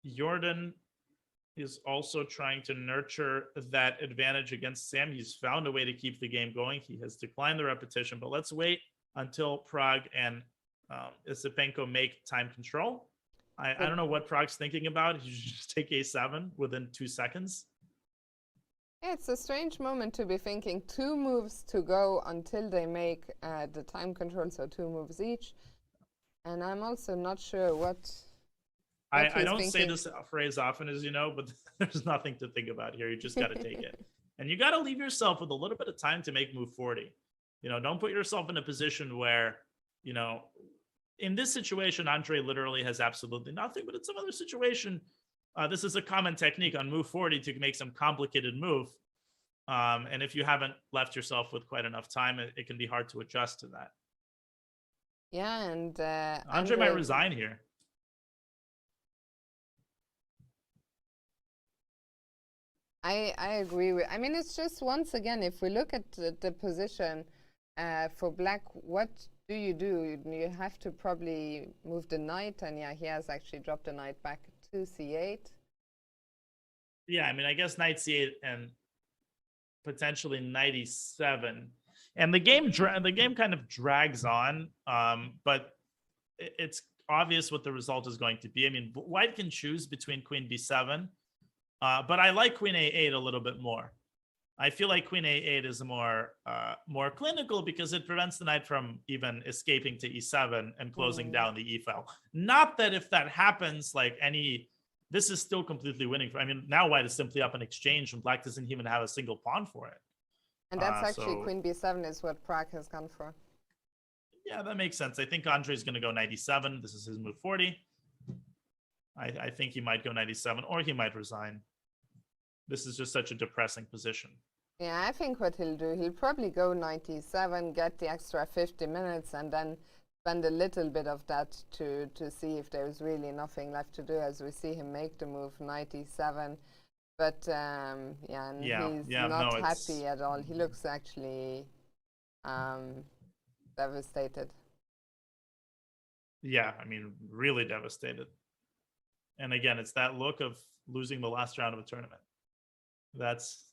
Jorden is also trying to nurture that advantage against Sam. He's found a way to keep the game going. He has declined the repetition, but let's wait until Prague and Isipenko make time control. I don't know what Prague's thinking about. He should just take a7 within 2 seconds. It's a strange moment to be thinking 2 moves to go until they make the time control, so 2 moves each. And I'm also not sure what I don't say this phrase often, as you know, but there's nothing to think about here. You just got to take it. And you got to leave yourself with a little bit of time to make move 40. Don't put yourself in a position where, in this situation, Andre literally has absolutely nothing, but in some other situation, this is a common technique on move 40 to make some complicated move. And if you haven't left yourself with quite enough time, it can be hard to adjust to that. Yeah, and Andre might resign here. I agree with. I mean, it's just, once again, if we look at the position for Black, what do? You have to probably move the knight, and yeah, he has actually dropped the knight back to c8. Yeah, I mean, I guess knight c8 and potentially knight e7, and the game kind of drags on. But it's obvious what the result is going to be. I mean, White can choose between queen b7, but I like queen a8 a little bit more. I feel like queen a8 is more clinical because it prevents the knight from even escaping to e7 and closing down the e file. Not that if that happens, this is still completely winning. I mean, now White is simply up an exchange and Black doesn't even have a single pawn for it. And that's actually queen b7 is what Prague has gone for. Yeah, that makes sense. I think Andre's going to go knight e7. This is his move 40. I think he might go knight e7, or he might resign. This is just such a depressing position. Yeah, I think what he'll do, he'll probably go knight e7, get the extra 50 minutes, and then spend a little bit of that to see if there's really nothing left to do, as we see him make the move knight e7. But he's not happy at all. He looks actually devastated. Yeah, I mean, really devastated. And again, it's that look of losing the last round of a tournament. That's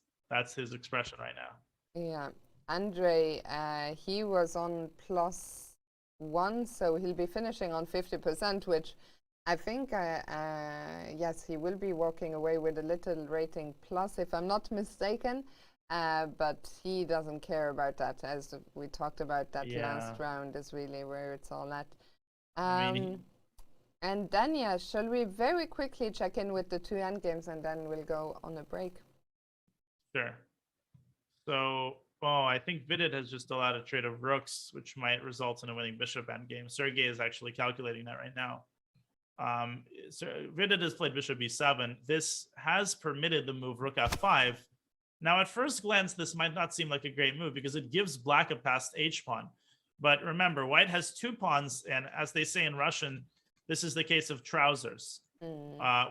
his expression right now. Yeah, Andre, he was on +1, so he'll be finishing on 50%, which I think, yes, he will be walking away with a little rating plus, if I'm not mistaken. but he doesn't care about that, as we talked about. That last Yeah. round is really where it's all at. I mean, And then, yeah, shall we very quickly check in with the two endgames, and then we'll go on a break? Sure. So, I think Vidit has just allowed a trade of rooks, which might result in a winning bishop endgame. Sergey is actually calculating that right now. So Vidit has played bishop b7. This has permitted the move rook f5. Now, at first glance, this might not seem like a great move because it gives black a passed h-pawn. But remember, white has 2 pawns, and as they say in Russian, this is the case of trousers,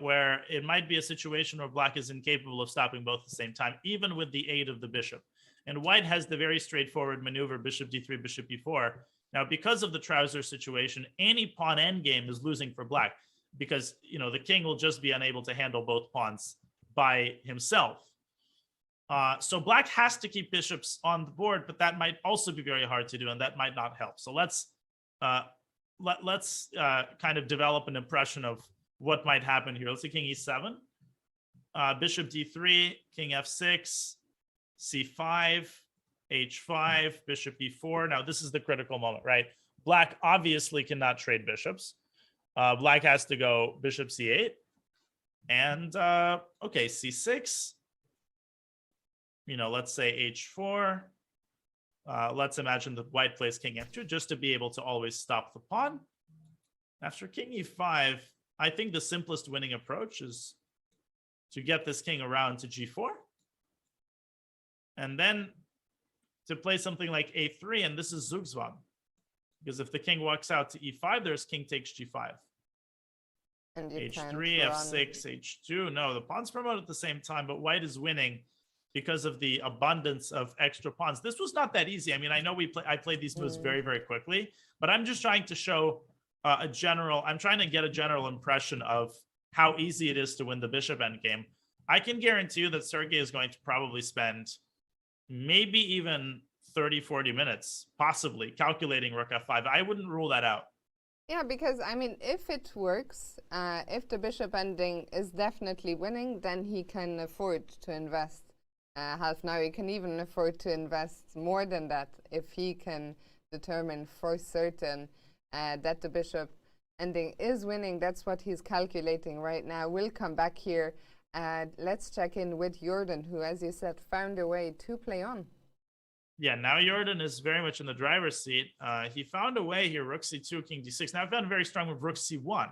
where it might be a situation where black is incapable of stopping both at the same time, even with the aid of the bishop. And white has the very straightforward maneuver, bishop d3, bishop b4. Now, because of the trouser situation, any pawn endgame is losing for black because, you know, the king will just be unable to handle both pawns by himself. So black has to keep bishops on the board, but that might also be very hard to do, and that might not help. So let's kind of develop an impression of what might happen here. Let's see, king e7, bishop d3, king f6, c5, h5, bishop e4. Now, this is the critical moment, right? Black obviously cannot trade bishops. Black has to go bishop c8. And, okay, c6. You know, let's say h4. Let's imagine that white plays king f2 just to be able to always stop the pawn. After king e5, I think the simplest winning approach is to get this king around to g4. And then to play something like a3, and this is Zugzwang. Because if the king walks out to e5, there's king takes g5. And h3, f6, h2. No, the pawns promote at the same time, but white is winning because of the abundance of extra pawns. This was not that easy. I mean, I know I played these moves very, very quickly, but I'm just trying to show I'm trying to get a general impression of how easy it is to win the bishop endgame. I can guarantee you that Sergey is going to probably spend maybe even 30, 40 minutes, possibly, calculating rook f5. I wouldn't rule that out. Yeah, because, I mean, if it works, if the bishop ending is definitely winning, then he can afford to invest half now. He can even afford to invest more than that if he can determine for certain that the bishop ending is winning. That's what he's calculating right now. We'll come back here. Let's check in with Jorden, who, as you said, found a way to play on. Yeah, now Jorden is very much in the driver's seat. He found a way here, rook c2, king d6. Now, I've gotten very strong with rook c1.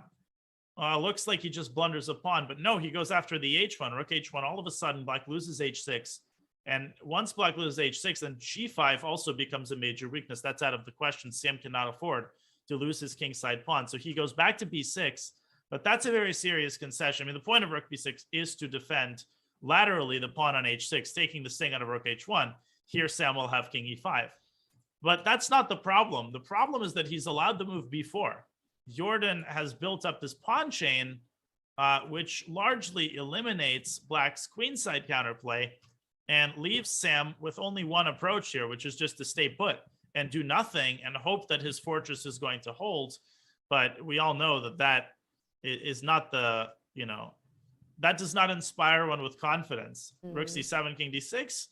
Looks like he just blunders a pawn, but no, he goes after the h1, rook h1. All of a sudden, black loses h6. And once black loses h6, then g5 also becomes a major weakness. That's out of the question. Sam cannot afford to lose his kingside pawn. So he goes back to b6, but that's a very serious concession. I mean, the point of rook b6 is to defend laterally the pawn on h6, taking the sting out of rook h1. Here, Sam will have king e5. But that's not the problem. The problem is that he's allowed the move b4. Jorden has built up this pawn chain, which largely eliminates black's queenside counterplay and leaves Sam with only one approach here, which is just to stay put and do nothing and hope that his fortress is going to hold. But we all know that that is not the, you know, that does not inspire one with confidence. Rook c7, king d6.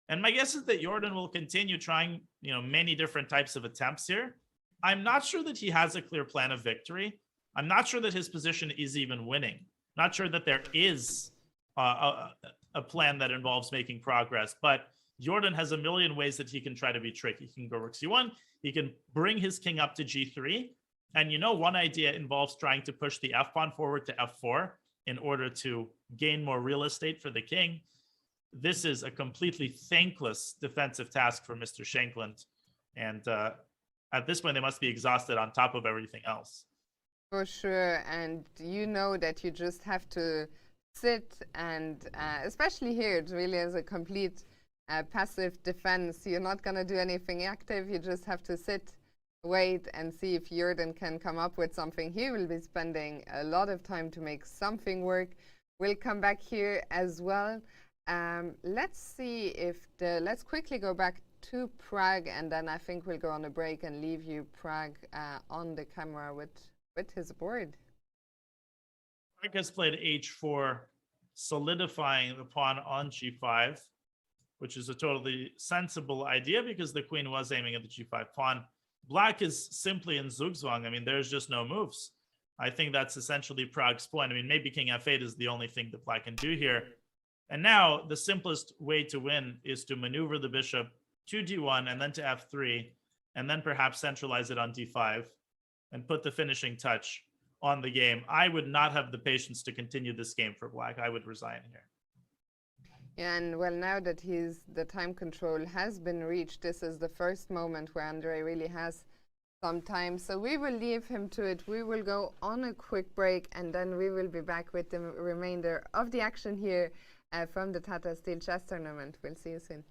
And my guess is that Jorden will continue trying, you know, many different types of attempts here. I'm not sure that he has a clear plan of victory. I'm not sure that his position is even winning. Not sure that there is a plan that involves making progress. But Jorden has a million ways that he can try to be tricky. He can go rook c1. He can bring his king up to g3. And, you know, one idea involves trying to push the f-pawn forward to f4 in order to gain more real estate for the king. This is a completely thankless defensive task for Mr. Shankland. And at this point, they must be exhausted on top of everything else. For sure. And you know that you just have to sit and, especially here, it really is a complete passive defense. You're not going to do anything active. You just have to sit, wait, and see if Jorden can come up with something. He will be spending a lot of time to make something work. We'll come back here as well. Let's see if let's quickly go back to Prague, and then I think we'll go on a break and leave you, Prague, on the camera with his board. Prague has played h4, solidifying the pawn on g5. which is a totally sensible idea because the queen was aiming at the g5 pawn. Black is simply in Zugzwang. I mean, there's just no moves. I think that's essentially Prague's point. I mean, maybe king f8 is the only thing that Black can do here. And now the simplest way to win is to maneuver the bishop to d1 and then to f3, and then perhaps centralize it on d5 and put the finishing touch on the game. I would not have the patience to continue this game for Black. I would resign here. Yeah, and well, now that the time control has been reached, this is the first moment where Andrei really has some time. So we will leave him to it. We will go on a quick break, and then we will be back with the remainder of the action here from the Tata Steel Chess Tournament. We'll see you soon.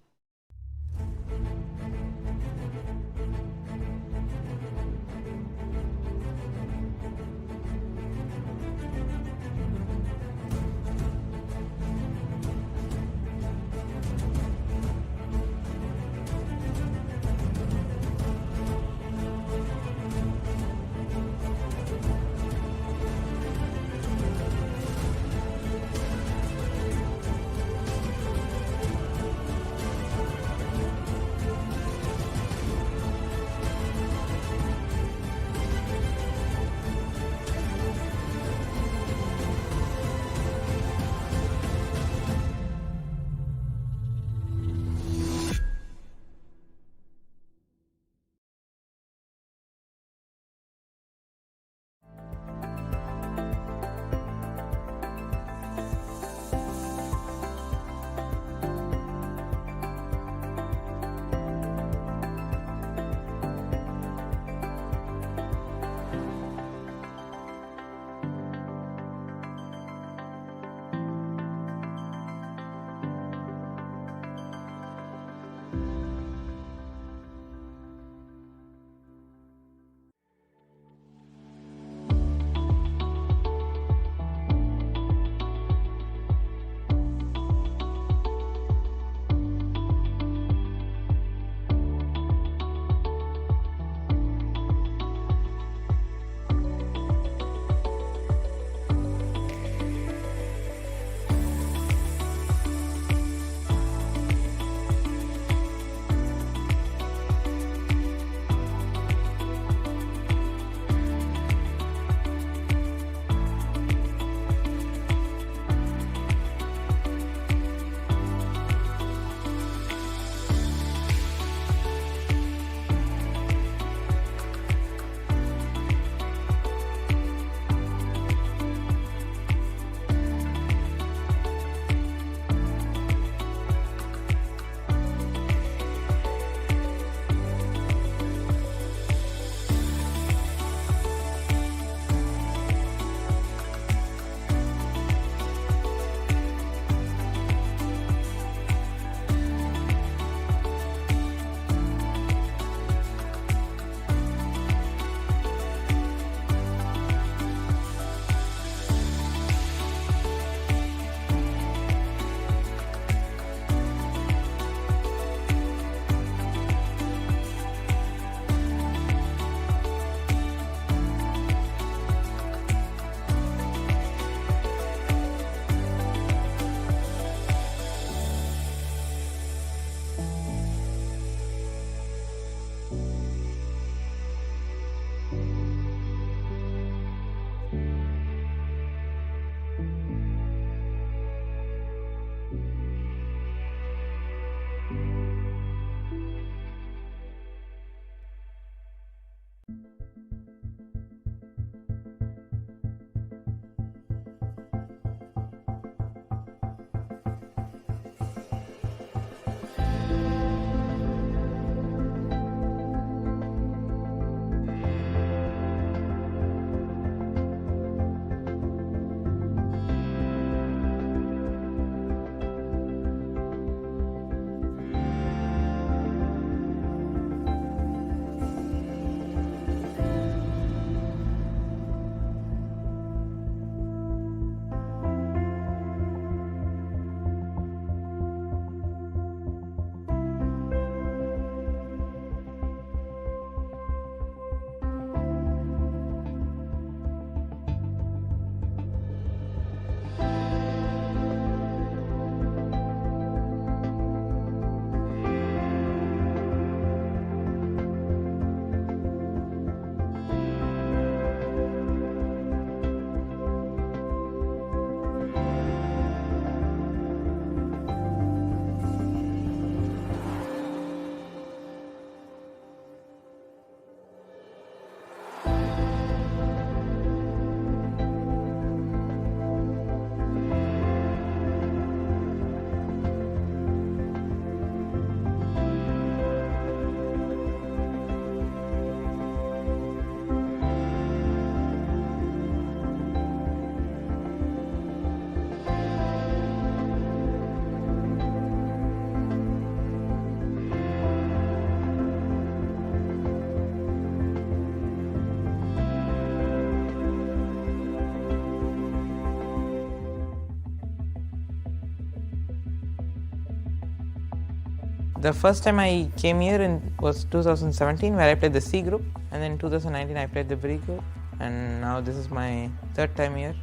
The first time I came here was 2017, where I played the C group, and then in 2019 I played the B group, and now this is my third time here.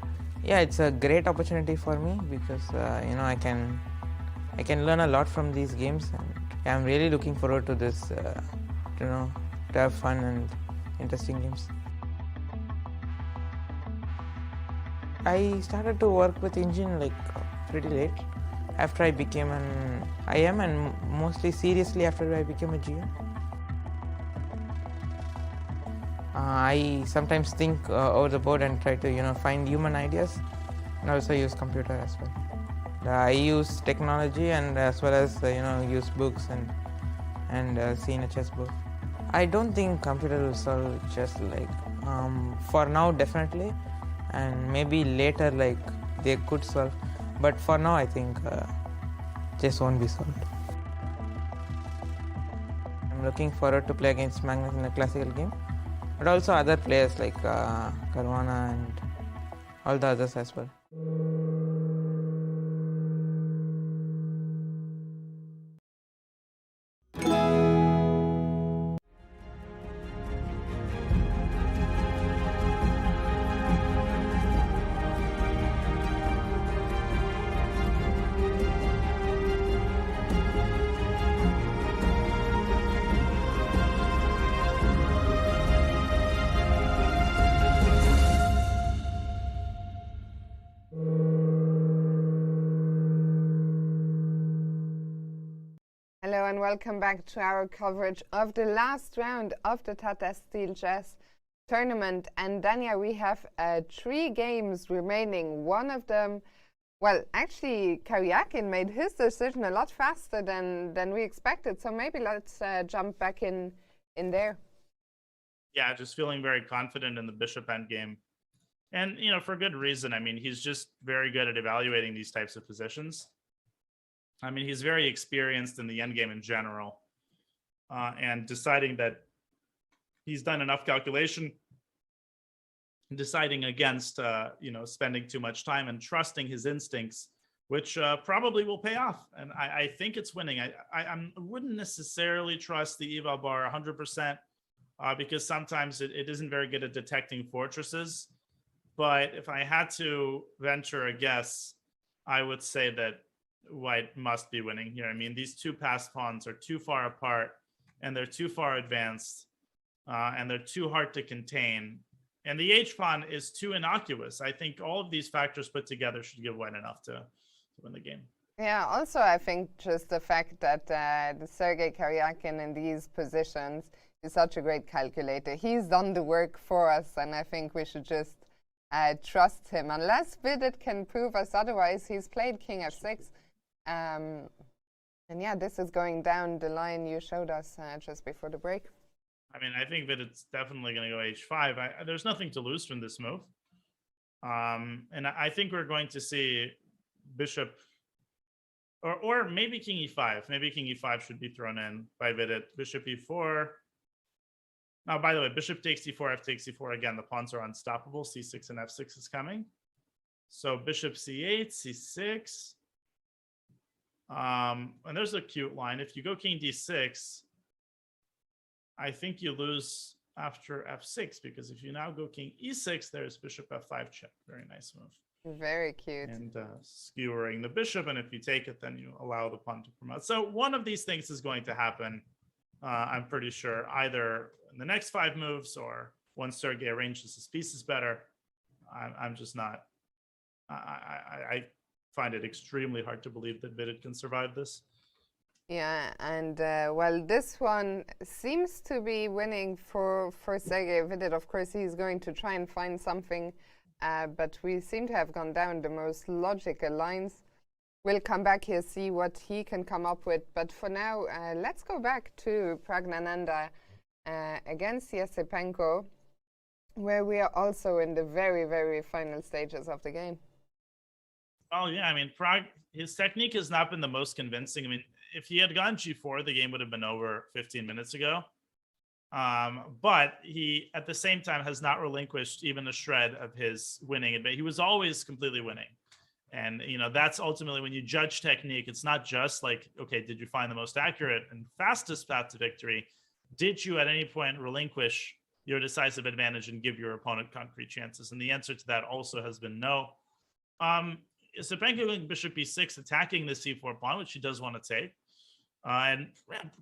Yeah, it's a great opportunity for me because I can learn a lot from these games, and I'm really looking forward to this. To have fun and interesting games. I started to work with engine pretty late. After I became an IM, and mostly seriously after I became a GM. I sometimes think over the board and try to find human ideas, and also use computer as well. I use technology and as well as use books and see in a chess book. I don't think computer will solve chess for now definitely, and maybe later they could solve. But for now, I think chess won't be solved. I'm looking forward to play against Magnus in a classical game, but also other players like Caruana and all the others as well. Hello and welcome back to our coverage of the last round of the Tata Steel Chess Tournament. And Dania, we have 3 games remaining. One of them, well, actually, Karyakin made his decision a lot faster than we expected. So maybe let's jump back in there. Yeah, just feeling very confident in the bishop endgame. And, for good reason. I mean, he's just very good at evaluating these types of positions. I mean, he's very experienced in the endgame in general, and deciding that he's done enough calculation, deciding against, spending too much time and trusting his instincts, which probably will pay off. And I think it's winning. I wouldn't necessarily trust the eval bar 100% because sometimes it isn't very good at detecting fortresses. But if I had to venture a guess, I would say that White must be winning here. I mean, these 2 passed pawns are too far apart, and they're too far advanced, and they're too hard to contain. And the H pawn is too innocuous. I think all of these factors put together should give White enough to win the game. Yeah, also I think just the fact that the Sergei Karyakin in these positions is such a great calculator. He's done the work for us, and I think we should just trust him. Unless Vidit can prove us otherwise, he's played King F6. And yeah, this is going down the line you showed us just before the break. I mean, I think that it's definitely going to go H5. There's nothing to lose from this move. And I think we're going to see Bishop, or maybe King E5. Maybe King E5 should be thrown in by Vidit. Bishop E4. Now, by the way, Bishop takes E4, F takes E4. Again, the pawns are unstoppable. C6 and F6 is coming. So Bishop C8, C6. And there's a cute line. If you go King D6, I think you lose after F6, because if you now go King E6, there's Bishop F5 check. Very nice move. Very cute. And skewering the bishop, and if you take it, then you allow the pawn to promote. So one of these things is going to happen, I'm pretty sure, either in the next 5 moves or once Sergei arranges his pieces better. I'm just not... I find it extremely hard to believe that Vidit can survive this. Yeah, and well, this one seems to be winning for Sergei Vidit. Of course, he's going to try and find something, but we seem to have gone down the most logical lines. We'll come back here, see what he can come up with. But for now, let's go back to Pragnananda against Yesipenko, where we are also in the very, very final stages of the game. Oh, yeah. I mean, his technique has not been the most convincing. I mean, if he had gone G4, the game would have been over 15 minutes ago. But he, at the same time, has not relinquished even a shred of his winning. He was always completely winning. And, that's ultimately when you judge technique, it's not just like, okay, did you find the most accurate and fastest path to victory? Did you at any point relinquish your decisive advantage and give your opponent concrete chances? And the answer to that also has been no. Stepanko going bishop b6, attacking the c4 pawn, which he does want to take. And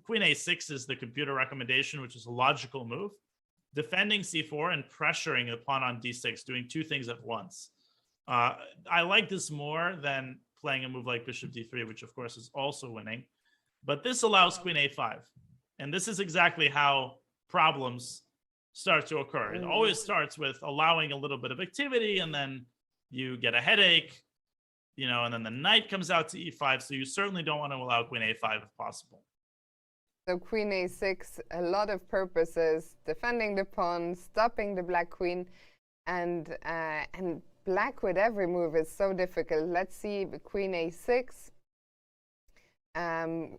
queen a6 is the computer recommendation, which is a logical move. Defending c4 and pressuring the pawn on d6, doing two things at once. I like this more than playing a move like bishop d3, which of course is also winning. But this allows queen a5. And this is exactly how problems start to occur. It always starts with allowing a little bit of activity, and then you get a headache, and then the knight comes out to e5. So you certainly don't want to allow queen a5 if possible. So queen a6, a lot of purposes: defending the pawn, stopping the black queen, and black with every move is so difficult. Let's see, queen a6.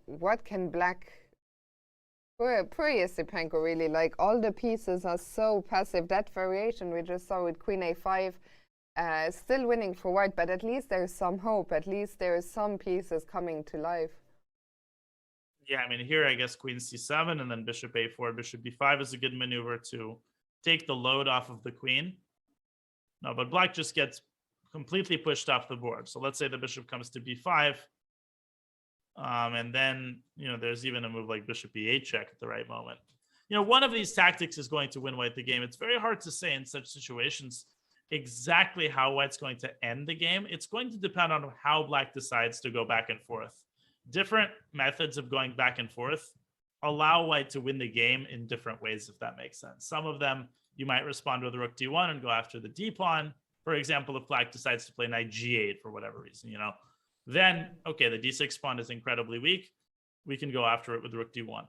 What can black? Poor Stepanko, really. Like, all the pieces are so passive. That variation we just saw with queen a5, still winning for white, but at least there's some hope. At least there are some pieces coming to life. Yeah, I mean, here I guess queen c7 and then bishop a4, bishop b5 is a good maneuver to take the load off of the queen. No, but black just gets completely pushed off the board. So let's say the bishop comes to b5. And then, there's even a move like bishop e8 check at the right moment. One of these tactics is going to win white the game. It's very hard to say in such situations exactly how white's going to end the game. It's going to depend on how black decides to go back and forth. Different methods of going back and forth allow white to win the game in different ways, if that makes sense. Some of them, you might respond with rook d1 and go after the d pawn. For example, if black decides to play knight g8 for whatever reason, then, okay, the d6 pawn is incredibly weak. We can go after it with rook d1.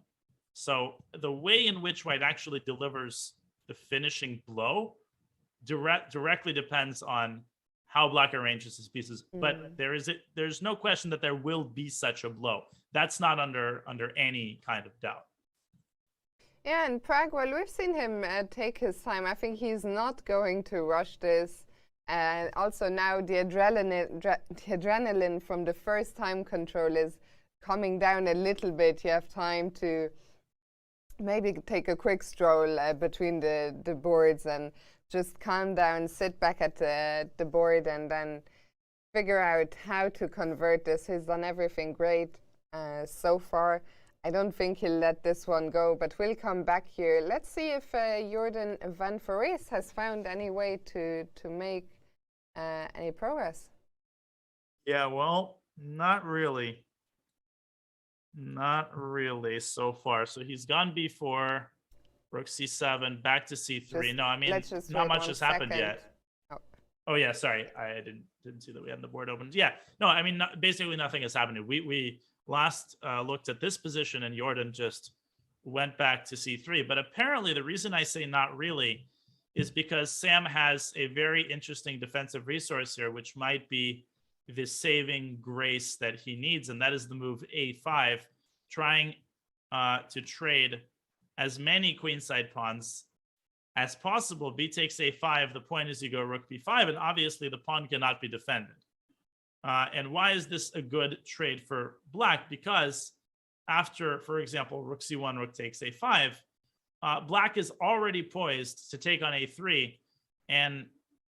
So the way in which white actually delivers the finishing blow directly depends on how black arranges his pieces. But there's no question that there will be such a blow. That's not under any kind of doubt. Yeah, and Prague, well, we've seen him take his time. I think he's not going to rush this. And also now the adrenaline from the first time control is coming down a little bit. You have time to maybe take a quick stroll between the boards and just calm down, sit back at the board, and then figure out how to convert this. He's done everything great so far. I don't think he'll let this one go, but we'll come back here. Let's see if Jorden van Foreest has found any way to make any progress. Yeah, well, not really. Not really so far. So he's gone b4, rook c7, back to c3. No, I mean, not much has happened yet. Oh yeah, sorry, I didn't see that we had the board open. Yeah, no, I mean, basically nothing has happened. We last looked at this position and Jorden just went back to c3. But apparently the reason I say not really is because Sam has a very interesting defensive resource here, which might be the saving grace that he needs, and that is the move a5, trying to trade as many queenside pawns as possible. B takes a5. The point is you go rook b5, and obviously the pawn cannot be defended. And why is this a good trade for black? Because after, for example, rook c1, rook takes a5, black is already poised to take on a3, and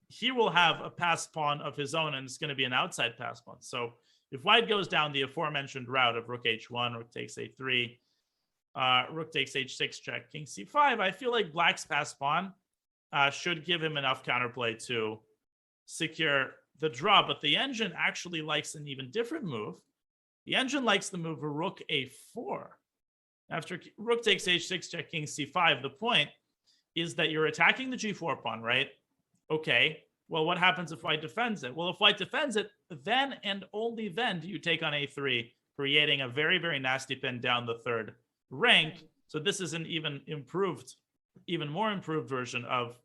he will have a pass pawn of his own, and it's going to be an outside pass pawn. So if white goes down the aforementioned route of rook h1, rook takes a3, rook takes h6, check, king c5, I feel like black's pass pawn should give him enough counterplay to secure the draw. But the engine actually likes an even different move. The engine likes the move rook a4. After rook takes h6, check, king c5, the point is that you're attacking the g4 pawn, right? Okay, well, what happens if white defends it? Well, if white defends it, then and only then do you take on a3, creating a very, very nasty pin down the third rank. So this is an even more improved version of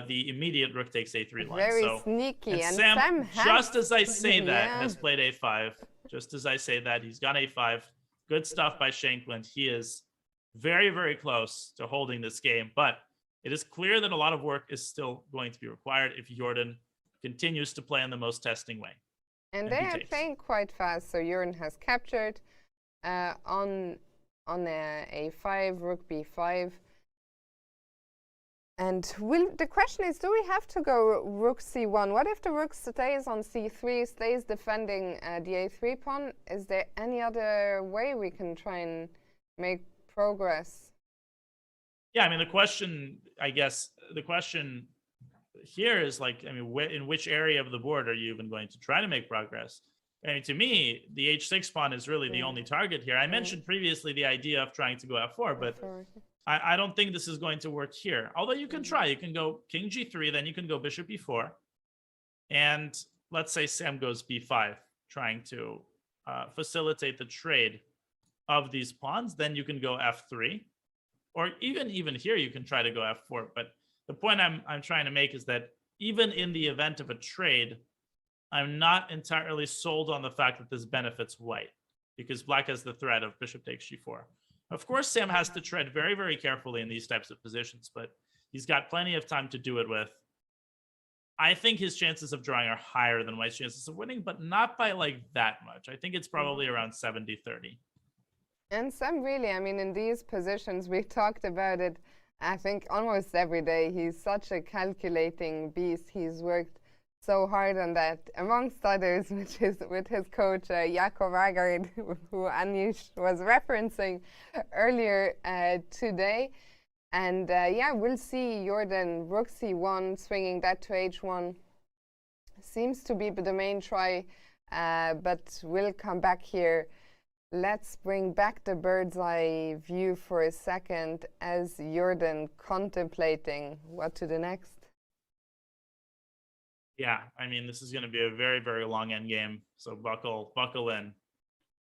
the immediate rook takes a3 line. Very so, sneaky. And Sam, just as I say that, has played a5. Just as I say that, he's gone a5. Good stuff by Shankland. He is very, very close to holding this game, but it is clear that a lot of work is still going to be required if Jorden continues to play in the most testing way. And And they he are takes. playing quite fast. So Jorden has captured on a5, rook b5. And the question is, do we have to go rook c1? What if the rook stays on c3, stays defending the a3 pawn? Is there any other way we can try and make progress? Yeah, I mean, the question, I guess, the question here is like, I mean, in which area of the board are you even going to try to make progress? I mean, to me, the h6 pawn is really the only target here. I mentioned previously the idea of trying to go f4, but I don't think this is going to work here. Although you can try. You can go king g3, then you can go bishop e4. And let's say Sam goes b5, trying to facilitate the trade of these pawns. Then you can go f3. Or even here, you can try to go f4. But the point I'm trying to make is that even in the event of a trade, I'm not entirely sold on the fact that this benefits white, because black has the threat of bishop takes g4. Of course, Sam has to tread very, very carefully in these types of positions, but he's got plenty of time to do it with. I think his chances of drawing are higher than white's chances of winning, but not by like that much. I think it's probably around 70-30. And Sam really, I mean, in these positions, we talked about it, I think, almost every day. He's such a calculating beast. He's worked so hard on that, amongst others, which is with his coach, Jakob Agard, who Anish was referencing earlier today. And yeah, we'll see Jorden rook c1, swinging that to h1. Seems to be the main try, but we'll come back here. Let's bring back the bird's eye view for a second as Jorden contemplating what to do next. Yeah, I mean, this is going to be a very, very long endgame, so buckle in.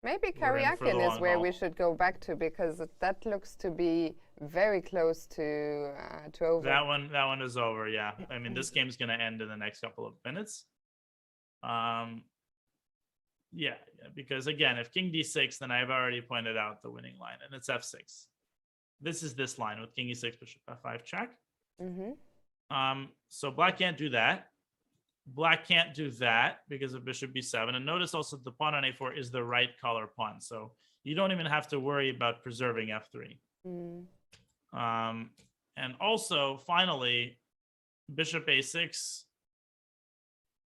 Maybe We're in for the Karyakin is long where haul. we should go back to, because that looks to be very close to over. That one is over, yeah. I mean, this game's going to end in the next couple of minutes. Yeah, because again, if king d6, then I've already pointed out the winning line, and it's f6. This is this line with king e6, bishop f5 check. So black can't do that. Black can't do that because of bishop b7. And notice also the pawn on a4 is the right color pawn. So you don't even have to worry about preserving f3. And also, finally, bishop a6.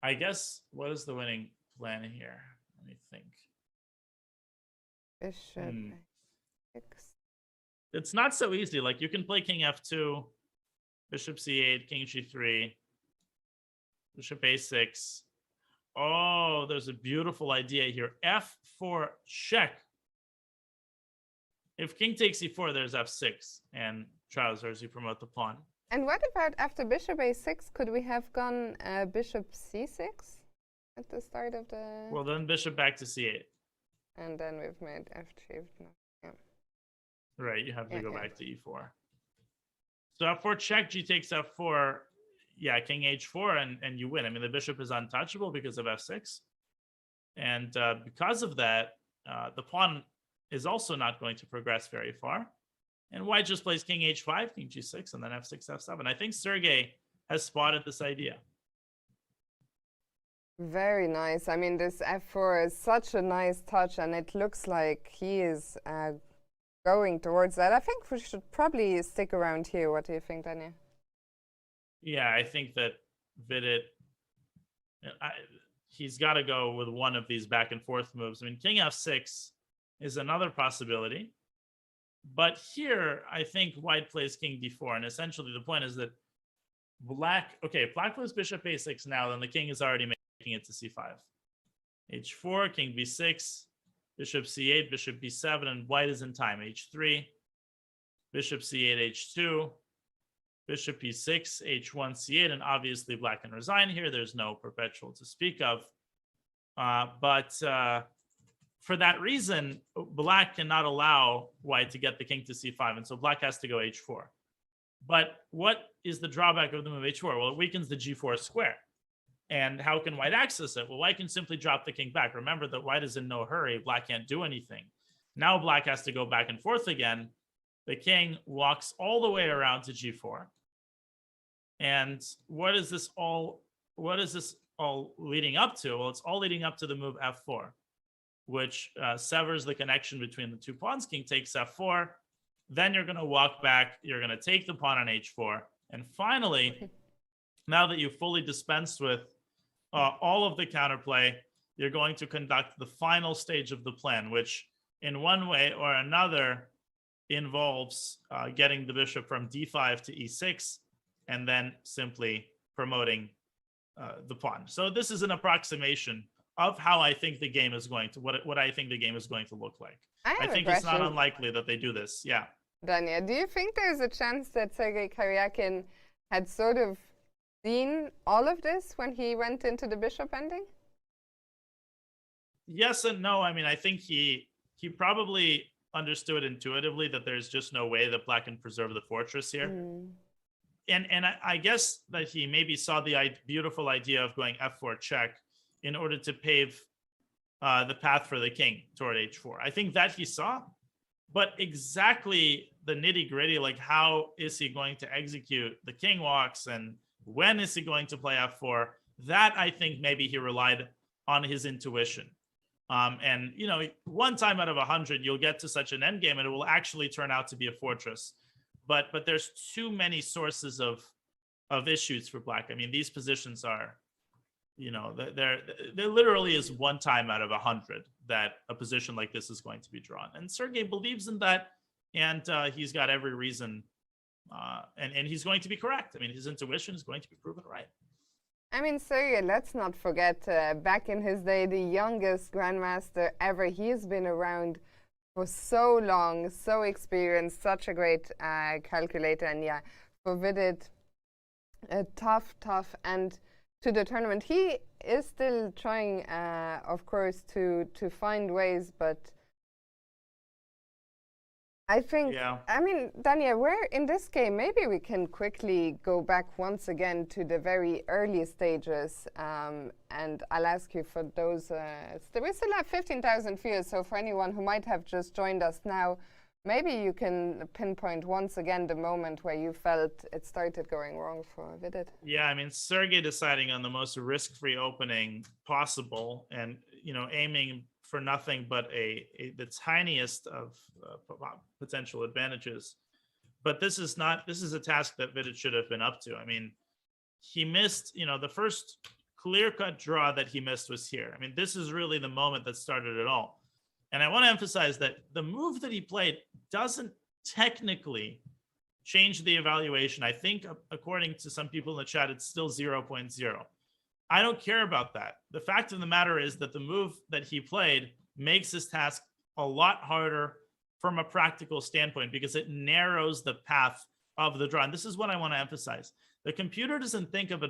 I guess, what is the winning plan here? Let me think. Bishop a6. It's not so easy. Like, you can play king f2, bishop c8, king g3, bishop a6. Oh, there's a beautiful idea here. f4 check. If king takes e4, there's f6. And trousers, you promote the pawn. And what about after bishop a6? Could we have gone bishop c6 at the start of the... Well, then bishop back to c8. And then we've made f3. Yeah. Right, you have to go back to e4. So f4 check, g takes f4. Yeah, king h4, and you win. I mean, the bishop is untouchable because of f6. And because of that, the pawn is also not going to progress very far. And white just plays king h5, king g6, and then f6, f7. I think Sergey has spotted this idea. Very nice. I mean, this f4 is such a nice touch, and it looks like he is going towards that. I think we should probably stick around here. What do you think, Daniel? Yeah, I think that Vidit, he's got to go with one of these back and forth moves. I mean, king f6 is another possibility. But here, I think white plays king d4. And essentially, the point is that black plays bishop a6 now, then the king is already making it to c5. h4, king b6, bishop c8, bishop b7, and white is in time. h3, bishop c8, h2, bishop e6, h1, c8, and obviously black can resign here. There's no perpetual to speak of. But for that reason, black cannot allow white to get the king to c5, and so black has to go h4. But what is the drawback of the move h4? Well, it weakens the g4 square. And how can white access it? Well, white can simply drop the king back. Remember that white is in no hurry. Black can't do anything. Now black has to go back and forth again. The king walks all the way around to g4. And what is this all leading up to? Well, it's all leading up to the move f4, which severs the connection between the two pawns. King takes f4. Then you're going to walk back. You're going to take the pawn on h4. And finally, now that you've fully dispensed with all of the counterplay, you're going to conduct the final stage of the plan, which in one way or another involves getting the bishop from d5 to e6 and then simply promoting the pawn. So this is an approximation of how I think the game is going to, what I think the game is going to look like. I think it's not unlikely that they do this. Yeah. Dania, do you think there's a chance that Sergei Karyakin had sort of seen all of this when he went into the bishop ending? Yes and no. I mean, I think he probably understood intuitively that there's just no way that Black can preserve the fortress here. And I guess that he maybe saw the beautiful idea of going f4 check in order to pave the path for the king toward h4. I think that he saw, but exactly the nitty gritty, like how is he going to execute the king walks and when is he going to play f4, that I think maybe he relied on his intuition. And, you know, one time out of 100, you'll get to such an endgame and it will actually turn out to be a fortress. But there's too many sources of issues for Black. I mean, these positions are, you know, there literally is one time out of 100 that a position like this is going to be drawn. And Sergei believes in that, and he's got every reason, and he's going to be correct. I mean, his intuition is going to be proven right. I mean, Sergei, let's not forget, back in his day, the youngest grandmaster ever. He's been around for so long, so experienced, such a great calculator. And yeah, for Vidit, a tough end to the tournament. He is still trying, of course, to find ways, but I think, I mean, Dania, we're in this game, maybe we can quickly go back once again to the very early stages, and I'll ask you for those, we still have 15,000 viewers, so for anyone who might have just joined us now, maybe you can pinpoint once again the moment where you felt it started going wrong for Vidit. Yeah, I mean, Sergei deciding on the most risk-free opening possible and, you know, aiming for nothing but the tiniest of potential advantages. But this is a task that Vidit should have been up to. I mean, he missed, you know, the first clear-cut draw that he missed was here. I mean, this is really the moment that started it all. And I want to emphasize that the move that he played doesn't technically change the evaluation. I think, according to some people in the chat, it's still 0.0. I don't care about that. The fact of the matter is that the move that he played makes this task a lot harder from a practical standpoint because it narrows the path of the draw. And this is what I want to emphasize. The computer doesn't think of a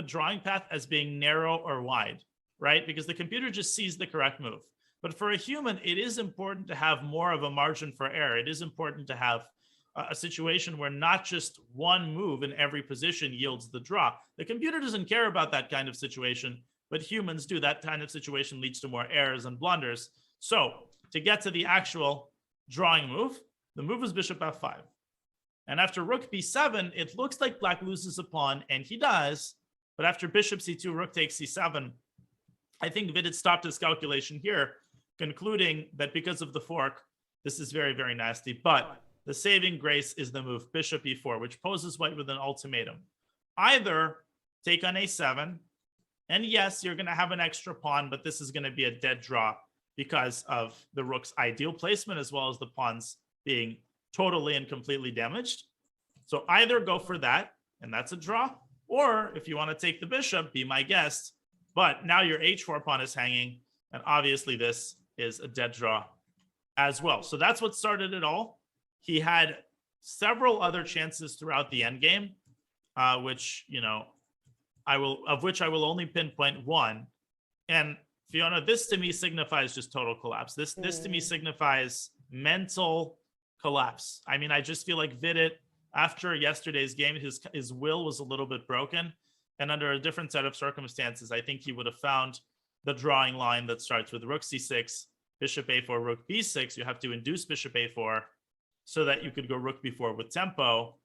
drawing path as being narrow or wide, right? Because the computer just sees the correct move. But for a human, it is important to have more of a margin for error. It is important to have a situation where not just one move in every position yields the draw. The computer doesn't care about that kind of situation, but humans do. That kind of situation leads to more errors and blunders. So to get to the actual drawing move, the move is bishop f5. And after rook b7, it looks like Black loses a pawn, and he does. But after bishop c2, rook takes c7, I think Vidit stopped his calculation here, concluding that because of the fork, this is very, very nasty. But the saving grace is the move bishop e4, which poses White with an ultimatum. Either take on a7, and yes, you're going to have an extra pawn, but this is going to be a dead draw because of the rook's ideal placement as well as the pawns being totally and completely damaged. So either go for that, and that's a draw, or if you want to take the bishop, be my guest. But now your h4 pawn is hanging, and obviously this is a dead draw as well. So that's what started it all. He had several other chances throughout the endgame, which, you know, I will only pinpoint one. And Fiona, this to me signifies just total collapse. This to me signifies mental collapse. I mean, I just feel like Vidit, after yesterday's game, his will was a little bit broken. And under a different set of circumstances, I think he would have found the drawing line that starts with rook c6, bishop a4, rook b6. You have to induce bishop a4 so that you could go rook b4 with tempo,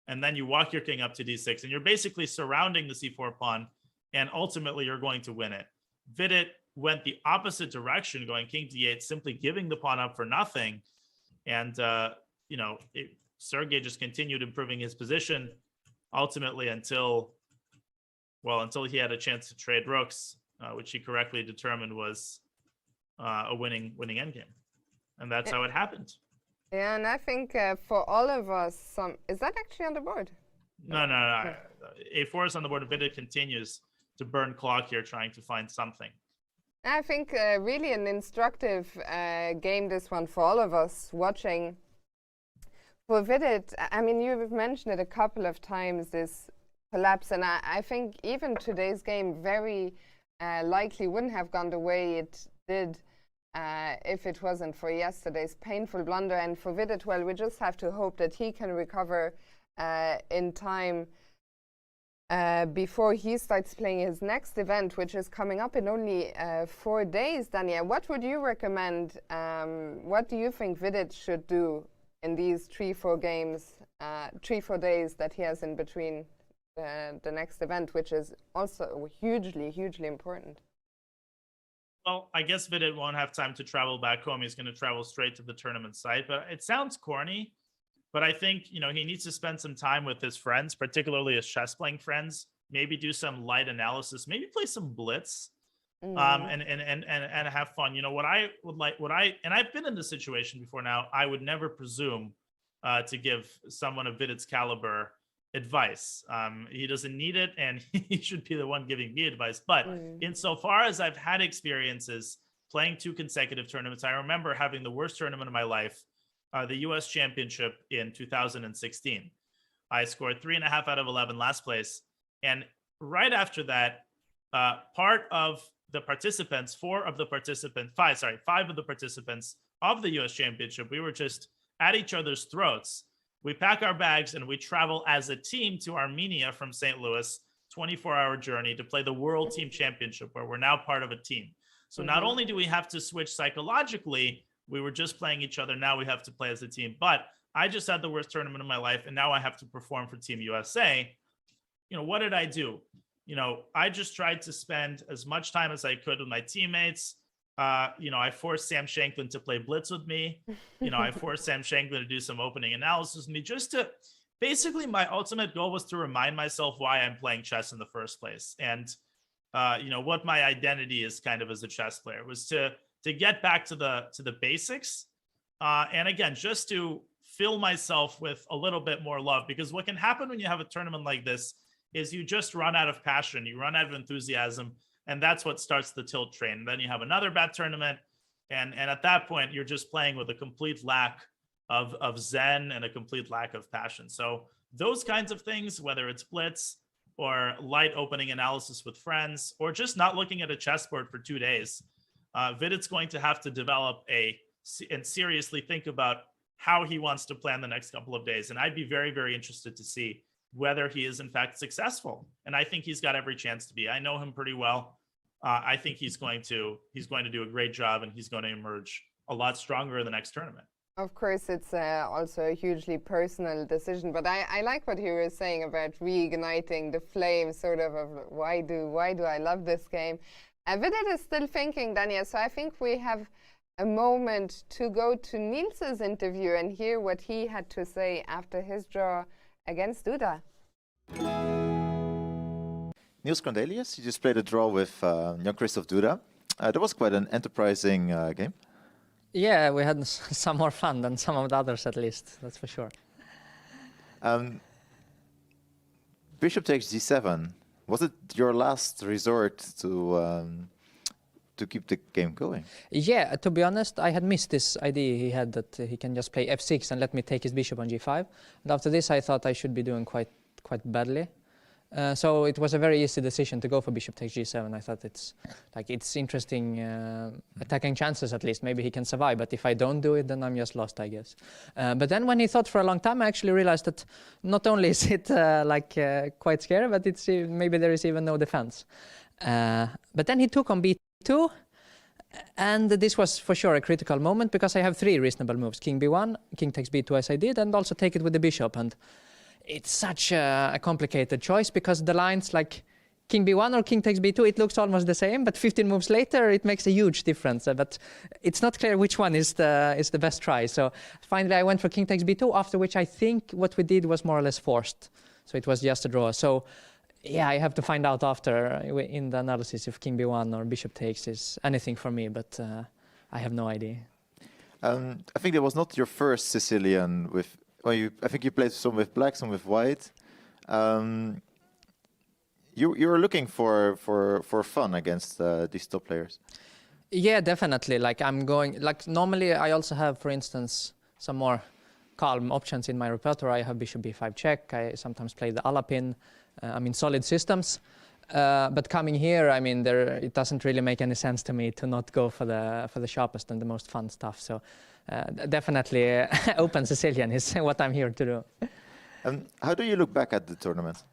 and then you walk your king up to d6, and you're basically surrounding the c4 pawn and ultimately you're going to win it. Vidit went the opposite direction, going king d8, simply giving the pawn up for nothing. And, Sergey just continued improving his position ultimately until he had a chance to trade rooks, which he correctly determined was a winning endgame. And that's how it happened. Yeah, and I think for all of us, is that actually on the board? No. A4 is on the board. Vidit continues to burn clock here, trying to find something. I think really an instructive game, this one, for all of us watching. For Vidit, I mean, you've mentioned it a couple of times, this collapse, and I think even today's game very likely wouldn't have gone the way it did if it wasn't for yesterday's painful blunder. And for Vidit, well, we just have to hope that he can recover in time before he starts playing his next event, which is coming up in only 4 days. Dania, what would you recommend? What do you think Vidit should do in these 3-4 games, 3-4 days that he has in between the next event, which is also hugely important? Well, I guess Vidit won't have time to travel back home. He's going to travel straight to the tournament site. But it sounds corny, but I think, he needs to spend some time with his friends, particularly his chess playing friends, maybe do some light analysis, maybe play some blitz, and have fun. What I would like, and I've been in this situation before now, I would never presume to give someone of Vidit's caliber advice. He doesn't need it, and he should be the one giving me advice. But insofar as I've had experiences playing 2 consecutive tournaments, I remember having the worst tournament of my life, the US Championship in 2016. I scored 3.5 out of 11, last place. And right after that, 5 of the participants of the US Championship, we were just at each other's throats. We pack our bags and we travel as a team to Armenia from St. Louis, 24-hour journey to play the World Team Championship, where we're now part of a team. So not only do we have to switch psychologically, we were just playing each other, now we have to play as a team. But I just had the worst tournament of my life, and now I have to perform for Team USA. What did I do? I just tried to spend as much time as I could with my teammates. I forced Sam Shanklin to play blitz with me. I forced Sam Shanklin to do some opening analysis with me, just to, basically my ultimate goal was to remind myself why I'm playing chess in the first place. And, what my identity is kind of as a chess player was to get back to the basics. And again, just to fill myself with a little bit more love, because what can happen when you have a tournament like this is you just run out of passion, you run out of enthusiasm, and that's what starts the tilt train. And then you have another bad tournament, and at that point, you're just playing with a complete lack of zen and a complete lack of passion. So those kinds of things, whether it's blitz or light opening analysis with friends, or just not looking at a chessboard for 2 days, Vidit's going to have to develop and seriously think about how he wants to plan the next couple of days. And I'd be very, very interested to see whether he is in fact successful. And I think he's got every chance to be. I know him pretty well. I think he's going to do a great job, and he's going to emerge a lot stronger in the next tournament. Of course, it's also a hugely personal decision, but I like what you were saying about reigniting the flame, sort of why do I love this game. Vidit is still thinking, Dania, so I think we have a moment to go to Niels's interview and hear what he had to say after his draw against Duda. Niels Grandelius, you just played a draw with young Christoph Duda. That was quite an enterprising game. Yeah, we had some more fun than some of the others, at least, that's for sure. Bishop takes g7. Was it your last resort to keep the game going? Yeah, to be honest, I had missed this idea he had that he can just play f6 and let me take his bishop on g5. And after this, I thought I should be doing quite badly. So it was a very easy decision to go for bishop takes g7. I thought it's interesting attacking chances, at least. Maybe he can survive, but if I don't do it, then I'm just lost, I guess. But then when he thought for a long time, I actually realized that not only is it quite scary, but it's maybe there is even no defense. But then he took on b2, and this was for sure a critical moment, because I have 3 reasonable moves: king b1, king takes b2 as I did, and also take it with the bishop. And it's such a complicated choice, because the lines like king b1 or king takes b2, it looks almost the same, but 15 moves later, it makes a huge difference. But it's not clear which one is the best try. So finally, I went for king takes b2, after which I think what we did was more or less forced. So it was just a draw. So yeah, I have to find out after in the analysis if king b1 or bishop takes is anything for me, but I have no idea. I think that was not your first Sicilian with. Well, I think you played some with black, some with white. You were looking for fun against these top players. Yeah, definitely. Like normally I also have, for instance, some more calm options in my repertoire. I have bishop b5 check. I sometimes play the Alapin. Solid systems. But coming here, it doesn't really make any sense to me to not go for the sharpest and the most fun stuff. So definitely open Sicilian is what I'm here to do. How do you look back at the tournament?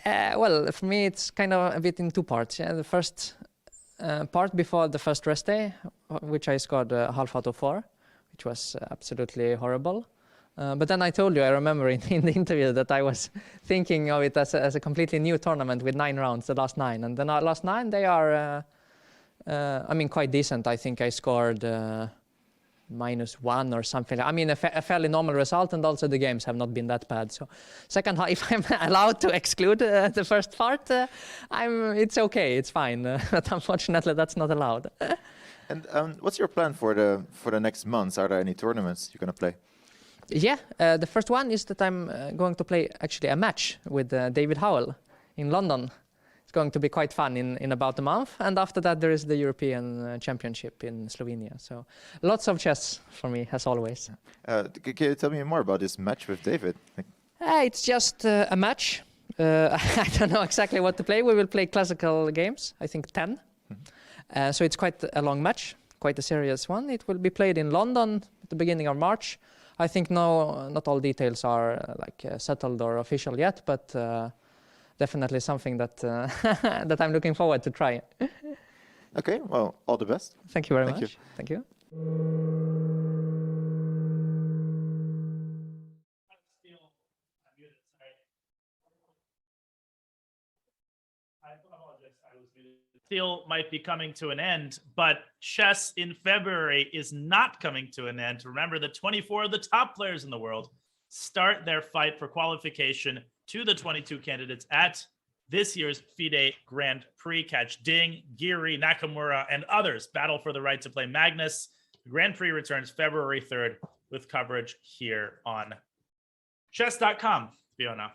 Well, for me, it's kind of a bit in two parts. Yeah? The first part before the first rest day, which I scored half out of 4, which was absolutely horrible. But then I told you, I remember in the interview that I was thinking of it as a completely new tournament with 9 rounds, the last 9. And the last 9, they are, quite decent. I think I scored -1 or something. A fairly normal result, and also the games have not been that bad. So second half, if I'm allowed to exclude the first part, it's okay, it's fine. But unfortunately, that's not allowed. And what's your plan for the next months? Are there any tournaments you're going to play? Yeah, the first one is that I'm going to play actually a match with David Howell in London. It's going to be quite fun in about a month. And after that, there is the European Championship in Slovenia. So lots of chess for me, as always. Can you tell me more about this match with David? It's just a match. I don't know exactly what to play. We will play classical games, I think 10. So it's quite a long match, quite a serious one. It will be played in London at the beginning of March. I think not all details are settled or official yet, but definitely something that that I'm looking forward to try. Okay, well, all the best. Thank you very much. Thank you. Steil might be coming to an end, but chess in February is not coming to an end. Remember that 24 of the top players in the world start their fight for qualification to the 22 candidates at this year's FIDE Grand Prix. Catch Ding, Giri, Nakamura, and others battle for the right to play Magnus. The Grand Prix returns February 3rd with coverage here on Chess.com. Fiona.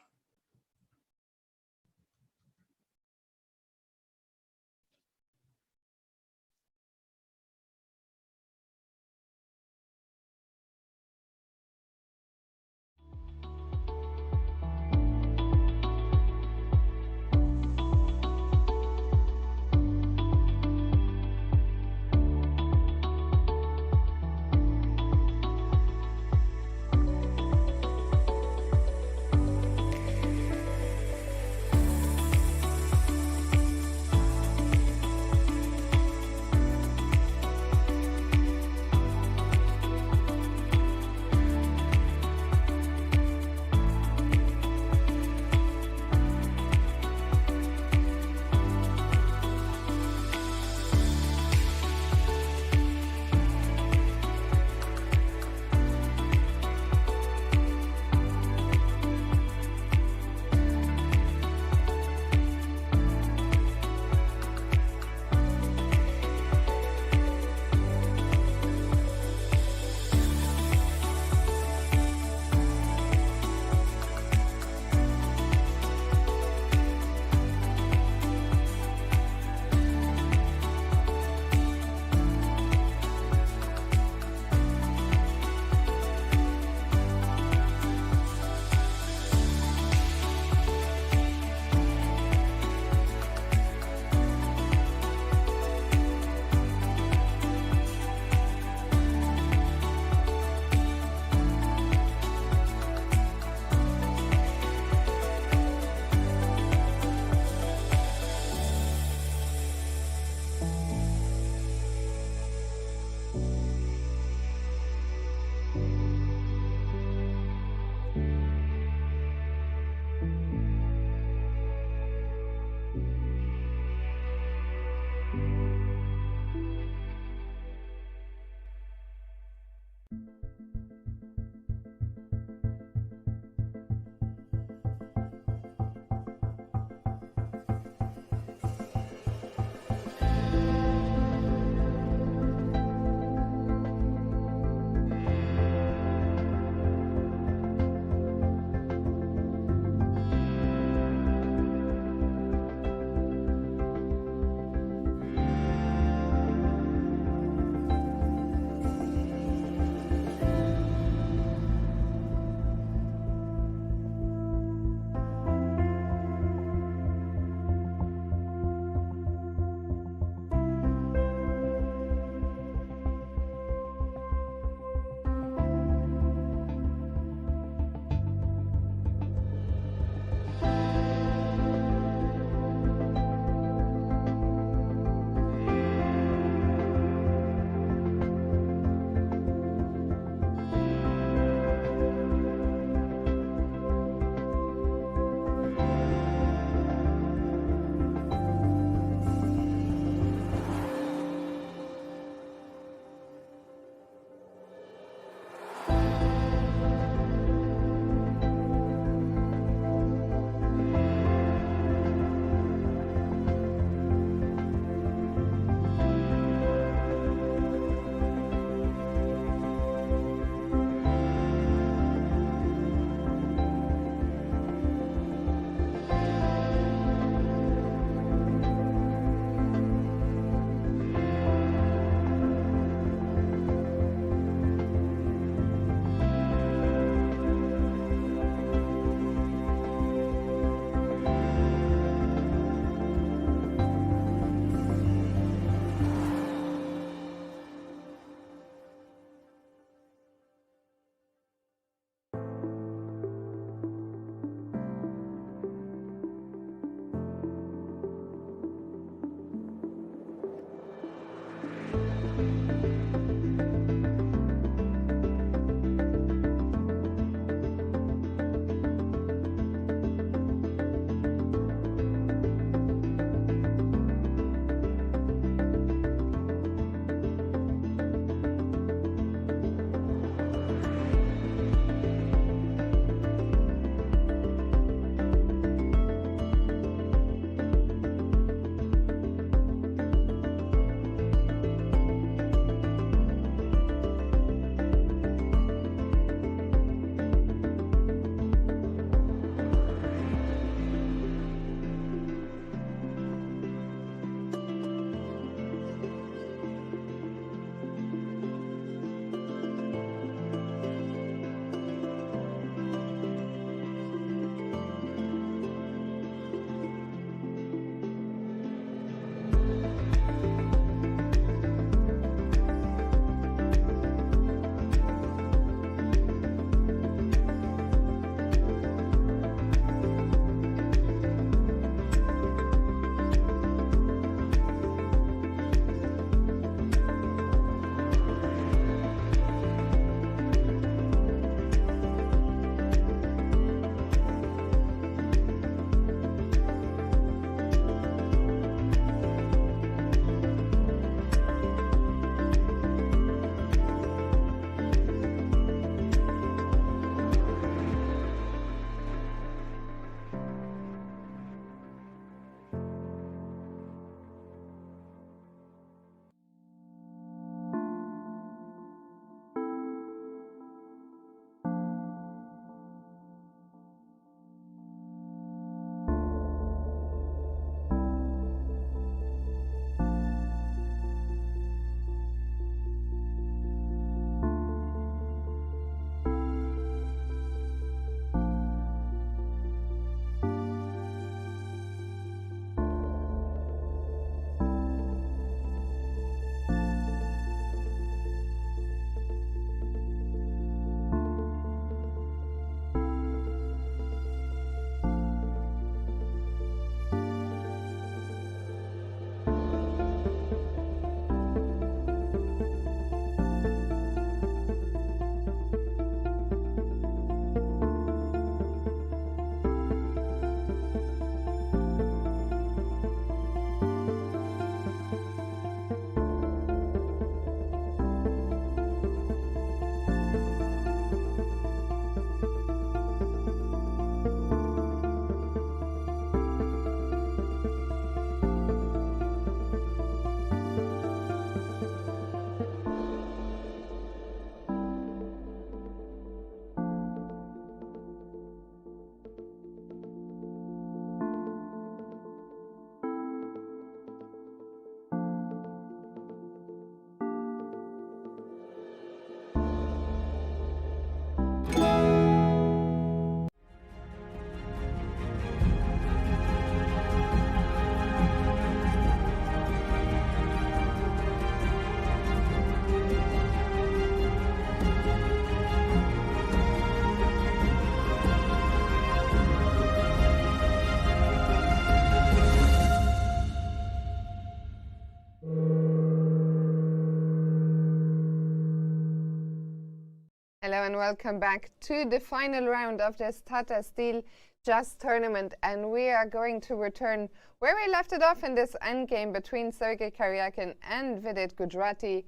Hello and welcome back to the final round of this Tata Steel Chess Tournament, and we are going to return where we left it off in this endgame between Sergei Karyakin and Vidit Gujrati.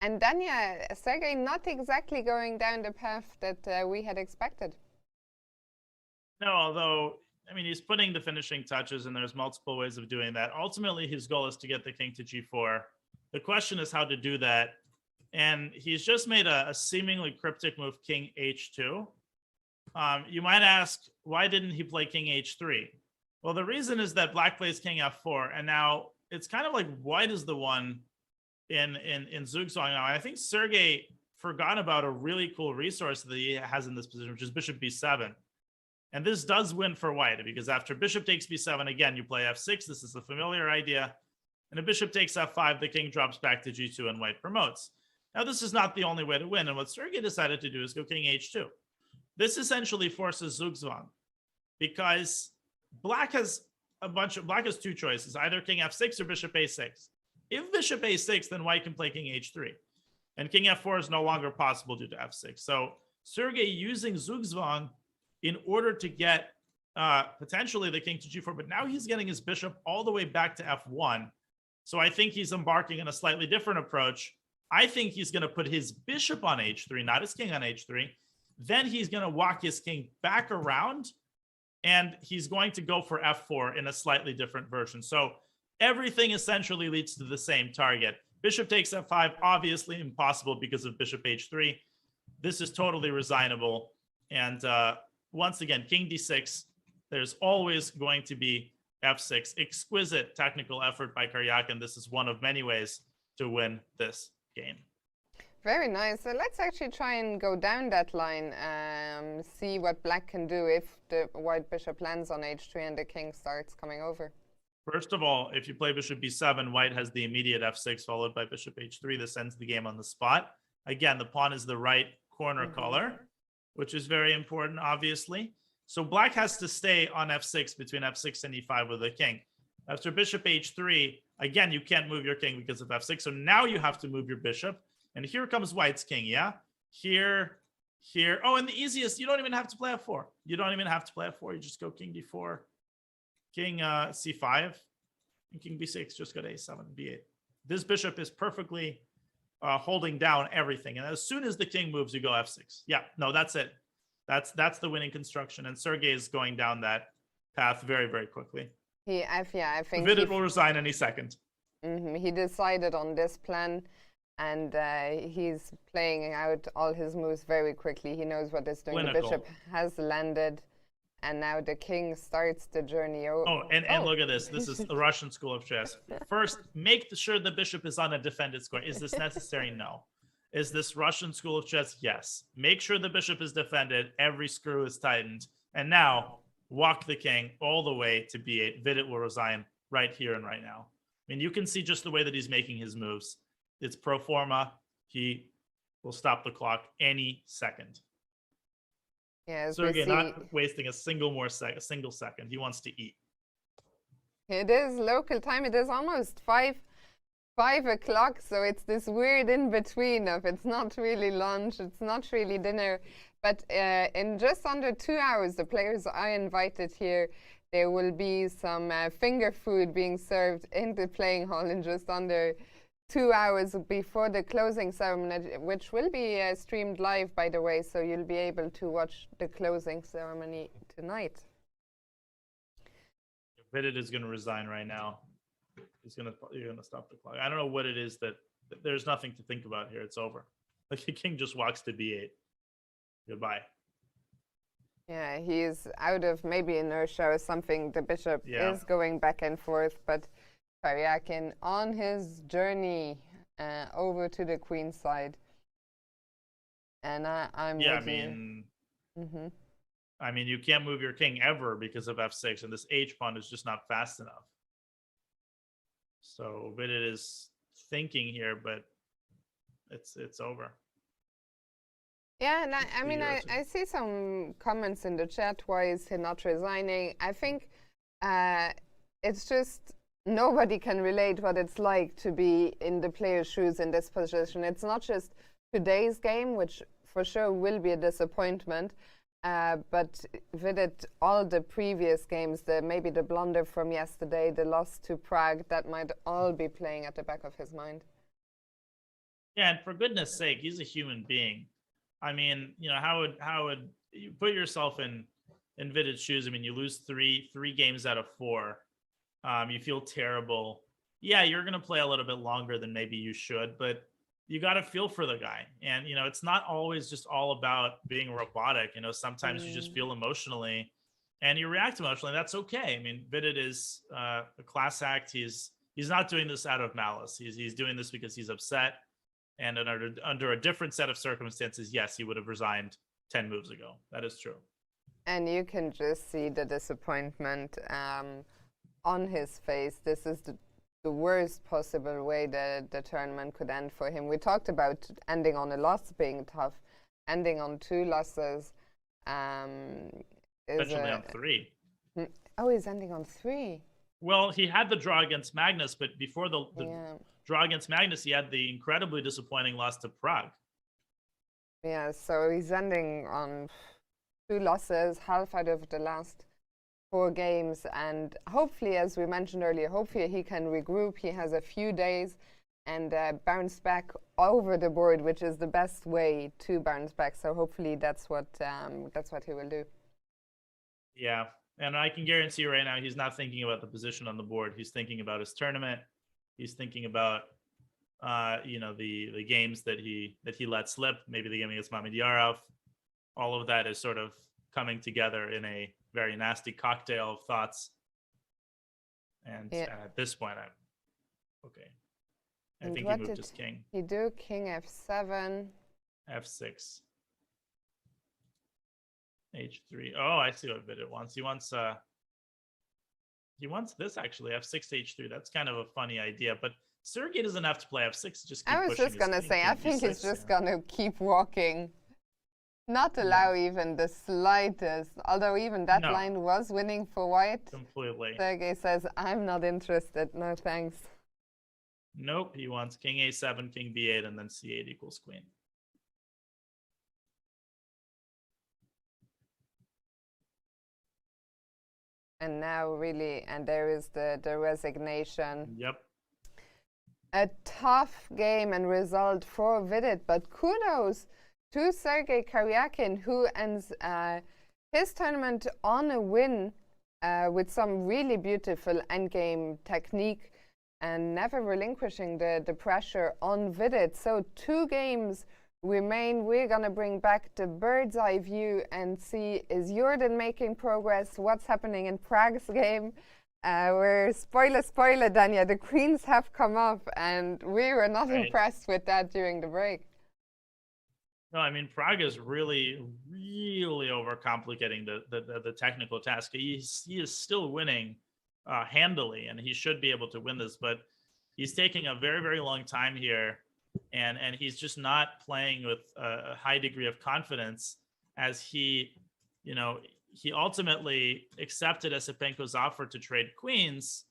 And Danya, Sergei not exactly going down the path that we had expected. No, although, I mean, he's putting the finishing touches, and there's multiple ways of doing that. Ultimately, his goal is to get the king to g4. The question is how to do that. And he's just made a seemingly cryptic move, king h2. You might ask, why didn't he play king h3? Well, the reason is that black plays king f4, and now it's kind of like white is the one in Zugzwang now. I think Sergei forgot about a really cool resource that he has in this position, which is bishop b7. And this does win for white, because after bishop takes b7, again, you play f6. This is a familiar idea. And if bishop takes f5, the king drops back to g2 and white promotes. Now, this is not the only way to win. And what Sergei decided to do is go king h2. This essentially forces Zugzwang, because black has two choices, either king f6 or bishop a6. If bishop a6, then white can play king h3. And king f4 is no longer possible due to f6. So Sergei using Zugzwang in order to get potentially the king to g4, but now he's getting his bishop all the way back to f1. So I think he's embarking on a slightly different approach. I think he's going to put his bishop on h3, not his king on h3. Then he's going to walk his king back around, and he's going to go for f4 in a slightly different version. So everything essentially leads to the same target. Bishop takes f5, obviously impossible because of bishop h3. This is totally resignable. And once again, king d6, there's always going to be f6. Exquisite technical effort by Karyakin. This is one of many ways to win this game. Very nice. So let's actually try and go down that line, see what black can do if the white bishop lands on h3 and the king starts coming over. First of all, if you play bishop b7, white has the immediate f6 followed by bishop h3. This ends the game on the spot. Again, the pawn is the right corner color, which is very important, obviously. So black has to stay on f6 between f6 and e5 with the king. After bishop h3, again, you can't move your king because of f6. So now you have to move your bishop. And here comes white's king, yeah? Here. Oh, and the easiest, you don't even have to play f4. You don't even have to play f4. You just go king d4, king c5, and king b6, just go to a7, b8. This bishop is perfectly holding down everything. And as soon as the king moves, you go f6. Yeah, no, that's it. That's the winning construction. And Sergei is going down that path very, very quickly. I think Vidit will resign any second. He decided on this plan. And he's playing out all his moves very quickly. He knows what he's doing. The bishop has landed, and now the king starts the journey. And look at this. This is the Russian school of chess. First, make sure the bishop is on a defended square. Is this necessary? No. Is this Russian school of chess? Yes. Make sure the bishop is defended. Every screw is tightened. And now, walk the king all the way to b8. Vidit will resign right here and right now. I mean, you can see just the way that he's making his moves. It's pro forma. He will stop the clock any second. Yeah, Sergei not wasting a single second. He wants to eat. It is local time. It is almost 5 o'clock. So it's this weird in between of it's not really lunch, it's not really dinner. But in just under 2 hours, the players are invited here. There will be some finger food being served in the playing hall in just under 2 hours before the closing ceremony, which will be streamed live, by the way, so you'll be able to watch the closing ceremony tonight. Vidit is going to resign right now. You're going to stop the clock. I don't know what it is that there's nothing to think about here. It's over. Like the king just walks to b8. Goodbye. Yeah, he's out of maybe inertia or something. The bishop is going back and forth, but Karyakin on his journey over to the queen side, and I'm I mean, you can't move your king ever because of f6, and this h pawn is just not fast enough. So Vidit is thinking here, but it's over. Yeah, and I mean, I see some comments in the chat. Why is he not resigning? I think it's just nobody can relate what it's like to be in the player's shoes in this position. It's not just today's game, which for sure will be a disappointment. But Vidit, all the previous games, maybe the blunder from yesterday, the loss to Prague, that might all be playing at the back of his mind. Yeah, and for goodness sake, he's a human being. I mean, you know, how would you put yourself in Vidit's shoes? I mean, you lose three games out of 4. You feel terrible. Yeah, you're going to play a little bit longer than maybe you should, but you got to feel for the guy. And, you know, it's not always just all about being robotic. You know, sometimes you just feel emotionally and you react emotionally. That's okay. I mean, Vidit is a class act. He's not doing this out of malice. He's doing this because he's upset. And under a different set of circumstances, yes, he would have resigned 10 moves ago. That is true. And you can just see the disappointment on his face. This is the worst possible way that the tournament could end for him. We talked about ending on a loss being tough. Ending on 2 losses Especially on 3. Oh, he's ending on 3. Well, he had the draw against Magnus, but before the draw against Magnus, he had the incredibly disappointing loss to Prague. Yeah, so he's ending on 2 losses, half out of the last 4 games. And hopefully, as we mentioned earlier, hopefully he can regroup. He has a few days and bounce back over the board, which is the best way to bounce back. So hopefully that's what he will do. Yeah, and I can guarantee you right now, he's not thinking about the position on the board. He's thinking about his tournament. He's thinking about, you know, the games that he let slip. Maybe the game against Mamedyarov. All of that is sort of coming together in a very nasty cocktail of thoughts. And at this point, I think he moved his king. He do king f7, f6, h3. Oh, I see what Vidit wants. He wants this actually, f6 h3. That's kind of a funny idea, but Sergey doesn't have to play f6. Just keep I was just gonna say, I think he's just gonna keep walking, not allow even the slightest. Although even that line was winning for White. Completely. Sergey says, "I'm not interested. No thanks." Nope. He wants king a7, king b8, and then c8 equals queen. And now really, and there is the resignation. Yep. A tough game and result for Vidit, but kudos to Sergei Karyakin, who ends his tournament on a win with some really beautiful endgame technique and never relinquishing the pressure on Vidit. So 2 games remain. We're going to bring back the bird's eye view and see, is Jorden making progress? What's happening in Prague's game? Where, spoiler, Danya, the queens have come up, and we were not impressed with that during the break. No, I mean, Prague is really, really overcomplicating the technical task. He is still winning handily, and he should be able to win this, but he's taking a very, very long time here. And he's just not playing with a high degree of confidence, as he ultimately accepted Esipenko's offer to trade queens,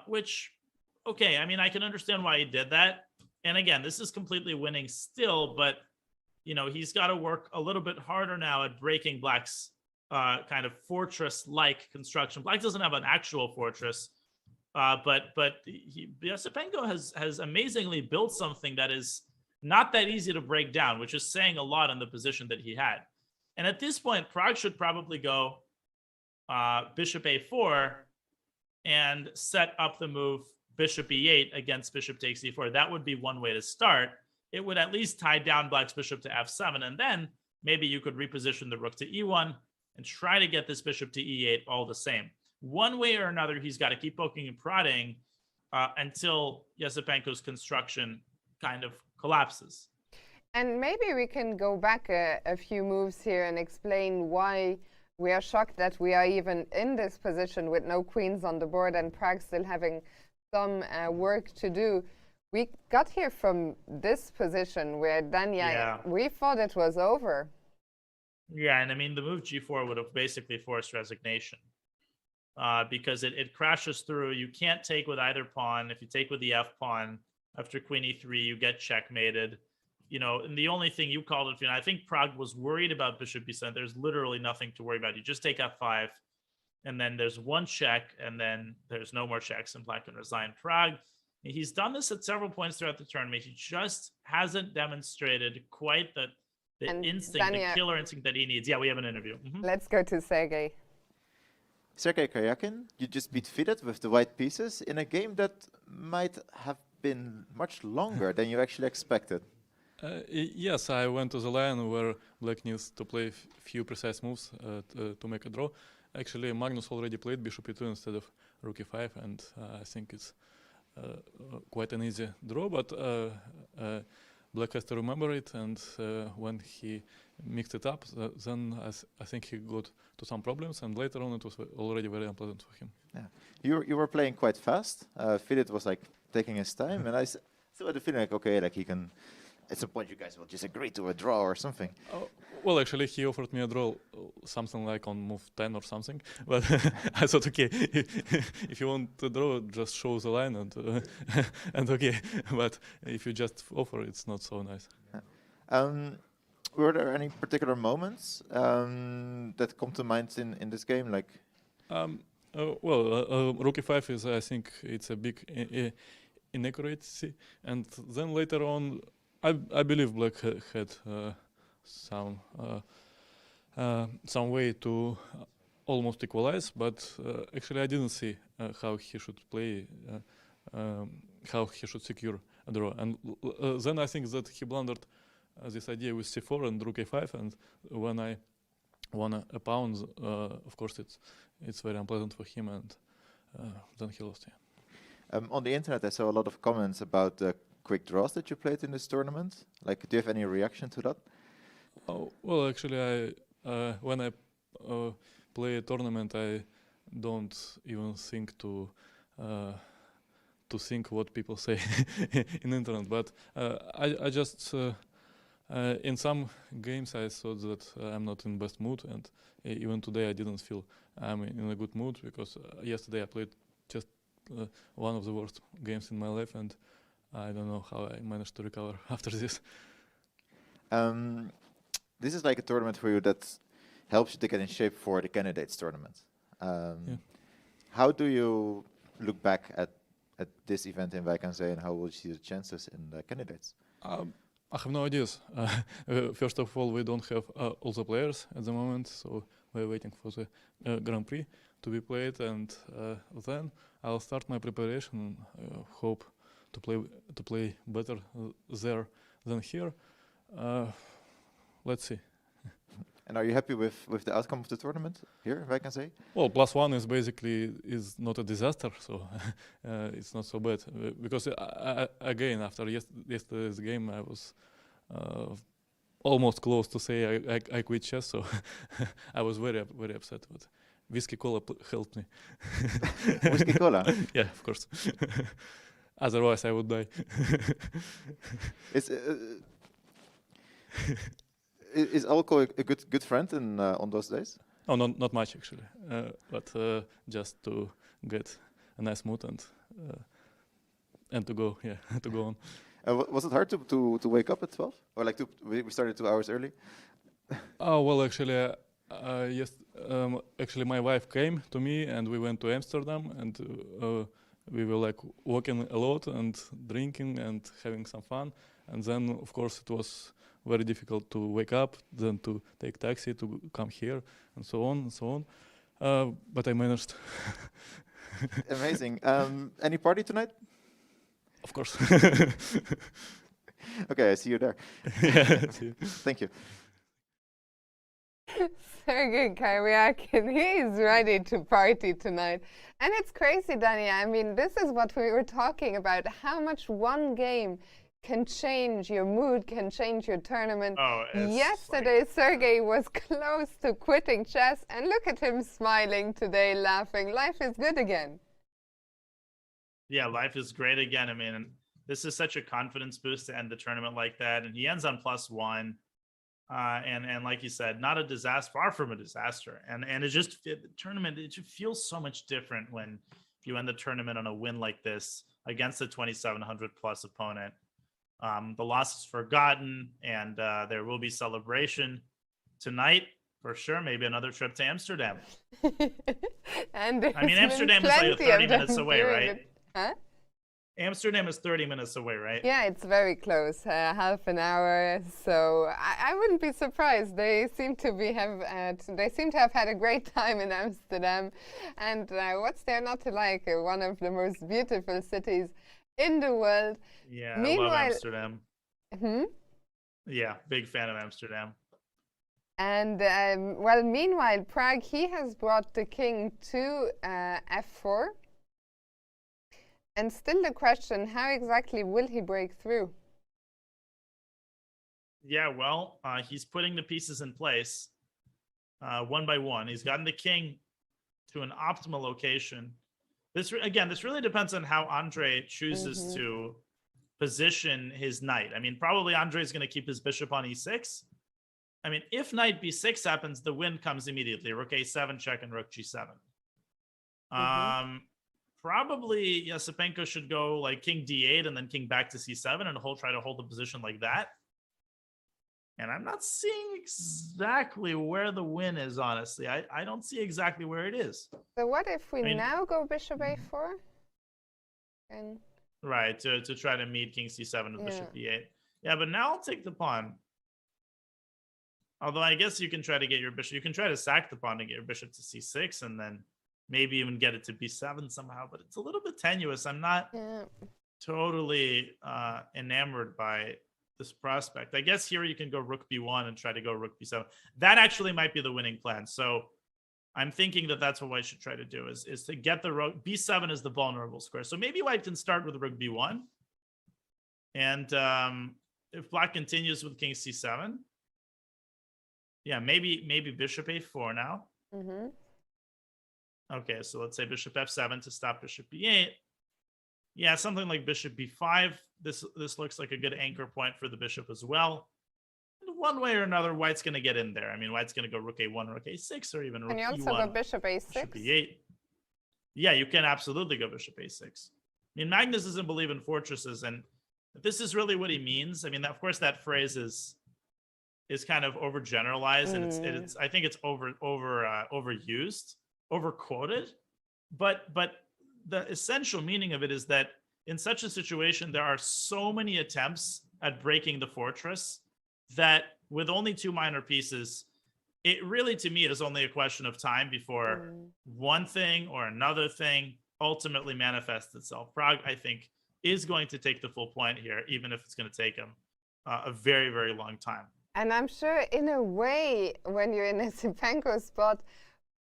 which, okay, I mean, I can understand why he did that. And again, this is completely winning still, but, you know, he's got to work a little bit harder now at breaking Black's kind of fortress-like construction. Black doesn't have an actual fortress, but Esipenko has amazingly built something that is not that easy to break down, which is saying a lot in the position that he had. And at this point, Prague should probably go bishop a4 and set up the move bishop e8 against bishop takes e4. That would be one way to start. It would at least tie down Black's bishop to f7, and then maybe you could reposition the rook to e1 and try to get this bishop to e8 all the same. One way or another, he's got to keep poking and prodding until Esipenko's construction kind of collapses. And maybe we can go back a few moves here and explain why we are shocked that we are even in this position with no queens on the board and Prague still having some work to do. We got here from this position where Danya, we thought it was over. Yeah, and I mean, the move g4 would have basically forced resignation. Because it crashes through. You can't take with either pawn. If you take with the f pawn after queen e3, you get checkmated. and the only thing you called it, I think Prague was worried about bishop b7. There's literally nothing to worry about. You just take f5, and then there's one check, and then there's no more checks, and black can resign Prague. He's done this at several points throughout the tournament. He just hasn't demonstrated quite the instinct, the killer instinct that he needs. Yeah, we have an interview. Let's go to Sergey. Sergey Karyakin, you just beat Vidit with the white pieces in a game that might have been much longer than you actually expected. Yes, I went to the line where black needs to play few precise moves to make a draw. Actually, Magnus already played bishop e2 instead of rook e5, and I think it's quite an easy draw, but black has to remember it, and when he mixed it up, then I think he got to some problems, and later on it was already very unpleasant for him. Yeah, you were playing quite fast. Vidit was like taking his time, and I still had the feeling like, okay, like he can, at some point you guys will just agree to a draw or something. Well, actually, he offered me a draw, something like on move 10 or something. But I thought, okay, if you want to draw, just show the line and okay. But if you just offer, it's not so nice. Were there any particular moments that come to mind in this game? Like, rook e5 is, I think, it's a big inaccuracy, and then later on, I believe black had some way to almost equalize, but actually I didn't see how he should play, how he should secure a draw. And then I think that he blundered this idea with c4 and rook a5, and when I won a pawn, of course it's very unpleasant for him, and then he lost. Yeah. On the internet, I saw a lot of comments about the quick draws that you played in this tournament. Like, do you have any reaction to that? Oh, well, actually, when I play a tournament, I don't even think to think what people say in internet. But I just in some games I thought that I'm not in best mood, and even today I didn't feel I'm in a good mood, because yesterday I played just one of the worst games in my life, and I don't know how I managed to recover after this. This is like a tournament for you that helps you to get in shape for the candidates tournament. How do you look back at this event in Wijk, and how will you see the chances in the candidates? I have no ideas. First of all, we don't have all the players at the moment, so we're waiting for the Grand Prix to be played, and then I'll start my preparation. Hope to play better there than here. Let's see. And are you happy with the outcome of the tournament here, if I can say? Well, +1 is basically not a disaster, so it's not so bad. Because again, after yesterday's game, I was almost close to say I quit chess, so I was very upset. But whiskey cola helped me. Whiskey cola? Yeah, of course. Otherwise, I would die. Is Alco a good friend on those days? Oh, not much actually, but just to get a nice mood and to go, to go on. Was it hard to wake up at 12, or like we started 2 hours early? Oh well, actually, yes. Actually, my wife came to me, and we went to Amsterdam, and we were like walking a lot and drinking and having some fun, and then of course it was very difficult to wake up, then to take taxi to come here, and so on and so on. But I managed. Amazing. Any party tonight? Of course. Okay, I see you there. Yeah, see you. Thank you. Sergey Karyakin, he's ready to party tonight. And it's crazy, Danny. I mean, this is what we were talking about, how much one game can change your mood, can change your tournament. Yesterday, Sergey was close to quitting chess, and look at him smiling today, laughing. Life is good again. Yeah, life is great again. I mean, this is such a confidence boost to end the tournament like that, and he ends on +1. And like you said, not a disaster, far from a disaster. And it just the tournament, it just feels so much different when you end the tournament on a win like this against a 2,700 plus opponent. The loss is forgotten, and there will be celebration tonight for sure. Maybe another trip to Amsterdam. And I mean, there's Amsterdam been is like plenty 30 of minutes them away, doing right? it. Huh? Amsterdam is 30 minutes away, right? Yeah, it's very close, half an hour. So I wouldn't be surprised. They seem to have had a great time in Amsterdam, and what's there not to like? One of the most beautiful cities in the world. Yeah, Meanwhile, I love Amsterdam. Hmm? Yeah, big fan of Amsterdam. And well, meanwhile, Prague, he has brought the king to f4. And still the question, how exactly will he break through? Yeah, well, he's putting the pieces in place one by one. He's gotten the king to an optimal location. This really depends on how Andre chooses to position his knight. I mean, probably Andre is going to keep his bishop on e6. I mean, if knight b6 happens, the win comes immediately. Rook a7 check and rook g7. Probably Yasipenko should go like king d8 and then king back to c7 and try to hold the position like that. And I'm not seeing exactly where the win is, honestly. I don't see exactly where it is. So what if we now go bishop a4? And right, to try to meet king c7 with bishop e8. Yeah, but now I'll take the pawn. Although I guess you can try to get your bishop. You can try to sack the pawn and get your bishop to c6 and then maybe even get it to b7 somehow. But it's a little bit tenuous. I'm not totally enamored by this prospect. I guess here you can go rook b1 and try to go rook b7. That actually might be the winning plan. So I'm thinking that that's what White should try to do is to get the rook. b7 is the vulnerable square. So maybe White can start with rook b1. And if Black continues with king c7, yeah, maybe bishop a4 now. Okay, so let's say bishop f7 to stop bishop b8. Yeah, something like bishop b5. This looks like a good anchor point for the bishop as well. And one way or another, White's going to get in there. I mean, White's going to go rook a1, rook a6, or even rook e1. Can you also go bishop a6? Bishop e8. Yeah, you can absolutely go bishop a6. I mean, Magnus doesn't believe in fortresses, and this is really what he means. I mean, of course, that phrase is kind of overgeneralized, and it's I think it's overused, overquoted. But the essential meaning of it is that in such a situation, there are so many attempts at breaking the fortress that with only two minor pieces, it really, to me, is only a question of time before one thing or another thing ultimately manifests itself. Prague, I think, is going to take the full point here, even if it's going to take him a very, very long time. And I'm sure, in a way, when you're in a Yasipenko spot,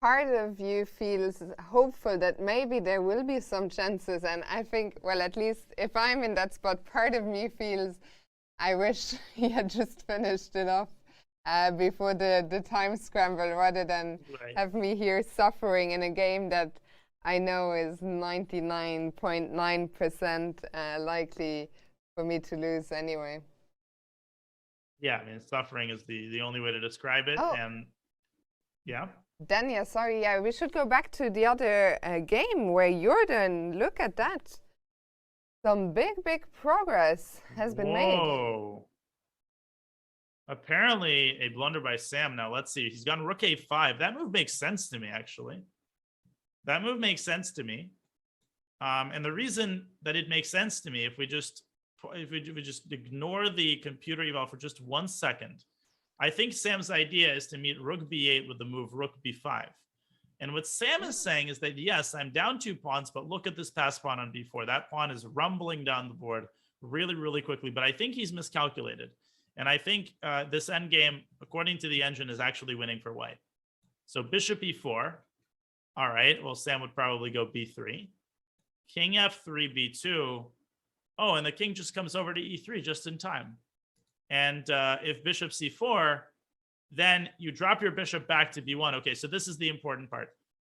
part of you feels hopeful that maybe there will be some chances. And I think, well, at least if I'm in that spot, part of me feels I wish he had just finished it off before the time scramble, rather than have me here suffering in a game that I know is 99.9% likely for me to lose anyway. Yeah, I mean, suffering is the only way to describe it. And yeah. Dania, sorry, yeah, we should go back to the other game where Jorden, look at that. Some big progress has been made. Whoa. Apparently a blunder by Sam. Now, let's see. He's gone rook a5. That move makes sense to me, actually. That move makes sense to me. And the reason that it makes sense to me, if we just ignore the computer eval for just 1 second, I think Sam's idea is to meet rook b8 with the move rook b5. And what Sam is saying is that, yes, I'm down 2 pawns, but look at this pass pawn on b4. That pawn is rumbling down the board really, really quickly. But I think he's miscalculated. And I think this endgame, according to the engine, is actually winning for White. So bishop e4. All right, well, Sam would probably go b3. King f3, b2. Oh, and the king just comes over to e3 just in time. And if bishop c4, then you drop your bishop back to b1. Okay, so this is the important part.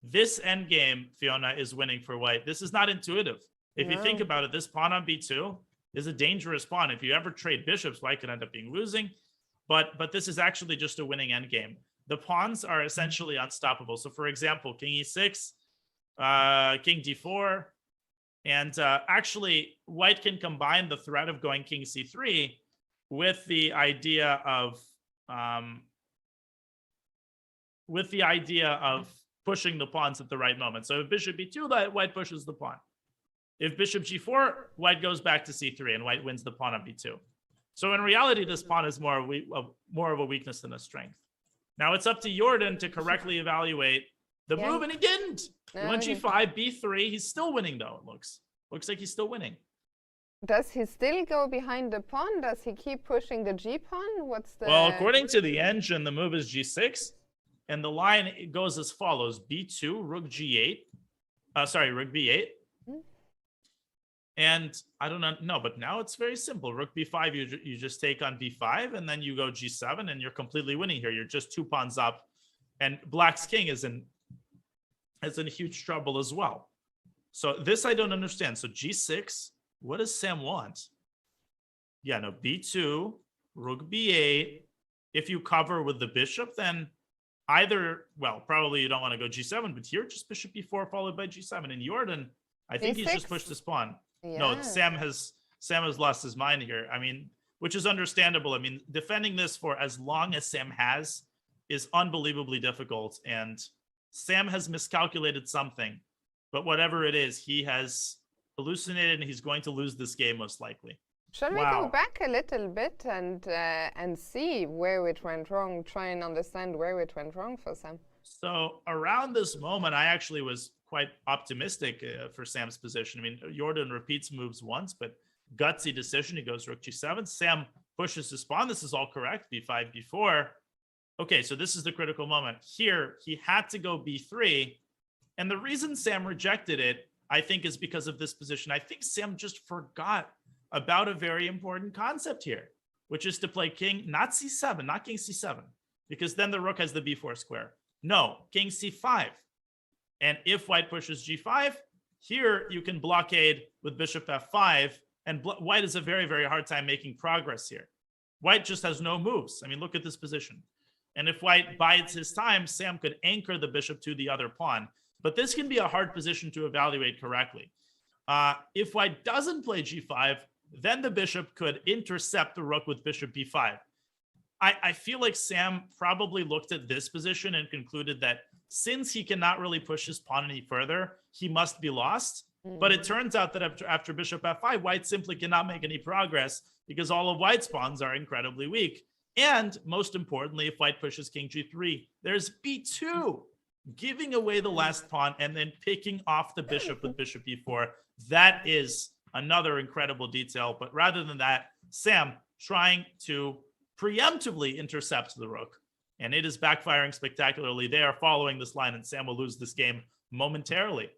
This endgame, Fiona, is winning for White. This is not intuitive. If you think about it, this pawn on b2 is a dangerous pawn. If you ever trade bishops, White could end up being losing. But this is actually just a winning endgame. The pawns are essentially unstoppable. So, for example, king e6, king d4, And actually, White can combine the threat of going king c3 with the idea of pushing the pawns at the right moment. So if bishop b2, White pushes the pawn. If bishop g4, White goes back to c3, and White wins the pawn on b2. So in reality, this pawn is more of a weakness than a strength. Now it's up to Jorden to correctly evaluate the move, and he didn't. He went g5, b3. He's still winning, though, it looks like he's still winning. Does he still go behind the pawn? Does he keep pushing the g pawn? What's the... Well, according to the engine, the move is g6, and the line goes as follows: b2, rook g8. Rook b8. And I don't know, but now it's very simple. Rook b5, you just take on b5, and then you go g7, and you're completely winning here. You're just 2 pawns up, and Black's king is in huge trouble as well. So this I don't understand. So g6, what does Sam want? Yeah, no, b2, rook b8. If you cover with the bishop, then either, well, probably you don't want to go g7, but here just bishop b4 followed by g7. And Jorden, I think he's just pushed his pawn. Yeah. No, Sam has lost his mind here. I mean, which is understandable. I mean, defending this for as long as Sam has is unbelievably difficult, and Sam has miscalculated something. But whatever it is, he has hallucinated, and he's going to lose this game most likely. Shall we go back a little bit and see where it went wrong? Try and understand where it went wrong for Sam. So around this moment, I actually was quite optimistic for Sam's position. I mean, Jorden repeats moves once, but gutsy decision. He goes rook g7. Sam pushes his pawn. This is all correct. b5, b4. Okay, so this is the critical moment. Here, he had to go b3. And the reason Sam rejected it, I think, is because of this position. I think Sam just forgot about a very important concept here, which is to play king, not c7, not king c7, because then the rook has the b4 square. No, king c5. And if White pushes g5, here you can blockade with bishop f5, and White has a very, very hard time making progress here. White just has no moves. I mean, look at this position. And if White bides his time, Sam could anchor the bishop to the other pawn. But this can be a hard position to evaluate correctly. If White doesn't play g5, then the bishop could intercept the rook with bishop b5. I feel like Sam probably looked at this position and concluded that since he cannot really push his pawn any further, he must be lost. But it turns out that after bishop f5, White simply cannot make any progress because all of White's pawns are incredibly weak. And most importantly, if White pushes king g3, there's b2, giving away the last pawn and then picking off the bishop with bishop b4. That is another incredible detail. But rather than that, Sam trying to preemptively intercept the rook. And it is backfiring spectacularly. They are following this line, and Sam will lose this game momentarily.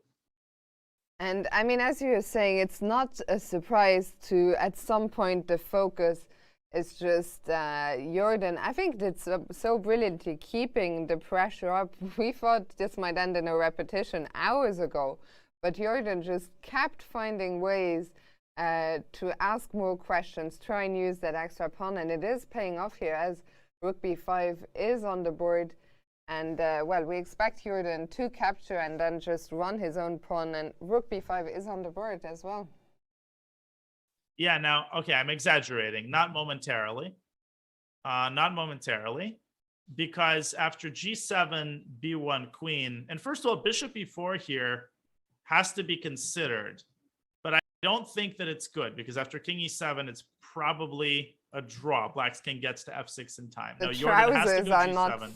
And I mean, as you were saying, it's not a surprise to, at some point, the focus is just Jorden. I think it's so brilliantly keeping the pressure up. We thought this might end in a repetition hours ago, but Jorden just kept finding ways to ask more questions, try and use that extra pawn, and it is paying off here as rook b5 is on the board. And, well, we expect Jorden to capture and then just run his own pawn, and rook b5 is on the board as well. Yeah, now, okay, I'm exaggerating. Not momentarily. Not momentarily. Because after g7, b1, queen, and first of all, bishop b4 here has to be considered. But I don't think that it's good, because after king e7, it's probably a draw. Black's king gets to f6 in time. The no, Jorden has to go are g7.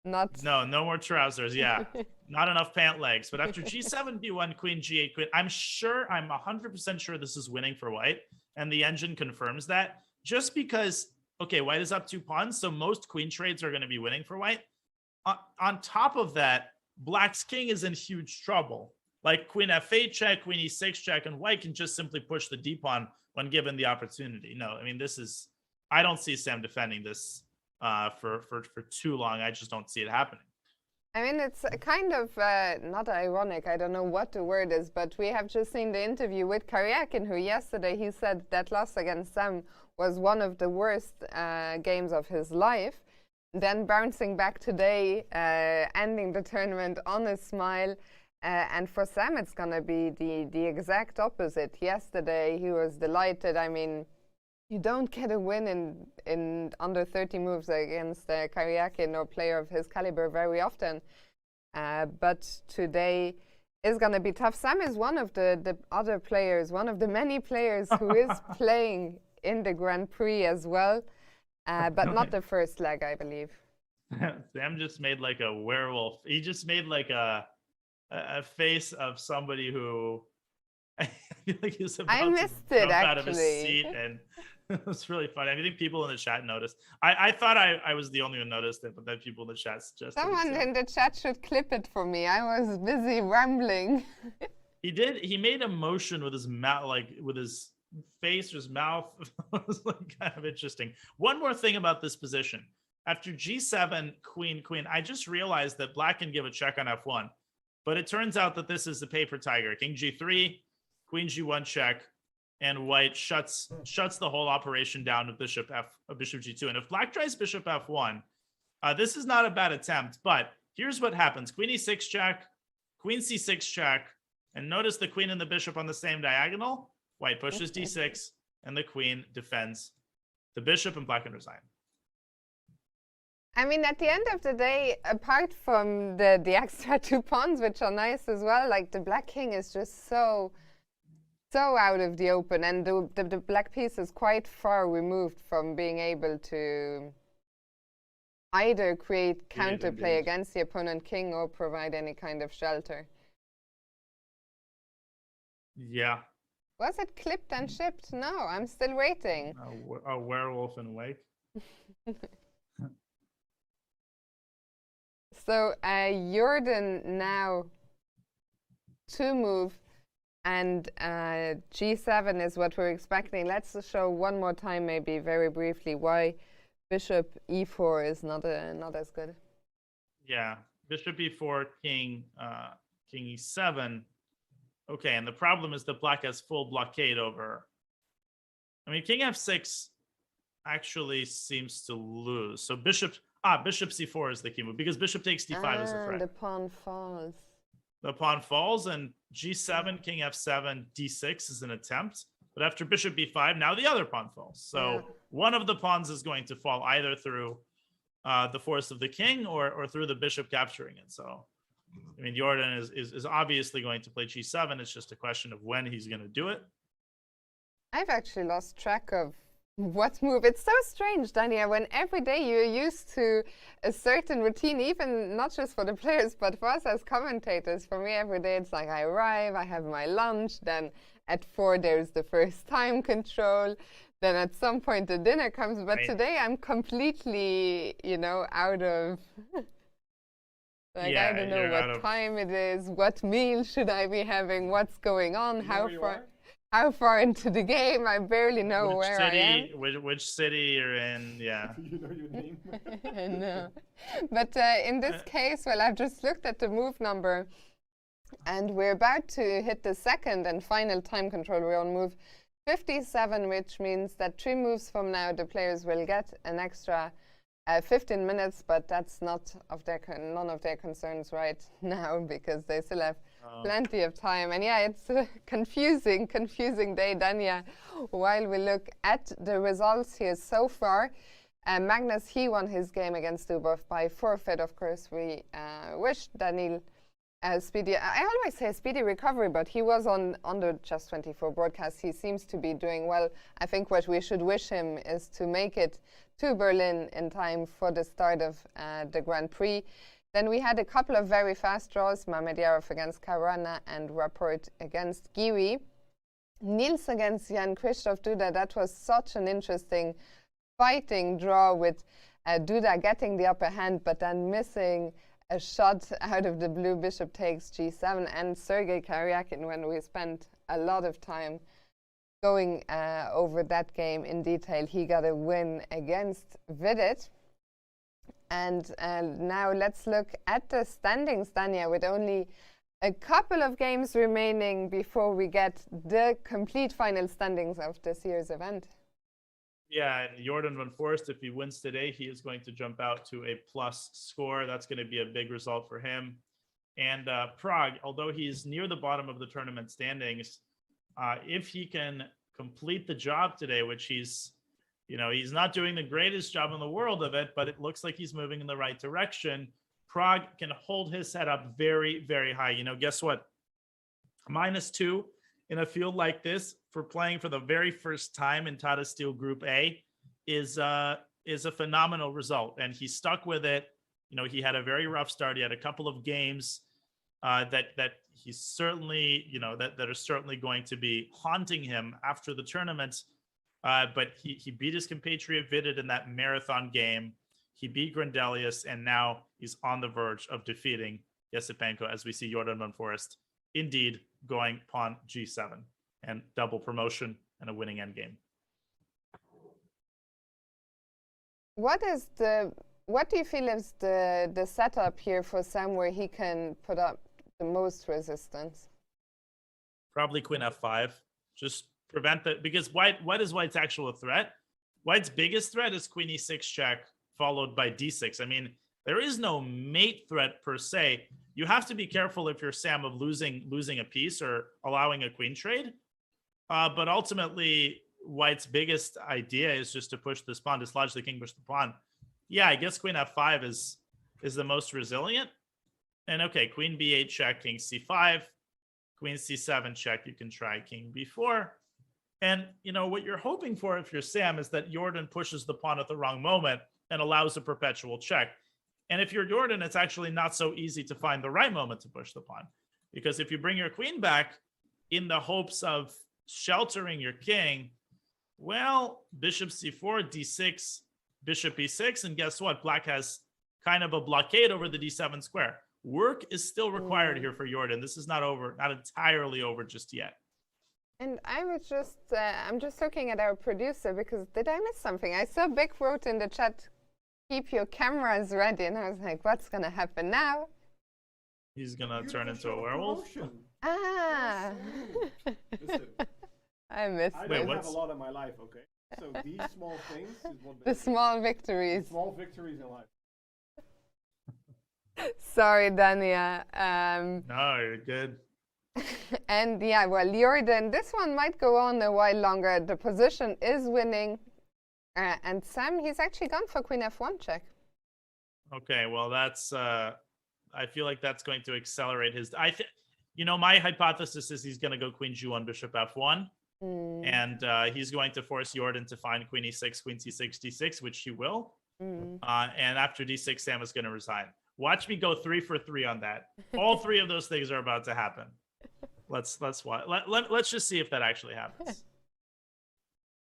Not No more trousers. Yeah, not enough pant legs. But after g7, b1, queen, g8, queen, I'm 100% sure this is winning for White, and the engine confirms that. Just because, okay, White is up 2 pawns, so most queen trades are going to be winning for White. On top of that, Black's king is in huge trouble. Like queen f8 check, queen e6 check, and White can just simply push the d pawn when given the opportunity. No, I mean, this is, I don't see Sam defending this for too long. I just don't see it happening. I mean, it's kind of not ironic. I don't know what the word is, but we have just seen the interview with Karyakin, who yesterday he said that loss against Sam was one of the worst games of his life. Then bouncing back today, ending the tournament on a smile. And for Sam, it's going to be the exact opposite. Yesterday, he was delighted. I mean, you don't get a win in under 30 moves against a Karyakin or player of his caliber very often. But today is going to be tough. Sam is one of the other players, one of the many players who is playing in the Grand Prix as well, but not the first leg, I believe. Sam just made like a werewolf. He just made like a face of somebody who I feel like he's about to jump out of his seat, and it was really funny. I think people in the chat noticed. I thought I was the only one who noticed it, but then people in the chat suggested. Someone in the chat should clip it for me. I was busy rambling. He did. He made a motion with his mouth, like with his face or his mouth. It was like kind of interesting. One more thing about this position. After G7, Queen, I just realized that Black can give a check on F1, but it turns out that this is the paper tiger. King G3, Queen G1 check, and White shuts the whole operation down with Bishop G2. And if Black tries Bishop F1, this is not a bad attempt, but here's what happens. Queen E6 check, Queen C6 check, and notice the Queen and the Bishop on the same diagonal. White pushes D6, and the Queen defends the Bishop, and Black can resign. I mean, at the end of the day, apart from the extra 2 pawns, which are nice as well, like the Black King is just so out of the open, and the Black piece is quite far removed from being able to either create counterplay against the opponent king or provide any kind of shelter. Yeah. Was it clipped and shipped? No, I'm still waiting. A werewolf in Wijk. So Jorden now 2 move, and G7 is what we're expecting. Let's show one more time, maybe very briefly, why Bishop E4 is not as good. Yeah, Bishop E4, King E7. Okay, and the problem is that Black has full blockade over. I mean, King F6 actually seems to lose. So Bishop C4 is the key move, because Bishop takes D5 is a threat. The pawn falls. The pawn falls, and G7, King F7, D6 is an attempt. But after Bishop B5, now the other pawn falls. So one of the pawns is going to fall either through the force of the king or through the bishop capturing it. So, I mean, Jorden is obviously going to play G7. It's just a question of when he's going to do it. I've actually lost track of what move. It's so strange, Dania, when every day you're used to a certain routine, even not just for the players, but for us as commentators. For me, every day it's like I arrive, I have my lunch, then at 4 there's the first time control, then at some point the dinner comes. But today I'm completely, out of... I don't know what time it is, what meal should I be having, what's going on, how far into the game. I barely know where I am. Which city you're in, yeah. You know your name? No. But in this case, well, I've just looked at the move number, and we're about to hit the second and final time control. We're on move 57, which means that 3 moves from now, the players will get an extra 15 minutes, but that's none of their concerns right now, because they still have plenty of time. And yeah, it's a confusing day, Dania. While we look at the results here so far, Magnus, he won his game against Dubov by forfeit. Of course, we wish Daniil speedy, I always say speedy recovery, but he was on the Chess24 broadcast. He seems to be doing well. I think what we should wish him is to make it to Berlin in time for the start of the Grand Prix. Then we had a couple of very fast draws, Mamedyarov against Caruana and Rapport against Giri. Niels against Jan-Krzysztof Duda, that was such an interesting fighting draw with Duda getting the upper hand, but then missing a shot out of the blue. Bishop takes G7, and Sergei Karyakin, when we spent a lot of time going over that game in detail, he got a win against Vidit. And now let's look at the standings, Dania, with only a couple of games remaining before we get the complete final standings of this year's event. Yeah, and Jorden van Foreest, if he wins today, he is going to jump out to a plus score. That's going to be a big result for him. And Prague, although he's near the bottom of the tournament standings, if he can complete the job today, which he's not doing the greatest job in the world of it, but it looks like he's moving in the right direction. Prague can hold his head up very, very high. Guess what? -2 in a field like this for playing for the very first time in Tata Steel Group A is a phenomenal result. And he stuck with it. He had a very rough start. He had a couple of games that he's certainly, that are certainly going to be haunting him after the tournament. But he beat his compatriot Vidit in that marathon game. He beat Grandelius, and now he's on the verge of defeating Yesipenko, as we see Jorden van Foreest indeed going pawn G7 and double promotion and a winning endgame. What do you feel is the setup here for Sam where he can put up the most resistance? Probably Queen F5. Just prevent that, because what is White's actual threat? White's biggest threat is Queen E6 check followed by D6. I mean, there is no mate threat per se. You have to be careful if you're Sam of losing a piece or allowing a queen trade. But ultimately, White's biggest idea is just to push this pawn, dislodge the king, push the pawn. Yeah, I guess Queen F5 is the most resilient. And okay, Queen B8 check, King C5, Queen C7 check. You can try King B4. And what you're hoping for if you're Sam is that Jorden pushes the pawn at the wrong moment and allows a perpetual check. And if you're Jorden, it's actually not so easy to find the right moment to push the pawn. Because if you bring your queen back in the hopes of sheltering your king, well, bishop c4, d6, bishop e6, and guess what? Black has kind of a blockade over the d7 square. Work is still required here for Jorden. This is not over, not entirely over just yet. And I'm just looking at our producer because did I miss something? I saw Big wrote in the chat, keep your cameras ready, and I was like, what's gonna happen now? He's gonna turn into a werewolf. Ah, Listen, I missed I it. don't have a lot in my life, okay? So these small things is what The small victories. small victories in life. Sorry, Dania. No, you're good. And yeah, well, Jorden, this one might go on a while longer. The position is winning. And Sam, he's actually gone for Queen F1 check. Okay, well, that's, I feel like that's going to accelerate his, my hypothesis is he's going to go Queen G1, Bishop F1. And he's going to force Jorden to find Queen E6, Queen C6, D6, which he will. And after D6, Sam is going to resign. Watch me go 3 for 3 on that. All 3 of those things are about to happen. Let's watch. Let's just see if that actually happens.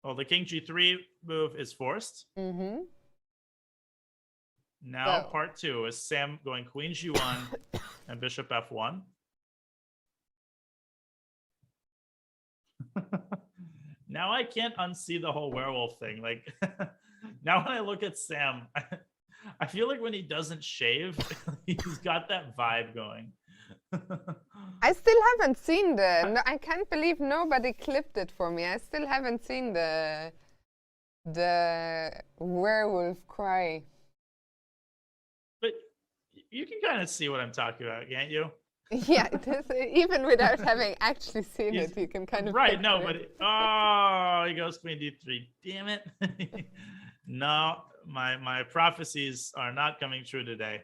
Well, the King G3 move is forced. Now part 2 is Sam going Queen G1 and Bishop F1. Now I can't unsee the whole werewolf thing. Like now when I look at Sam, I feel like when he doesn't shave, he's got that vibe going. I still haven't seen I can't believe nobody clipped it for me. I still haven't seen the werewolf cry. But you can kind of see what I'm talking about, can't you? Yeah, even without having actually seen it, you can kind of right. No, picture but he goes Queen D3. Damn it! No, my prophecies are not coming true today.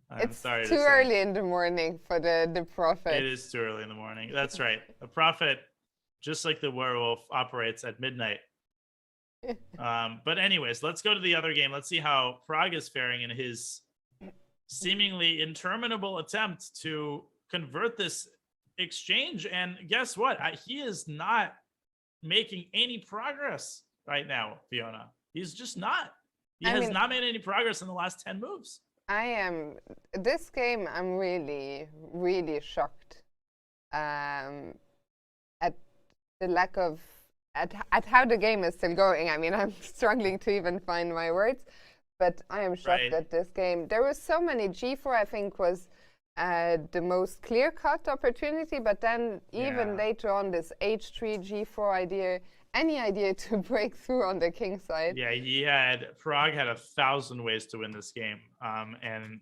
I'm sorry to say. It's too early in the morning for the prophet. It is too early in the morning. That's right. The prophet, just like the werewolf, operates at midnight. But anyways, let's go to the other game. Let's see how Prague is faring in his seemingly interminable attempt to convert this exchange. And guess what? He is not making any progress right now, Fiona. He's just not. He has not made any progress in the last 10 moves. This game, I'm really, really shocked at the lack of, at how the game is still going. I mean, I'm struggling to even find my words, but I am shocked at this game. There were so many. G4, I think, was the most clear-cut opportunity, but then even later on, this H3, G4 idea, any idea to break through on the king side? Yeah, Prague had 1,000 ways to win this game. And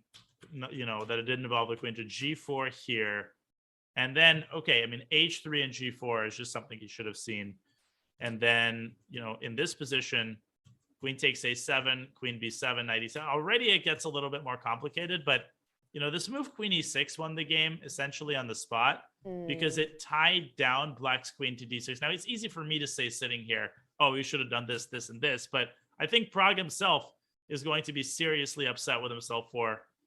that it didn't involve the queen to g4 here. And then, okay, I mean, h3 and g4 is just something he should have seen. And then, in this position, queen takes a7, queen b7, knight e7. Already it gets a little bit more complicated, but, this move queen e6 won the game essentially on the spot because it tied down black's queen to d6. Now, it's easy for me to say sitting here, oh, you should have done this, this, and this. But I think Pragg himself is going to be seriously upset with himself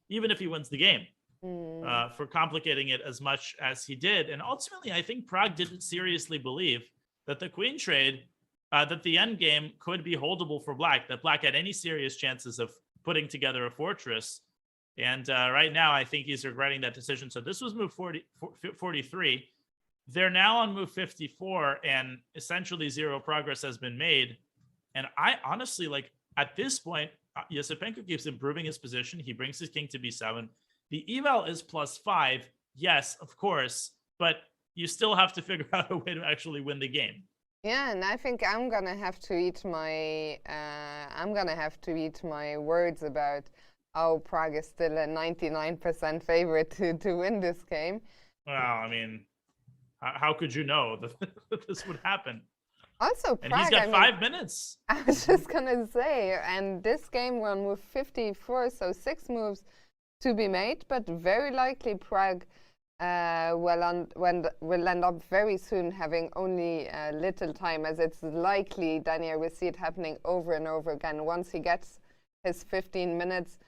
even if he wins the game, for complicating it as much as he did. And ultimately, I think Pragg didn't seriously believe that the queen trade, that the end game could be holdable for black, that black had any serious chances of putting together a fortress. And right now, I think he's regretting that decision. So this was move 43. They're now on move 54, and essentially zero progress has been made. And I honestly, at this point, Yasipenko keeps improving his position. He brings his king to b7. The eval is +5. Yes, of course, but you still have to figure out a way to actually win the game. Yeah, and I think I'm gonna have to eat my words about how Pragg is still a 99% favorite to win this game. Well, I mean, how could you know that this would happen? Also, and Pragg, he's got 5 minutes. I was just gonna say, and this game we're on move 54, so 6 moves to be made, but very likely Pragg will end up very soon having only little time, as it's likely, Daniel, we see it happening over and over again. Once he gets his 15 minutes,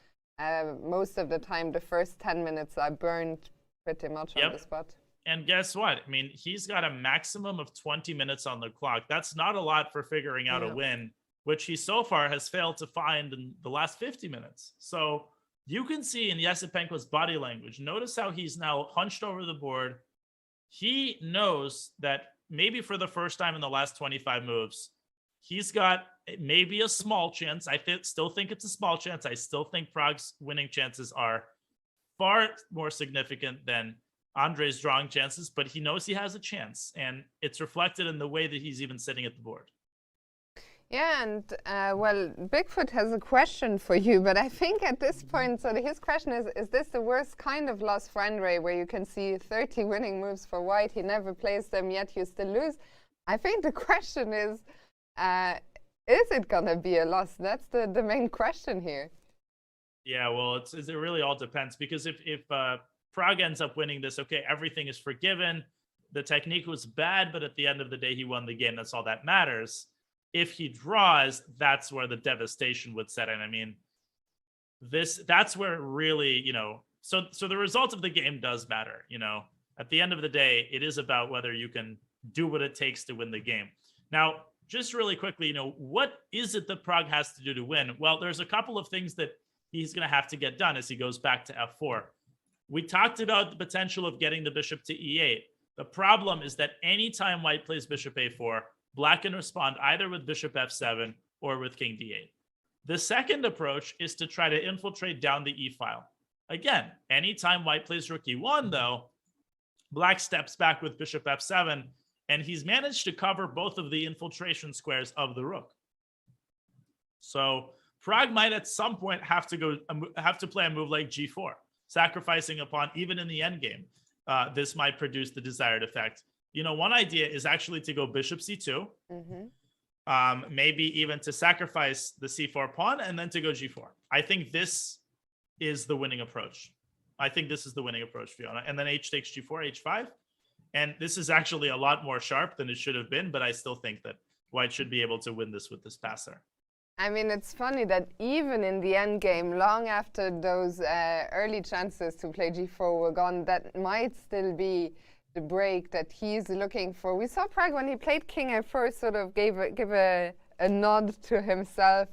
most of the time the first 10 minutes are burned pretty much on the spot. And guess what? I mean, he's got a maximum of 20 minutes on the clock. That's not a lot for figuring out a win, which he so far has failed to find in the last 50 minutes. So you can see in Yasipenko's body language, notice how he's now hunched over the board. He knows that maybe for the first time in the last 25 moves, he's got maybe a small chance. I still think it's a small chance. I still think Pragg's winning chances are far more significant than Andrei's drawing chances, but he knows he has a chance, and it's reflected in the way that he's even sitting at the board. Yeah, and well, Bigfoot has a question for you, but I think at this point, so his question is this the worst kind of loss for Andrei, where you can see 30 winning moves for white, he never plays them, yet you still lose? I think the question is it gonna be a loss? That's the main question here. Yeah, well, it really all depends, because if Pragg ends up winning this, okay, everything is forgiven. The technique was bad, but at the end of the day, he won the game. That's all that matters. If he draws, that's where the devastation would set in. I mean, that's where really, so the result of the game does matter. At the end of the day, it is about whether you can do what it takes to win the game. Now, just really quickly, what is it that Pragg has to do to win? Well, there's a couple of things that he's going to have to get done as he goes back to f4. We talked about the potential of getting the bishop to e8. The problem is that anytime white plays bishop a4, black can respond either with bishop f7 or with king d8. The second approach is to try to infiltrate down the e file. Again, anytime white plays rook e1, though, black steps back with bishop f7, and he's managed to cover both of the infiltration squares of the rook. So Pragg might at some point have to play a move like g4. Sacrificing a pawn, even in the endgame, this might produce the desired effect. One idea is actually to go bishop c2, maybe even to sacrifice the c4 pawn and then to go g4. I think this is the winning approach. Fiona. And then h takes g4, h5. And this is actually a lot more sharp than it should have been, but I still think that white should be able to win this with this passer. I mean, it's funny that even in the end game, long after those early chances to play g4 were gone, that might still be the break that he's looking for. We saw Pragg when he played king f4 sort of give a nod to himself.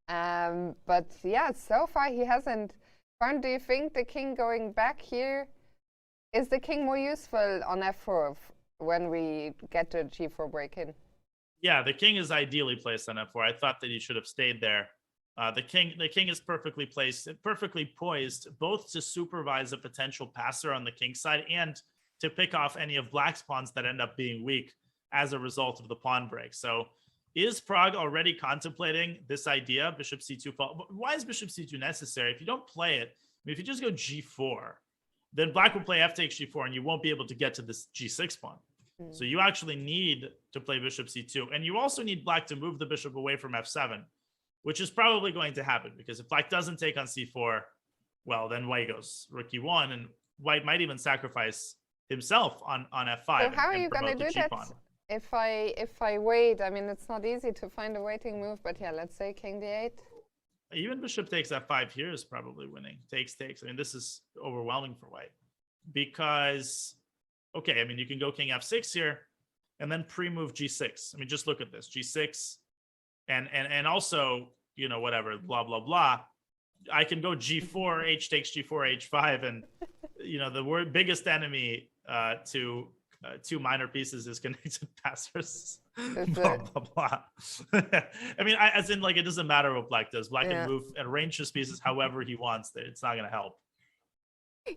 But yeah, so far he hasn't found. Do you think the king going back here, is the king more useful on f4 when we get to g4 break-in? Yeah, the king is ideally placed on f4. I thought that he should have stayed there. The king is perfectly placed, perfectly poised, both to supervise a potential passer on the king side and to pick off any of black's pawns that end up being weak as a result of the pawn break. So is Pragg already contemplating this idea, bishop c2 fall? Why is bishop c2 necessary? If you don't play it, if you just go g4, then black will play f takes g4, and you won't be able to get to this g6 pawn. So you actually need to play bishop c2, and you also need black to move the bishop away from f7, which is probably going to happen, because if black doesn't take on c4, well, then white goes rook e1, and white might even sacrifice himself on f5. So how are and you going to do that? g-pawn. If I wait, I mean, it's not easy to find a waiting move, but yeah, let's say king d8. Even bishop takes f5 here is probably winning. Takes. I mean, this is overwhelming for white, because, okay, I mean, you can go king f6 here and then pre-move g6. I mean, just look at this, g6, and also, you know, whatever, blah, blah, blah. I can go g4, h takes g4, h5, and, you know, the biggest enemy to two minor pieces is connected passers. Blah, blah, blah. I mean, as in, like, it doesn't matter what black does. Black can move and arrange his pieces however he wants. It's not going to help.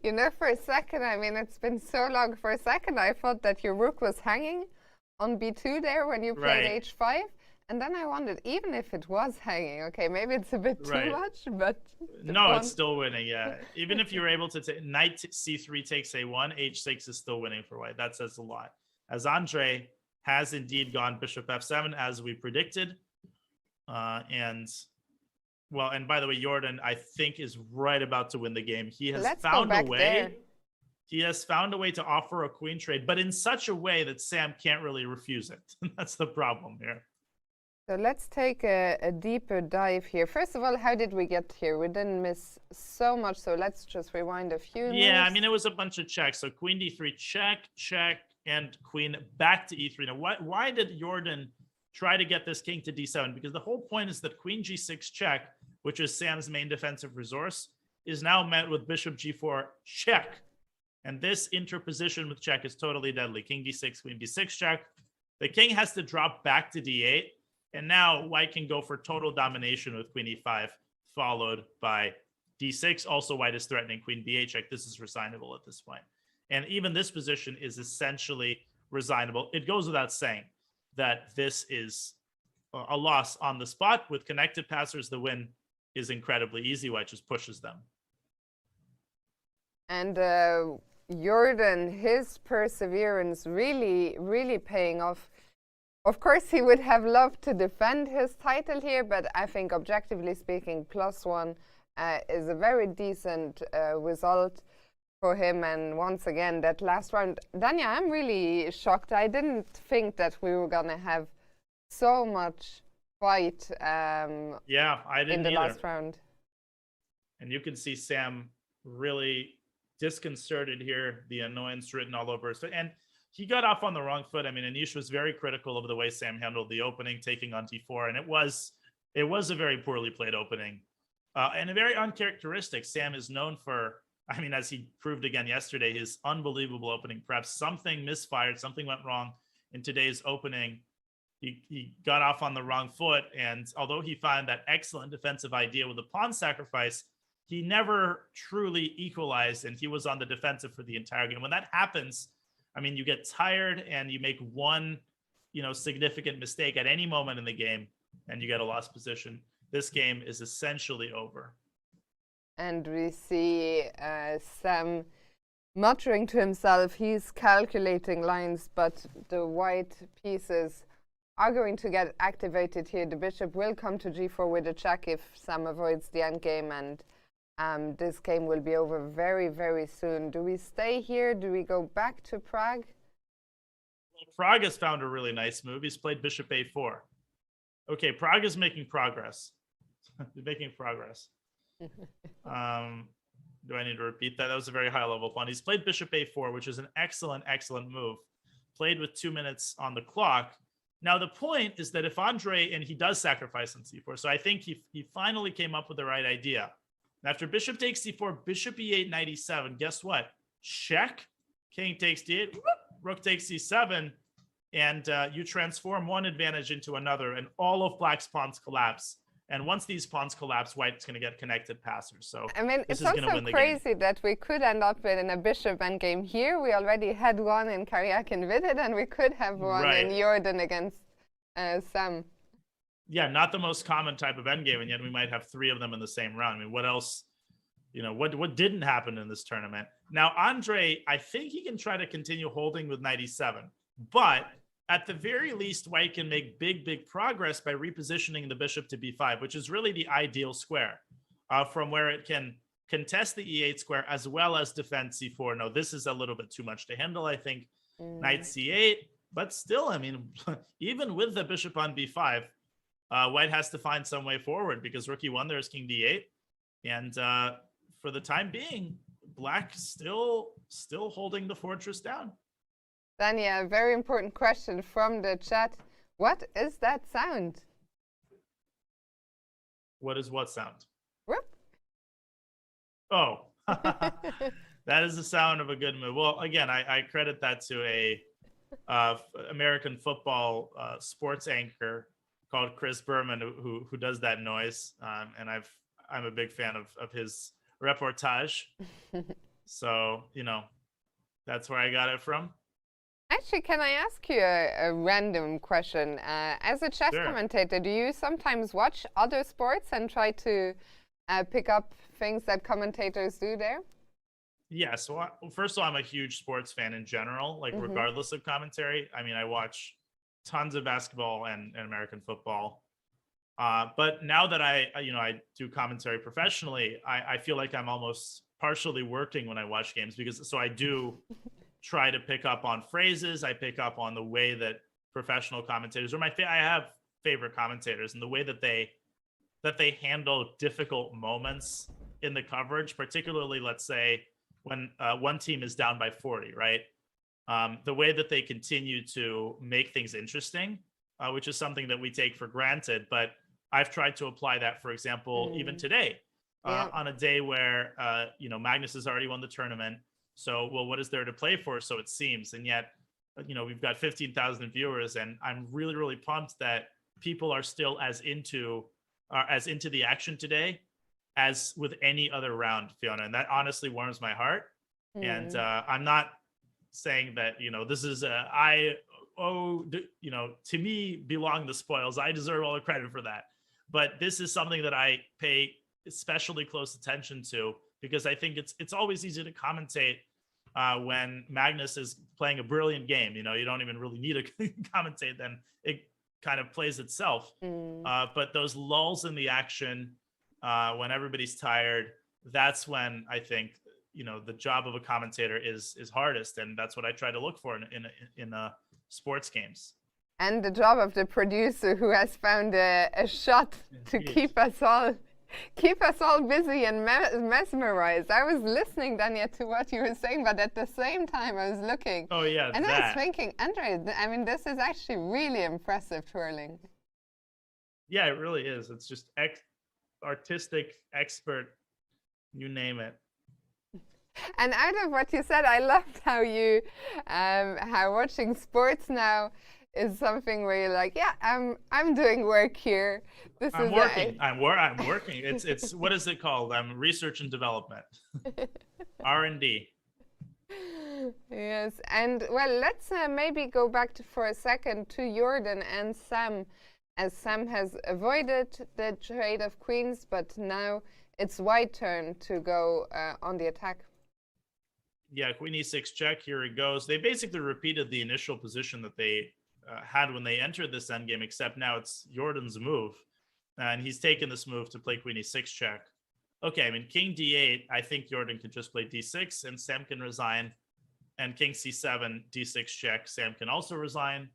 You know, for a second, I mean, it's been so long. For a second, I thought that your rook was hanging on b2 there when you played h5. And then I wondered, even if it was hanging, okay, maybe it's a bit too much, but... No, it's still winning, yeah. Even if you're able to take knight c3 takes a1, h6 is still winning for white. That says a lot. As Andre has indeed gone bishop f7, as we predicted. And by the way, Jorden, I think, is right about to win the game. He has found a way. There. He has found a way to offer a queen trade, but in such a way that Sam can't really refuse it. That's the problem here. So let's take a deeper dive here. First of all, how did we get here? We didn't miss so much, so let's just rewind a few moves. I mean, it was a bunch of checks. So queen d3, check, check, and queen back to e3. Now, why did Jorden try to get this king to d7? Because the whole point is that queen g6 check, which is Sam's main defensive resource, is now met with bishop g4 check. And this interposition with check is totally deadly. King d6, queen d6 check. The king has to drop back to d8. And now white can go for total domination with queen e5, followed by d6. Also, white is threatening queen b8 check. This is resignable at this point. And even this position is essentially resignable. It goes without saying that this is a loss on the spot. With connected passers, the win is incredibly easy. White just pushes them. And Jorden, his perseverance really, really paying off. Of course, he would have loved to defend his title here, but I think, objectively speaking, +1 is a very decent result for him. And once again, that last round, Danya, I'm really shocked. I didn't think that we were going to have so much fight I didn't in the either. last round. And you can see Sam really disconcerted here, the annoyance written all over his face. And he got off on the wrong foot. I mean, Anish was very critical of the way Sam handled the opening, taking on d4, and it was a very poorly played opening, and a very uncharacteristic. Sam is known for, I mean, as he proved again yesterday, his unbelievable opening. Perhaps something misfired, something went wrong in today's opening. He got off on the wrong foot, and although he found that excellent defensive idea with the pawn sacrifice, he never truly equalized, and he was on the defensive for the entire game. When that happens, I mean, you get tired and you make one, significant mistake at any moment in the game and you get a lost position. This game is essentially over. And we see Sam muttering to himself. He's calculating lines, but the white pieces are going to get activated here. The bishop will come to g4 with a check if Sam avoids the endgame, and this game will be over very, very soon. Do we stay here? Do we go back to Prague? Well, Prague has found a really nice move. He's played bishop a4. Okay, Prague is making progress. He's making progress. Do I need to repeat that? That was a very high-level pawn. He's played bishop a4, which is an excellent, excellent move. Played with 2 minutes on the clock. Now, the point is that if Andre, and he does sacrifice on c4, so I think he finally came up with the right idea. After bishop takes c4, bishop e8, knight e7, guess what? Check, king takes d8, whoop, rook takes c7, and you transform one advantage into another, and all of black's pawns collapse. And once these pawns collapse, white's going to get connected passers. So I mean, it's also crazy that we could end up in a bishop endgame here. We already had one in Karyak and Vidit, and we could have one in Jorden against Sam. Yeah, not the most common type of endgame, and yet we might have 3 of them in the same round. I mean, what else? what didn't happen in this tournament. Now, Andre, I think he can try to continue holding with knight e7, but at the very least, Wijk can make big progress by repositioning the bishop to b5, which is really the ideal square from where it can contest the e8 square as well as defend c4. No, this is a little bit too much to handle, I think. Knight c8, but still, I mean, even with the bishop on b5, White has to find some way forward because rook e1, there's king d8. And for the time being, Black still holding the fortress down. Dania, a very important question from the chat. What is that sound? What is what sound? Whoop. Oh, that is the sound of a good move. Well, again, I credit that to a American football sports anchor called Chris Berman who does that noise, and I'm a big fan of his reportage. So that's where I got it from. Actually, can I ask you a random question? As a chess commentator, do you sometimes watch other sports and try to pick up things that commentators do there? Yeah, so first of all, I'm a huge sports fan in general, like regardless of commentary. I mean, I watch tons of basketball and American football. But now that I do commentary professionally, I feel like I'm almost partially working when I watch games because I do try to pick up on phrases. I pick up on the way that professional commentators, or I have favorite commentators, and the way that they handle difficult moments in the coverage, particularly, let's say, when one team is down by 40, right? The way that they continue to make things interesting, which is something that we take for granted. But I've tried to apply that, for example, even today, on a day where, Magnus has already won the tournament. So, well, what is there to play for? So it seems. And yet, we've got 15,000 viewers, and I'm really, really pumped that people are still as into the action today as with any other round, Fiona. And that honestly warms my heart. And I'm not saying that, this is to me belong the spoils. I deserve all the credit for that. But this is something that I pay especially close attention to, because I think it's always easy to commentate when Magnus is playing a brilliant game. You don't even really need to commentate, then it kind of plays itself. But those lulls in the action, when everybody's tired, that's when I think the job of a commentator is hardest, and that's what I try to look for in sports games. And the job of the producer, who has found a shot to keep us all busy and mesmerized. I was listening, Dania, to what you were saying, but at the same time I was looking. Oh yeah, and I was thinking, Andre, I mean, this is actually really impressive twirling. Yeah, it really is. It's just artistic, expert, you name it. And out of what you said, I loved how you, how watching sports now is something where you're like, yeah, I'm doing work here. I'm working. I'm working. It's what is it called? Research and development, R&D. Yes, and well, let's maybe go back for a second to Jorden and Sam, as Sam has avoided the trade of queens, but now it's White's turn to go on the attack. Yeah, queen e6 check. Here it goes. They basically repeated the initial position that they had when they entered this endgame, except now it's Jordan's move, and he's taken this move to play queen e6 check. Okay, I mean, king d8, I think Jorden can just play d6 and Sam can resign, and king c7, d6 check, Sam can also resign.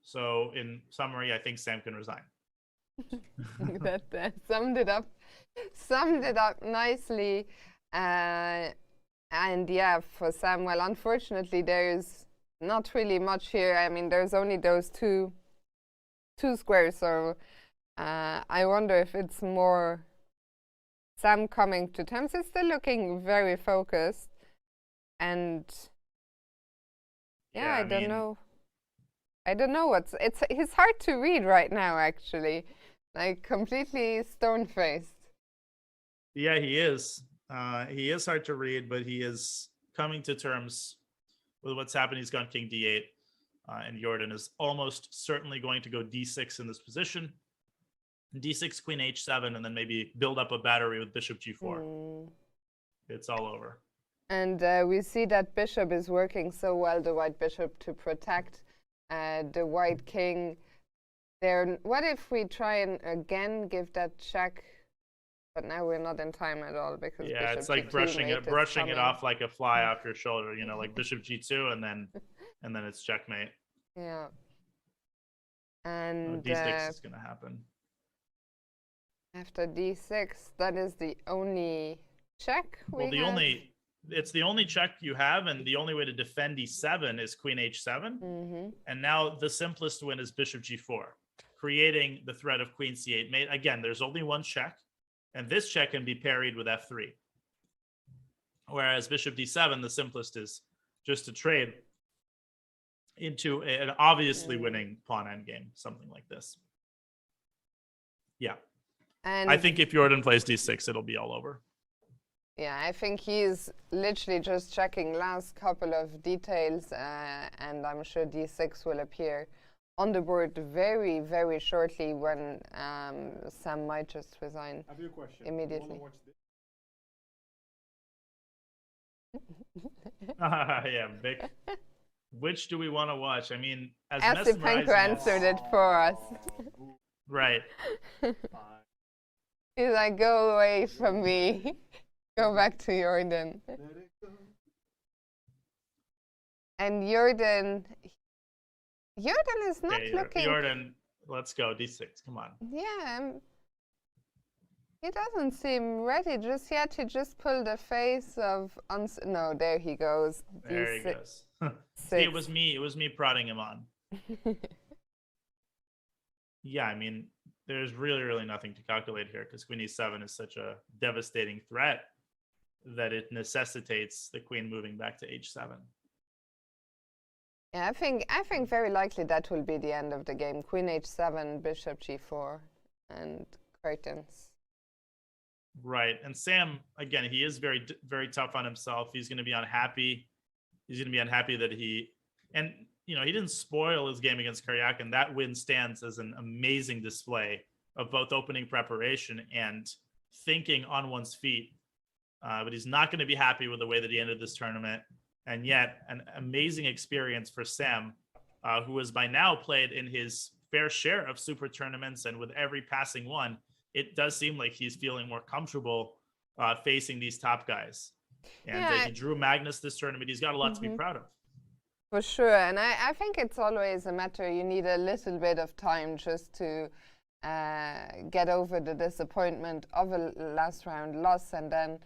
So in summary, I think Sam can resign. that summed it up nicely. And yeah, for Sam, well, unfortunately, there's not really much here. I mean, there's only those two squares, so I wonder if it's more Sam coming to terms. He's still looking very focused, and yeah, I don't know. I don't know he's hard to read right now, actually, like completely stone-faced. Yeah, he is. He is hard to read, but he is coming to terms with what's happened. He's gone king d8, and Jorden is almost certainly going to go d6 in this position. D6, queen h7, and then maybe build up a battery with bishop g4. It's all over. And we see that bishop is working so well, the white bishop, to protect the white king. There. What if we try and again give that check? But now we're not in time at all because Yeah, bishop it's like G2 brushing mate it is coming. off like a fly off your shoulder. You know, like bishop G2, and then it's checkmate. Yeah. And D6 is going to happen. After D6, that is the only check we have. It's the only check you have, and the only way to defend E7 is Queen H7. And now the simplest win is Bishop G4, creating the threat of Queen C8 mate. Again, there's only one check, and this check can be parried with F3. Whereas Bishop D7, the simplest is just to trade into an obviously winning pawn endgame, something like this. Yeah. And I think if Jorden plays D6, it'll be all over. Yeah, I think he's literally just checking last couple of details, and I'm sure D6 will appear on the board very, very shortly when Sam might just resign. I have a question. Immediately. You wanna watch this? Yeah, Vic. Which do we want to watch? I mean, as FC Panko answered it for us. Right. He's like, go away from me. Go back to Jorden. And Jorden is not looking... Jorden, let's go, D6, come on. Yeah, he doesn't seem ready just yet. He just pulled a face of... No, there he goes. There he goes. See, it was me prodding him on. Yeah, I mean, there's really, really nothing to calculate here because Queen E7 is such a devastating threat that it necessitates the queen moving back to H7. Yeah, I think very likely that will be the end of the game. Queen H7, Bishop G4, and curtains. Right, and Sam, again, he is very, very tough on himself. He's going to be unhappy. He's going to be unhappy that he didn't spoil his game against Karyakin. That win stands as an amazing display of both opening preparation and thinking on one's feet. But he's not going to be happy with the way that he ended this tournament. And yet, an amazing experience for Sam, who has by now played in his fair share of super tournaments. And with every passing one, it does seem like he's feeling more comfortable facing these top guys. And he drew Magnus this tournament. He's got a lot to be proud of. For sure. And I think it's always a matter, you need a little bit of time just to get over the disappointment of a last round loss. And then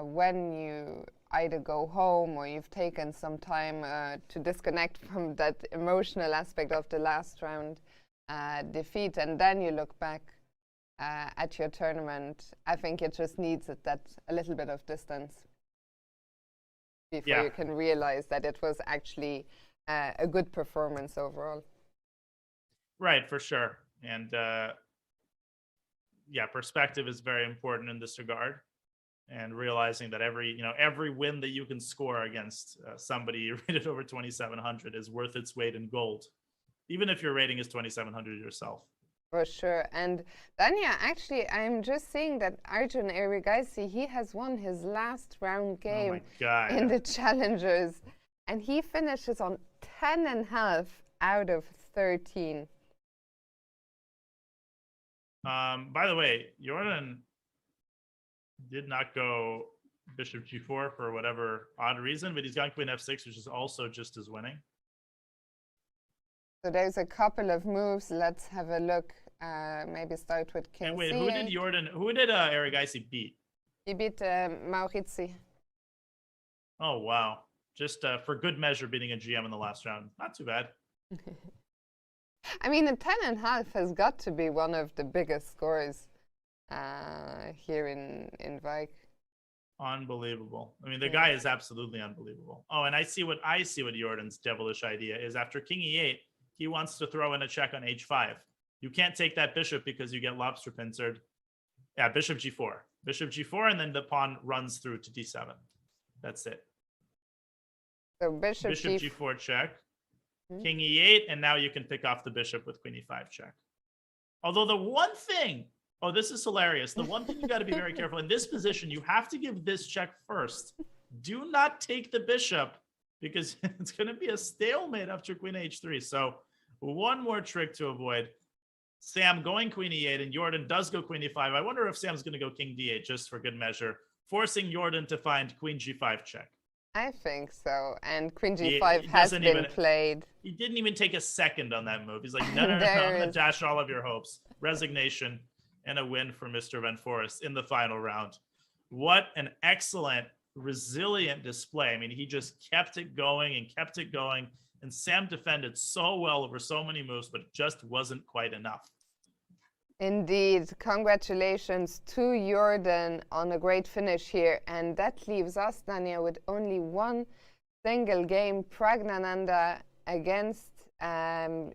when you either go home or you've taken some time to disconnect from that emotional aspect of the last round defeat, and then you look back at your tournament, I think it just needs that a little bit of distance before you can realize that it was actually a good performance overall. Right, for sure. And perspective is very important in this regard. And realizing that every win that you can score against somebody rated over 2,700 is worth its weight in gold, even if your rating is 2,700 yourself. For sure. And Danya, actually, I'm just seeing that Arjun Erigaisi, he has won his last round game in the Challengers, and he finishes on 10.5 out of 13. By the way, Jorden did not go Bishop G4 for whatever odd reason, but he's gone Queen F6, which is also just as winning. So there's a couple of moves. Let's have a look. Maybe start with King And wait, C8. who did Erigaisi beat? He beat Maurizi. Oh, wow. Just for good measure, beating a GM in the last round. Not too bad. I mean, a 10.5 has got to be one of the biggest scores here in Wijk. Unbelievable. I mean, the guy is absolutely unbelievable. Oh, and I see what Jordan's devilish idea is. After King E8, he wants to throw in a check on H5. You can't take that bishop because you get lobster pincered. Yeah, Bishop G4. Bishop G4, and then the pawn runs through to D7. That's it. So Bishop G4 check. King E8, and now you can pick off the bishop with Queen E5 check. Although the one thing Oh, this is hilarious. The one thing you got to be very careful in this position, you have to give this check first. Do not take the bishop because it's going to be a stalemate after queen h3. So one more trick to avoid. Sam going queen e8 and Jorden does go queen e5. I wonder if Sam's going to go king d8 just for good measure, forcing Jorden to find queen g5 check. I think so. And queen g5 has been played. He didn't even take a second on that move. He's like, no, I'm going to dash all of your hopes. Resignation and a win for Mr. Van Foreest in the final round. What an excellent, resilient display. I mean, he just kept it going and kept it going. And Sam defended so well over so many moves, but it just wasn't quite enough. Indeed. Congratulations to Jorden on a great finish here. And that leaves us, Dania, with only one single game. Praggnanandhaa against Andrei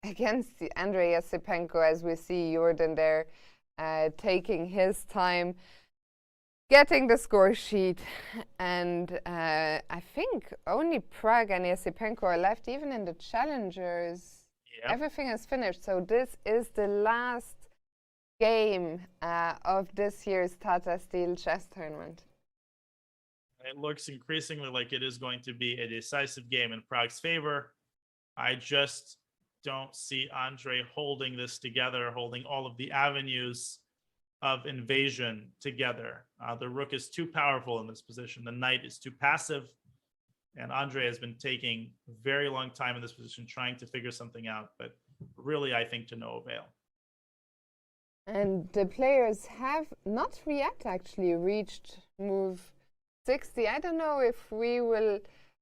Yasipenko, as we see Jorden there taking his time, getting the score sheet. And I think only Pragg and Yasipenko are left, even in the challengers. Yep. Everything is finished. So this is the last game of this year's Tata Steel Chess Tournament. It looks increasingly like it is going to be a decisive game in Prague's favor. I just don't see Andre holding this together, holding all of the avenues of invasion together. The rook is too powerful in this position. The knight is too passive. And Andre has been taking a very long time in this position, trying to figure something out, but really, I think, to no avail. And the players have not yet actually reached move 60. I don't know if we will,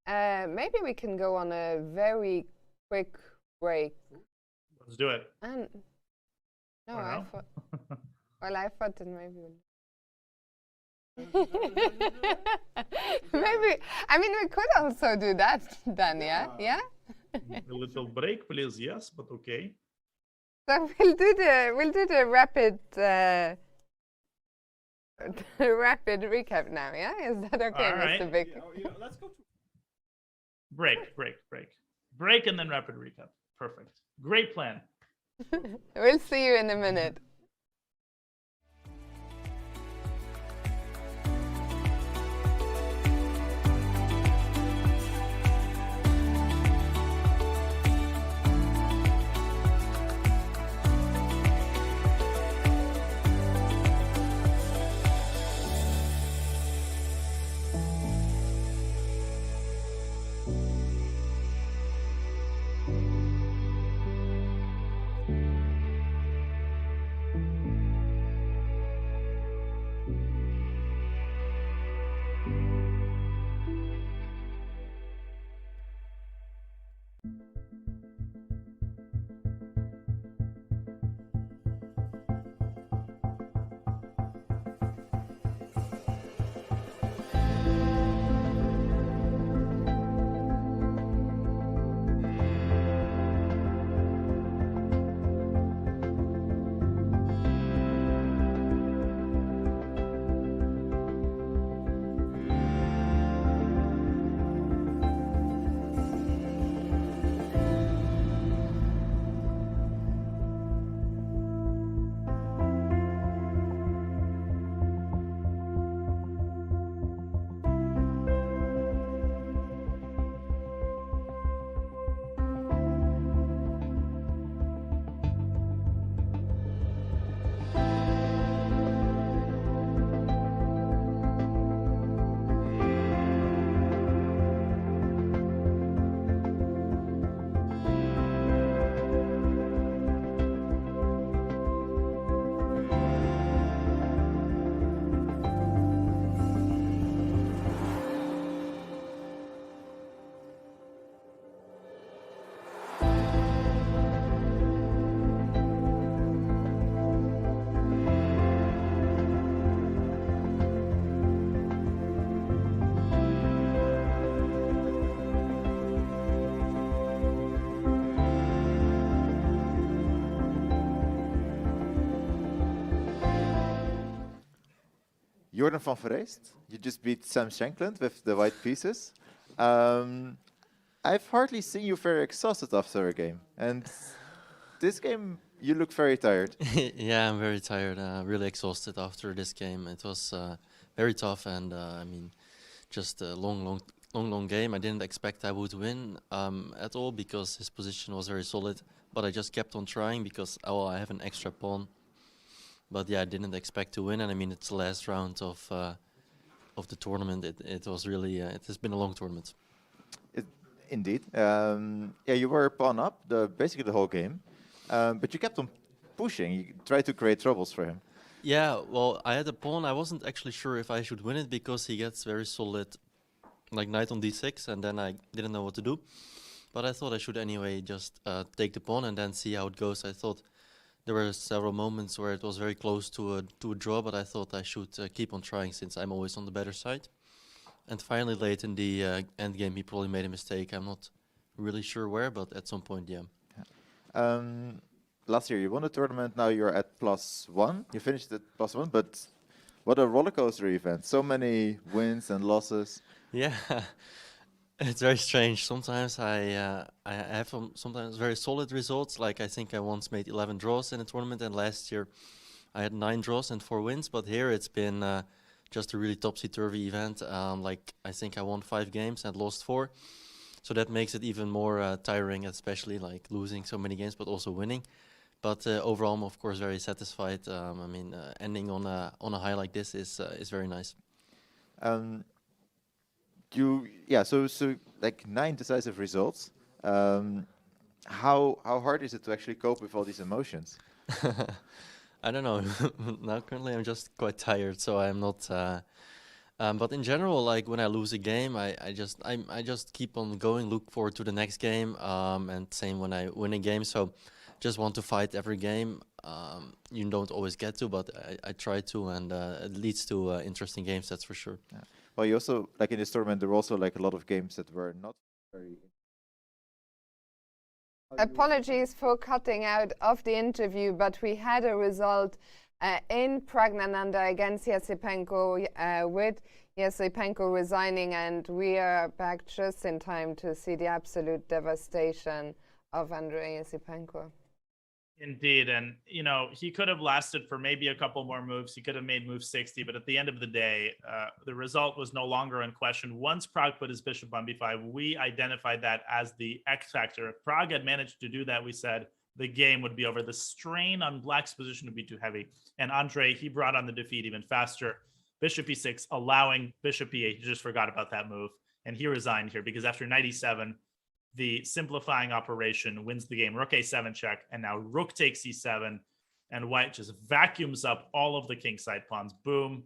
maybe we can go on a very quick break. Let's do it. And no, I thought, well, I thought that maybe we'll maybe, I mean, we could also do that, Dania, yeah? A little break, please, yes, but okay. So we'll do the rapid recap now, yeah? Is that okay, All right. Mr. Vic? Let's go to break and then rapid recap. Perfect. Great plan. We'll see you in a minute. Jorden van Foreest, you just beat Sam Shankland with the white pieces. I've hardly seen you very exhausted after a game. And this game You look very tired. Yeah, I'm very tired. Really exhausted after this game. It was very tough, and I mean, just a long game. I didn't expect I would win at all because his position was very solid. But I just kept on trying because I have an extra pawn. But yeah, I didn't expect to win, and I mean, it's the last round of the tournament. It was really it has been a long tournament. Indeed. Yeah, you were pawn up basically the whole game, but you kept on pushing. You tried to create troubles for him. Yeah, well, I had a pawn. I wasn't actually sure if I should win it because he gets very solid, like knight on d6, and then I didn't know what to do. But I thought I should anyway just take the pawn and then see how it goes. I thought there were several moments where it was very close to a draw, but I thought I should keep on trying since I'm always on the better side. And finally, late in the end game, he probably made a mistake. I'm not really sure where, but at some point, yeah. Last year you won the tournament. Now you're at +1. You finished at +1, but what a roller coaster event! So many wins and losses. Yeah, it's very strange. Sometimes I have sometimes very solid results. Like I think I once made 11 draws in a tournament, and last year I had 9 draws and 4 wins. But here it's been just a really topsy-turvy event. Like I think I won 5 games and lost 4. So that makes it even more tiring, especially like losing so many games, but also winning. But overall, I'm of course very satisfied. I mean, ending on a high like this is very nice. So like 9 decisive results. How hard is it to actually cope with all these emotions? I don't know. Now currently I'm just quite tired, so I'm not. But in general, like when I lose a game, I just keep on going, look forward to the next game, and same when I win a game. So just want to fight every game. You don't always get to, but I try to, and it leads to interesting games. That's for sure. Yeah. Well, you also like in this tournament, there were also like a lot of games that were not very. Apologies for cutting out of the interview, but we had a result in Praggnanandhaa against Yasipenko with Yasipenko resigning, and we are back just in time to see the absolute devastation of Andrei Yasipenko. Indeed, and you know, he could have lasted for maybe a couple more moves. He could have made move 60, but at the end of the day, the result was no longer in question. Once Pragg put his bishop on b5, we identified that as the X factor. If Pragg had managed to do that, we said the game would be over. The strain on Black's position would be too heavy. And Andrei, he brought on the defeat even faster. Bishop e6, allowing bishop e8. He just forgot about that move. And he resigned here because after knight e7, the simplifying operation wins the game. Rook a7 check, and now rook takes e7, and white just vacuums up all of the kingside pawns. Boom,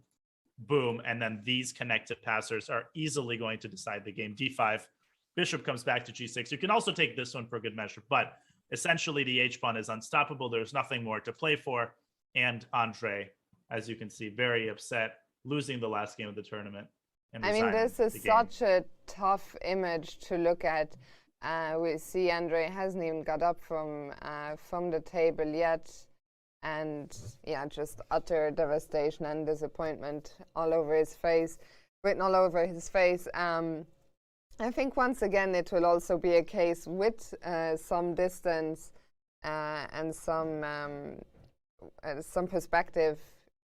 boom, and then these connected passers are easily going to decide the game. d5, bishop comes back to g6. You can also take this one for good measure, but essentially the h-pawn is unstoppable. There's nothing more to play for, and Andrei, as you can see, very upset, losing the last game of the tournament. I mean, this is such a tough image to look at. We see Andrei hasn't even got up from the table yet, and yeah, just utter devastation and disappointment all over his face, written all over his face. I think once again it will also be a case with some distance and some perspective.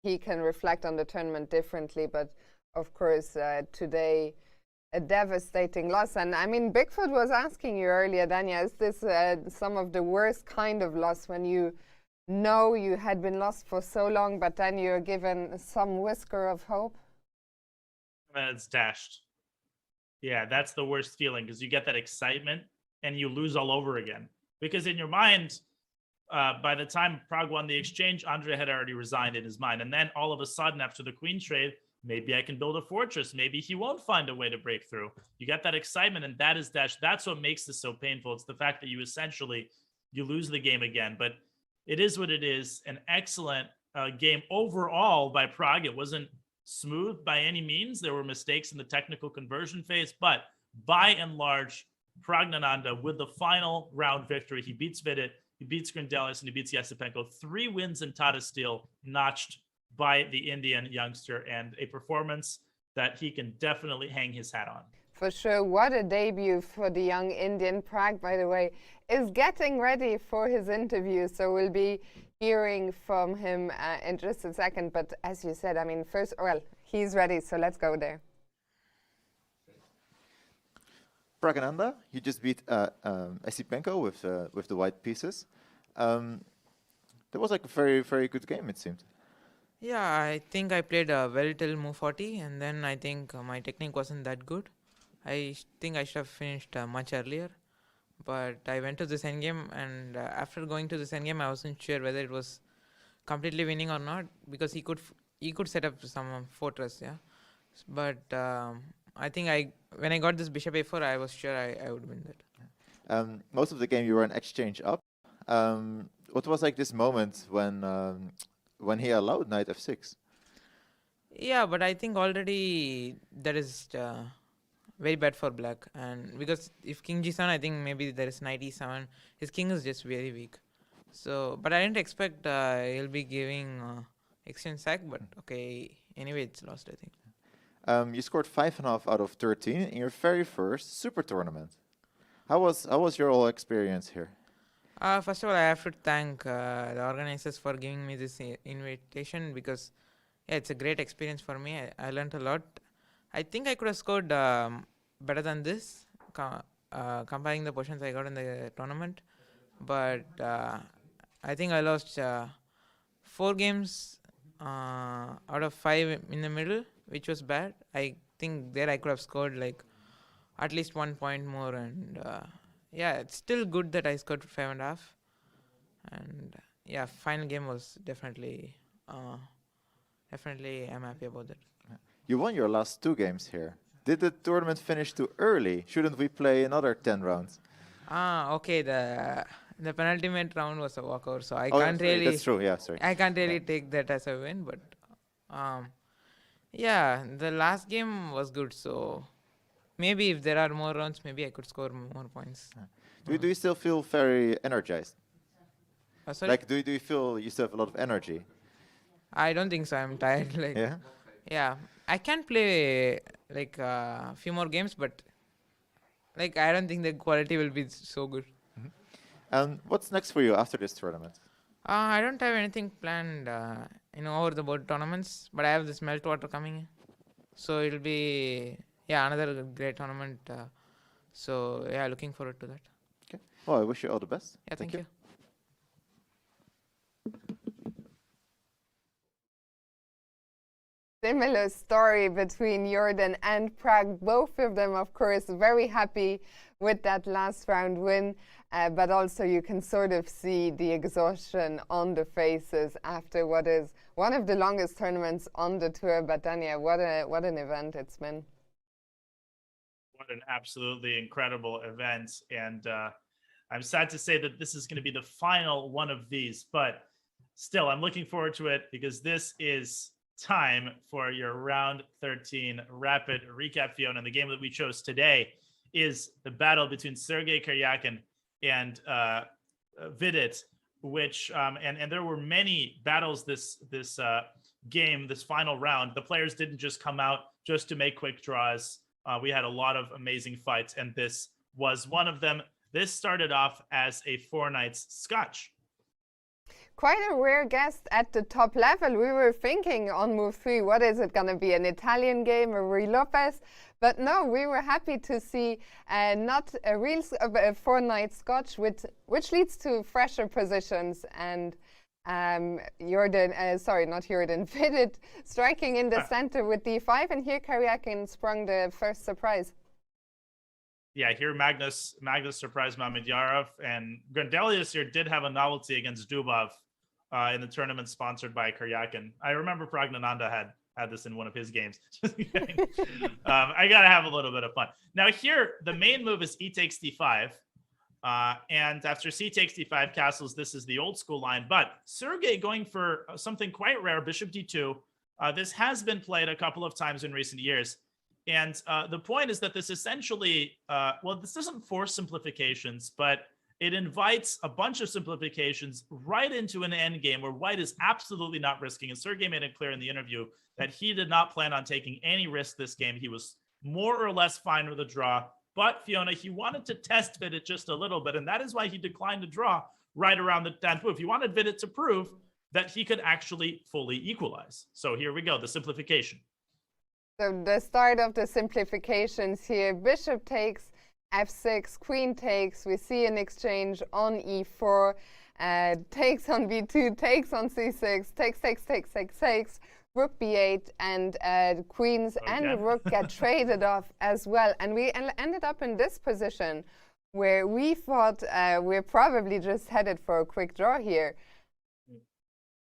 He can reflect on the tournament differently, but of course today, a devastating loss. And I mean, Bigfoot was asking you earlier, Dania, is this some of the worst kind of loss when you know you had been lost for so long, but then you're given some whisker of hope? It's dashed. Yeah, that's the worst feeling, because you get that excitement and you lose all over again. Because in your mind, by the time Pragg won the exchange, Andrei had already resigned in his mind. And then all of a sudden, after the queen trade, maybe I can build a fortress. Maybe he won't find a way to break through. You get that excitement, and that is dash. That's what makes this so painful. It's the fact that you lose the game again. But it is what it is. An excellent game overall by Pragg. It wasn't smooth by any means. There were mistakes in the technical conversion phase, but by and large, Praggnanandhaa with the final round victory. He beats Vidit, he beats Grindelius, and he beats Yasipenko. 3 wins in Tata Steel, notched by the Indian youngster, and a performance that he can definitely hang his hat on. For sure, what a debut for the young Indian. Pragg, by the way, is getting ready for his interview, so we'll be hearing from him in just a second. But as you said, I mean, first, well, he's ready, so let's go there. Pragg, you just beat Esipenko with the white pieces. That was like a very, very good game, it seemed. Yeah, I think I played well till move 40, and then I think my technique wasn't that good. I think I should have finished much earlier, but I went to this endgame, and after going to this endgame, I wasn't sure whether it was completely winning or not, because he could set up some fortress, yeah. But I think when I got this bishop a4, I was sure I would win that. Most of the game you were in exchange up. What was like this moment when he allowed knight f6? Yeah, but I think already that is very bad for black, and because if king g7, I think maybe there is knight e7. His king is just very weak. So, but I didn't expect he'll be giving exchange sack. But okay, anyway, it's lost, I think. You scored 5.5 out of 13 in your very first super tournament. How was your whole experience here? First of all, I have to thank the organizers for giving me this invitation, because yeah, it's a great experience for me. I learned a lot. I think I could have scored better than this, comparing the positions I got in the tournament. But I think I lost 4 games out of 5 in the middle, which was bad. I think there I could have scored like at least 1 point more, and yeah, it's still good that I scored 5.5. And yeah, final game was definitely I'm happy about that. You won your last 2 games here. Did the tournament finish too early? Shouldn't we play another 10 rounds? Okay. The penultimate round was a walkover, so I Oh, can't really. That's true. Yeah, sorry. I can't really take that as a win, but yeah, the last game was good. So maybe if there are more rounds, maybe I could score more points. Do you still feel very energized? Sorry? Like, do you feel you still have a lot of energy? I don't think so. I'm tired. Like, yeah, I can play like a few more games, but like I don't think the quality will be so good. And what's next for you after this tournament? I don't have anything planned, over the board tournaments, but I have this Meltwater coming in, so it'll be another great tournament. So yeah, looking forward to that. Okay. Well, I wish you all the best. Yeah, thank you. Similar story between Jorden and Pragg. Both of them, of course, very happy with that last round win, but also you can sort of see the exhaustion on the faces after what is one of the longest tournaments on the tour. But Dania, what an event it's been. What an absolutely incredible event. And I'm sad to say that this is going to be the final one of these, but still, I'm looking forward to it, because this is time for your round 13 rapid recap, Fiona. And the game that we chose today is the battle between Sergei Karyakin and Vidit, which and there were many battles this game, this final round. The players didn't just come out just to make quick draws. We had a lot of amazing fights, and this was one of them. This started off as a 4 knights Scotch. Quite a rare guest at the top level. We were thinking on move 3, what is it going to be, an Italian game, a Rui Lopez? But no, we were happy to see not a real 4 knights Scotch, which leads to fresher positions, and Vidit striking in the center with d5, and here Karyakin sprung the first surprise. Yeah, here Magnus surprised Mamedyarov, and Grandelius here did have a novelty against Dubov in the tournament sponsored by Karyakin. I remember Pragnananda had this in one of his games. I gotta have a little bit of fun. Now here, the main move is e takes d5, and after c takes d5 castles, this is the old school line, but Sergei going for something quite rare, bishop d2. This has been played a couple of times in recent years. And the point is that this essentially, this doesn't force simplifications, but it invites a bunch of simplifications right into an endgame where white is absolutely not risking. And Sergei made it clear in the interview that he did not plan on taking any risk this game. He was more or less fine with a draw. But Fiona, he wanted to test Vidit just a little bit, and that is why he declined to draw right around the 10th move. He wanted Vidit to prove that he could actually fully equalize. So here we go, the simplification. So the start of the simplifications here. Bishop takes f6, queen takes. We see an exchange on e4, takes on b2, takes on c6, takes, rook b8, and queens and rook get traded off as well. And we ended up in this position where we thought we're probably just headed for a quick draw here.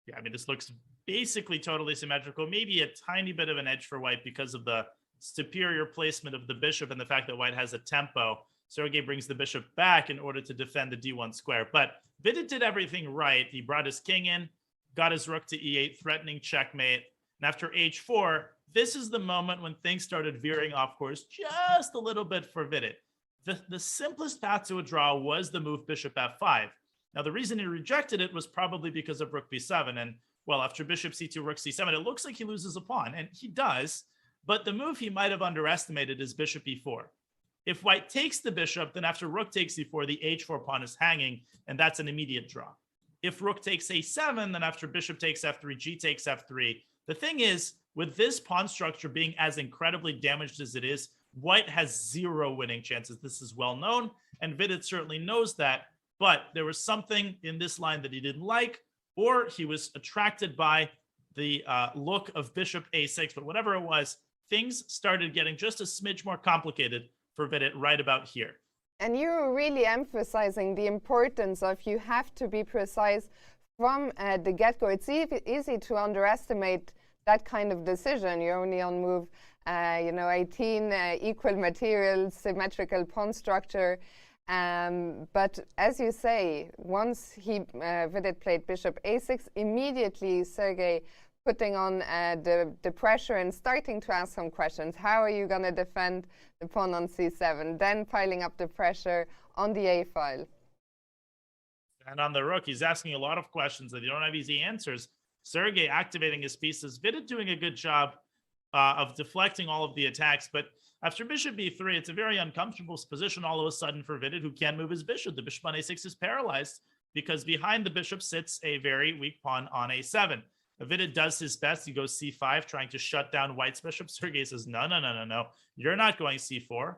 Yeah, I mean, this looks basically totally symmetrical, maybe a tiny bit of an edge for white because of the superior placement of the bishop and the fact that white has a tempo. Sergei brings the bishop back in order to defend the d1 square. But Vidit did everything right. He brought his king in, got his rook to e8, threatening checkmate. And after h4, this is the moment when things started veering off course just a little bit for Vidit. The simplest path to a draw was the move bishop f5. Now, the reason he rejected it was probably because of rook b7. And, well, after bishop c2, rook c7, it looks like he loses a pawn. And he does. But the move he might have underestimated is bishop e4. If white takes the bishop, then after rook takes e4, the h4 pawn is hanging, and that's an immediate draw. If rook takes a7, then after bishop takes f3, g takes f3. The thing is, with this pawn structure being as incredibly damaged as it is, white has zero winning chances. This is well known, and Vidit certainly knows that. But there was something in this line that he didn't like, or he was attracted by the look of bishop a6. But whatever it was, things started getting just a smidge more complicated for Vidit right about here. And you're really emphasizing the importance of you have to be precise from the get-go. It's easy to underestimate that kind of decision. You're only on move 18, equal material, symmetrical pawn structure. But as you say, once Vidit played bishop a6, immediately Sergei putting on the pressure and starting to ask some questions. How are you going to defend the pawn on c7? Then piling up the pressure on the a file. And on the rook, he's asking a lot of questions that you don't have easy answers. Sergei activating his pieces. Vidit doing a good job of deflecting all of the attacks. But after bishop b3, it's a very uncomfortable position all of a sudden for Vidit, who can't move his bishop. The bishop on a6 is paralyzed because behind the bishop sits a very weak pawn on a7. Vidit does his best. He goes c5, trying to shut down white's bishop. Sergei says, no. You're not going c4.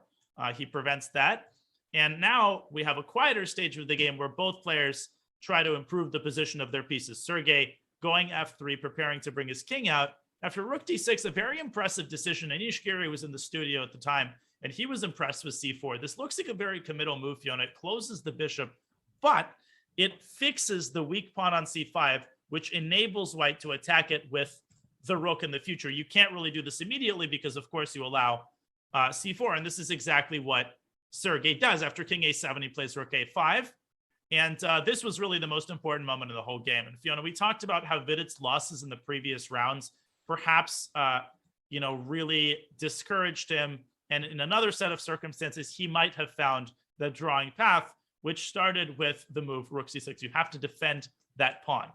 He prevents that. And now we have a quieter stage of the game where both players try to improve the position of their pieces. Sergei going f3, preparing to bring his king out. After rook d6, a very impressive decision. Anish Giri was in the studio at the time, and he was impressed with c4. This looks like a very committal move, Fiona. It closes the bishop, but it fixes the weak pawn on c5, which enables white to attack it with the rook in the future. You can't really do this immediately because, of course, you allow c4, and this is exactly what Sergei does. After king a7, he plays rook a5, and this was really the most important moment in the whole game. And Fiona, we talked about how Vidit's losses in the previous rounds perhaps, really discouraged him. And in another set of circumstances, he might have found the drawing path, which started with the move rook c6. You have to defend that pawn.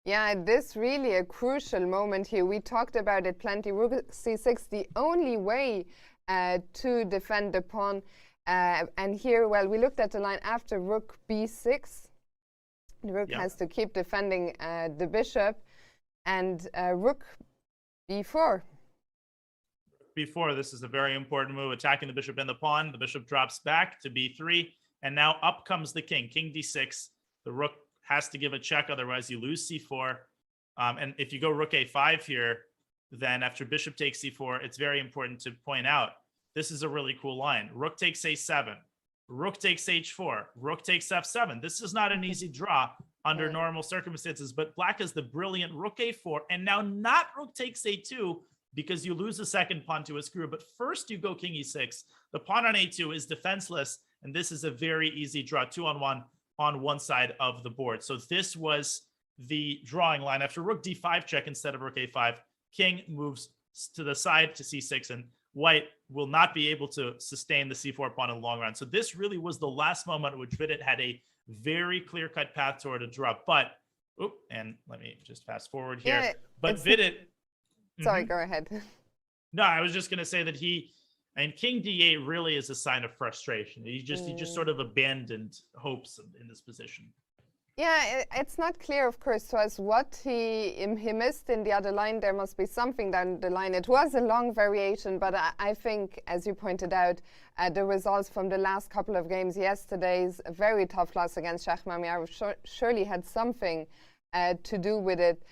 Yeah, this really a crucial moment here. We talked about it plenty. Rook c6, the only way to defend the pawn. And here, well, we looked at the line after rook b6. The rook has to keep defending the bishop. And rook b4. B4, this is a very important move, attacking the bishop and the pawn. The bishop drops back to b3, and now up comes the king. King d6. The rook has to give a check, otherwise you lose c4. And if you go rook a5 here, then after bishop takes c4, it's very important to point out, this is a really cool line. Rook takes a7. Rook takes h4. Rook takes f7. This is not an easy draw under normal circumstances, but black has the brilliant rook a4, and now not rook takes a2 because you lose the second pawn to a screw. But first you go king e6. The pawn on a2 is defenseless, and this is a very easy draw, 2-on-1 on one side of the board. So this was the drawing line. After rook d5 check instead of rook a5, king moves to the side to c6, and white will not be able to sustain the c4 pawn in the long run. So this really was the last moment in which Vidit had a very clear-cut path toward a draw. But, and let me just fast forward here. Yeah, but Vidit... Sorry, go ahead. No, I was just going to say that and King D8 really is a sign of frustration. He just sort of abandoned hopes in this position. Yeah, it's not clear, of course, to us what he missed in the other line. There must be something down the line. It was a long variation, but I think, as you pointed out, the results from the last couple of games, yesterday's very tough loss against Shakhmamyarov surely had something to do with it.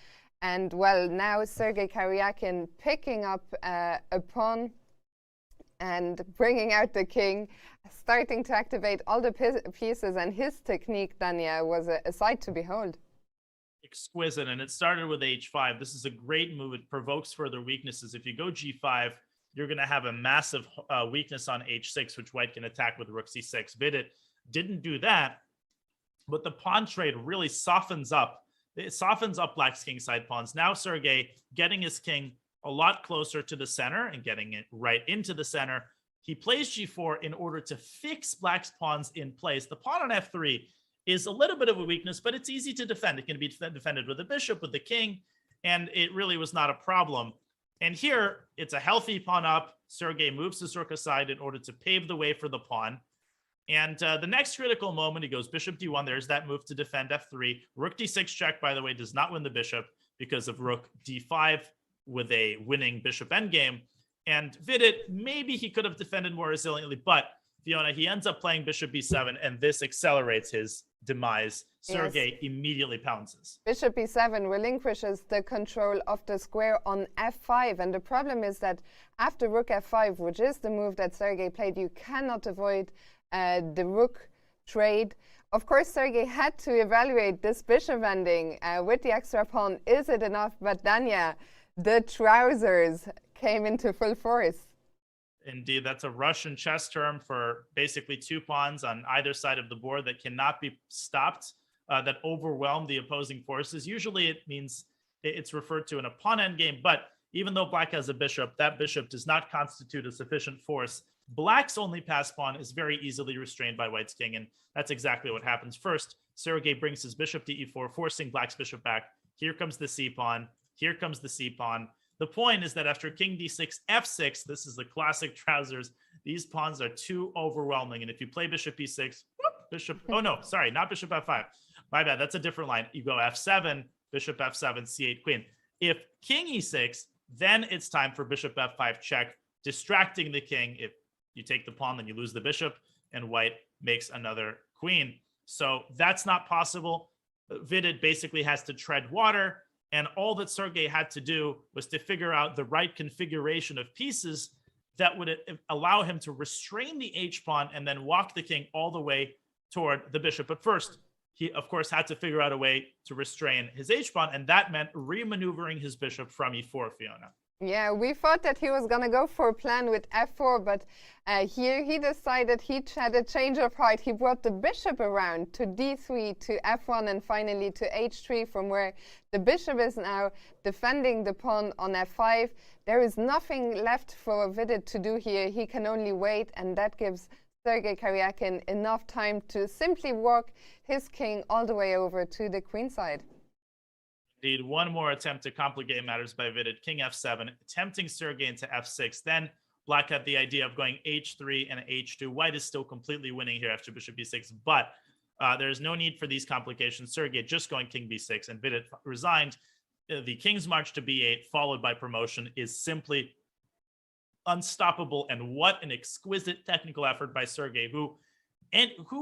And, well, now Sergei Karyakin picking up a pawn and bringing out the king, starting to activate all the pieces, and his technique, Dania, was a sight to behold. Exquisite, and it started with h5. This is a great move. It provokes further weaknesses. If you go g5, you're going to have a massive weakness on h6, which White can attack with rook c6. Vidit didn't do that, but the pawn trade really softens up. It softens up Black's kingside pawns. Now Sergei getting his king a lot closer to the center and getting it right into the center. He plays g4 in order to fix Black's pawns in place. The pawn on f3 is a little bit of a weakness, but it's easy to defend. It can be defended with the bishop, with the king, and it really was not a problem. And here, it's a healthy pawn up. Sergei moves his rook aside in order to pave the way for the pawn. And the next critical moment, he goes bishop d1. There's that move to defend f3. Rook d6 check, by the way, does not win the bishop because of rook d5 with a winning bishop endgame. And Vidit, maybe he could have defended more resiliently, but Fiona, he ends up playing bishop b7, and this accelerates his demise. Sergei immediately pounces. Bishop b7 relinquishes the control of the square on f5, and the problem is that after rook f5, which is the move that Sergei played, you cannot avoid the rook trade. Of course, Sergei had to evaluate this bishop ending with the extra pawn. Is it enough? But Dania, the trousers came into full force. Indeed, that's a Russian chess term for basically two pawns on either side of the board that cannot be stopped, that overwhelm the opposing forces. Usually it means it's referred to in a pawn endgame, but even though Black has a bishop, that bishop does not constitute a sufficient force. Black's only pass pawn is very easily restrained by White's king, and that's exactly what happens. First, Sergei brings his bishop to e4, forcing Black's bishop back. Here comes the c pawn. Here comes the c pawn. The point is that after king d6, f6, this is the classic trousers. These pawns are too overwhelming. And if you play bishop e6, whoop, bishop, oh no, sorry, not bishop f5. My bad, that's a different line. You go f7, bishop f7, c8, queen. If king e6, then it's time for bishop f5 check, distracting the king. If you take the pawn, then you lose the bishop, and White makes another queen. So that's not possible. Vidit basically has to tread water. And all that Sergei had to do was to figure out the right configuration of pieces that would allow him to restrain the h-pawn and then walk the king all the way toward the bishop. But first, he, of course, had to figure out a way to restrain his h-pawn, and that meant remaneuvering his bishop from e4, Fiona. Yeah, we thought that he was going to go for a plan with f4, but here he decided he had a change of heart. He brought the bishop around to d3, to f1, and finally to h3, from where the bishop is now defending the pawn on f5. There is nothing left for Vidit to do here. He can only wait, and that gives Sergei Karyakin enough time to simply walk his king all the way over to the queenside. Indeed, one more attempt to complicate matters by Vidit. King f7, tempting Sergei into f6. Then Black had the idea of going h3 and h2. White is still completely winning here after bishop b6, but there's no need for these complications. Sergei just going king b6, and Vidit resigned. The king's march to b8, followed by promotion, is simply unstoppable. And what an exquisite technical effort by Sergei, who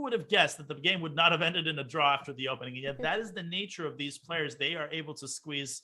would have guessed that the game would not have ended in a draw after the opening? And yet that is the nature of these players. They are able to squeeze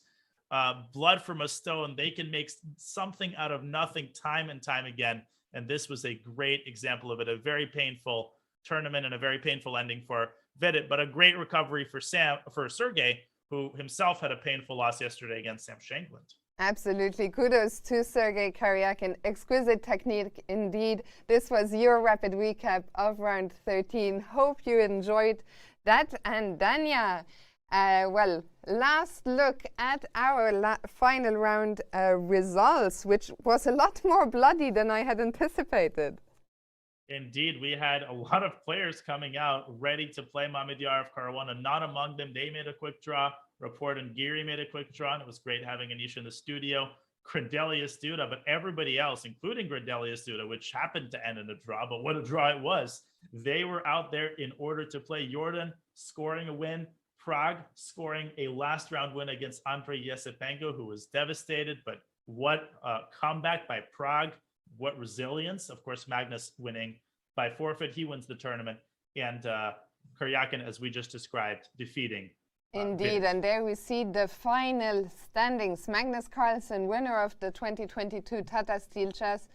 blood from a stone. They can make something out of nothing time and time again. And this was a great example of it. A very painful tournament and a very painful ending for Vidit, but a great recovery for Sergei, who himself had a painful loss yesterday against Sam Shankland. Absolutely. Kudos to Sergei Karyakin. Exquisite technique indeed. This was your rapid recap of round 13. Hope you enjoyed that. And Dania, well, last look at our final round results, which was a lot more bloody than I had anticipated. Indeed, we had a lot of players coming out ready to play Magnus Caruana. Not among them, they made a quick draw. Rapport and Giri made a quick draw, and it was great having Anish in the studio. Grandelius Duda, but everybody else, including Grandelius Duda, which happened to end in a draw, but what a draw it was. They were out there in order to play. Jorden scoring a win, Prague scoring a last round win against Andrei Yesipenko, who was devastated, but what a comeback by Prague, what resilience. Of course, Magnus winning by forfeit, he wins the tournament, and Karyakin, as we just described, defeating Indeed, and there we see the final standings. Magnus Carlsen, winner of the 2022 Tata Steel Chess,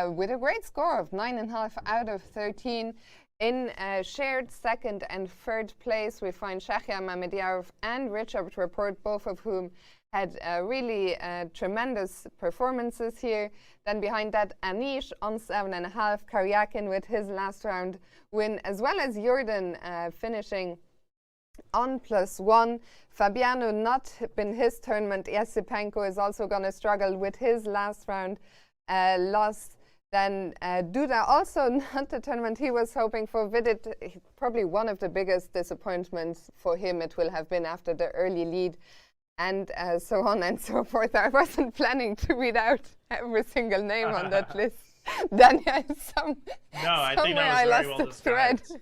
with a great score of 9.5 out of 13. In shared second and third place, we find Shahriar Mamediarov and Richard Rapport, both of whom had really tremendous performances here. Then behind that, Anish on 7.5, Karyakin with his last round win, as well as Jorden finishing on +1. Fabiano not been his tournament. Yesipenko is also going to struggle with his last round loss. Then Duda also not the tournament he was hoping for. Vidit, probably one of the biggest disappointments for him it will have been after the early lead, and so on and so forth. I wasn't planning to read out every single name on that list. Daniel, I think that was very well described.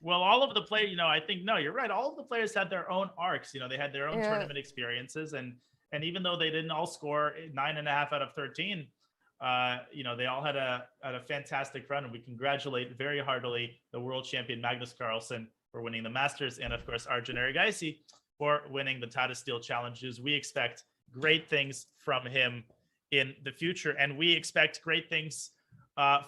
Well, all of the players, I think, no, you're right. All of the players had their own arcs. They had their own tournament experiences. And even though they didn't all score 9.5 out of 13, they all had a fantastic run. And we congratulate very heartily the world champion Magnus Carlsen for winning the Masters. And, of course, Arjun Erigaisi for winning the Tata Steel Challenges. We expect great things from him in the future. And we expect great things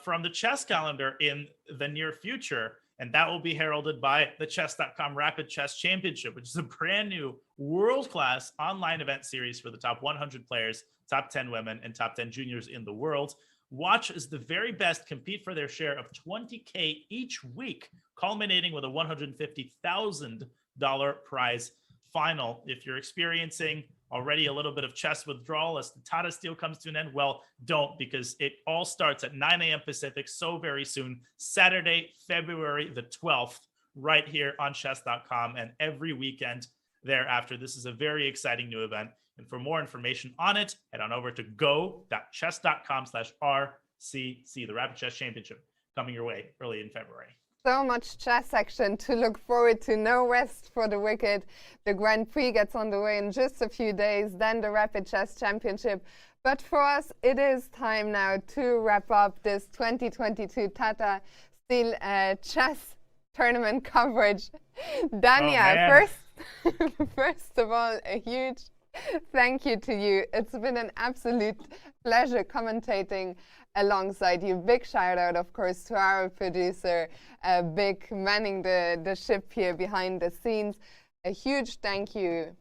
from the chess calendar in the near future. And that will be heralded by the Chess.com Rapid Chess Championship, which is a brand new world-class online event series for the top 100 players, top 10 women, and top 10 juniors in the world. Watch as the very best compete for their share of $20K each week, culminating with a $150,000 prize final. If you're experiencing already a little bit of chess withdrawal as the Tata Steel comes to an end, well, don't, because it all starts at 9 a.m. Pacific so very soon, Saturday, February the 12th, right here on Chess.com, and every weekend thereafter. This is a very exciting new event. And for more information on it, head on over to go.chess.com/RCC, the Rapid Chess Championship, coming your way early in February. So much chess action to look forward to. No rest for the wicked. The Grand Prix gets on the way in just a few days, then the Rapid Chess Championship. But for us, it is time now to wrap up this 2022 Tata Steel Chess Tournament coverage. Dania, first of all, a huge thank you to you. It's been an absolute pleasure commentating alongside you. Big shout out, of course, to our producer, Big, manning the ship here behind the scenes. A huge thank you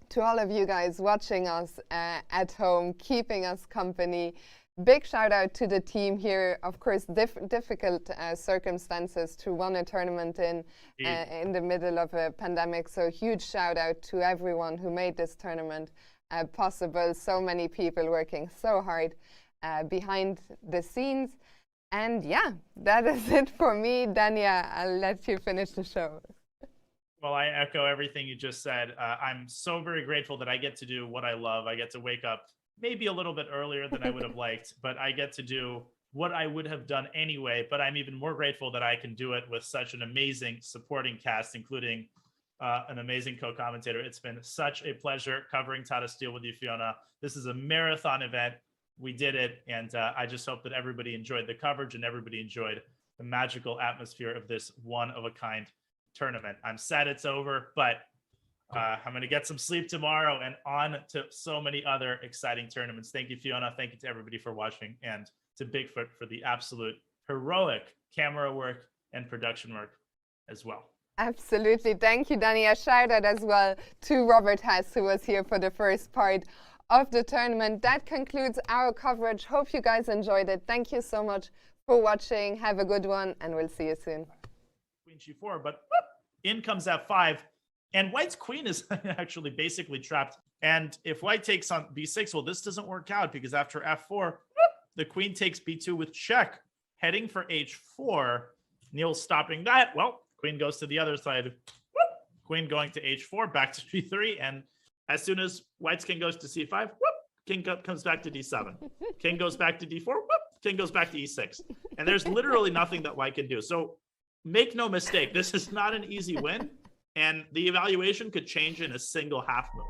to all of you guys watching us at home, keeping us company. Big shout out to the team here. Of course, difficult circumstances to run a tournament in the middle of a pandemic. So huge shout out to everyone who made this tournament possible. So many people working so hard behind the scenes. And yeah, that is it for me. Dania, I'll let you finish the show. Well, I echo everything you just said. I'm so very grateful that I get to do what I love. I get to wake up maybe a little bit earlier than I would have liked, but I get to do what I would have done anyway. But I'm even more grateful that I can do it with such an amazing supporting cast, including an amazing co-commentator. It's been such a pleasure covering Tata Steel with you, Fiona. This is a marathon event. We did it, and I just hope that everybody enjoyed the coverage and everybody enjoyed the magical atmosphere of this one-of-a-kind tournament. I'm sad it's over, but I'm going to get some sleep tomorrow and on to so many other exciting tournaments. Thank you, Fiona. Thank you to everybody for watching, and to Bigfoot for the absolute heroic camera work and production work as well. Absolutely. Thank you, Danny. A shout out as well to Robert Hess, who was here for the first part of the tournament. That concludes our coverage. Hope you guys enjoyed it. Thank you so much for watching. Have a good one, and we'll see you soon. Queen G4, but whoop, in comes F5, and White's queen is actually basically trapped. And if White takes on B6, well, this doesn't work out, because after F4, whoop, the queen takes B2 with check, heading for H4. Neil's stopping that. Well, queen goes to the other side. Whoop, queen going to H4, back to G3, and as soon as White's king goes to C5, whoop, king comes back to d7. King goes back to d4. Whoop, king goes back to e6. And there's literally nothing that Wijk can do. So make no mistake, this is not an easy win. And the evaluation could change in a single half move.